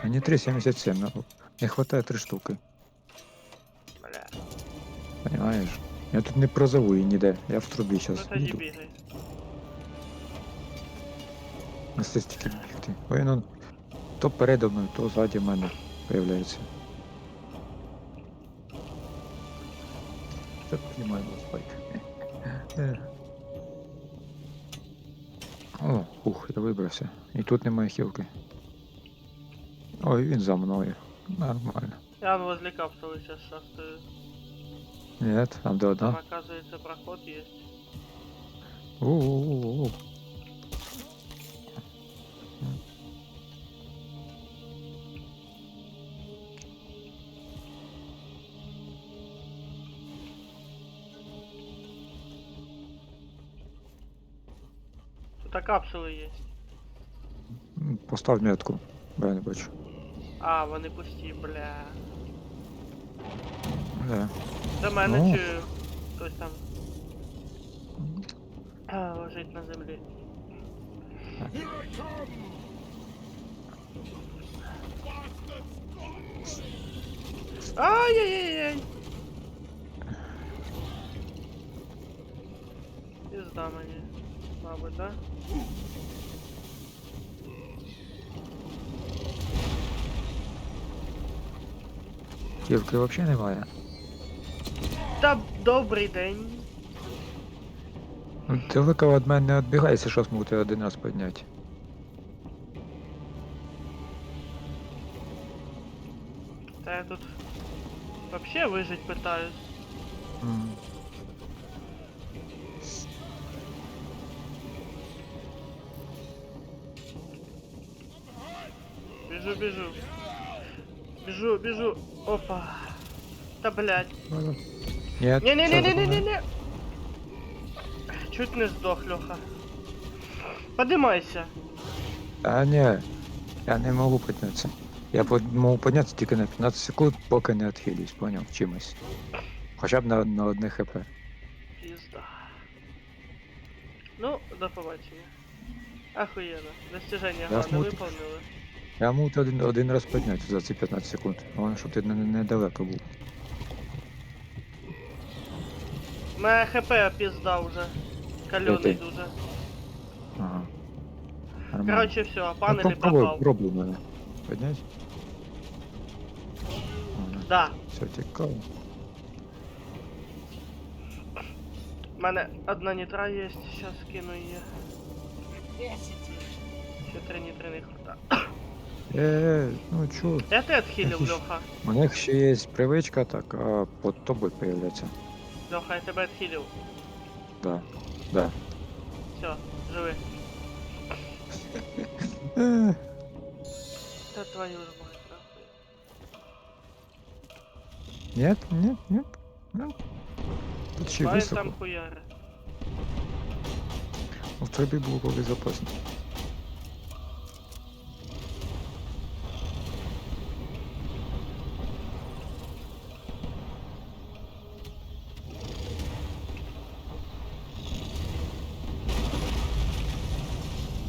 Speaker 6: Мені 3,77, не хватає 3 штуки.
Speaker 1: Бля,
Speaker 6: Понимаєш? Я тут не прозову її ніде. Я в трубі
Speaker 1: ну
Speaker 6: зараз
Speaker 1: тоді
Speaker 6: їду.
Speaker 1: бігай.
Speaker 6: На стільки бігти. Ой, ну, то передо мною, то ззаді мене появляється. Це приймає спайк. О, ух, я вибрався. І тут немає хілки. Ой, він за мною. Нормально.
Speaker 1: Я вон возле капсулы сейчас шастаю.
Speaker 6: Нет, там до
Speaker 1: Там
Speaker 6: одна.
Speaker 1: оказывается проход есть.
Speaker 6: У-у-у-у.
Speaker 1: Тут капсулы есть.
Speaker 6: Постав метку, бо я не бачу.
Speaker 1: А, вони пусті, бля.
Speaker 6: Да.
Speaker 1: До мене
Speaker 6: Ну.
Speaker 1: чую. Хтось там лежить на землі.
Speaker 2: Here I come.
Speaker 1: Ай-яй-яй-яй! Пизда мені. Мабуть, да?
Speaker 6: Хілки взагалі немає.
Speaker 1: Та добрий день.
Speaker 6: Ну, далеко від мене не відбігайся, що зможу тебе один раз підняти.
Speaker 1: Та я тут вообще вижить питаюсь.
Speaker 6: М.
Speaker 1: Біжу, біжу. Біжу, біжу. Опа. Та блядь.
Speaker 6: Нет,
Speaker 1: Не-не-не-не-не-не-не. Чуть не здох, Леха. Подимайся.
Speaker 6: А не, я не можу піднятися. Я можу піднятися тільки на 15 секунд, поки не відхилюсь, поняв, чимось. Хоча б на одне хп.
Speaker 1: Пізда. Ну, до побачення. Ахуєнно. Достиження
Speaker 6: Я
Speaker 1: головне
Speaker 6: смотрю.
Speaker 1: виповнили.
Speaker 6: Я можу один раз піднятися за ці 15 секунд. Головне, щоб ти недалеко був.
Speaker 1: У мене хп пізда вже. Кальоний
Speaker 6: Окей.
Speaker 1: дуже.
Speaker 6: Ага. Нормально.
Speaker 1: Короче, все,
Speaker 6: Ну,
Speaker 1: панелі
Speaker 6: попробуй,
Speaker 1: пропав.
Speaker 6: пробуй мене. Піднять? Ага,
Speaker 1: Да.
Speaker 6: все, цікаво.
Speaker 1: У мене одна нітра є, зараз кину її. Ще 3 нітри не хватає.
Speaker 6: Ну чо?
Speaker 1: Я ти відхилив,
Speaker 6: Якісь-
Speaker 1: Льоха.
Speaker 6: У них ще є привичка так, а під тобою появляться.
Speaker 1: Льоха, я тебе відхилив.
Speaker 6: Да. Да.
Speaker 1: Все, живи.
Speaker 6: Е,
Speaker 1: Та твою ж мать, нахуй.
Speaker 6: Нет, нет, нет. Ну, тут ще
Speaker 1: Він
Speaker 6: високо.
Speaker 1: там хуяри.
Speaker 6: Ну, в трубі було безпечно.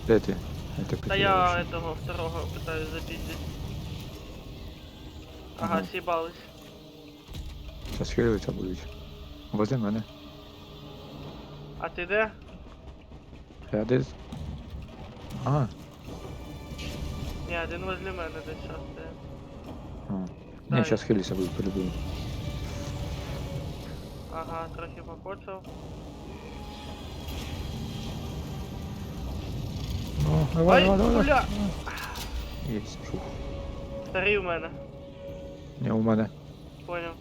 Speaker 6: Де ти?
Speaker 1: Та я этого второго пытаюсь запиздить. Ага,
Speaker 6: Ага.
Speaker 1: съебалась.
Speaker 6: Зараз хилитися будуть. Возле мене.
Speaker 1: А ти де?
Speaker 6: Я десь. Ага.
Speaker 1: Ні, один возле мене десь шастає.
Speaker 6: А. Ні,
Speaker 1: Дай.
Speaker 6: зараз хилитися будуть по-любому.
Speaker 1: Ага, трохи покоцав.
Speaker 6: Ну, давай,
Speaker 1: Ой,
Speaker 6: давай, давай.
Speaker 1: бля!
Speaker 6: Єсть, фух.
Speaker 1: Старий у мене,
Speaker 6: Не, у мене.
Speaker 1: поняв.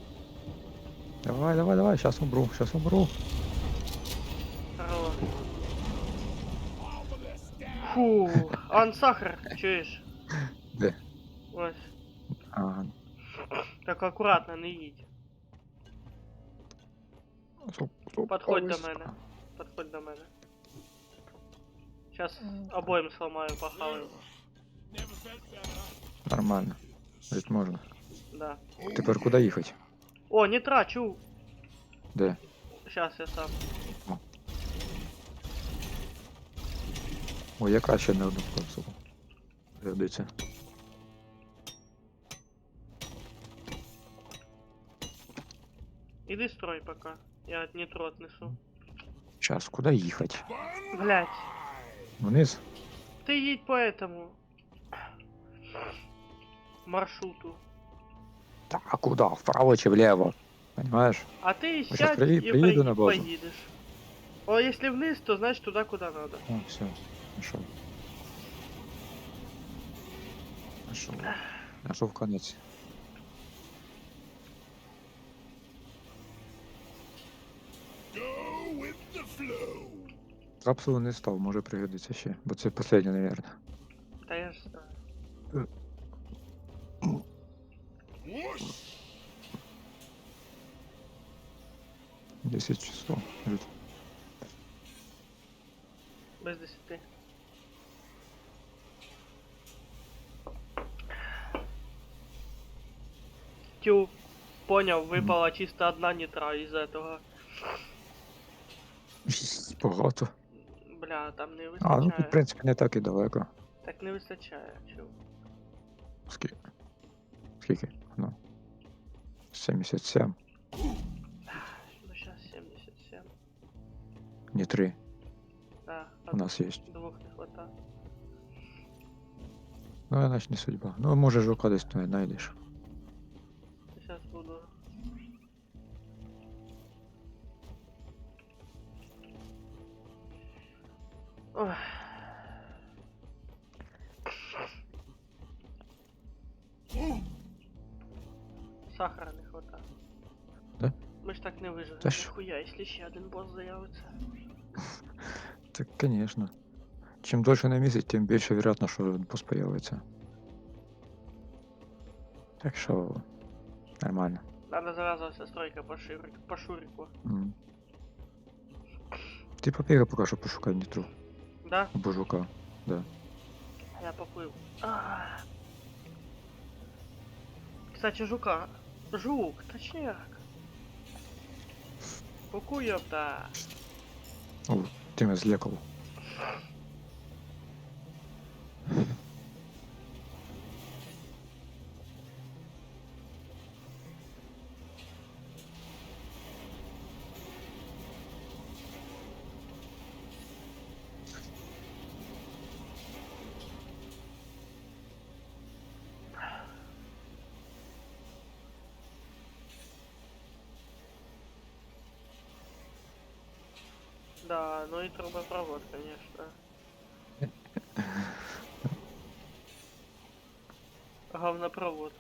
Speaker 6: Давай, давай, давай, сейчас умру, сейчас умру.
Speaker 1: Хорош. Фу, ан сахар, чуєш?
Speaker 6: Де?
Speaker 1: Ось.
Speaker 6: Ага.
Speaker 1: Так акуратно, не їдь.
Speaker 6: Стоп,
Speaker 1: Подходь до мене. Подходь до мене. Сейчас обоим сломаю, похаваю.
Speaker 7: Never felt better.
Speaker 6: Нормально. Жить можна.
Speaker 1: Да.
Speaker 6: Тепер куди їхати?
Speaker 1: О, не трачу.
Speaker 6: Де?
Speaker 1: Сейчас я сам.
Speaker 6: О, яка ще не одну капсулу. Пригодиться.
Speaker 1: Иди строй пока. Я от нитро отнесу.
Speaker 6: Сейчас, куди їхати?
Speaker 1: Блять.
Speaker 6: Вниз?
Speaker 1: Ты едь по этому маршруту.
Speaker 6: Так, а куди? Вправо чи вліво? Понимаешь?
Speaker 1: А ты
Speaker 6: щас
Speaker 1: сядь
Speaker 6: приеду на базу.
Speaker 1: поедешь. О, если вниз, то значит туда, куда надо.
Speaker 6: О, все, нашел. Нашел. Нашел конец.
Speaker 2: Go with the flow.
Speaker 6: Капсулу не став, може пригодиться ще, бо це последнє, наверное.
Speaker 1: Да я ж знаю.
Speaker 2: Whoosh.
Speaker 6: 10 часов. Жить.
Speaker 1: Без 10. Тю, понял, выпала чисто одна нитра из этого.
Speaker 6: Багато.
Speaker 1: Бля, там не
Speaker 6: А, ну
Speaker 1: вистачає.
Speaker 6: тут, в принципі, не так і далеко.
Speaker 1: Так не вистачає, чу.
Speaker 6: Скільки? Скільки? Ну. 77.
Speaker 1: Ну сейчас 77.
Speaker 6: Не 3.
Speaker 1: Да,
Speaker 6: У нас є.
Speaker 1: двух не хватает.
Speaker 6: Ну, іначе не судьба. Ну, може, жука десь не знайдеш.
Speaker 1: Сейчас буду. Ой. Сахара не хватает.
Speaker 6: Да?
Speaker 1: Ми ж так не виживемо.
Speaker 6: Та що?
Speaker 1: Ніхуя, якщо ще один босс заявиться.
Speaker 6: Так, конечно. Чим дольше на місяць, тим більше вероятно, що босс появиться. Так що нормально.
Speaker 1: Надо зразу вся стройка по шурику.
Speaker 6: М. Ти побігай поки що пошукай нітру.
Speaker 1: Да?
Speaker 6: Або жука. Да.
Speaker 1: Я поплив. Кстати, жука. Жук, точняк. Куку, ёпта.
Speaker 6: О, ти мене злякав.
Speaker 1: Да, ну и трубопровод, конечно. Говнопровод.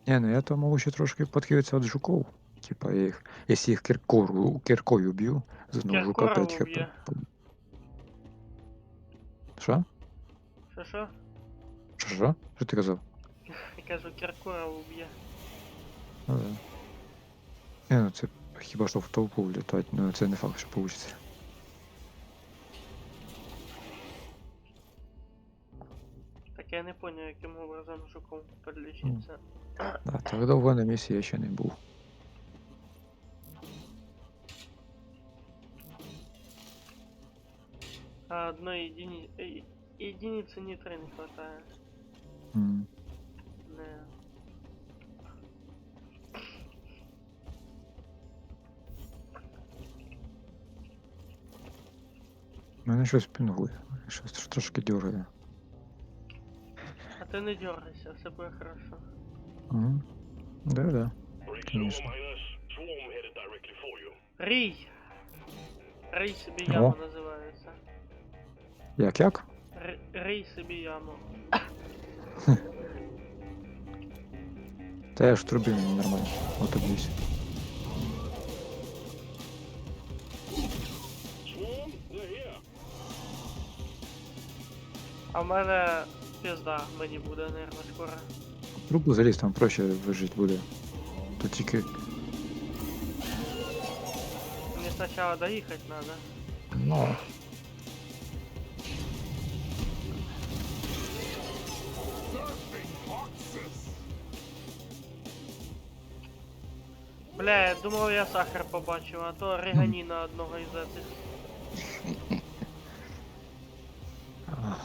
Speaker 6: Не, ну я то можу ще трошки підхилитися від жуков. Типа я їх, якщо їх киркою б'ю, з одного жука
Speaker 1: Киркору
Speaker 6: 5 хп.
Speaker 1: вб'є.
Speaker 6: Що?
Speaker 1: Що?
Speaker 6: Що? Що ти казав?
Speaker 1: Я кажу, Киркора уб'є.
Speaker 6: Ну да. Не, ну це хіба що в толпу влітати, ну це не факт, що вийде.
Speaker 1: Так я не понял, яким образом жуком підлічиться.
Speaker 6: Да, так довго на місці я ще не був.
Speaker 1: А одной единицы нитро не хватает.
Speaker 6: М.
Speaker 1: Не.
Speaker 6: Мене щось пінгує. Щось трошки дергає.
Speaker 1: А ты не дергайся, все будет хорошо.
Speaker 6: Угу. Да.
Speaker 5: Break it over,
Speaker 6: Конечно.
Speaker 5: miners. Swarm headed directly for you.
Speaker 1: Рий! Рий собі
Speaker 6: О.
Speaker 1: яму називається.
Speaker 6: Як?
Speaker 1: Рий собі яму.
Speaker 6: Та я ж в трубі нормально. Отоб'юсь.
Speaker 5: Swarm, they're here.
Speaker 1: А в мене пізда мені буде, наверное, скоро.
Speaker 6: В трубу заліз, там проще вижити буде. Тут тільки.
Speaker 1: Мені спочатку доїхати треба.
Speaker 6: Ну.
Speaker 2: Surfing boxes.
Speaker 1: Бля, я думав, я сахар побачив, а то реганіна одного із цих.
Speaker 6: А,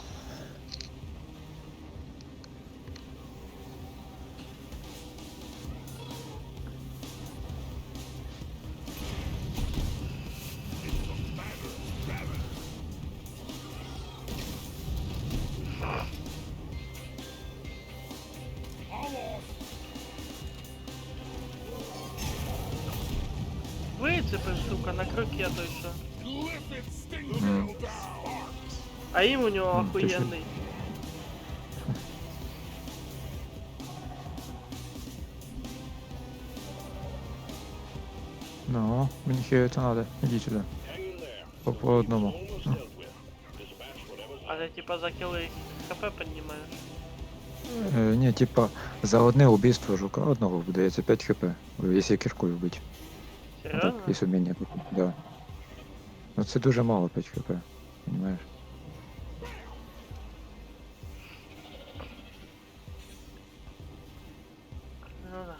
Speaker 2: I'm off.
Speaker 1: Вицепив, сука, на крюке той що.
Speaker 2: Glyphid Stingtail down.
Speaker 1: А їм у нього
Speaker 6: Ти що?
Speaker 1: охуєнний.
Speaker 6: ну, мені хіється надо. Іди сюди.
Speaker 5: Hang in there.
Speaker 6: По одному.
Speaker 5: Almost dealt with. Dispatch whatever's
Speaker 1: А ти типа за кіли хп піднімаєш.
Speaker 6: Ні, типа, за одне убийство жука одного видається 5 хп, якщо кіркою вбити. А так,
Speaker 1: Серйозно?
Speaker 6: якщо вміння таке, да. Ну це дуже мало 5 хп, понимаєш?
Speaker 1: Ну да.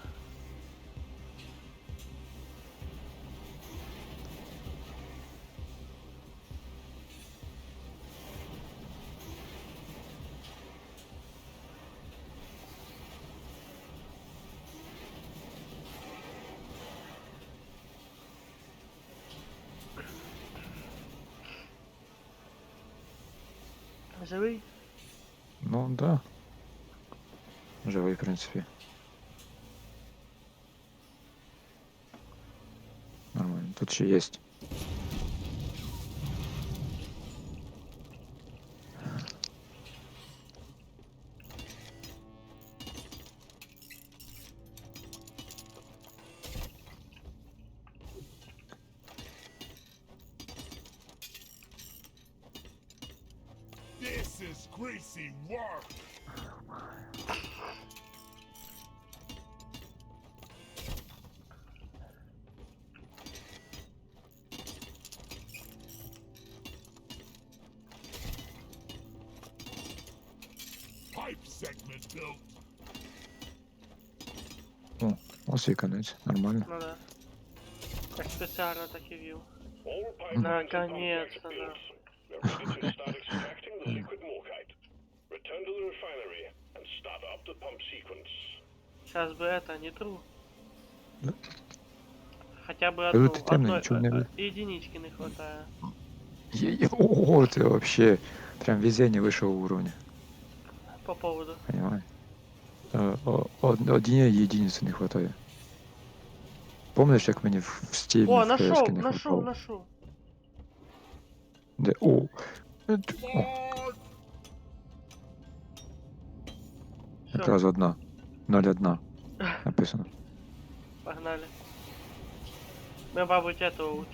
Speaker 1: Живий?
Speaker 6: Ну да. Живий, в принципі. Нормально. Тут ще є.
Speaker 2: This is greasy work. Pipe segment built.
Speaker 6: Ось і конець. Нормально.
Speaker 1: Ну да. Так спеціально так і вів.
Speaker 5: All pipelines and pump jacks
Speaker 1: Наконец-то,
Speaker 5: are
Speaker 1: да.
Speaker 5: built. We're ready to start extracting the liquid morkite. Return to the refinery and start up the pump sequence.
Speaker 1: Сейчас бы это, не тру.
Speaker 6: Да.
Speaker 1: Хотя бы
Speaker 6: тут
Speaker 1: одну,
Speaker 6: темно,
Speaker 1: одной
Speaker 6: ничего не видно.
Speaker 1: единички не хватает.
Speaker 6: Ого, ты вообще прям везение высшего уровня.
Speaker 1: По поводу.
Speaker 6: Понимаешь? Однієї единицы не хватает. Помнишь, як мені в Steam
Speaker 1: О,
Speaker 6: в PS
Speaker 1: нашел,
Speaker 6: не
Speaker 1: нашел,
Speaker 6: хватало?
Speaker 1: нашел.
Speaker 6: Де? О! О,
Speaker 2: Mark.
Speaker 1: Все,
Speaker 6: якраз одна. 0,1 написано.
Speaker 1: погнали. Мы, мабуть,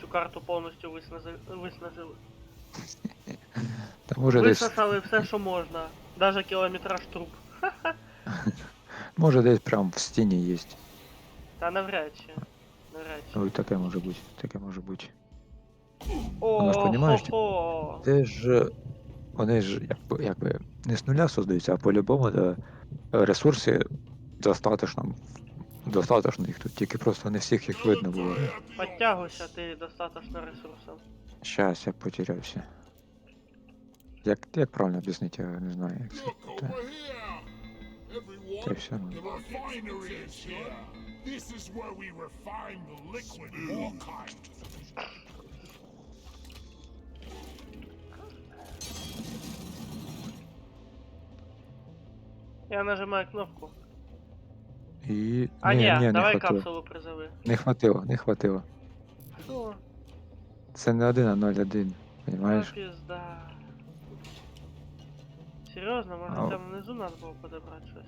Speaker 1: цю карту повністю виснажили.
Speaker 6: Та може десь,
Speaker 1: Висосали все, що можна. Даже кілометраж труб.
Speaker 6: може десь прям в стіні є.
Speaker 1: Та навряд чи. Навряд чи.
Speaker 6: Ой, таке може бути, таке може бути.
Speaker 1: О,
Speaker 6: Вона ж, понімаєш,
Speaker 1: хо-хо.
Speaker 6: Це ж вони ж якби не з нуля создаються, а по-любому да, ресурси достаточно їх тут, тільки просто не всіх їх видно було.
Speaker 1: Подтягуйся, ти достатньо ресурсів.
Speaker 6: Щас я потерявся. як правильно об'яснити, я не знаю, як це.
Speaker 2: Look
Speaker 6: Та,
Speaker 2: over here! Everyone,
Speaker 6: та й все.
Speaker 2: the refinery is here. This is where we refine the liquid morkite.
Speaker 1: Я нажимаю кнопку.
Speaker 6: І...
Speaker 1: А
Speaker 6: ні,
Speaker 1: ні,
Speaker 6: не
Speaker 1: давай
Speaker 6: хватило.
Speaker 1: капсулу призови.
Speaker 6: Не хватило, не хватило.
Speaker 1: Що?
Speaker 6: Це не 1, а 0,1,
Speaker 1: А,
Speaker 6: понимаєш?
Speaker 1: пізда. Серйозно, може
Speaker 6: Ау.
Speaker 1: там внизу надо було подобрати щось?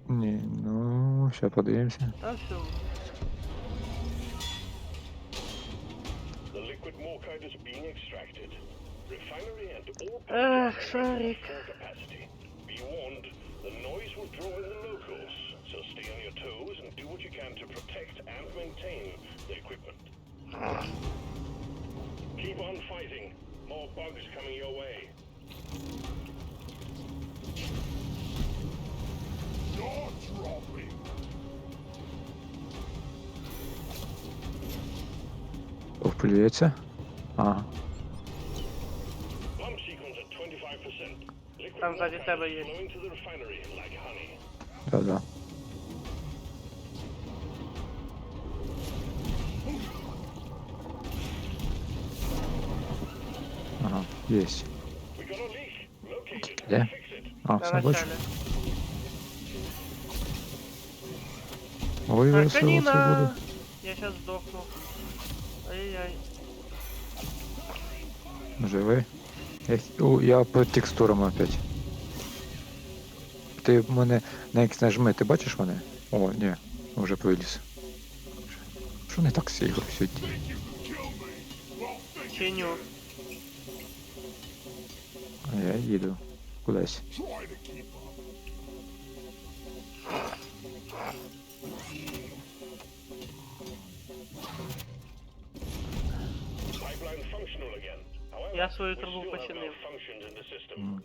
Speaker 6: Ні, ну, ще подивимося.
Speaker 1: Та все.
Speaker 5: The liquid morkite is being extracted. Refinery and all
Speaker 1: Эх,
Speaker 5: plants
Speaker 1: Шарик.
Speaker 5: at full capacity. Be warned, the noise will draw in the locals, so stay on your toes and do what you can to protect and maintain the equipment. Keep on fighting. More bugs coming your way.
Speaker 2: You're dropping.
Speaker 6: Вплюється? Ага,
Speaker 5: Pump sequence at 25%. Liquid
Speaker 1: Там сзади
Speaker 5: morkite
Speaker 1: тебя
Speaker 5: is
Speaker 1: есть.
Speaker 5: flowing to the refinery like honey.
Speaker 6: да-да. Ага, єсть.
Speaker 5: We got a leak. Located.
Speaker 6: Де?
Speaker 5: Fix it.
Speaker 6: А,
Speaker 1: На
Speaker 6: все бачу.
Speaker 1: начале.
Speaker 6: Ой, весело це буде.
Speaker 1: Арканина! Я сейчас сдохну. Ай-яй-яй.
Speaker 6: Живий. Я по текстурам опять. Ти в мене на X нажми, ти бачиш мене? О, ні, вже виліз. Що не так сильно сьогодні?
Speaker 1: Чиню.
Speaker 6: А я їду кудись.
Speaker 2: Try to keep up.
Speaker 5: Pipeline functional again. However,
Speaker 1: Я свою
Speaker 5: we
Speaker 1: трубу
Speaker 5: still have
Speaker 1: починив.
Speaker 5: malfunctions in the system.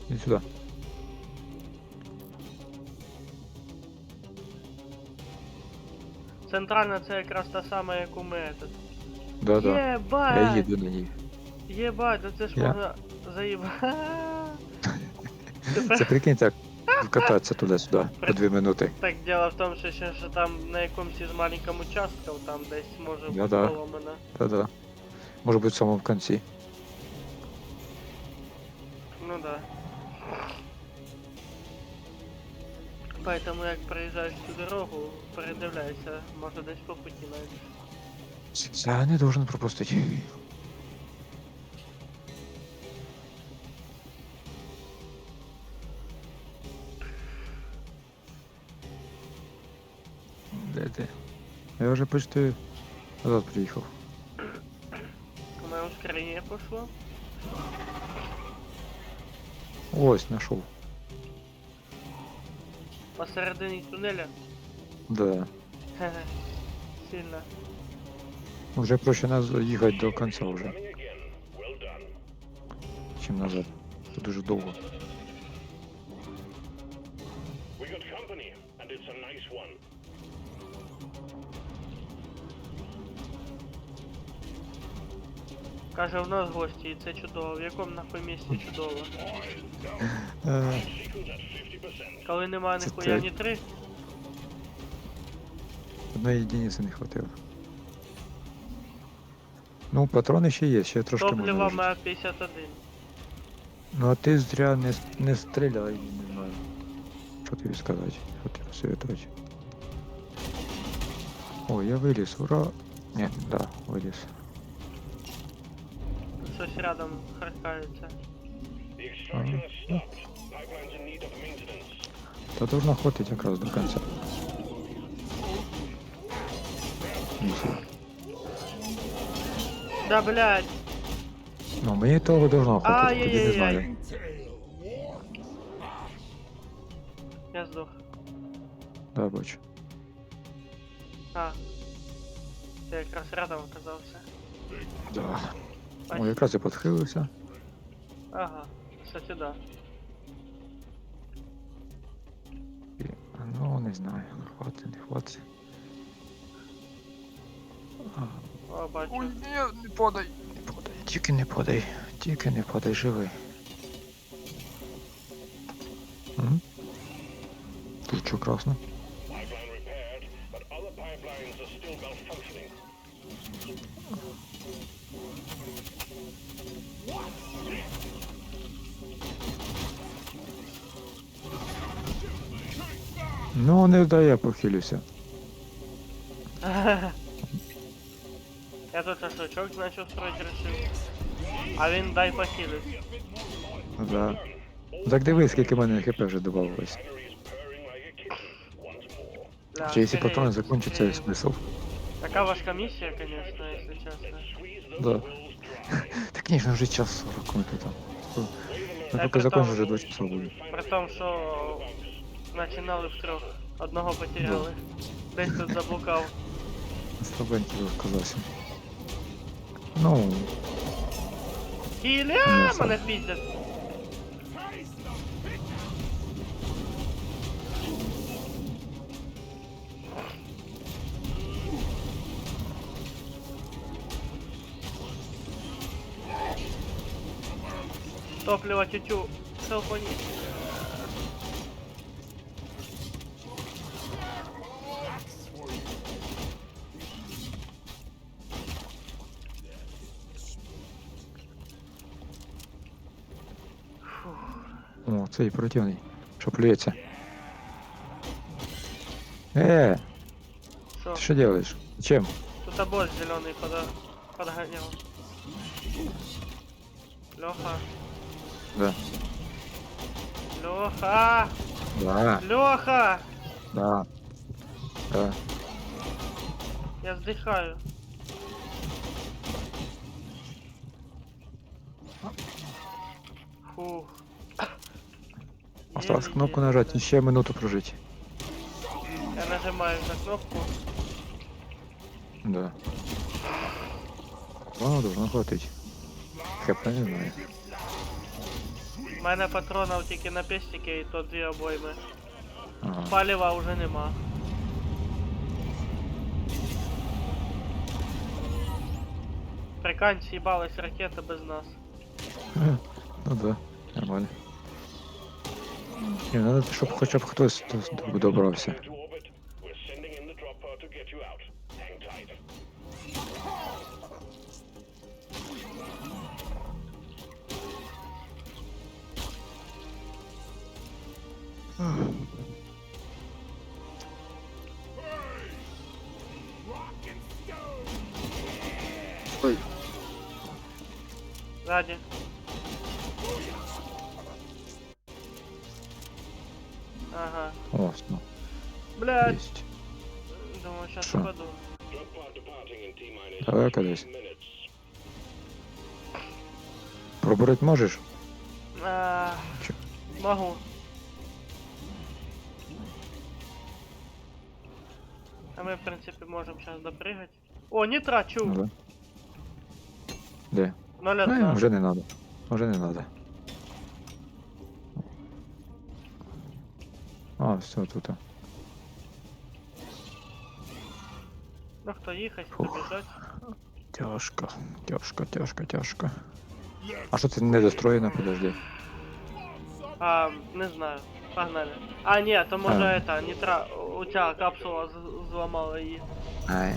Speaker 6: Іди сюди.
Speaker 1: Центральна це якраз та сама, як у мене тут.
Speaker 6: Да-да. Я
Speaker 1: Єбать!
Speaker 6: їду на ній.
Speaker 1: Єбать, да це ж
Speaker 6: Я-
Speaker 1: можна заїбати.
Speaker 6: Це прикинь так, кататися туди-сюди по 2 минути.
Speaker 1: Так, дело в тому, що ще ж там на якомусь із маленькому участку, там десь може бути
Speaker 6: Да-да.
Speaker 1: поломано.
Speaker 6: Да-да. Може бути в самому кінці.
Speaker 1: Ну да. Поэтому як проїжджаєш цю дорогу, передивляйся, може десь по путі навіть.
Speaker 6: Це не должен пропустити. Де ти? Я вже почти назад приїхав.
Speaker 1: У мене ускорення пошло.
Speaker 6: Ось, знайшов.
Speaker 1: Посередині тунеля.
Speaker 6: Да.
Speaker 1: Хе-хе. Сильно.
Speaker 6: Вже проще нас їхати до кінця вже,
Speaker 5: Running again. Well done.
Speaker 6: чим назад. Це дуже довго.
Speaker 5: We got company, and it's a nice one.
Speaker 1: Каже, в нас гості, і це чудово. В якому нахуй місці чудово?
Speaker 5: Sequence at 50%.
Speaker 1: Коли немає
Speaker 6: Це
Speaker 1: ніхуя
Speaker 6: ти.
Speaker 1: ні три,
Speaker 6: Одної єдиниці не хватило. Ну, патрони ще є, ще трошки можна
Speaker 1: топлива
Speaker 6: вижити.
Speaker 1: має 51.
Speaker 6: Ну а ти зря не стріляй, не знаю. Що тобі сказати, що тобі посоветувати. О, я виліз, ура! Ні, да, виліз.
Speaker 1: Щось рядом харкається.
Speaker 5: The extraction has stopped. Pipeline's in need of maintenance.
Speaker 6: Та должна хватить якраз до кінця. Місії.
Speaker 1: Да, блядь.
Speaker 6: Ну, мені того должно хватити, тобі не
Speaker 1: Ай-яй-яй-яй.
Speaker 6: знаю.
Speaker 2: Tail, war.
Speaker 1: Я здох.
Speaker 6: Да, бачу.
Speaker 1: А. Ти якраз рядом оказався.
Speaker 6: Да. О,
Speaker 1: Спасибо.
Speaker 6: якраз я підхилився.
Speaker 1: Ага. Кстати, да.
Speaker 6: Ну, не знаю, хватить, не хватить.
Speaker 1: О, бачу.
Speaker 6: Ой, ні, не подай. Не подай, тільки не подай. Тільки не подай, живий. М? Тут що красно?
Speaker 5: Pipeline repaired, but other pipelines are still malfunctioning.
Speaker 6: Ну, не дай я похилюся.
Speaker 1: Я тут шашлычок, значит, устроить решил. А він дай похилить.
Speaker 6: Да. Так дивись, скільки в мене хп вже добавилось.
Speaker 5: Refinery is purring like a kitten once more.
Speaker 1: Бля,
Speaker 6: Чи якщо
Speaker 1: скорее,
Speaker 6: патрони закінчаться,
Speaker 1: скорее.
Speaker 6: смисл?
Speaker 1: Така важка миссия, конечно, если честно.
Speaker 5: Squeeze those
Speaker 6: Да.
Speaker 5: wells dry.
Speaker 6: Так ні, ж вже час 40 ми тут там. Ну,
Speaker 1: Та
Speaker 6: поки
Speaker 1: при
Speaker 6: закончу,
Speaker 1: тому-
Speaker 6: вже 2 часа буде.
Speaker 1: При тому, що починали втрьох. Одного потеряли. Десь тут заблукав.
Speaker 6: Слабенький розказався. Ну,
Speaker 1: Кіля,
Speaker 6: Конечно.
Speaker 1: мене піздять. Топливо тютю. Селфоні.
Speaker 6: о, цей противний. Що плюється?
Speaker 1: Що?
Speaker 6: Ты что делаешь? Чем?
Speaker 1: Тут обоз зеленый подгонял. Леха.
Speaker 6: Да.
Speaker 1: Леха.
Speaker 6: Да,
Speaker 1: Леха.
Speaker 6: да. Да.
Speaker 1: Я вздыхаю. Фух.
Speaker 6: Осталось
Speaker 1: Еле-еле,
Speaker 6: кнопку нажать,
Speaker 1: да.
Speaker 6: еще минуту прожить.
Speaker 1: Я нажимаю на кнопку.
Speaker 6: Да. Ладно, должно хватить. ХП не знаю.
Speaker 1: У мене патронів тільки на пестики і то 2 обойми.
Speaker 6: Ага.
Speaker 1: Палива вже нема. Прикань, съебалась ракета без нас.
Speaker 6: Ну да, нормально. Не, надо, щоб хоча б хтось добрався.
Speaker 5: To orbit. We're sending in the dropper to get you out. Hang tight.
Speaker 6: Ой.
Speaker 1: Сзади. Ага.
Speaker 6: О, ну,
Speaker 1: Блядь.
Speaker 6: есть.
Speaker 1: Думаю, сейчас
Speaker 6: Шо?
Speaker 1: упаду.
Speaker 5: Drop pod departing in T-minus
Speaker 6: Давай
Speaker 5: 2
Speaker 6: кудись.
Speaker 5: minutes.
Speaker 6: Пробурить можеш? Чё?
Speaker 1: Могу. А мы, в принципе, можем сейчас допрыгать. О, не трачу.
Speaker 6: Ну да. Де?
Speaker 1: 0,1.
Speaker 6: Вже не надо. Вже не надо. А, все, тут.
Speaker 1: Ну, кто ехать, кто
Speaker 6: Фух.
Speaker 1: бежать.
Speaker 6: Тяжко, тяжко, тяжко, тяжко. А що це не достроєно, подожди.
Speaker 1: А, не знаю. Погнали. А, нет, то может
Speaker 6: А.
Speaker 1: это, нитра... У тебя капсула зламала її.
Speaker 6: Ай,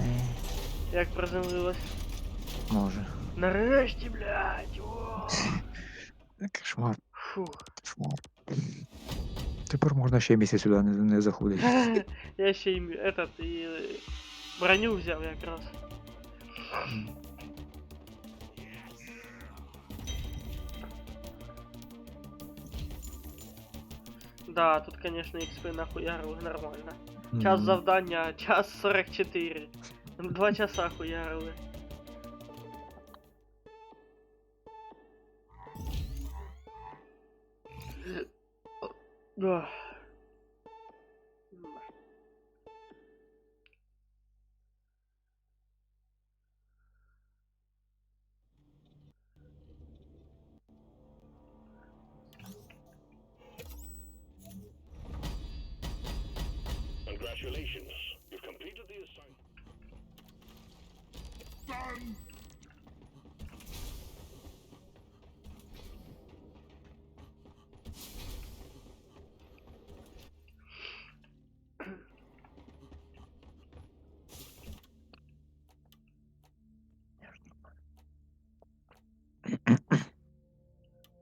Speaker 1: Як приземлилась.
Speaker 6: може.
Speaker 1: Нарешті, блядь, о!
Speaker 6: Кошмар,
Speaker 1: Фух.
Speaker 6: кошмар. Тепер можна ще місяць сюди не заходити.
Speaker 1: Я ще й этот, і броню взяв якраз. Да, тут, конечно, XP нахуярили нормально. Час
Speaker 6: Мгм.
Speaker 1: завдання, час 44. 2 часа хуярили. Да.
Speaker 2: son!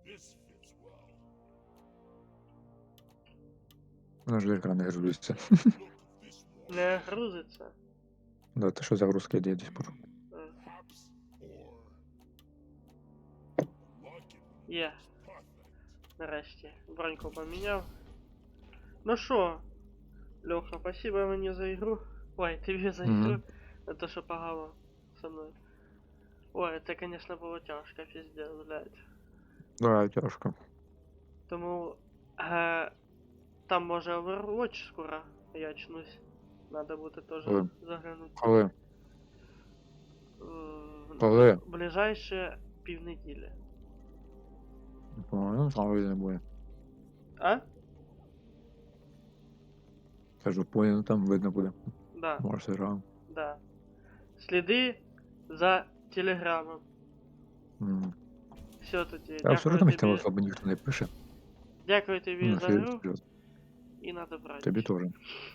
Speaker 2: This fits well.
Speaker 6: Воно ж екран не грузиться.
Speaker 2: Look, this one,
Speaker 1: Не грузиться.
Speaker 6: Да, ти що загрузка йде десь пор.
Speaker 2: perhaps, or like it.
Speaker 1: Є,
Speaker 2: Perfect.
Speaker 1: нарешті. Броньку поміняв. Ну що, Льоха, спасибо мені за ігру. Ой, тобі за
Speaker 6: Мгм.
Speaker 1: ігру. За те, що погавав со мною. Ой, це, конечно, було тяжко, пиздец, блядь.
Speaker 6: Да, тяжко.
Speaker 1: Тому там може Overwatch скоро, я очнусь. Надо буде теж
Speaker 6: Коли?
Speaker 1: заглянути.
Speaker 6: Коли?
Speaker 1: В
Speaker 6: Коли?
Speaker 1: ближайші півнеділі.
Speaker 6: Ну, слава не буде.
Speaker 1: А?
Speaker 6: Кажу, понял, там видно буде.
Speaker 1: Да,
Speaker 6: Може, сыграем.
Speaker 1: да. Сліди за телеграмом. Все тоді.
Speaker 6: А все одно мені там
Speaker 1: тобі,
Speaker 6: особо ніхто не пише.
Speaker 1: дякую тобі
Speaker 6: Ну,
Speaker 1: за
Speaker 6: серйозно,
Speaker 1: гру
Speaker 6: серйозно.
Speaker 1: і на добраніч.
Speaker 6: Тобі теж.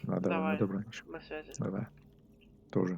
Speaker 6: Да,
Speaker 1: Давай.
Speaker 6: на добраніч.
Speaker 1: На связи.
Speaker 6: Давай. Тоже.